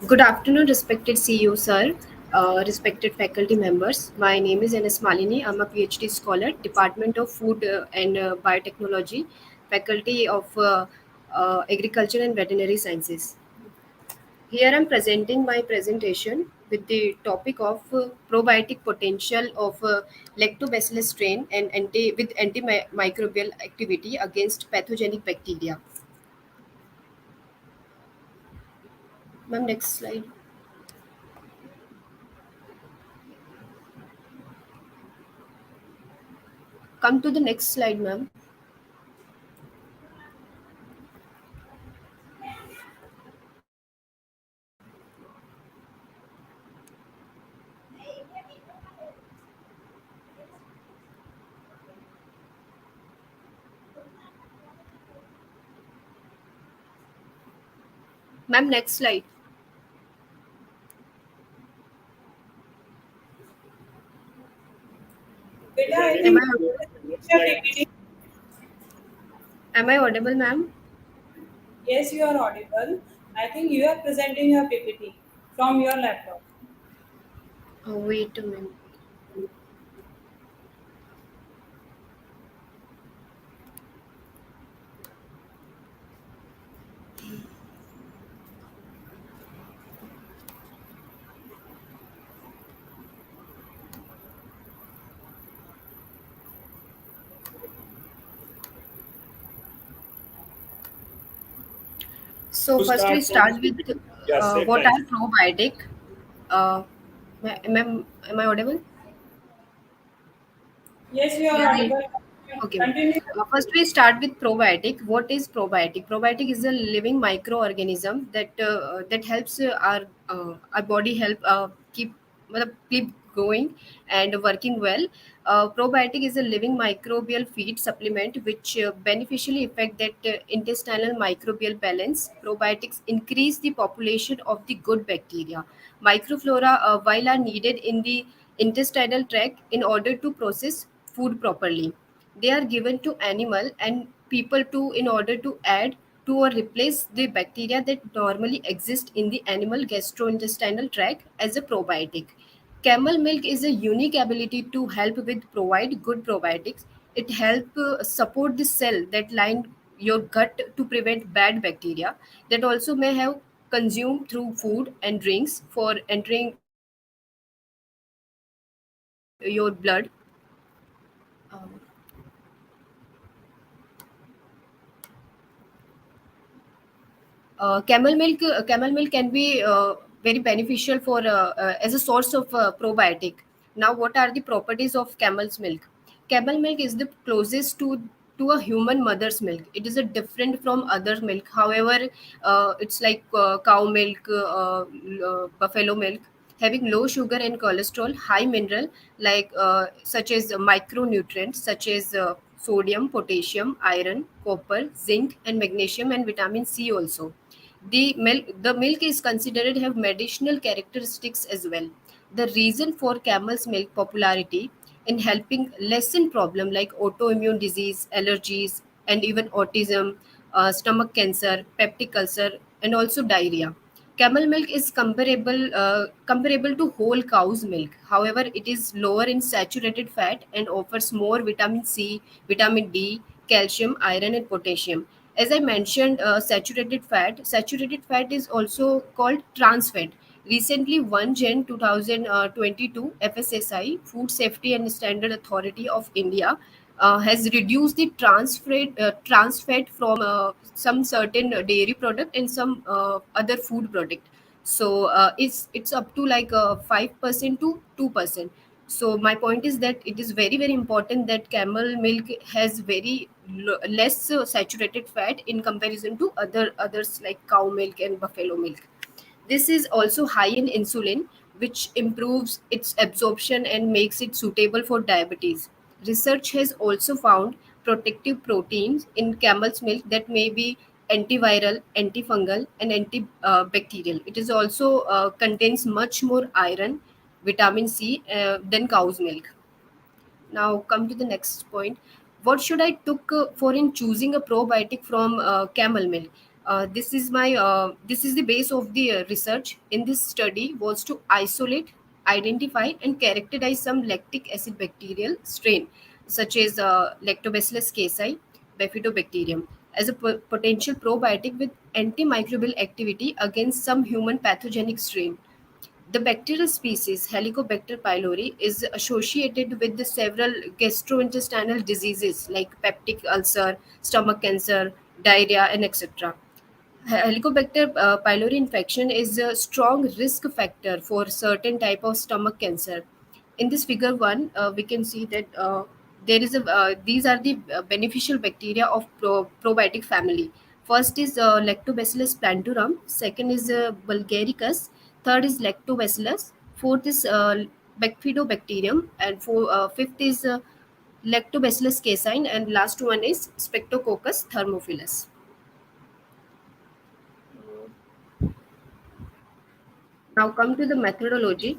Good afternoon, respected CEO, sir. Respected faculty members. My name is NS Malini. I'm a PhD scholar, Department of Food and Biotechnology, Faculty of Agriculture and Veterinary Sciences. Here I'm presenting my presentation with the topic of probiotic potential of lactobacillus strain and with antimicrobial activity against pathogenic bacteria. Ma'am, next slide. Come to the next slide, ma'am. Ma'am, next slide. Beta, I Am think I, am I audible, ma'am? yes, you are audible. I think you are presenting your PPT from your laptop. Oh, wait a minute. So To first we start from start with PPT. Yeah, same what time. are probiotic. Uh, am I audible? Yes, you are Yeah. audible. Okay, ma'am. Continue. First, we start with probiotic. What is probiotic? Probiotic is a living microorganism that helps our body help keep going and working well. Probiotic is a living microbial feed supplement which beneficially affect that intestinal microbial balance. Probiotics increase the population of the good bacteria. Microflora, while are needed in the intestinal tract in order to process food properly, they are given to animal and people too in order to add to or replace the bacteria that normally exist in the animal gastrointestinal tract as a probiotic. Camel milk is a unique ability to help with provide good probiotics. It help support the cell that line your gut to prevent bad bacteria that also may have consumed through food and drinks for entering your blood. Um, camel milk can be very beneficial for as a source of probiotic. Now, what are the properties of camel's milk? Camel milk is the closest to a human mother's milk. It is a different from other milk. However, it's like cow milk, buffalo milk, having low sugar and cholesterol, high mineral such as micronutrients such as sodium, potassium, iron, copper, zinc, and magnesium, and vitamin C also. The milk is considered have medicinal characteristics as well. the reason for camel's milk popularity in helping lessen problem like autoimmune disease, allergies, and even autism, stomach cancer, peptic ulcer, and also diarrhea. Camel milk is comparable to whole cow's milk. However, it is lower in saturated fat and offers more vitamin C, vitamin D, calcium, iron, and potassium. As I mentioned, saturated fat is also called trans fat. Recently, 1 Jan 2022 FSSI, Food Safety and Standard Authority of India, has reduced the trans fat from some certain dairy product and some other food product. So it's up to like 5% to 2%. So my point is that it is very important that camel milk has very less saturated fat in comparison to others like cow milk and buffalo milk. This is also high in insulin, which improves its absorption and makes it suitable for diabetes. Research has also found protective proteins in camel's milk that may be antiviral, antifungal, and antibacterial. It is also contains much more iron, vitamin C than cow's milk. Now come to the next point. What should I took for in choosing a probiotic from camel milk? This is the base of the research in this study was to isolate, identify, and characterize some lactic acid bacterial strain such as Lactobacillus casei, Bifidobacterium as a potential probiotic with antimicrobial activity against some human pathogenic strain. The bacterial species Helicobacter pylori is associated with the several gastrointestinal diseases like peptic ulcer, stomach cancer, diarrhea, and etc. Helicobacter pylori infection is a strong risk factor for certain type of stomach cancer. In this figure one, we can see that there is a these are the beneficial bacteria of probiotic family. First is Lactobacillus plantarum, second is Bulgaricus, third is Lactobacillus, fourth is Bifidobacterium, and fifth is Lactobacillus casei, and last one is Streptococcus thermophilus. Now come to the methodology.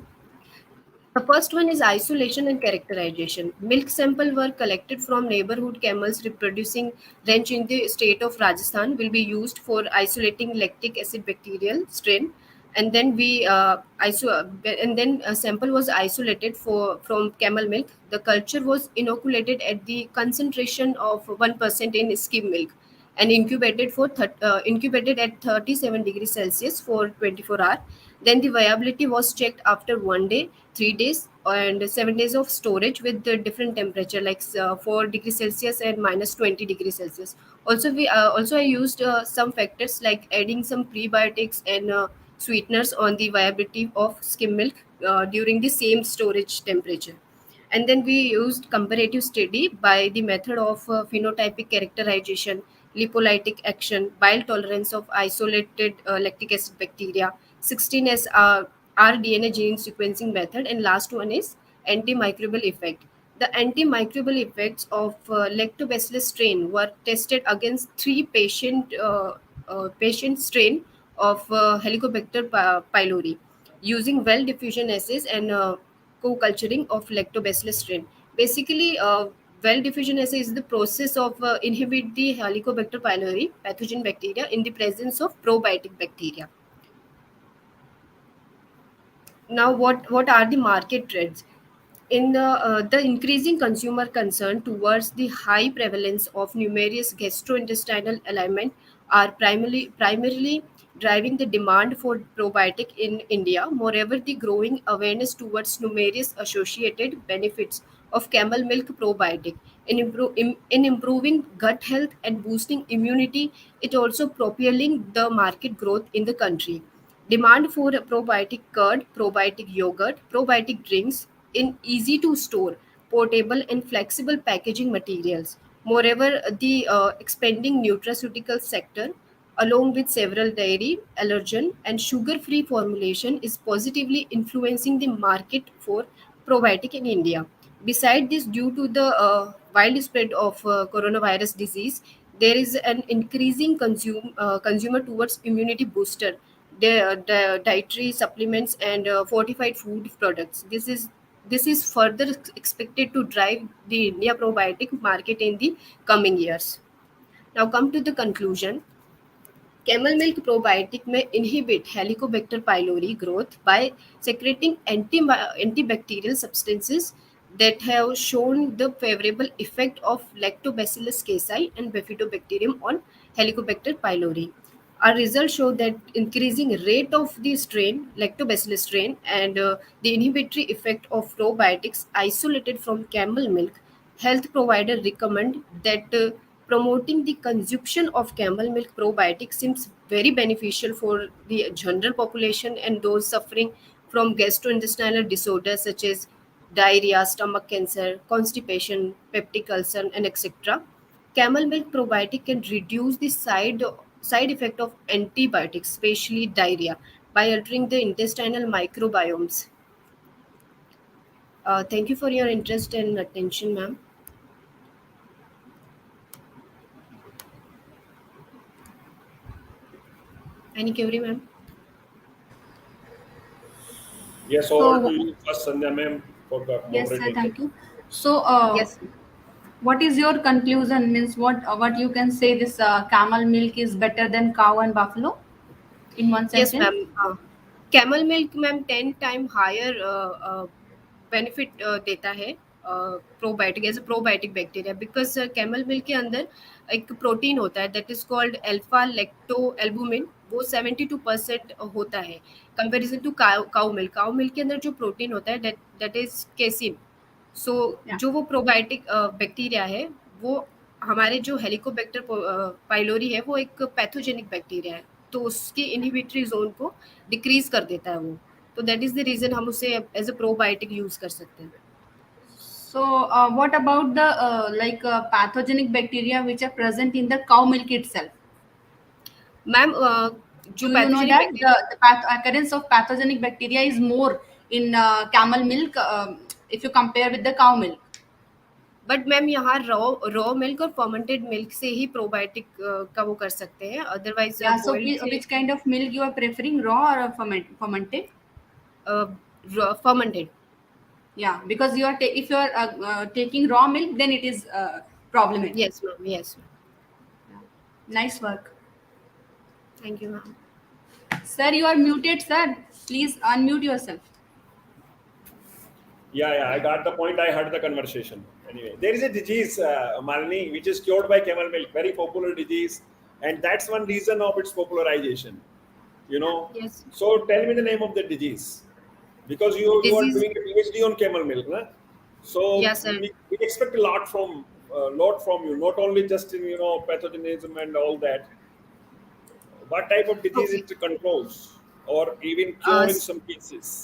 The first one is isolation and characterization. Milk sample were collected from neighborhood camels reproducing ranch in the state of Rajasthan will be used for isolating lactic acid bacterial strain, and then and then a sample was isolated from camel milk. The culture was inoculated at the concentration of 1% in skim milk and incubated at 37 degrees Celsius for 24 hours. Then the viability was checked after 1 day, 3 days, and 7 days of storage with the different temperature like 4 degrees Celsius and minus 20 degrees Celsius. Also I used some factors like adding some prebiotics and sweeteners on the viability of skim milk during the same storage temperature. And then we used comparative study by the method of phenotypic characterization, lipolytic action, bile tolerance of isolated lactic acid bacteria, 16 as rDNA gene sequencing method, and last one is antimicrobial effect. The antimicrobial effects of lactobacillus strain were tested against three patient strain of Helicobacter pylori using well diffusion assays and co-culturing of lactobacillus strain. Basically, well diffusion assay is the process of inhibit the Helicobacter pylori pathogen bacteria in the presence of probiotic bacteria. Now, what are the market trends? In the increasing consumer concern towards the high prevalence of numerous gastrointestinal alignment are primarily driving the demand for probiotic in India. Moreover, the growing awareness towards numerous associated benefits of camel milk probiotic in improving gut health and boosting immunity, it also propelling the market growth in the country. Demand for probiotic curd, probiotic yogurt, probiotic drinks in easy to store, portable, and flexible packaging materials. Moreover, the expanding nutraceutical sector, along with several dairy, allergen, and sugar free formulation, is positively influencing the market for probiotic in India. Besides this, due to the widespread of coronavirus disease, there is an increasing consumer towards immunity booster the dietary supplements and fortified food products. This is further expected to drive the India probiotic market in the coming years. Now come to the conclusion. Camel milk probiotic may inhibit Helicobacter pylori growth by secreting antibacterial substances that have shown the favorable effect of Lactobacillus casei and Bifidobacterium on Helicobacter pylori. Our results show that increasing rate of the strain, Lactobacillus strain, and the inhibitory effect of probiotics isolated from camel milk, health provider recommend that promoting the consumption of camel milk probiotics seems very beneficial for the general population and those suffering from gastrointestinal disorders such as diarrhea, stomach cancer, constipation, peptic ulcer, and etc. Camel milk probiotic can reduce the side effect of antibiotics, especially diarrhea, by altering the intestinal microbiomes. Thank you for your interest and attention, ma'am. Any query, ma'am? Yes, over to you first, Sandhya ma'am, for the Yes, sir. moderating. Thank you. So, Yes. what is your conclusion? Means what you can say this camel milk is better than cow and buffalo in one Yes, sentence? ma'am. Camel milk, ma'am, 10 time higher benefit देता है probiotic as a probiotic bacteria because camel milk के अंदर एक protein होता है that is called alpha lacto albumin, वो 72% होता है comparison to cow milk. Cow milk के अंदर जो प्रोटीन होता है दैट इज केसिन. सो जो वो प्रोबायोटिक बैक्टीरिया है वो हमारे जो हेलिकोबैक्टर पाइलोरी है वो एक पैथोजेनिक बैक्टीरिया है, तो उसकी इनहिबिटरी जोन को डिक्रीज कर देता है वो. तो दैट इज द रीजन हम उसे एज अ प्रोबायोटिक यूज कर सकते हैं. So, what about the pathogenic bacteria which are present in the cow milk itself? Ma'am जो Do you know pathogenic that bacteria the occurrence of pathogenic bacteria is more in camel milk if you compare with the cow milk? But ma'am यहाँ raw milk और fermented milk से ही probiotic का वो कर सकते हैं, otherwise Yeah. So, boiled से which kind of milk you are preferring, raw or fermented? Fermented. Yeah, because you are if you are taking raw milk, then it is problematic. Yes, ma'am. Yes, ma'am. Nice work. Thank you, ma'am. Sir, you are muted, sir. Please unmute yourself. Yeah, I got the point. I heard the conversation. Anyway, there is a disease, Malini, which is cured by camel milk, very popular disease, and that's one reason of its popularization. You know. Yes. So tell me the name of the disease, because you are Disease- doing a PhD on camel milk, na? So Yes, sir. we expect a lot from you, not only just in pathogenism and all that. What type of disease Okay. it controls, or even cure in some cases?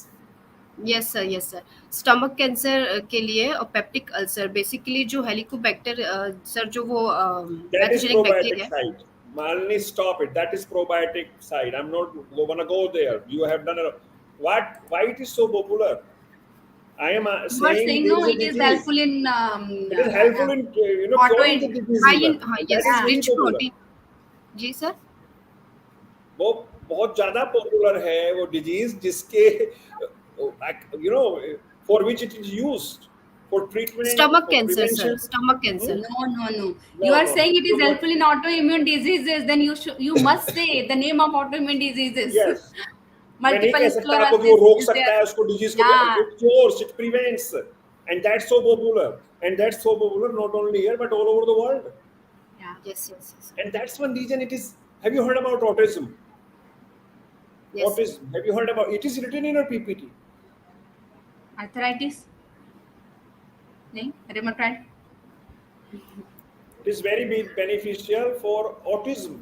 Yes sir, yes sir. Stomach cancer के लिए और peptic ulcer basically जो Helicobacter sir जो वो That is pathogenic probiotic bacteria है. side. Malini, stop it. That is probiotic side. I'm not gonna go there. You have done a what? Why it is so popular? I am You are saying saying there no, is a it is disease. helpful in It is helpful in curing the disease. High even. हाँ, And yes, that is very rich popular. Protein. जी sir. वो बहुत ज्यादा popular है वो disease जिसके for which it is used for treatment, stomach for cancer sir, prevention. Stomach cancer. No. No, You are no. saying it is You helpful in autoimmune diseases. Then you must say the name of autoimmune diseases. Yes. मैं नहीं Multiple कह सकता आपको कि वो sclerosis रोक is सकता there. है उसको डिजीज को. Yeah. It cures, it prevents, and that's so popular. And that's so popular not only here but all over the world. Yeah. Yes. And that's one reason it is. Have you heard about autism? Yes. Autism. Have you heard about it? Is written in your PPT. Arthritis? नहीं, rheumatoid? It is very beneficial for autism.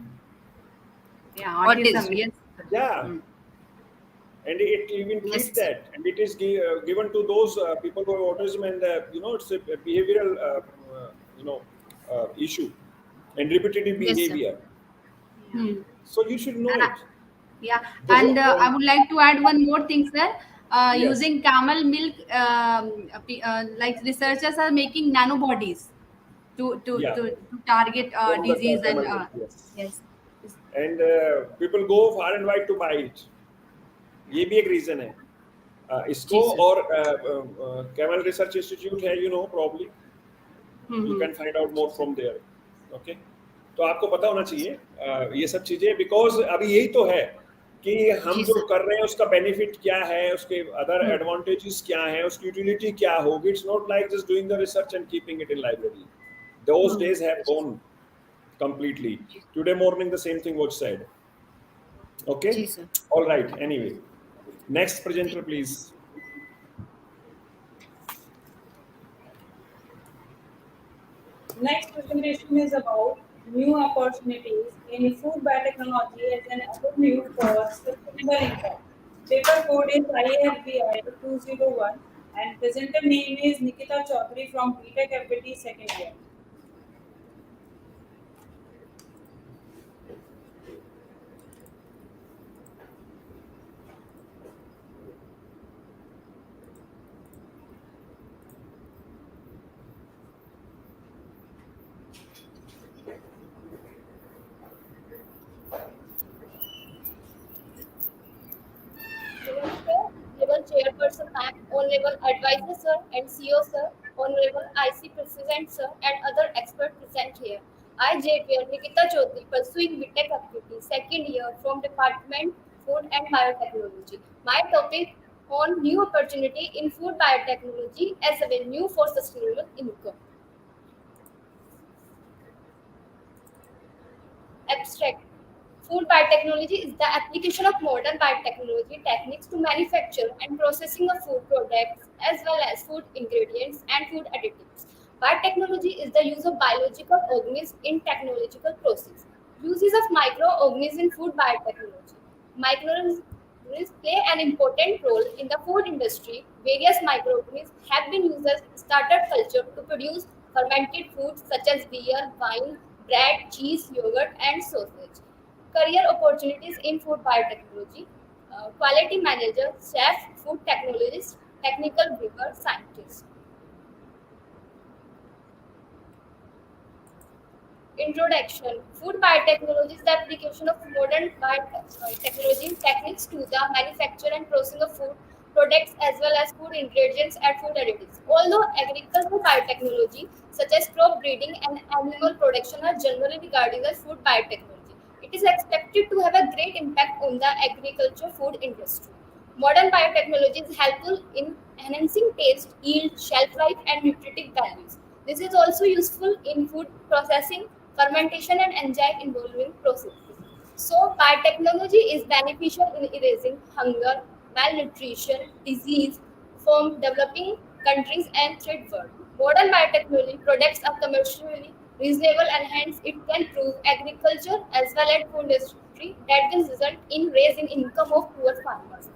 Yeah, autism. Yes. Yeah. And it even treats Yes. that, and it is given to those people who have autism, and it's a behavioral issue and repetitive Yes, sir. behavior. Hmm. So you should know it. Yeah, The and whole I would like to add one more thing, sir. Yes. Using camel milk, like researchers are making nanobodies to Yeah. to target From the disease and camel milk, yes. yes. and people go far and wide to buy it. ये भी एक reason है। इसको जी sir. और camel research institute है, you know probably you can find out more from there. Okay, तो आपको पता होना चाहिए ये सब चीजें, बिकॉज अभी यही तो है कि हम जी जो सर। कर रहे हैं उसका बेनिफिट क्या है, उसके अदर हम्म। एडवांटेजेस क्या है, उसकी यूटिलिटी क्या होगी। It's not like just doing the research and keeping it in library. Those days have gone completely. Today morning the same thing was said. Okay, जी sir. all right, anyway, next presenter please. Next presentation is about new opportunities in food biotechnology as an avenue for sustainable income. Paper code is AFBI-2022 and presenter name is Nikita Chaudhary from Biotechnology second year. Honorable Chairperson Ma'am, Honorable Advisor Sir and CEO Sir, Honorable IC President Sir and other experts present here. I, JVL Nikita Chaudhary, pursuing BTech activity, second year from Department Food and Biotechnology. My topic on new opportunity in food biotechnology as a venue for sustainable income. Abstract. Food biotechnology is the application of modern biotechnology techniques to manufacture and processing of food products as well as food ingredients and food additives. Biotechnology is the use of biological organisms in technological process. Uses of microorganisms in food biotechnology. Microorganisms play an important role in the food industry. Various microorganisms have been used as starter culture to produce fermented foods such as beer, wine, bread, cheese, yogurt, and sausage. Career opportunities in food biotechnology, quality manager, chef, food technologist, technical brewer, scientist. Introduction. Food biotechnology is the application of modern biotechnology techniques to the manufacture and processing of food products as well as food ingredients and food additives. Although agricultural biotechnology, such as crop breeding and animal production, are generally regarded as food biotechnology, it is expected to have a great impact on the agriculture food industry. Modern biotechnology is helpful in enhancing taste, yield, shelf life, and nutritive values. This is also useful in food processing, fermentation, and enzyme involving processes. So, biotechnology is beneficial in erasing hunger, malnutrition, disease from developing countries and third world. Modern biotechnology products are commercially reasonable and hence it can improve agriculture as well as food industry that will result in raising income of poor farmers.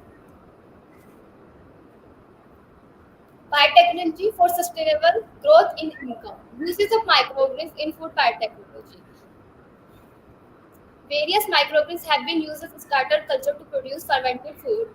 Biotechnology for sustainable growth in income. Uses of microorganisms in food biotechnology. Various microorganisms have been used as a starter culture to produce fermented food,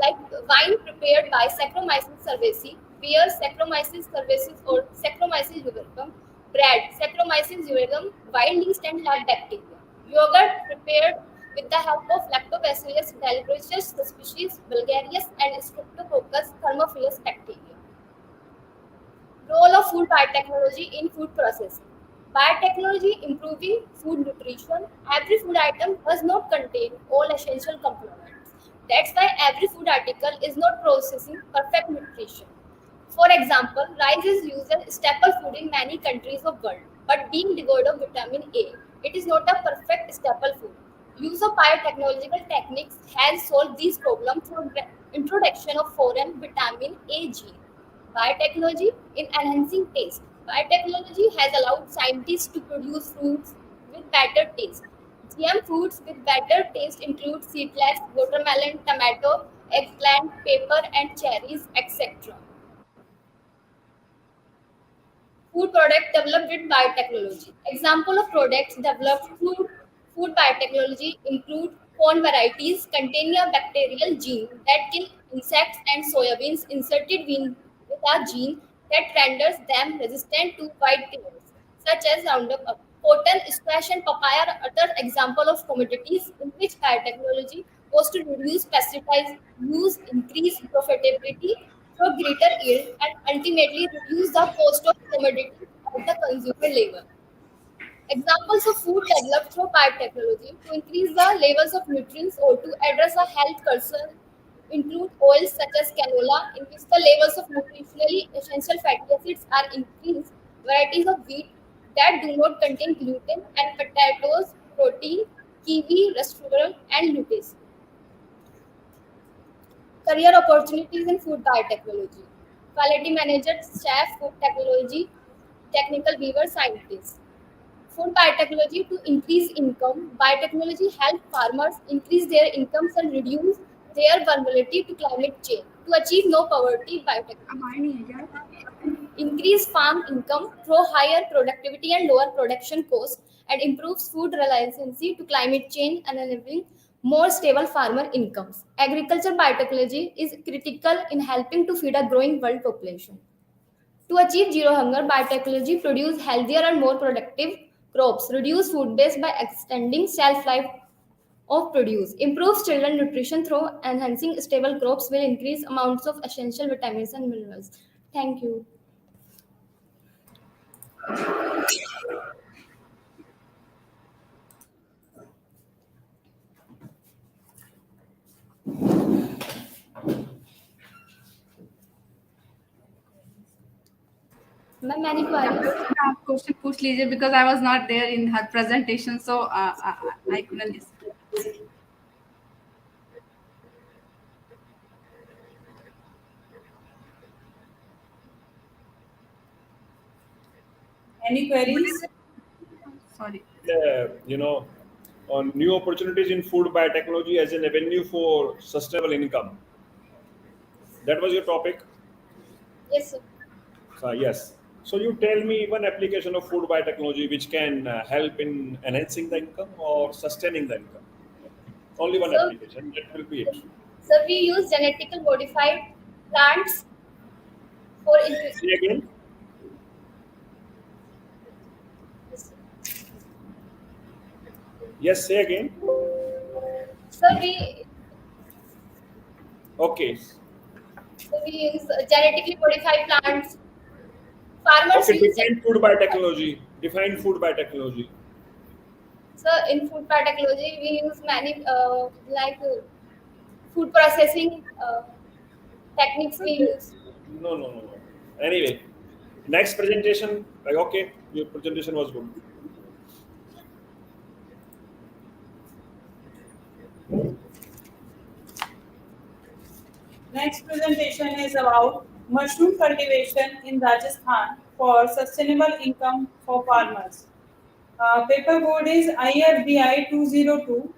like wine prepared by Saccharomyces cerevisiae, beer Saccharomyces cerevisiae or Saccharomyces eurythrum, bread Saccharomyces eurythrum, wild yeast and lab bacteria, yogurt prepared with the help of Lactobacillus deliberatus species Bulgarius and Streptococcus thermophilus bacteria. Role of food biotechnology in food processing. Biotechnology improving food nutrition. Every food item does not contain all essential components. That's why every food article is not processing perfect nutrition. For example, rice is used as staple food in many countries of world, but being devoid of vitamin A, it is not a perfect staple food. Use of biotechnological techniques has solved these problems through introduction of foreign vitamin A gene. Biotechnology in enhancing taste. Biotechnology has allowed scientists to produce fruits with better taste. GM foods with better taste include seedless, watermelon, tomato, eggplant, pepper, and cherries, etc. Food product developed with biotechnology. Example of products developed through food biotechnology include corn varieties containing a bacterial gene that kill insects and soybeans inserted with a gene that renders them resistant to white killers, such as Roundup. Cotton, squash, and papaya are other example of commodities in which biotechnology was to reduce pesticide use, increase profitability through greater yield, and ultimately reduce the cost of commodity at the consumer level. Examples of food developed through biotechnology to increase the levels of nutrients or to address a health concern include oils such as canola, in which the levels of nutritionally essential fatty acids are increased, varieties of wheat that do not contain gluten, and potatoes, protein, kiwi, Rashford, and lettuce. Career opportunities in food biotechnology. Quality manager, chef, food technology, technical weaver, scientist. Food biotechnology to increase income. Biotechnology help farmers increase their incomes and reduce their vulnerability to climate change. To achieve no poverty, biotechnology increase farm income through higher productivity and lower production costs, and improves food resiliency to climate change and enabling more stable farmer incomes. Agriculture biotechnology is critical in helping to feed a growing world population. To achieve zero hunger, biotechnology produce healthier and more productive crops, reduce food waste by extending shelf life of produce, improves children nutrition through enhancing stable crops will increase amounts of essential vitamins and minerals. Thank you. Ma'am, many queries? आप question पूछ लीजिए because I was not there in her presentation, so I couldn't listen. Any queries? Sorry. On new opportunities in food biotechnology as an avenue for sustainable income. That was your topic? Yes, sir. Yes. So you tell me one application of food biotechnology which can help in enhancing the income or sustaining the income. Only one So, application. That will be it. so we use genetically modified plants for increase. Say again. Yes, say again. So we Okay. use genetically modified plants. Farmers Okay, use define food biotechnology. Define food biotechnology. so in food biotechnology we use many food processing techniques we use. No. Anyway, next presentation. Okay, your presentation was good. Next presentation is about mushroom cultivation in Rajasthan for sustainable income for farmers. Paper code is IFBI-2022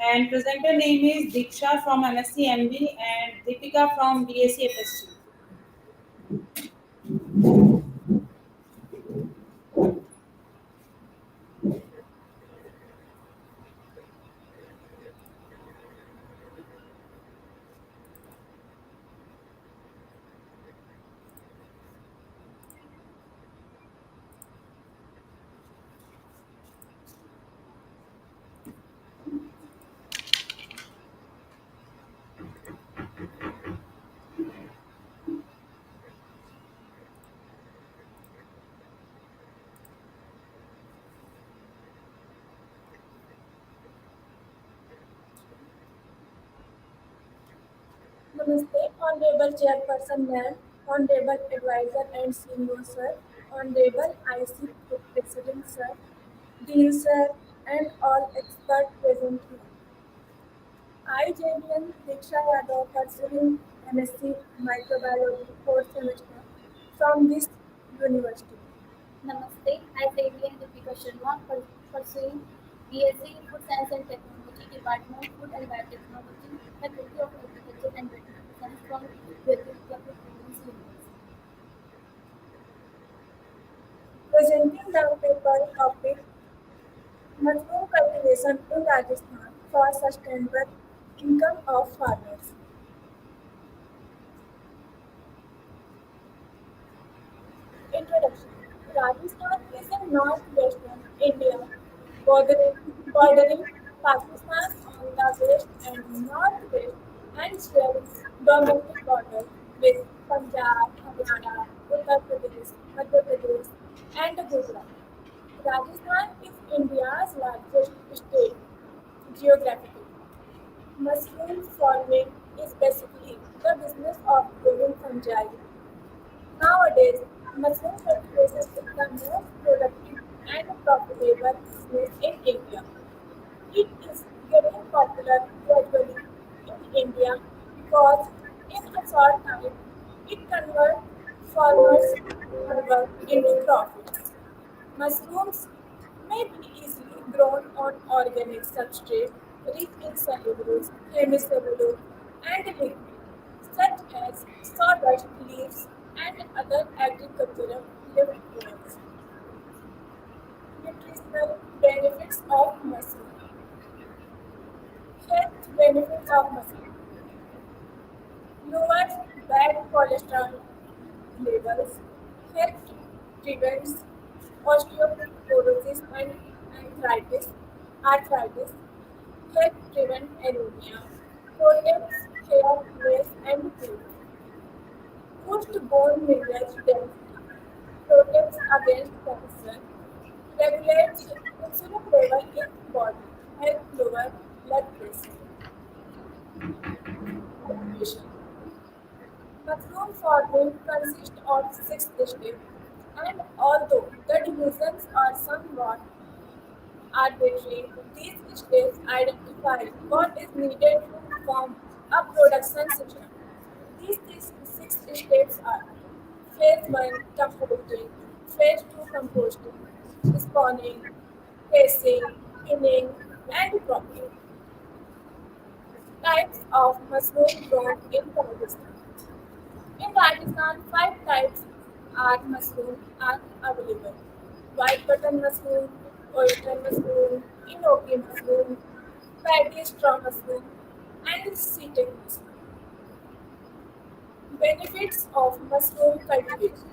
and presenter name is Diksha from MSc MB and Deepika from BSc FSC. Namaste, Honorable Chairperson Ma'am, Honorable Advisor and Senior Sir, Honorable IC President Sir, Dean Sir, and all experts present here. I, JVN Diksha Yadav, pursuing MSc Microbiology 4th semester from this university. Namaste, I Devian Deepika Sharma pursuing BSc Food Science and Technology Department Food and Biotechnology, Faculty of Agriculture and Veterinary Science from Vidyapeeth University. Presenting the paper topic Mushroom cultivation in Rajasthan for sustainable income of farmers. Introduction. Rajasthan is in northwestern India, bordering Pakistan on the west and northwest, and sharing domestic border with Punjab, Haryana, Uttar Pradesh, Madhya Pradesh, and Gujarat. Rajasthan is India's largest state geographically. Mushroom farming is basically the business of growing fungi. Nowadays, mushroom cultivation is the most productive and profitable business in India. It is getting popular gradually in India because in a short time it converts farmers' hard work into profits. Mushrooms may be easily grown on organic substrate rich in cellulose, hemicellulose, and lignite, such as sawdust leaves and other agricultural leftovers. Nutritional benefits of mushroom. Health benefits of mushroom. Lowers bad cholesterol levels, helps prevents osteoporosis and arthritis, helps prevent anemia, protects hair, nails, and teeth, boosts bone minerals density, protects against cancer, regulates insulin level in body, helps lower blood pressure. Cultivation. Mushroom farming consists of six steps, and although the divisions are somewhat arbitrary, these steps identify what is needed to form a production system. These six steps are Phase 1 composting, Phase 2 composting, spawning, pressing, pinning, and cropping. Types of mushroom grown in Pakistan. In Rajasthan, five types of mushroom are available: white button mushroom, oyster mushroom, enoki mushroom, paddy straw mushroom, and seated mushroom. Benefits of mushroom cultivation.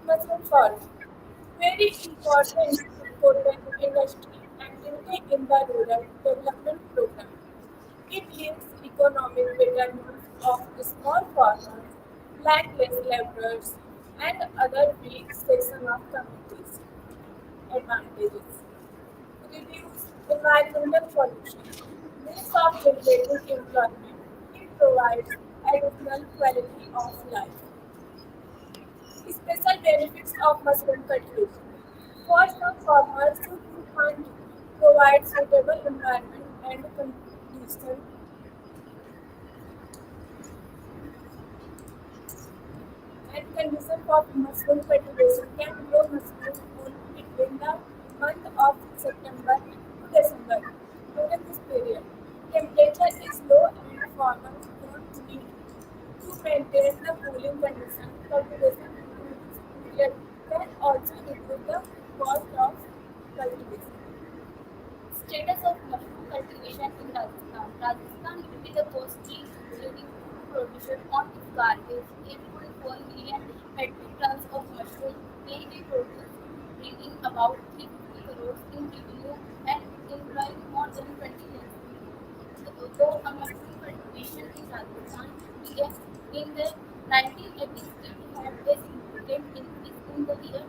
Mushroom farm. Very important industry activity in the rural development program. It yields economic betterment of small farmers, landless laborers, and other weak section of communities. Advantages: reduce environmental pollution, means of generating employment. It provides additional quality of life. Special benefits of mushroom cultivation. For some farmers who can't provide suitable environment condition for mushroom cultivation can grow mushroom only between the month of September to December. During this period, temperature is low and farmers don't need to maintain the cooling condition. Cultivation during this period can also reduce the cost of cultivation. Status of mushroom cultivation in Rajasthan. Rajasthan will be the costly leading food producer on its garbage. 8.4 million metric tons of mushroom may be produced, bringing about 350 crores in revenue and employing more than 20 lakhs people. Though a mushroom cultivation in Rajasthan began in the 1980s, it had a significant increase in the year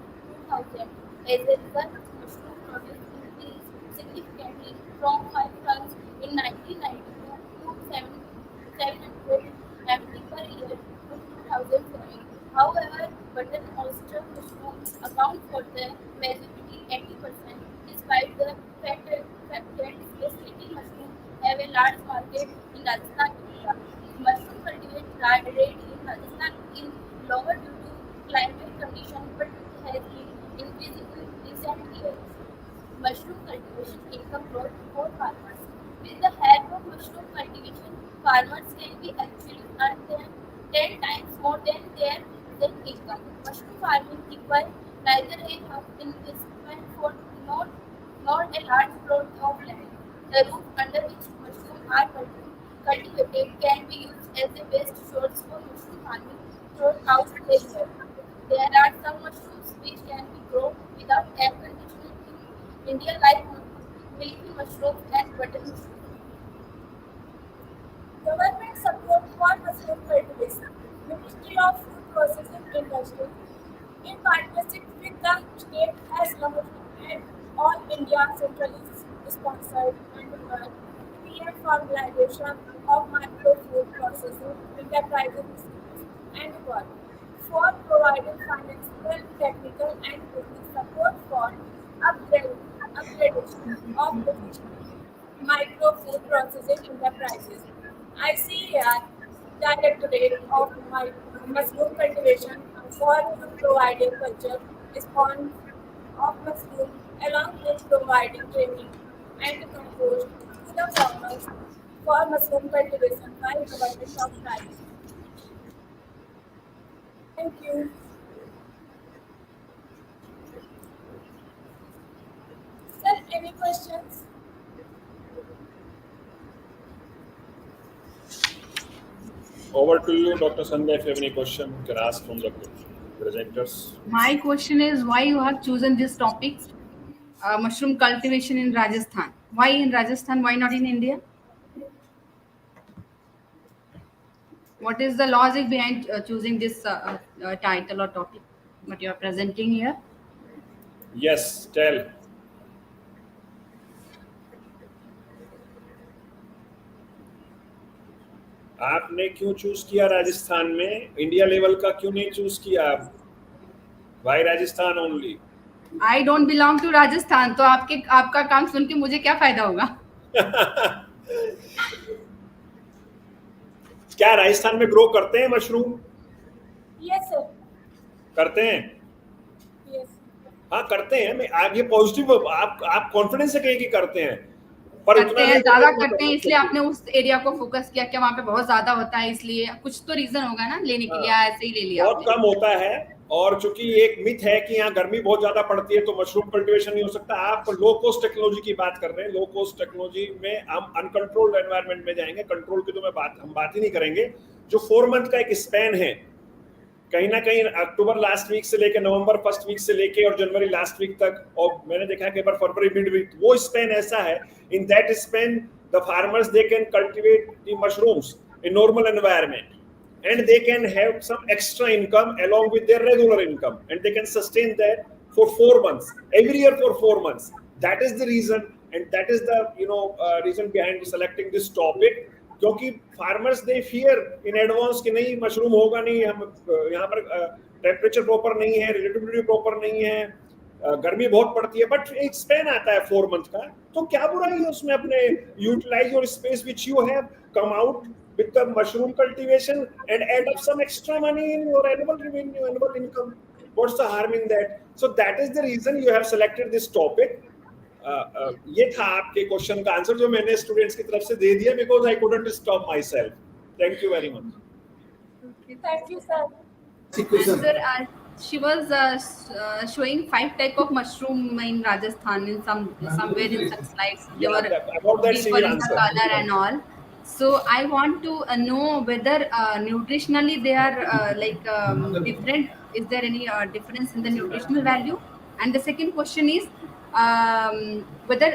2000. As a result, mushroom produce increased significantly from 5 tons in 1992 to 750 per year in 2007. However, button oyster mushrooms account for the majority 80%, despite the fact that specialty mushrooms have a large market in Rajasthan, India. Mushroom cultivation rate in Rajasthan is lower due to climate conditions, but it has been increasing in recent years. Mushroom cultivation income growth for farmers. With the help of mushroom cultivation, farmers can be actually earn them 10 times more than their present income. Mushroom farming requires neither a hub investment for nor, nor a large plot of land. The roof under which mushrooms are cultivated can be used as a best source for mushroom farming throughout the year. There are some mushrooms which can be grown without air conditioning India like milky mushrooms and button mushrooms. Government support for mushroom cultivation. Ministry of Food Processing Industry, in partnership with the state, has launched an all India centrally sponsored and run PM formalization of micro food processing enterprises schemes and work for providing financial, technical, and business support for upgradation of efficient micro food processing enterprises. ICAR, Directorate of Mushroom Cultivation for providing culture response of mushroom along with providing training and compost to the farmers for mushroom cultivation by Government of Rajasthan. Thank you. Sir, any questions? Over to you, Dr. Sandhya. If you have any question, you can ask from the presenters. My question is why you have chosen this topic, mushroom cultivation in Rajasthan. Why in Rajasthan? Why not in India? What is the logic behind choosing this title or topic? What you are presenting here? Yes, tell. आपने क्यों choose किया राजस्थान में? India level का क्यों नहीं choose किया? Why Rajasthan only? I don't belong to Rajasthan, तो आपका काम सुन के मुझे क्या फायदा होगा? क्या राजस्थान में ग्रो करते हैं मशरूम? Yes, sir. करते हैं? Yes. हाँ करते हैं. मैं आप ये पॉजिटिव आप कॉन्फिडेंस से कहें कि करते हैं, पर करते हैं, ज्यादा करते हैं, इसलिए आपने उस एरिया को फोकस किया क्या वहाँ पे बहुत ज्यादा होता है, इसलिए कुछ तो रीजन होगा ना लेने के लिए, ऐसे ही ले लिया बहुत कम होता है. और चूंकि एक मिथ है कि यहाँ गर्मी बहुत ज्यादा पड़ती है तो मशरूम कल्टीवेशन नहीं हो सकता. आप लो कॉस्ट टेक्नोलॉजी की बात कर रहे हैं. लो कॉस्ट टेक्नोलॉजी में हम अनकंट्रोल्ड एनवायरनमेंट में जाएंगे. कंट्रोल की तो हम बात ही नहीं करेंगे. जो 4 मंथ का एक स्पैन है, कहीं ना कहीं अक्टूबर लास्ट वीक से लेके नवंबर फर्स्ट वीक से लेके और जनवरी लास्ट वीक तक, और मैंने देखा है कई बार फरवरी मिड वीक, वो स्पैन ऐसा है. In that span the farmers they can cultivate the mushrooms in normal environment and they can have some extra income along with their regular income, and they can sustain that for 4 months every year for 4 months. That is the reason, and that is the reason behind selecting this topic. क्योंकि farmers they fear in advance कि नहीं mushroom होगा नहीं, हम यहाँ पर temperature proper नहीं है, रिलेटिविटी प्रॉपर नहीं है, गर्मी बहुत पड़ती है, बट एक स्पैन आता है 4 मंथ का, तो क्या बुराई है उसमें? अपने utilise your space which you have, come out with the mushroom cultivation and add up some extra money in your annual revenue, annual income. What's the harm in that? So that is the reason you have selected this topic. ये था आपके question का answer जो मैंने students की तरफ से दे दिया, because I couldn't stop myself. Thank you very much. Thank you, sir. Sir, she was showing 5 type of mushroom in Rajasthan in somewhere in some slides. They were about that different in the color and all. So I want to know whether nutritionally they are different. Is there any difference in the nutritional value? And the second question is whether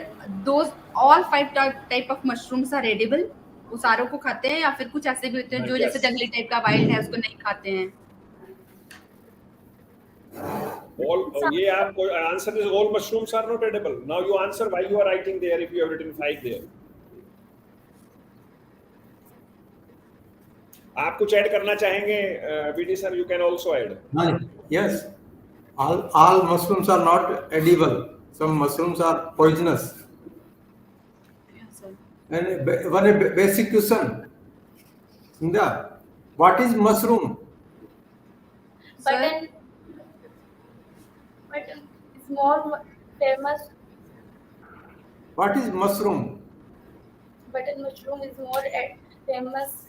those all 5 type of mushrooms are edible. वो सारों को खाते हैं या फिर कुछ ऐसे भी होते हैं जो जैसे जंगली टाइप का वाइल्ड है उसको नहीं खाते हैं? All ये आपको answer is all mushrooms are not edible. Now you answer why you are writing there if you have written 5 there. आप कुछ ऐड करना चाहेंगे BD sir? You can also add. Yes, all mushrooms are not edible. Some mushrooms are poisonous. Yes, sir. And one basic question, Inda, what is mushroom? Button is more famous. What is mushroom? Button mushroom is more famous.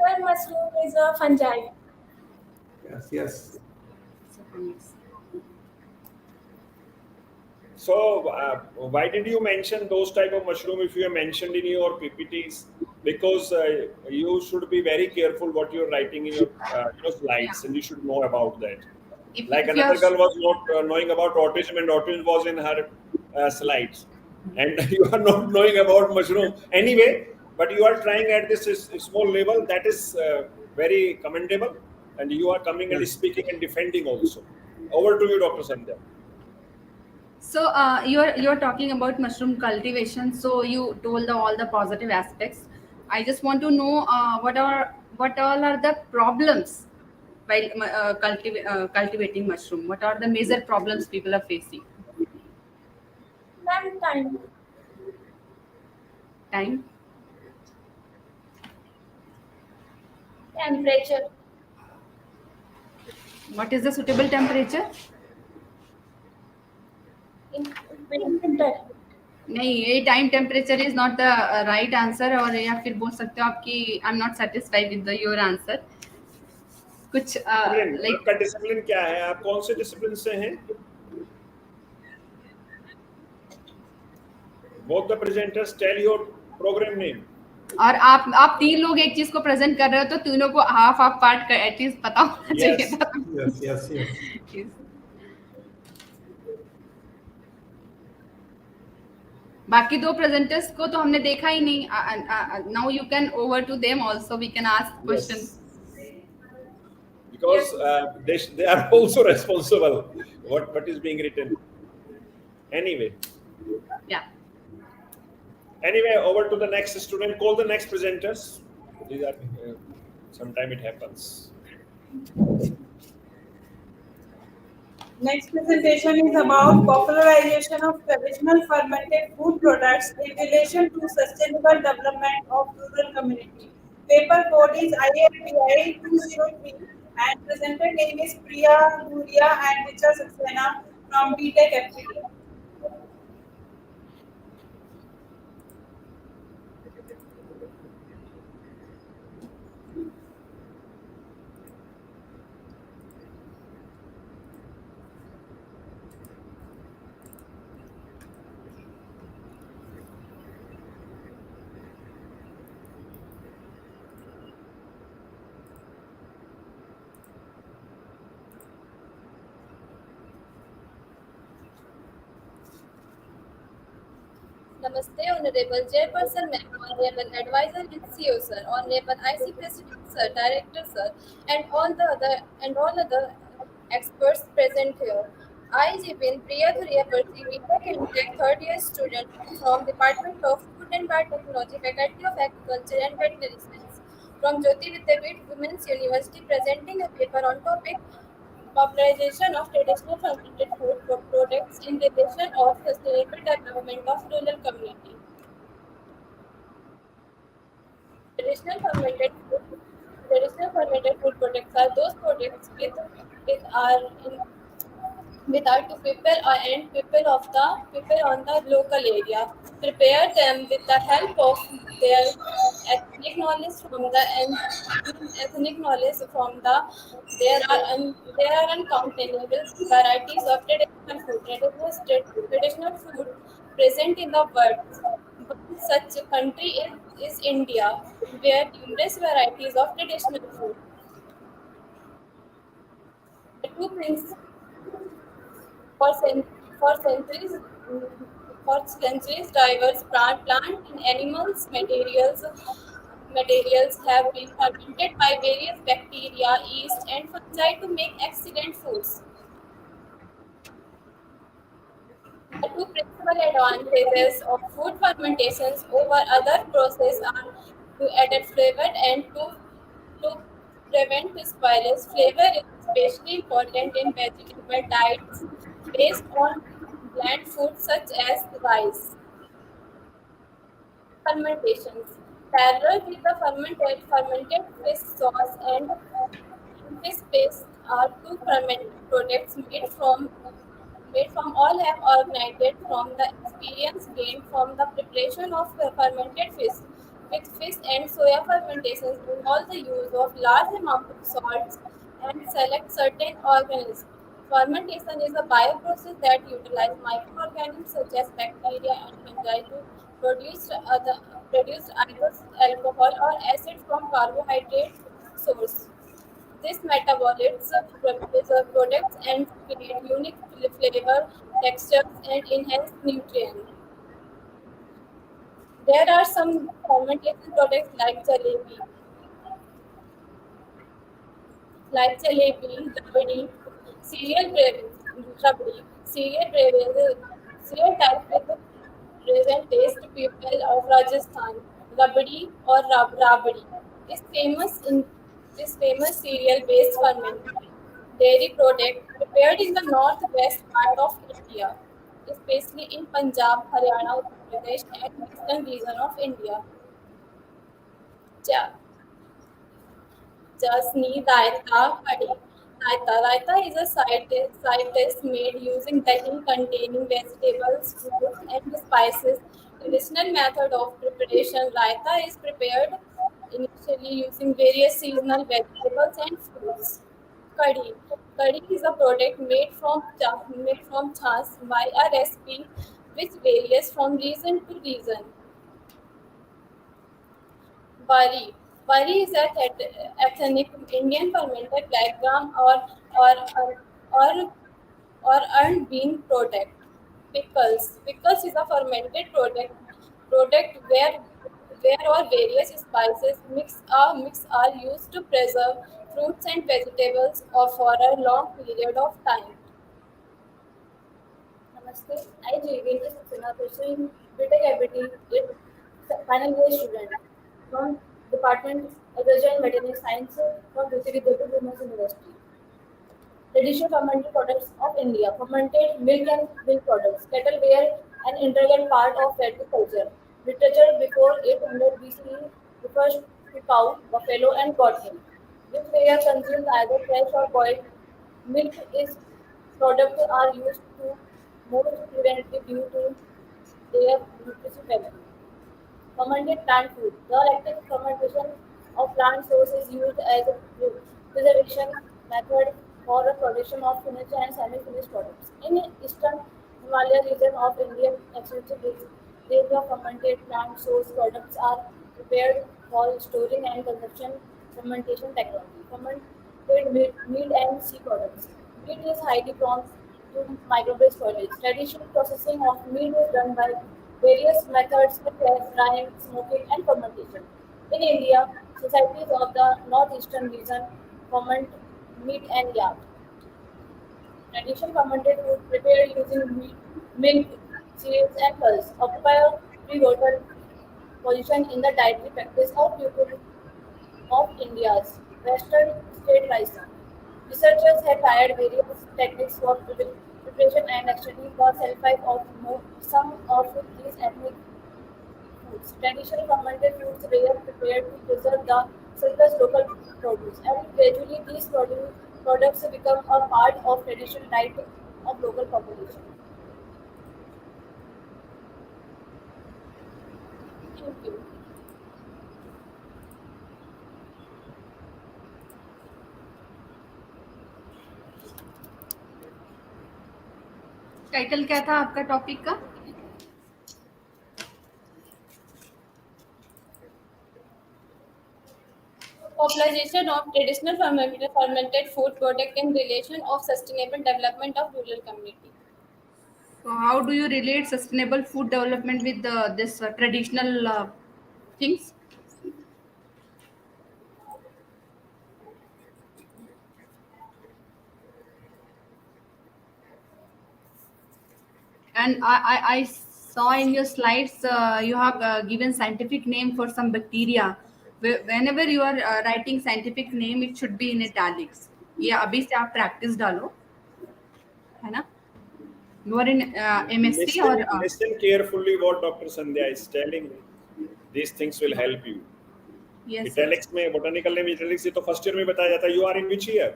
Sir, mushroom is a fungi. Yes. So why did you mention those type of mushroom if you have mentioned in your PPTs? Because you should be very careful what you're writing in your slides, and you should know about that. Like if you another are girl was not knowing about autism, and autism was in her slides, and you are not knowing about mushroom anyway. But you are trying at this small level. That is very commendable, and you are coming and Yes. speaking and defending also. Over to you, Dr. Sandhya. So you're talking about mushroom cultivation. So you told all the positive aspects. I just want to know what all are the problems while cultivating mushroom. What are the major problems people are facing? Ma'am, time. Time. Temperature. What is the suitable temperature? In Winter. नहीं ये time temperature is not the right answer और या फिर बोल सकते हो आपकी I am not satisfied with your answer कुछ डिसिप्लिन, लाइक आपका डिसिप्लिन क्या है? आप कौन से डिसिप्लिन से हैं? Both the presenters tell your program name. और आप तीन लोग एक चीज को प्रेजेंट कर रहे हो तो तीनों को हाफ हाफ पार्ट एटलीस्ट पता होना चाहिए Yes. था Yes, yes, yes. Yes. बाकी दो प्रेजेंटर्स को तो हमने देखा ही नहीं now you can over to them also we can ask question Because they are also responsible what is being written. Anyway, yeah. Anyway, over to the next student. Call the next presenters. These are sometime it happens. Next presentation is about popularization of traditional fermented food products in relation to sustainable development of rural community. Paper code is IFBI-2023 and presenter name is Priya Luria and Richa Saxena from Biotechnology. Namaste, Honorable Chairperson Ma'am, Honorable Advisor and CEO Sir, Honorable IC President Sir, Director Sir, and all other experts present here. I, Jibin Priyathuriya Parsi, BTech and Tech third year student from Department of Food and Biotechnology, Faculty of Agriculture and Veterinary Science, from Jyoti Vidyapeeth Women's University, presenting a paper on topic popularization of traditional fermented food products in relation of sustainable development of rural community. Traditional fermented food, traditional fermented food products are those products with our in, with our to people on the local area. Prepare them with the help of their ethnic knowledge from the ethnic knowledge from the there are uncountable varieties of traditional food. Traditional food present in the world. One such country is India, where numerous varieties of traditional food. The two things for, cen- for centuries, for centuries, diverse plant and animals materials have been fermented by various bacteria, yeast, and fungi to make excellent foods. The two principal advantages of food fermentations over other processes are to add flavor and to prevent spoilage. Flavor is especially important in vegetable diets based on bland foods such as rice. Fermentations. Parallel with the fermented fish sauce and fish paste are two fermented products made from all have originated from the experience gained from the preparation of fermented fish. With fish and soya fermentations involve the use of large amount of salts and select certain organisms. Fermentation is a bioprocess that utilizes microorganisms such as bacteria and fungi to produce either alcohol or acid from carbohydrate source. These metabolites preserve products and create unique flavor, textures, and enhance nutrients. There are some fermentation products like jalebi, cereal bread, cereal type with present taste people of Rajasthan, rabdi or rabdi is famous in is famous cereal-based fermented dairy product prepared in the northwest part of India, especially in Punjab, Haryana, Uttar Pradesh, and eastern region of India. Ja- Jasni, raita, kadhi. Raita is a side dish made using dahi containing vegetables, fruits, and spices. Traditional method of preparation, raita is prepared initially using various seasonal vegetables and fruits. Kadhi. Kadhi is a product made from chas by a recipe which varies from region to region. Bari. Bari is a ethnic Indian fermented black gram or or or earned bean product. Pickles. Pickles is a fermented product where or various spices mix are used to preserve fruits and vegetables or for a long period of time. Namaste. I JVN Saxena pursuing Biotechnology with final year student from Department Agri and Veterinary Science from Vidyapeeth University. Traditional fermented products of India, fermented milk and milk products. Cattle were an integral part of agriculture. Literature before 800 BCE refers to cow, buffalo, and goat milk, which were consumed either fresh or boiled. Milk is products are used to most preventive due to their nutritive value. Fermented plant food. The lactic fermentation of plant source is used as a preservation method for the production of finished and semi-finished products. In eastern Himalaya region of India, extensive range of fermented plant source products are prepared for storing and consumption. Fermentation technology. Fermented meat and sea products. Meat is highly prone to microbial spoilage. Traditional processing of meat is done by various methods such as drying, smoking, and fermentation. In India, societies of the northeastern region ferment meat and yak. Traditional fermented food prepared using meat, milk, cereals, and pulse occupy a pivotal position in the dietary practice of people of India's western state Rajasthan. Researchers have tried various techniques for preparation and extracting the shelf life of some of these ethnic foods. Traditional fermented foods were prepared to preserve the surplus local produce, and gradually these products become a part of traditional diet of local population. Thank you. Title क्या था आपका topic का? Popularization of traditional fermented food product in relation of sustainable development of rural community. So how do you relate sustainable food development with this traditional things? And I saw in your slides you have given scientific name for some bacteria. Whenever you are writing scientific name, it should be in italics. ये अभी से आप practice डालो, है ना? You are in MSc or Listen carefully what Dr. Sandhya is telling. These things will help you. yes, yes. Italics में botanical name italics ये तो first year में बताया जाता है. You are in which year?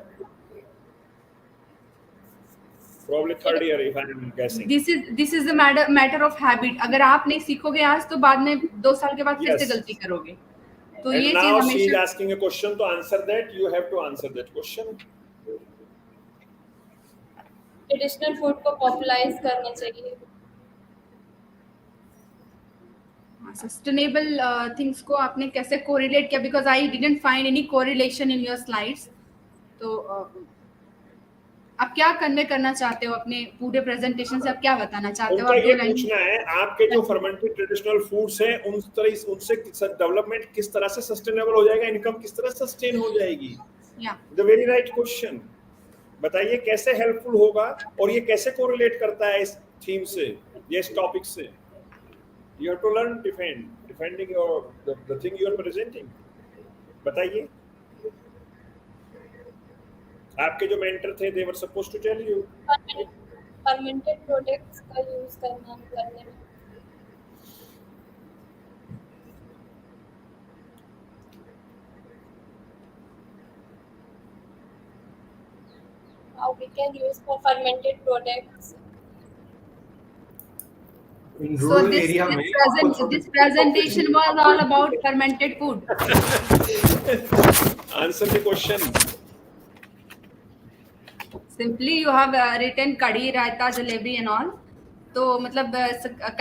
Probably third year if I am guessing. This is a matter of habit. अगर आप नहीं सीखोगे आज तो बाद में 2 साल के बाद फिर से Yes. गलती करोगे. तो And ये now चीज she is हमेशा asking a question to answer that. You have to answer that question. Traditional food को पॉपुलराइज करना चाहिए. sustainable things को आपने कैसे correlate किया? Because I didn't find any correlation in your slides. तो आप क्या कन्वे करना चाहते हो अपने पूरे प्रेजेंटेशन से? आप क्या बताना चाहते हो? उनका आप ये 2 लाइन पूछना है आपके जो फर्मेंटेड ट्रेडिशनल फूड्स हैं उनसे डेवलपमेंट किस तरह से सस्टेनेबल हो जाएगा, इनकम किस तरह सस्टेन हो जाएगी। या द वेरी राइट क्वेश्चन। बताइए कैसे हेल्पफुल होगा और ये कैसे कोरिलेट करता है इस थीम से, ये इस टॉपिक से। You have to learn defending your the thing you are presenting. बताइए। आपके जो मेंटर थे they were supposed to tell you fermented products का यूज करने में how we can use for fermented products. In So rural this area this, में present, this presentation was all about fermented food. Answer the question. Simply you have written कड़ी, रायता, jalebi and all. तो मतलब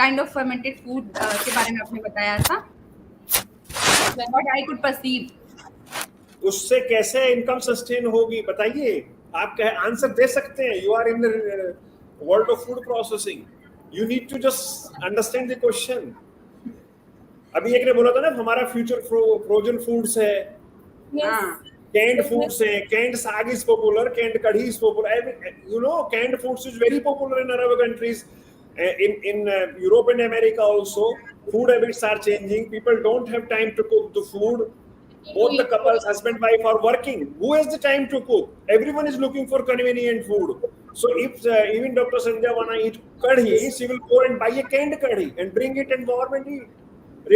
kind of fermented food के बारे में आपने बताया था. What I could perceive. उससे कैसे इनकम सस्टेन होगी बताइए। आप आंसर दे सकते हैं। You are in the world of food processing, you need to just understand the question. अभी एक ने बोला था ना हमारा फ्यूचर फ्रोजन फूड्स है, canned foods है, canned saag is popular, canned kadhi is popular. You know, canned foods is very popular in Arab countries. In Europe and America also, food habits are changing. People don't have time to cook the food. Both the couples, husband, wife, are working. Who has the time to cook? Everyone is looking for convenient food. So if even Dr. Sandhya wanna eat kadhi, she will go and buy a canned kadhi and bring it and warm and eat.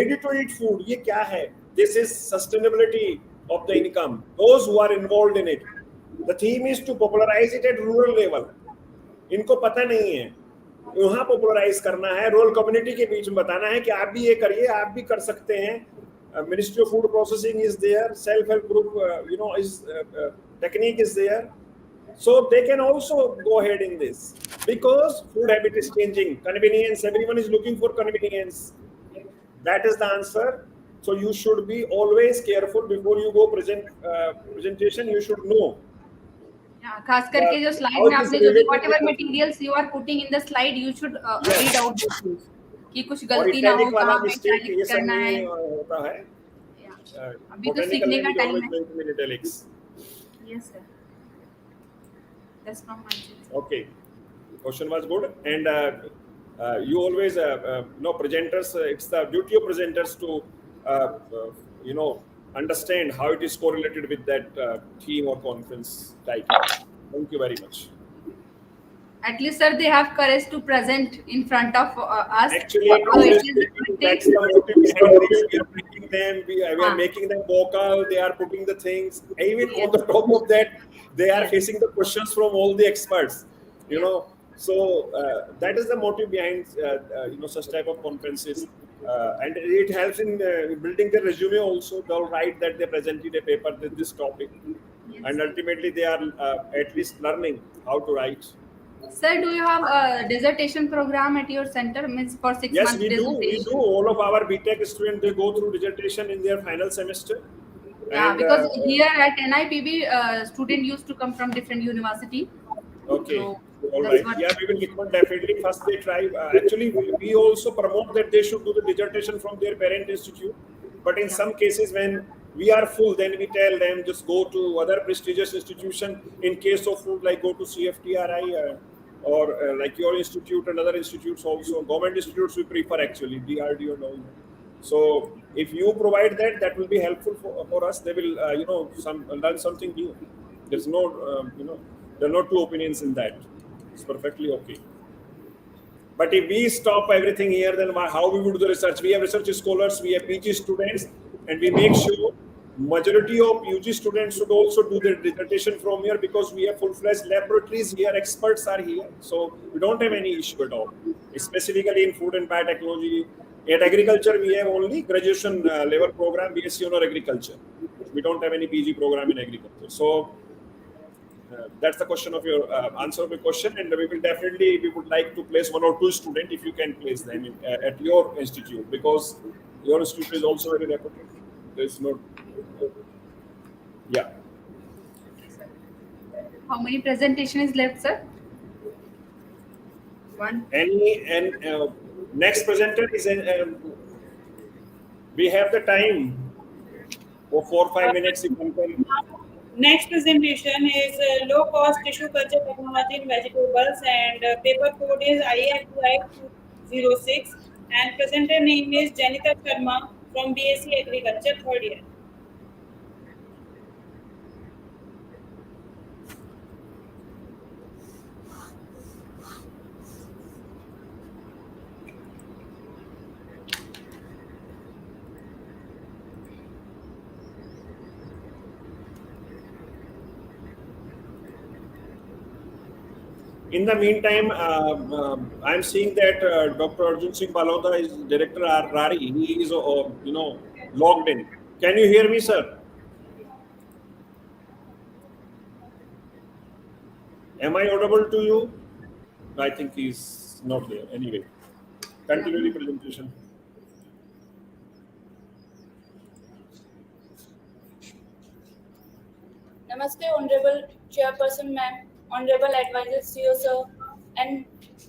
Ready to eat food. ये क्या है? This is sustainability of the income. Those who are involved in it. The theme is to popularize it at rural level. इनको पता नहीं है, वहाँ popularize करना है, rural community के बीच में बताना है कि आप भी ये करिए, आप भी कर सकते हैं। Ministry of Food Processing is there, self-help group, technique is there. So they can also go ahead in this because food habit is changing. Convenience, everyone is looking for convenience. That is the answer. So you should be always careful before you go presentation. You should know. खास करके जो slide में आपने जो whatever materials you are putting in the slide, you should read out those things. कि कुछ गलती ना हो, कहाँ पे italics करना है। होता है। अभी तो सीखने का टाइम है। Yes sir. That's from my side. Okay. Question was good, and you always presenters. It's the duty of presenters to understand how it is correlated with that theme or conference title. Thank you very much. At least, sir, they have courage to present in front of us. Actually, that's the motive behind this. We are making them. We are making them vocal. They are putting the things. Even on the top of that, they are facing the questions from all the experts. You know, so that is the motive behind such type of conferences, and it helps in building their resume also. They'll write that they presented a paper with this topic, and ultimately they are at least learning how to write. Sir, do you have a dissertation program at your center? Means for 6 yes, months we dissertation? do. We do. All of our BTech students, they go through dissertation in their final semester. Yeah, and, because here at NIPB, student used to come from different university. Okay. So all right. Yeah, we will recommend definitely. First, they try. Actually, we also promote that they should do the dissertation from their parent institute. But in some cases, when we are full, then we tell them just go to other prestigious institution. In case of food, like go to CFTRI or like your institute and other institutes also. Government institutes we prefer actually, DRDO and all. So if you provide that, that will be helpful for us. They will, learn something new. There's no, there are no two opinions in that. It's perfectly okay. But if we stop everything here, then how we would do the research? We have research scholars, we have PG students, and we make sure majority of UG students should also do their dissertation from here because we have full-fledged laboratories here, experts are here. So we don't have any issue at all. Specifically in food and biotechnology. At agriculture, we have only graduation level program, BSc Honor Agriculture. We don't have any PG program in agriculture. So that's the question of your answer of your question, and we would like to place 1 or 2 students if you can place them at your institute because your institute is also very reputed. There's no, yeah. How many presentation is left, sir? One. Next presenter is we have the time for 4 or 5 minutes. If you can. Next presentation is low cost tissue culture technology in vegetables, and paper code is AFBI-2022 and presenter name is Janita Sharma from BSc Agriculture, third year. In the meantime, I'm seeing that Dr. Arjun Singh Balota is Director RARI. He is, logged in. Can you hear me, sir? Am I audible to you? I think he's not here. Anyway, continue the presentation. Namaste, Honorable Chairperson Ma'am, Honorable Advisor CEO Sir, and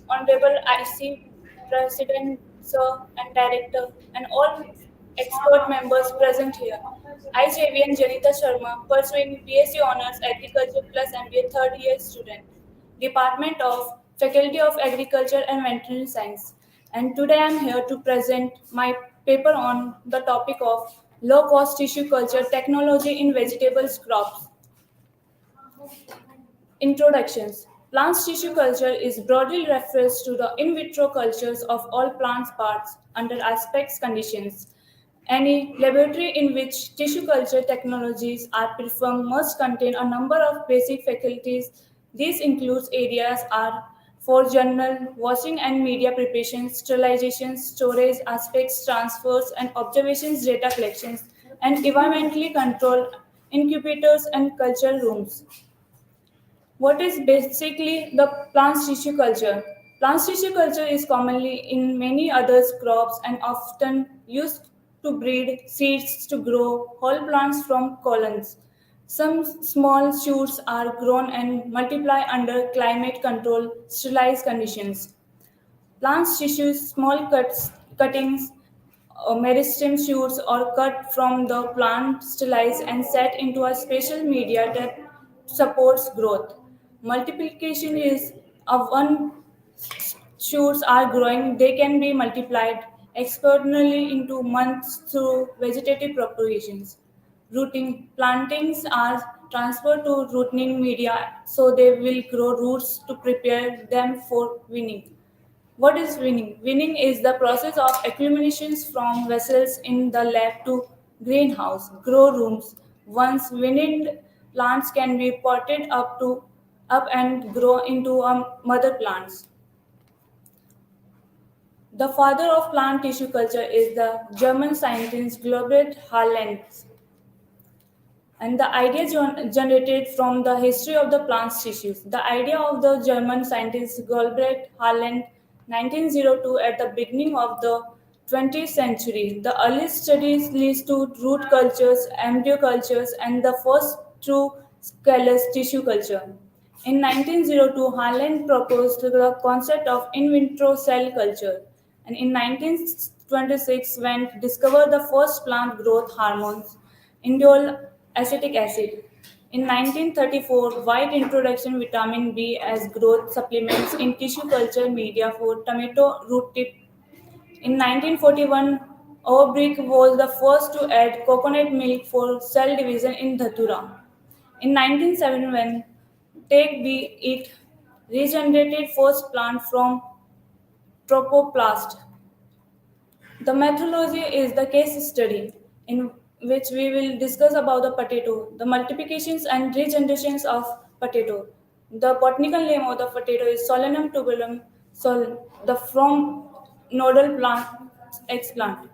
Honorable IC President Sir and Director, and all expert members present here. I, JVN Janita Sharma, pursuing BSc Honours Agriculture plus MBA third year student, Department of Faculty of Agriculture and Veterinary Science. And today I am here to present my paper on the topic of low-cost tissue culture technology in vegetables crops. Introductions. Plant tissue culture is broadly refers to the in vitro cultures of all plant parts under aspects conditions. Any laboratory in which tissue culture technologies are performed must contain a number of basic faculties. These include areas are for journal, washing and media preparation, sterilization, storage, aspects, transfers, and observations data collections, and environmentally controlled incubators and culture rooms. What is basically the plant tissue culture? Plant tissue culture is commonly in many other crops and often used to breed seeds to grow whole plants from colons. Some small shoots are grown and multiply under climate control sterilized conditions. Plant tissues, cuttings, meristem shoots are cut from the plant, sterilized, and set into a special media that supports growth. Multiplication is one shoots are growing, they can be multiplied exponentially into months through vegetative propagations. Rooting plantings are transferred to rooting media so they will grow roots to prepare them for winning. What is winning? Winning is the process of accumulations from vessels in the lab to greenhouse, grow rooms. Once winnowed plants can be potted up and grow into mother plants. The father of plant tissue culture is the German scientist Globert Harland, and the idea generated from the history of the plant's tissues. The idea of the German scientist Goldbert Harland 1902 at the beginning of the 20th century. The earliest studies leads to root cultures, embryo cultures, and the first true scalous tissue culture. In 1902, Harland proposed the concept of in vitro cell culture, and in 1926, when discovered the first plant growth hormones, indole acetic acid. In 1934, White introduced vitamin B as growth supplements in tissue culture media for tomato root tip. In 1941, Overbrick was the first to add coconut milk for cell division in Dhatura. In 1971, Take B it regenerated first plant from tropoplast. The methodology is the case study in which we will discuss about the potato, the multiplications and regenerations of potato. The botanical name of the potato is Solanum tubulum the from nodal plant eggplant.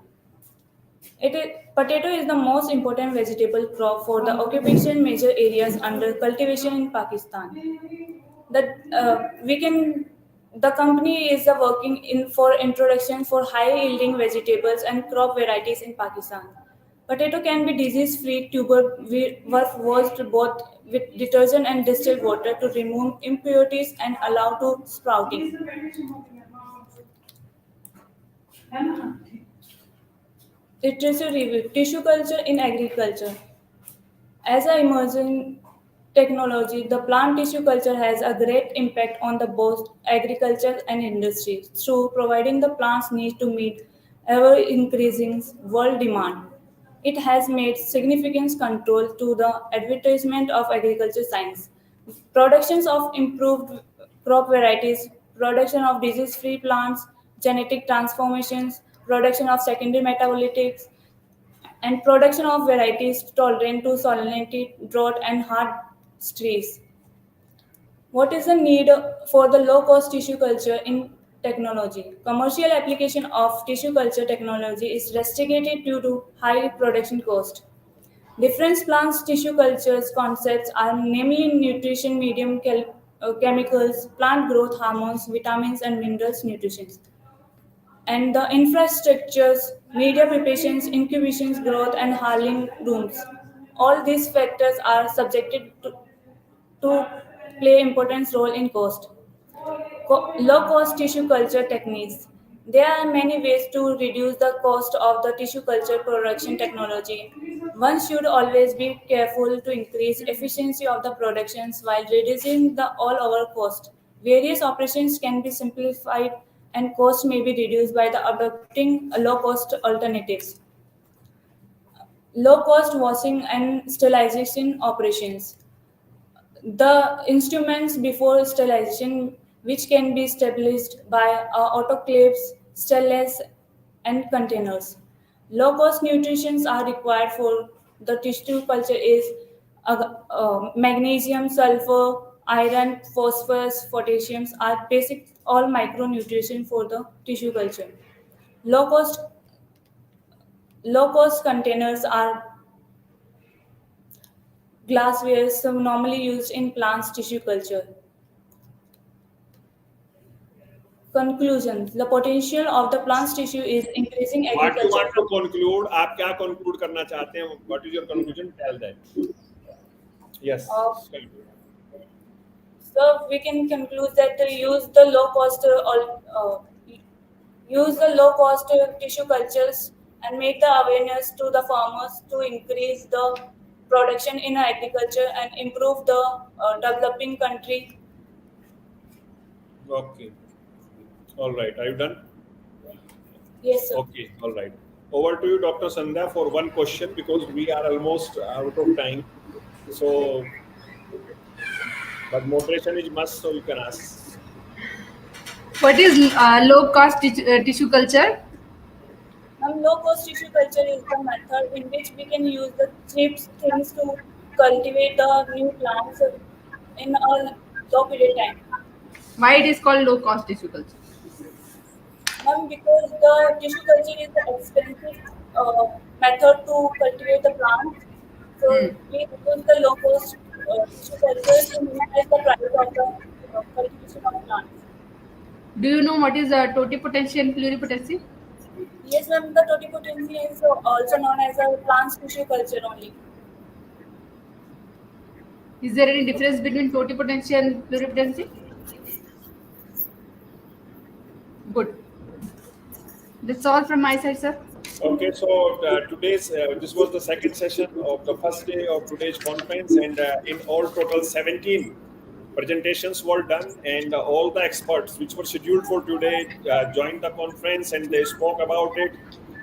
Potato is the most important vegetable crop for the occupation major areas under cultivation in Pakistan. The company is working in for introduction for high yielding vegetables and crop varieties in Pakistan. Potato can be disease free, tuber worst both with detergent and distilled water to remove impurities and allow to sprouting. Literature review: Tissue culture in agriculture. As an emerging technology, the plant tissue culture has a great impact on the both agriculture and industry through providing the plants need to meet ever increasing world demand. It has made significant control to the advertisement of agriculture science, productions of improved crop varieties, production of disease-free plants, genetic transformations, production of secondary metabolites, and production of varieties tolerant to salinity, drought, and hard stress. What is the need for the low-cost tissue culture in technology? Commercial application of tissue culture technology is restricted due to high production cost. Different plants tissue cultures concepts are namely nutrition, medium chemicals, plant growth hormones, vitamins and minerals nutrition. And the infrastructures, media preparations, incubations, growth, and handling rooms. All these factors are subjected to play important role in cost. Low-cost tissue culture techniques. There are many ways to reduce the cost of the tissue culture production technology. One should always be careful to increase efficiency of the productions while reducing the all-over cost. Various operations can be simplified and cost may be reduced by the adopting low-cost alternatives. Low-cost washing and sterilization operations. The instruments before sterilization, which can be established by autoclaves, steriles, and containers. Low-cost nutrients are required for the tissue culture is magnesium, sulfur, iron, phosphorus, potassium are basic all micronutrients for the tissue culture. Low-cost low-cost containers are glassware, some normally used in plants tissue culture. Conclusions: the potential of the plant's tissue is increasing What you agriculture. want to conclude? आप क्या conclude करना चाहते हैं? What is your conclusion? Tell that. Yes. So we can conclude that use the low cost tissue cultures and make the awareness to the farmers to increase the production in agriculture and improve the developing country. Okay. All right. Are you done? Yes, sir. Okay. All right. Over to you, Dr. Sandhya, for one question because we are almost out of time. So, but moderation is must, so you can ask. What is low-cost tissue culture? Low-cost tissue culture is the method in which we can use the cheap things to cultivate the new plants in a low period of time. Why it is called low-cost tissue culture? Because the tissue culture is an expensive method to cultivate the plants. So we use the low-cost tissue culture to minimize the price of the cultivation of plants. Do you know what is totipotency and pluripotency? Yes, ma'am. The totipotency is also known as a plant tissue culture only. Is there any difference between totipotency and pluripotency? Good. That's all from my side, sir. Okay, so today's this was the second session of the first day of today's conference, and in all total 17 presentations were done, and all the experts which were scheduled for today joined the conference and they spoke about it.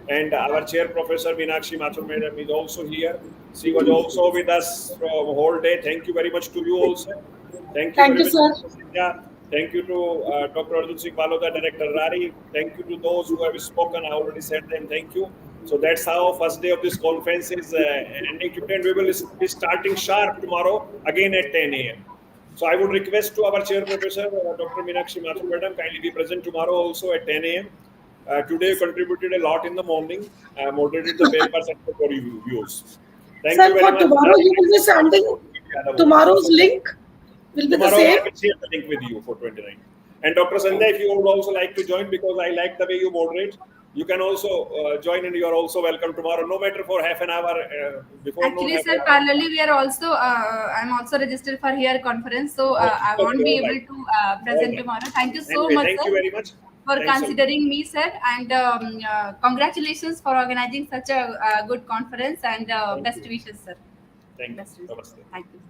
And our chair professor Meenakshi Mathur madam is also here. She was also with us from whole day. Thank you very much to you also. Thank you very much. Yeah. Thank you to Dr. Arjun Singh Baloda, Director RARI. Thank you to those who have spoken. I already said them. Thank you. So that's how first day of this conference is ending today. And we will be starting sharp tomorrow again at 10 a.m. So I would request to our chair professor, Dr. Meenakshi Mathur madam, kindly be present tomorrow also at 10 a.m. Today you contributed a lot in the morning, moderated the papers and for reviews. Thank you very much. Tomorrow you will be sending tomorrow's link. Will be Tomorrow the same? I will share the link with you for 29. And Dr. Sandhya, if you would also like to join, because I like the way you moderate, You can also join, and you are also welcome tomorrow, no matter for half an hour before noon. Actually, sir, parallelly we are also I'm also registered for here conference, so I won't be able to present tomorrow. Thank you so Anyway, much, thank sir, you very much for Thanks a lot. considering me, sir, and congratulations for organizing such a good conference, and best wishes, sir. Thank you. Best wishes. Namaste. Thank you.